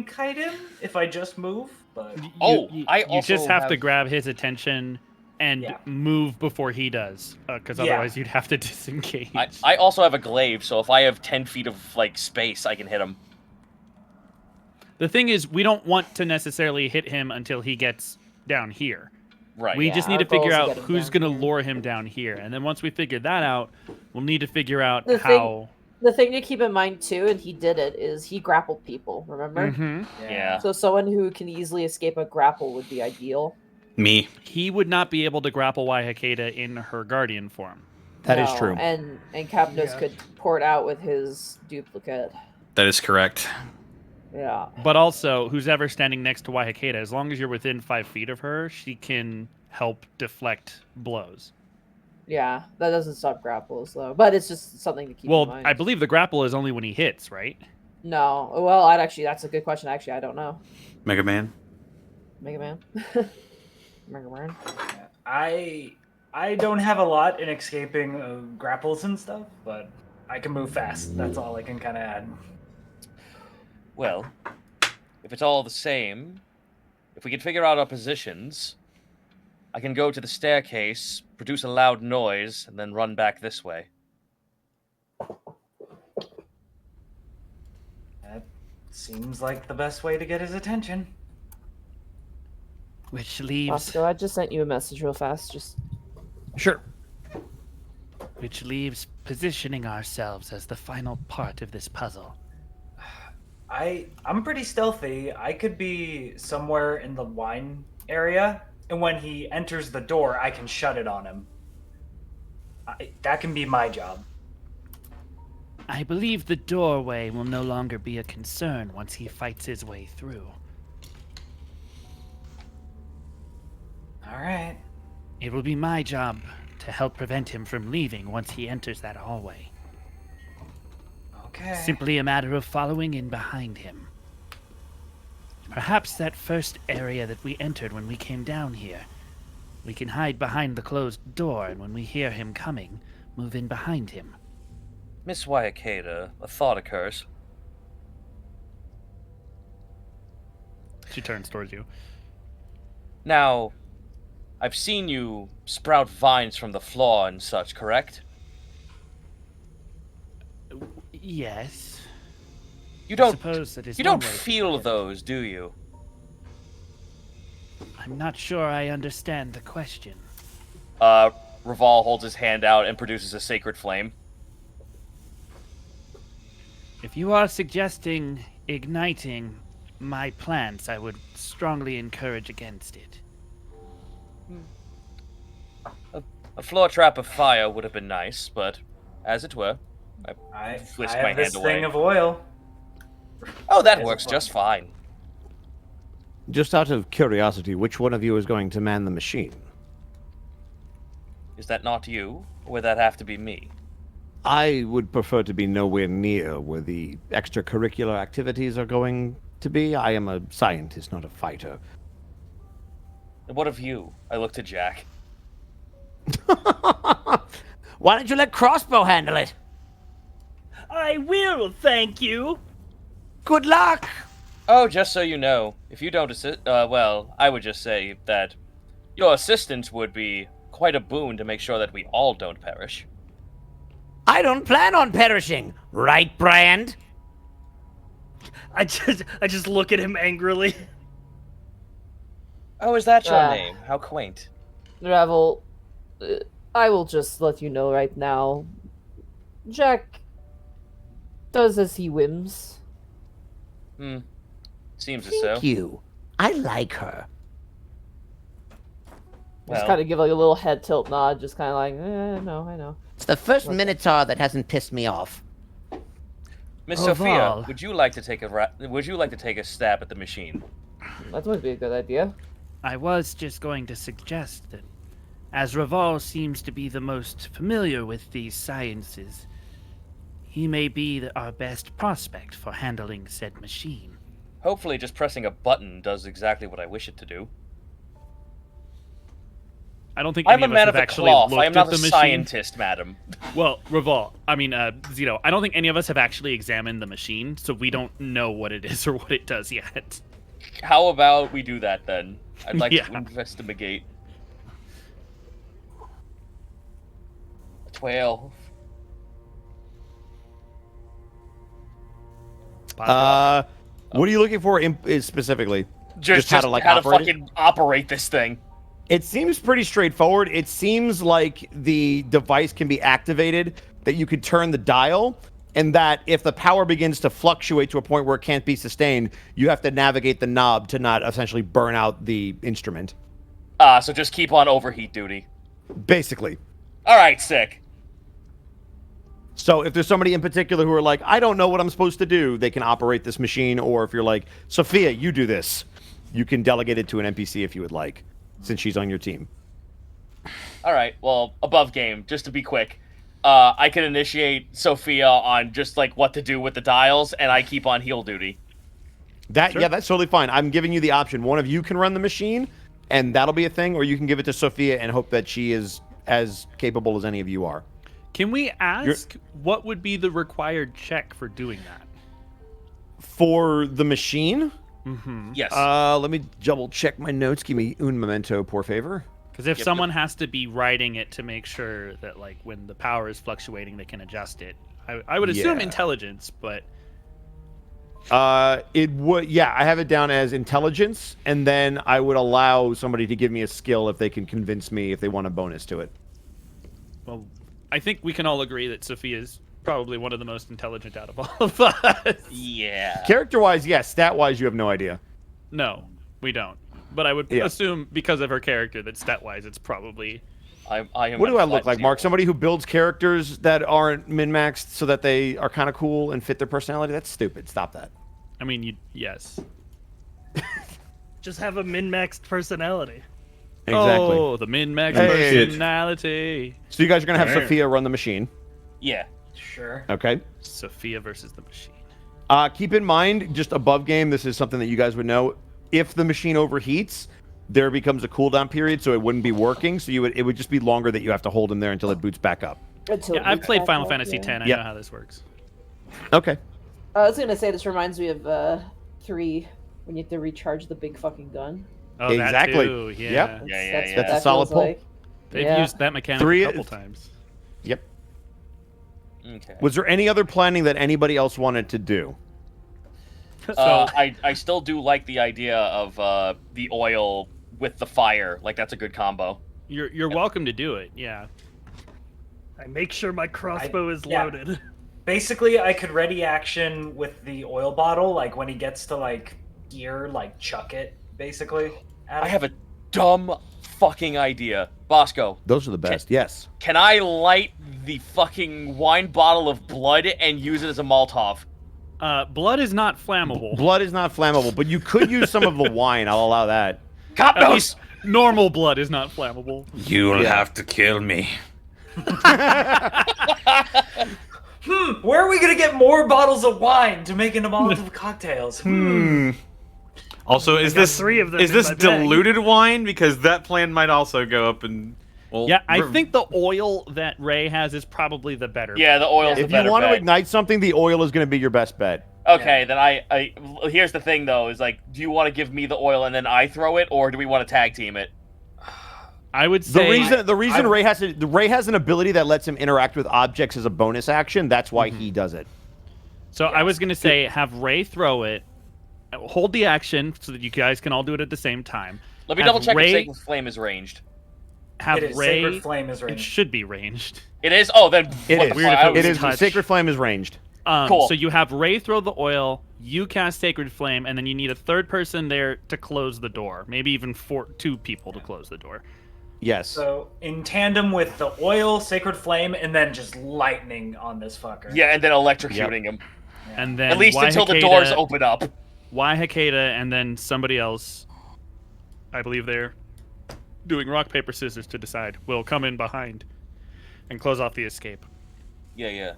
kite him if I just move. But
I
you just
also
have to
have-
grab his attention and
Yeah.
move before he does, because
Yeah.
otherwise you'd have to disengage.
I also have a glaive, so if I have 10 feet of space, I can hit him.
The thing is, we don't want to necessarily hit him until he gets down here.
Right.
We
Yeah,
just need
our
to figure
goal is to
out
get him
who's
down
going to
here.
lure him down here. And then once we figure that out, we'll need to figure out
The
how...
the thing to keep in mind too, and he did it, is he grappled people. Remember?
Mm-hmm.
Yeah.
So someone who can easily escape a grapple would be ideal.
Me.
He would not be able to grapple Waihakeda in her guardian form.
That is
No,
true.
And Capnos could port out with his duplicate.
That is correct.
Yeah.
But also, who's ever standing next to Waihakeda, as long as you're within 5 feet of her, she can help deflect blows.
Yeah, that doesn't stop grapples though, but it's just something to keep in
Well,
mind.
I believe the grapple is only when he hits, right?
No, well, that's a good question. Actually, I don't know.
Mega Man.
Mega Man. Mega Man.
I don't have a lot in escaping grapples and stuff, but I can move fast. That's all I can kind of add.
Well, if it's all the same, if we can figure out our positions, I can go to the staircase, produce a loud noise, and then run back this way.
That seems like the best way to get his attention.
Which leaves
Bosco, I just sent you a message real fast. Just
Sure.
positioning ourselves as the final part of this puzzle.
I'm pretty stealthy. I could be somewhere in the wine area, and when he enters the door, I can shut it on him. That can be my job.
I believe the doorway will no longer be a concern once he fights his way through.
All right.
It will be my job to help prevent him from leaving once he enters that hallway.
Okay.
Simply a matter of following in behind him. Perhaps that first area that we entered when we came down here. We can hide behind the closed door, and when we hear him coming, move in behind him.
Miss Waihakeda, a thought occurs.
She turns towards you.
Now, I've seen you sprout vines from the floor and such, correct?
Yes.
You
I
don't
suppose that is
you
one
don't
way to
feel
put it.
those, do you?
I'm not sure I understand the question.
Raval holds his hand out and produces a sacred flame.
If you are suggesting igniting my plants, I would strongly encourage against it.
A floor trap of fire would have been nice, but as it were,
I
whisked
have
my
this
hand
thing
away.
of oil.
Oh, that
As a
works
fun.
just fine.
Just out of curiosity, which one of you is going to man the machine?
Is that not you, or would that have to be me?
I would prefer to be nowhere near where the extracurricular activities are going to be. I am a scientist, not a fighter.
And what of you? I look to Jack.
Why don't you let Crossbow handle it?
I will, thank you.
Good luck.
Oh, just so you know, if you don't assist, well, I would just say that your assistance would be quite a boon to make sure that we all don't perish.
I don't plan on perishing, right, Brand?
I just look at him angrily.
Oh, is that your
Ah.
name? How quaint.
Ravel, I will just let you know right now. Jack does as he whims.
Seems as so.
Thank you. I like her.
Well,
Just kind of give like a little head tilt nod, just kind of like, no, I know.
It's the first Minotaur that hasn't pissed me off.
Miss
Oval.
Sophia, would you like to take a stab at the machine?
That would be a good idea.
I was just going to suggest that, as Raval seems to be the most familiar with these sciences, he may be our best prospect for handling said machine.
Hopefully, just pressing a button does exactly what I wish it to do.
I don't think
I'm
any
a
of us
man
have
of the
actually
cloth.
looked
I am not
at
a
the machine.
scientist, madam.
Well, Zito, I don't think any of us have actually examined the machine, so we don't know what it is or what it does yet.
How about we do that then? I'd like
Yeah.
to investigate. 12.
What are you looking for specifically?
Just
how to, like,
how to
operate it?
fucking operate this thing.
It seems pretty straightforward. It seems like the device can be activated, that you could turn the dial, and that if the power begins to fluctuate to a point where it can't be sustained, you have to navigate the knob to not essentially burn out the instrument.
So just keep on overheat duty.
Basically.
All right, sick.
So if there's somebody in particular who are like, I don't know what I'm supposed to do, they can operate this machine. Or if you're like, Sophia, you do this, you can delegate it to an NPC if you would like, since she's on your team.
All right, well, above game, just to be quick. I can initiate Sophia on just like what to do with the dials, and I keep on heal duty.
Yeah, that's totally fine. I'm giving you the option. One of you can run the machine, and that'll be a thing, or you can give it to Sophia and hope that she is as capable as any of you are.
Can we ask what would be the required check for doing that?
For the machine?
Mm-hmm.
Yes.
Let me double check my notes. Give me un momento, por favor.
Because if someone has to be writing it to make sure that, like, when the power is fluctuating, they can adjust it. I would assume intelligence, but...
It would... Yeah, I have it down as intelligence, and then I would allow somebody to give me a skill if they can convince me if they want a bonus to it.
Well, I think we can all agree that Sophia is probably one of the most intelligent out of all of us.
Yeah.
Character-wise, yes. Stat-wise, you have no idea.
No, we don't. But I would assume, because of her character, that stat-wise, it's probably...
I am.
What do I look like, Mark? Somebody who builds characters that aren't min-maxed so that they are kind of cool and fit their personality? That's stupid. Stop that.
I mean, yes.
Just have a min-maxed personality.
Exactly.
Oh, the min-max
Hey.
personality.
So you guys are going to have Sophia run the machine.
Yeah.
Sure.
Okay.
Sophia versus the machine.
Keep in mind, just above game, this is something that you guys would know. If the machine overheats, there becomes a cooldown period, so it wouldn't be working. So it would just be longer that you have to hold him there until it boots back up.
I've played Final Fantasy X. I know how this works.
Okay.
I was gonna say this reminds me of 3 when you have to recharge the big fucking gun.
Oh,
Exactly.
that too. Yeah.
Yep.
Yeah.
That's
what
a solid
feels
pull.
like.
They've used that mechanic
3
a couple times.
Yep.
Okay.
Was there any other planning that anybody else wanted to do?
I still do like the idea of the oil with the fire. Like, that's a good combo.
You're welcome to do it. Yeah.
I make sure my crossbow is
yeah.
loaded.
Basically, I could ready action with the oil bottle, like when he gets to like gear, like chuck it, basically.
I have a dumb fucking idea. Bosco,
Those are the best. Yes.
can I light the fucking wine bottle of blood and use it as a Molotov?
Blood is not flammable.
Blood is not flammable, but you could use some of the wine. I'll allow that.
Cop
At
knows!
least normal blood is not flammable.
You'll have to kill me.
Where are we gonna get more bottles of wine to make into Molotov cocktails?
Also, is this
3 of them
is
in
this
my bag.
diluted wine? Because that plan might also go up and. Well,
Yeah, I think the oil that Ray has is probably the better.
Yeah, the oil's the
If you
better
want to
bet.
ignite something, the oil is going to be your best bet.
Okay, then I here's the thing though, is like, do you want to give me the oil and then I throw it, or do we want to tag team it?
I would
The
say
reason Ray has an ability that lets him interact with objects as a bonus action. That's why he does it.
So I was gonna say have Ray throw it, hold the action so that you guys can all do it at the same time.
Let me
Have
double check
Ray-
if Sacred Flame is ranged.
Have
It is.
Ray.
Sacred Flame is
It
ranged.
should be ranged.
It is? Oh, then
It
what
is.
the
Weird
fuck?
if
I
it
was-
was-
It is.
touch.
Sacred Flame is ranged.
Cool.
So you have Ray throw the oil, you cast Sacred Flame, and then you need a third person there to close the door. Maybe even 2 people to close the door.
Yes.
So in tandem with the oil, Sacred Flame, and then just lightning on this fucker.
Yeah, and then electrocuting him.
And then
At least until the
Waihakeda-
doors open up.
Waihakeda and then somebody else, I believe they're doing rock, paper, scissors to decide, will come in behind and close off the escape.
Yeah.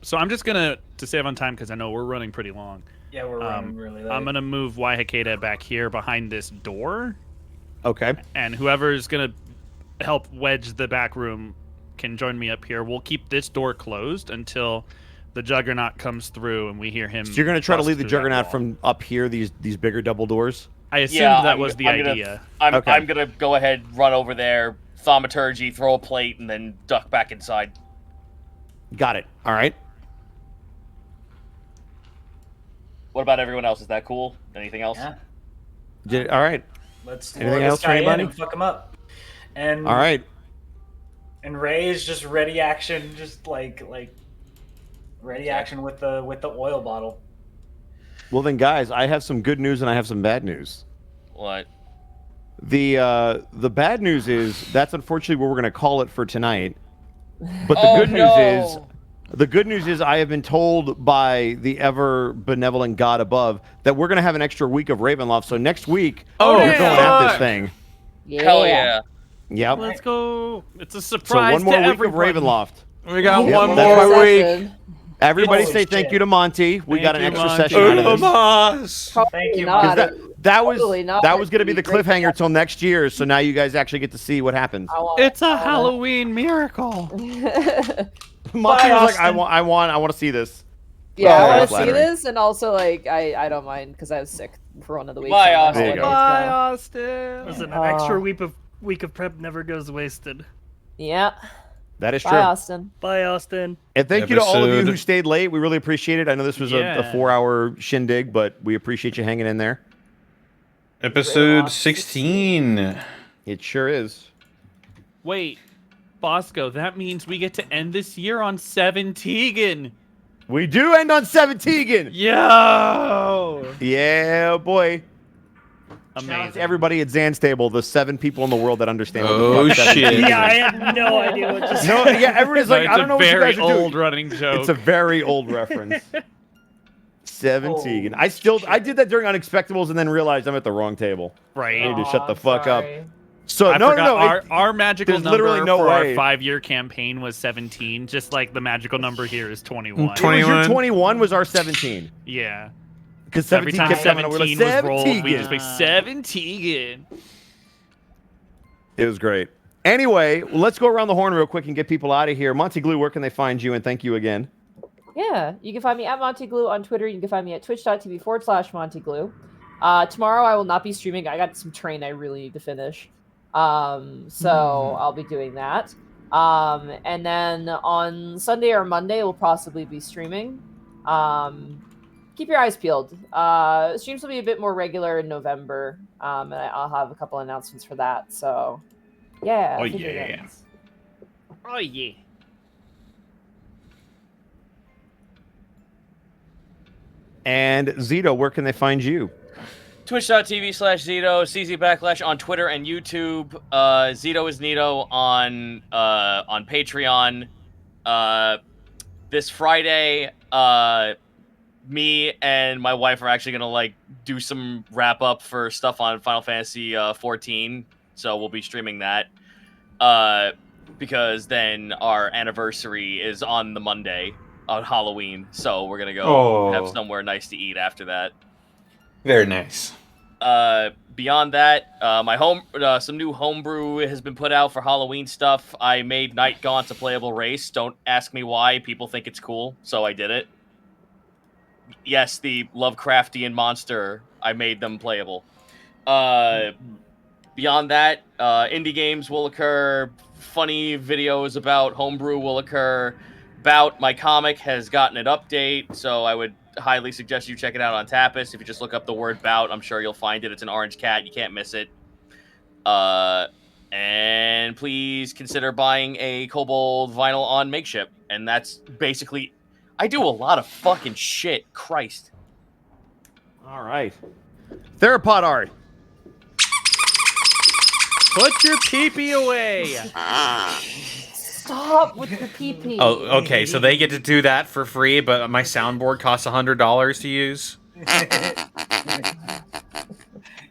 So I'm just gonna, to save on time, because I know we're running pretty long.
Yeah, we're running really late.
I'm gonna move Waihakeda back here behind this door,
Okay.
and whoever's gonna help wedge the back room can join me up here. We'll keep this door closed until the Juggernaut comes through and we hear him.
So you're going to try to
bust
leave the
through that
Juggernaut
wall.
from up here, these bigger double doors?
I assumed
Yeah,
that
I'm-
was the
I'm gonna-
idea.
Okay.
I'm gonna go ahead, run over there, thaumaturgy, throw a plate, and then duck back inside.
Got it. All right.
What about everyone else? Is that cool? Anything else?
Yeah.
All right.
Let's
Anything
lure
else
this
for
guy in
anybody?
and fuck him up. And
All right.
And Ray is just ready action, just like Ready action with the oil bottle.
Well then, guys, I have some good news and I have some bad news.
What?
The bad news is that's unfortunately what we're going to call it for tonight. But the good news is I have been told by the ever benevolent God above that we're going to have an extra week of Ravenloft. So next week we're going at this thing.
Hell yeah.
Yep.
Let's go. It's a
So
surprise.
one more
to
week
everybody.
of Ravenloft.
We got
Yep,
one
that's
more week.
Session.
Everybody
Holy
say thank
shit.
you to Monty. We got an
Thank you,
extra
Monty.
session out of this.
Umas.
Thank you,
Not.
Monty.
That was
Totally not.
that was going to be the
Great
cliffhanger till next year. So now you guys actually get to see what happens.
I want
It's a
I
Halloween miracle.
Monty was
Bye,
like,
Austin.
I want to see this.
Yeah,
Oh,
I want
that's
to see
flattering.
this, and also like I don't mind because I was sick for one of the weeks.
Bye,
so
Austin.
There you go.
Bye, Austin.
Listen, an extra week of prep never goes wasted.
Yeah.
That is
Bye,
true.
Austin.
Bye, Austin.
And thank you to all of you
Episode-
who stayed late. We really appreciate it. I know this was a
Yeah.
4-hour shindig, but we appreciate you hanging in there.
Episode 16.
It sure is.
Wait, Bosco, that means we get to end this year on 7 Tegan.
We do end on 17.
Yo!
Yeah, boy. Shout out
Amazing.
to everybody at Zan's table, the 7 people in the world that understand what
Oh,
the fuck 17
shit.
is.
Yeah, I had no idea what just
No, yeah, everybody's like,
It's
I don't know
a
what you
very
guys are doing.
old running joke.
It's a very old reference. 17. I did that during Unexpectables and then realized I'm at the wrong table. I
right.
need to shut the fuck up.
Sorry.
So
I
no,
forgot
it-
our magical
there's
number
literally no
for
way.
our 5-year campaign was 17, just like the magical number here is 21.
it was your
21.
21 was our 17.
Yeah.
Because
Every
17
time
kept coming,
17
we're like,
was rolled, we
17.
just make 17.
It was great. Anyway, let's go around the horn real quick and get people out of here. Monty Glue, where can they find you? And thank you again.
Yeah, you can find me at Montyglue on Twitter. You can find me at twitch.tv/Montyglue. Tomorrow I will not be streaming. I got some train I really need to finish. So I'll be doing that. And then on Sunday or Monday we'll possibly be streaming. Keep your eyes peeled. Streams will be a bit more regular in November. And I'll have a couple announcements for that. So yeah.
Oh,
figure it
yeah.
out.
Oh, yeah.
And Zito, where can they find you?
Twitch.tv/Zito, CZ / on Twitter and YouTube. Zito is Nito on Patreon. This Friday, me and my wife are actually gonna do some wrap up for stuff on Final Fantasy 14. So we'll be streaming that. Because then our anniversary is on the Monday on Halloween. So we're gonna go have somewhere nice to eat after that.
Very nice.
Beyond that, some new homebrew has been put out for Halloween stuff. I made Night Gaunt's a playable race. Don't ask me why. People think it's cool, so I did it. Yes, the Lovecraftian monster. I made them playable. Beyond that, indie games will occur. Funny videos about homebrew will occur. Bout my comic has gotten an update, so I would highly suggest you check it out on Tapas. If you just look up the word Bout, I'm sure you'll find it. It's an orange cat. You can't miss it. And please consider buying a Kobold vinyl on Makeship. And that's basically... I do a lot of fucking shit. Christ.
All right. Therapod art.
Put your pee-pee away.
Stop with the pee-pee.
Oh, okay. So they get to do that for free, but my soundboard costs $100 to use.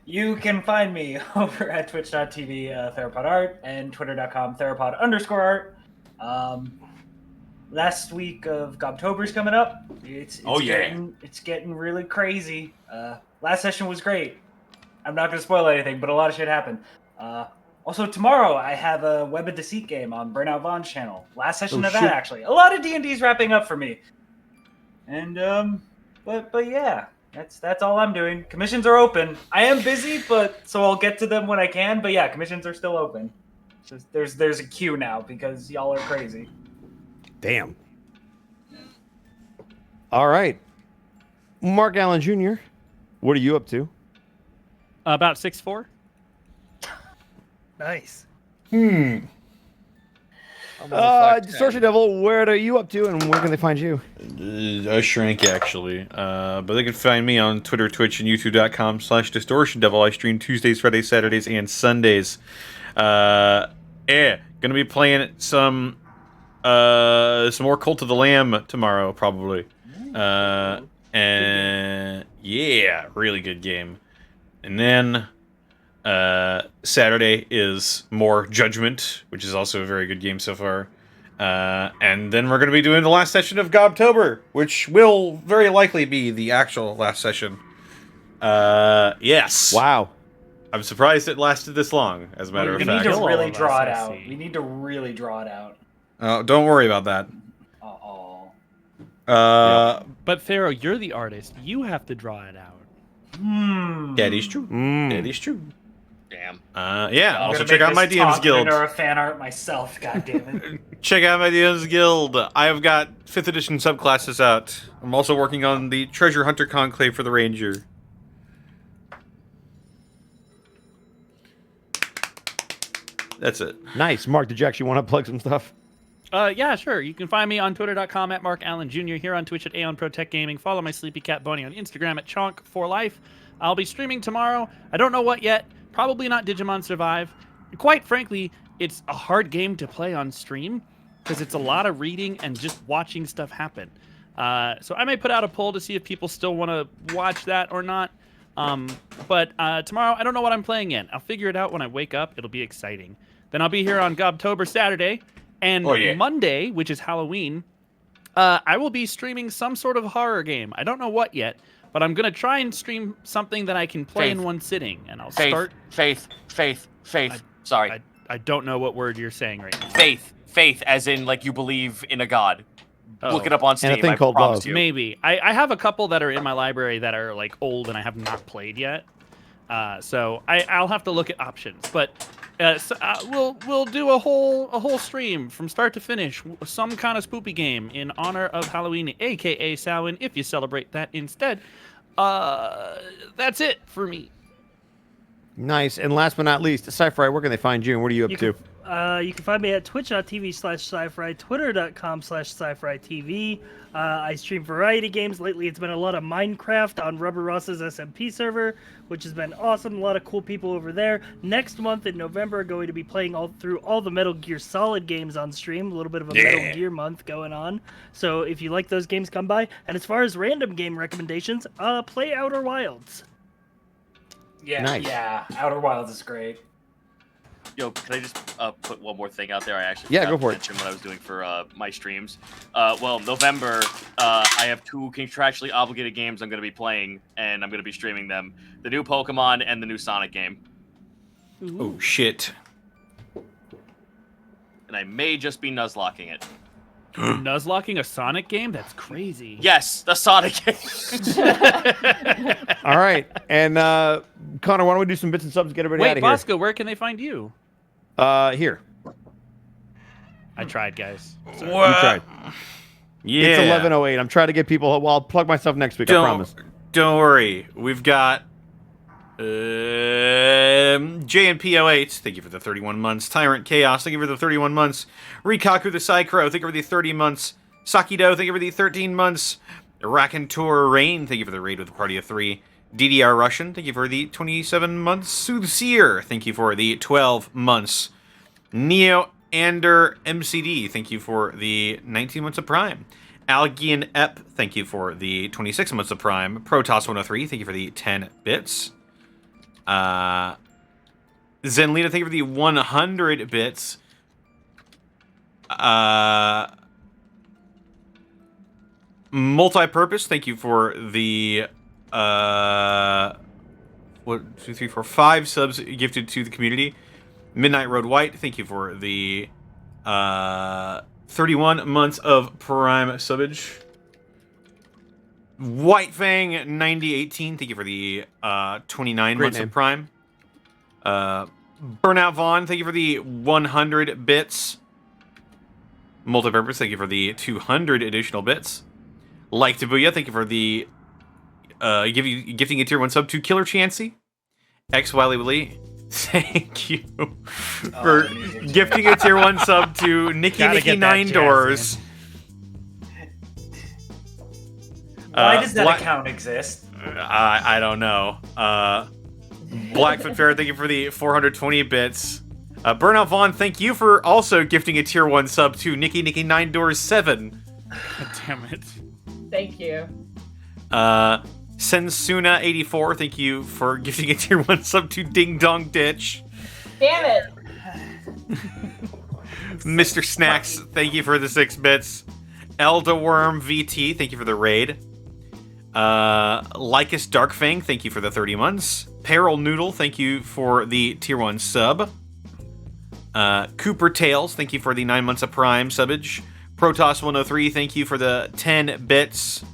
You can find me over at twitch.tv therapodart and twitter.com therapod_art. Last week of Gobtober's coming up. It's getting really crazy. Last session was great. I'm not going to spoil anything, but a lot of shit happened. Also, tomorrow I have a Web of Deceit game on Burnout Vaughn's channel. Last session of that, actually. A lot of D&D's wrapping up for me. And, but yeah, that's all I'm doing. Commissions are open. I am busy, so I'll get to them when I can. But yeah, commissions are still open. Just, there's a queue now because y'all are crazy.
Damn. All right. Mark Allen Jr., what are you up to?
About 6'4".
Nice.
All Distortion Devil, what are you up to, and where can they find you?
A shrink, actually. But they can find me on Twitter, Twitch, and YouTube.com/Distortion Devil. I stream Tuesdays, Fridays, Saturdays, and Sundays. Gonna be playing some more Cult of the Lamb tomorrow, probably. And yeah, really good game. And then Saturday is more Judgment, which is also a very good game so far. And then we're going to be doing the last session of Gobtober, which will very likely be the actual last session. Yes.
Wow.
I'm surprised it lasted this long, as a matter of
We
fact.
need to
Kill all
really
of
draw
us,
it
I
out.
see.
We need to really draw it out.
Oh, don't worry about that.
Uh-oh.
But Pharaoh, you're the artist. You have to draw it out.
That is true.
Mm.
That is true.
Damn.
Yeah.
I'm
Also
gonna
check
make
out my
this
DM's
talk
Guild.
into a fan art myself. God damn it.
Check out my DM's Guild. I've got 5th edition subclasses out. I'm also working on the Treasure Hunter Conclave for the Ranger. That's it.
Nice. Mark, did you actually want to plug some stuff?
Yeah, sure. You can find me on Twitter.com at Mark Allen Jr. Here on Twitch at Aeon Pro Tech Gaming. Follow my sleepy cat Boney on Instagram at Chonk4Life. I'll be streaming tomorrow. I don't know what yet. Probably not Digimon Survive. Quite frankly, it's a hard game to play on stream because it's a lot of reading and just watching stuff happen. So I may put out a poll to see if people still want to watch that or not. But tomorrow, I don't know what I'm playing yet. I'll figure it out when I wake up. It'll be exciting. Then I'll be here on Gobtober Saturday. And Monday, which is Halloween, I will be streaming some sort of horror game. I don't know what yet, but I'm going to try and stream something that I can play in one sitting. And I'll start...
Faith. Sorry.
I don't know what word you're saying right now.
Faith, as in, like, you believe in a god.
Oh.
Look it up on Steam.
And a thing
I
called
promise
love.
you.
Maybe. I have a couple that are in my library that are, like, old and I have not played yet. So I'll have to look at options. But we'll do a whole stream from start to finish, some kind of spoopy game in honor of Halloween, aka Samhain, if you celebrate that instead. That's it for me.
Nice. And last but not least, Sci-Fi, where can they find you, and what are you up to?
You can find me at twitch.tv/sci-fi, twitter.com/sci-fi-tv. I stream variety games. Lately, it's been a lot of Minecraft on Rubber Ross's SMP server, which has been awesome. A lot of cool people over there. Next month in November, going to be playing through all the Metal Gear Solid games on stream. A little bit of a Metal Gear month going on. So if you like those games, come by. And as far as random game recommendations, play Outer Wilds.
Nice.
Yeah. Outer Wilds is great.
Yo, can I just put one more thing out there? I actually
Yeah,
forgot
go
to
for it.
mention what I was doing for my streams. Well, November, I have 2 contractually obligated games I'm going to be playing, and I'm going to be streaming them. The new Pokemon and the new Sonic game.
Oh, shit.
And I may just be nuzlocking it.
Nuzlocking a Sonic game? That's crazy.
Yes, the Sonic game.
All right. And, Connor, why don't we do some bits and subs to get everybody out
Wait,
of here?
Bosco, where can they find you?
Here.
I tried, guys.
You tried.
Yeah.
It's 11:08. I'm trying to get people. Well, I'll plug myself next week. I promise.
Don't worry. We've got JNP08, thank you for the 31 months. Tyrant Chaos, thank you for the 31 months. Rikaku the Psychro, thank you for the 30 months. Sakido, thank you for the 13 months. Rakentor Rain, thank you for the raid with a party of 3. DDR Russian, thank you for the 27 months. Soothseer, thank you for the 12 months. Neo Ander MCD, thank you for the 19 months of Prime. Algian Ep, thank you for the 26 months of Prime. Protoss103, thank you for the 10 bits. Zenlita, thank you for the 100 bits. Multipurpose, thank you for the 5 subs gifted to the community. Midnight Road White, thank you for the 31 months of Prime subbage. White Fang 9018, thank you for the 29
Great
months
name.
of Prime. Burnout Vaughn, thank you for the 100 bits. Multipurpose, thank you for the 200 additional bits. Like Tabuya, thank you for the gifting a tier 1 sub to Killer Chansey. X Wiley Willy, Thank you for gifting a tier 1 sub to Nicky
Gotta
Nicky
get that
9
jazz
Doors.
Why does that
Black-
account exist?
I don't know. Blackfoot Fair, thank you for the 420 bits. Burnout Vaughn, thank you for also gifting a tier 1 sub to Nicky Nicky 9 Doors 7.
God damn it.
Thank you.
Sensuna84, thank you for gifting a tier 1 sub to Ding Dong Ditch.
Damn it.
Mr. Snacks, thank you for the 6 bits. Elda Worm VT, thank you for the raid. Lycus Darkfang, thank you for the 30 months. Peril Noodle, thank you for the tier 1 sub. Cooper Tails, thank you for the 9 months of Prime subbage. Protoss103, thank you for the 10 bits.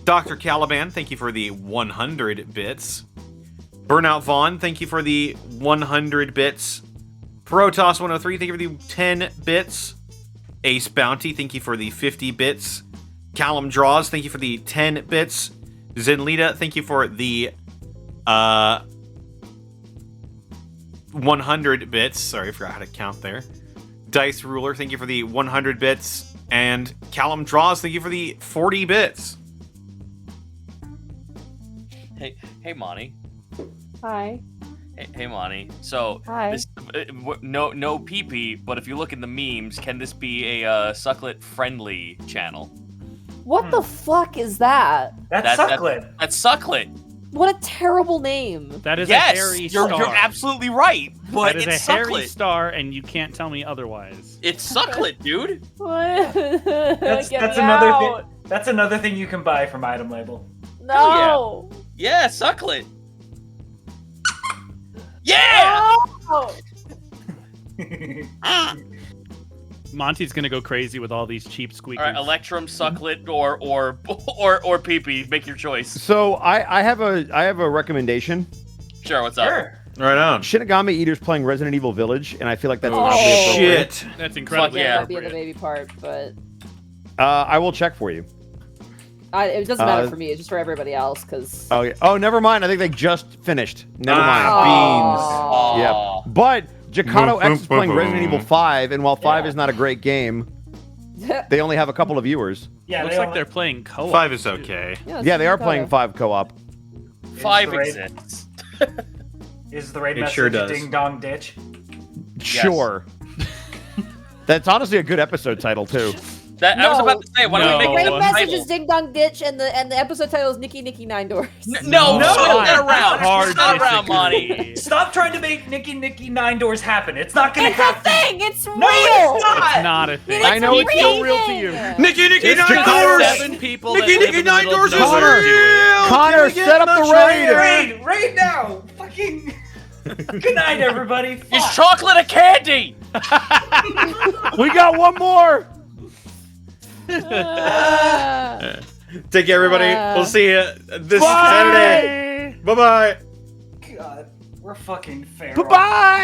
Dr. Caliban, thank you for the 100 bits. Burnout Vaughn, thank you for the 100 bits. Protoss103, thank you for the 10 bits. Ace Bounty, thank you for the 50 bits. Callum Draws, thank you for the 10 bits. Zenlita, thank you for the 100 bits. Sorry, I forgot how to count there. Dice Ruler, thank you for the 100 bits. And Callum Draws, thank you for the 40 bits.
Hey, Monty.
Hi.
Hey, Monty. So,
Hi.
this no pee-pee, but if you look in the memes, can this be a sucklet-friendly channel?
What the fuck is that?
That's Sucklet.
That's Sucklet.
What a terrible name.
That is
Yes,
a hairy
you're
star.
absolutely right, but
That is
it's
a hairy
Sucklet.
star, and you can't tell me otherwise.
It's Sucklet, dude.
That's
Get
another
out.
thing. That's another thing you can buy from item label.
No.
Yeah, Sucklet. Yeah.
Oh.
Monty's gonna go crazy with all these cheap squeakers.
All right, Electrum, Sucklet, or pee-pee. Make your choice.
So I have a recommendation.
Sure, what's up?
Sure.
Right on.
Shinigami Eater's playing Resident Evil Village, and I feel like that's
Oh,
probably appropriate.
shit.
That's incredibly
yeah.
That might be in the
appropriate.
baby part, but
I will check for you.
it doesn't matter for me. It's just for everybody else, because.
Oh, yeah. Oh, never mind. I think they just finished. Never mind.
Aw.
Yeah. But Jakado X is playing
Boom.
Resident Evil 5, and while 5
Yeah.
is not a great game, they only have a couple of viewers.
Yeah,
Looks
they
like
only-
they're playing co-op.
5 is
too.
okay.
Yeah, they are playing 5 co-op.
5
the raid-
exists.
Is the raid
It
message
sure
a
does.
Ding Dong Ditch?
Sure. That's honestly a good episode title, too.
I was about to say, why don't
No.
we make
Great
that a
message
title?
is Ding Dong Ditch, and the episode title is Nicky Nicky 9 Doors.
No,
No.
swap that around.
Hard
Swap around,
disagree.
Monty.
Stop trying to make Nicky 9 Doors happen. It's not gonna
It's a
happen.
thing. It's real.
No, it's not.
It's not a thing.
It's
I know
a
it's so
real to you.
Nicky Nicky
It's
9
just
Doors!
7 people that
Nicky
live
Nicky
in the
9
middle of
Doors is
nowhere.
real!
Connor,
Can we get
set up the raid!
Raid now. Fucking. Good night, everybody.
Is
Fuck.
chocolate a candy?
We got one more!
Take care, everybody. We'll see you this Saturday. Bye-bye.
God, we're fucking feral.
Bye-bye!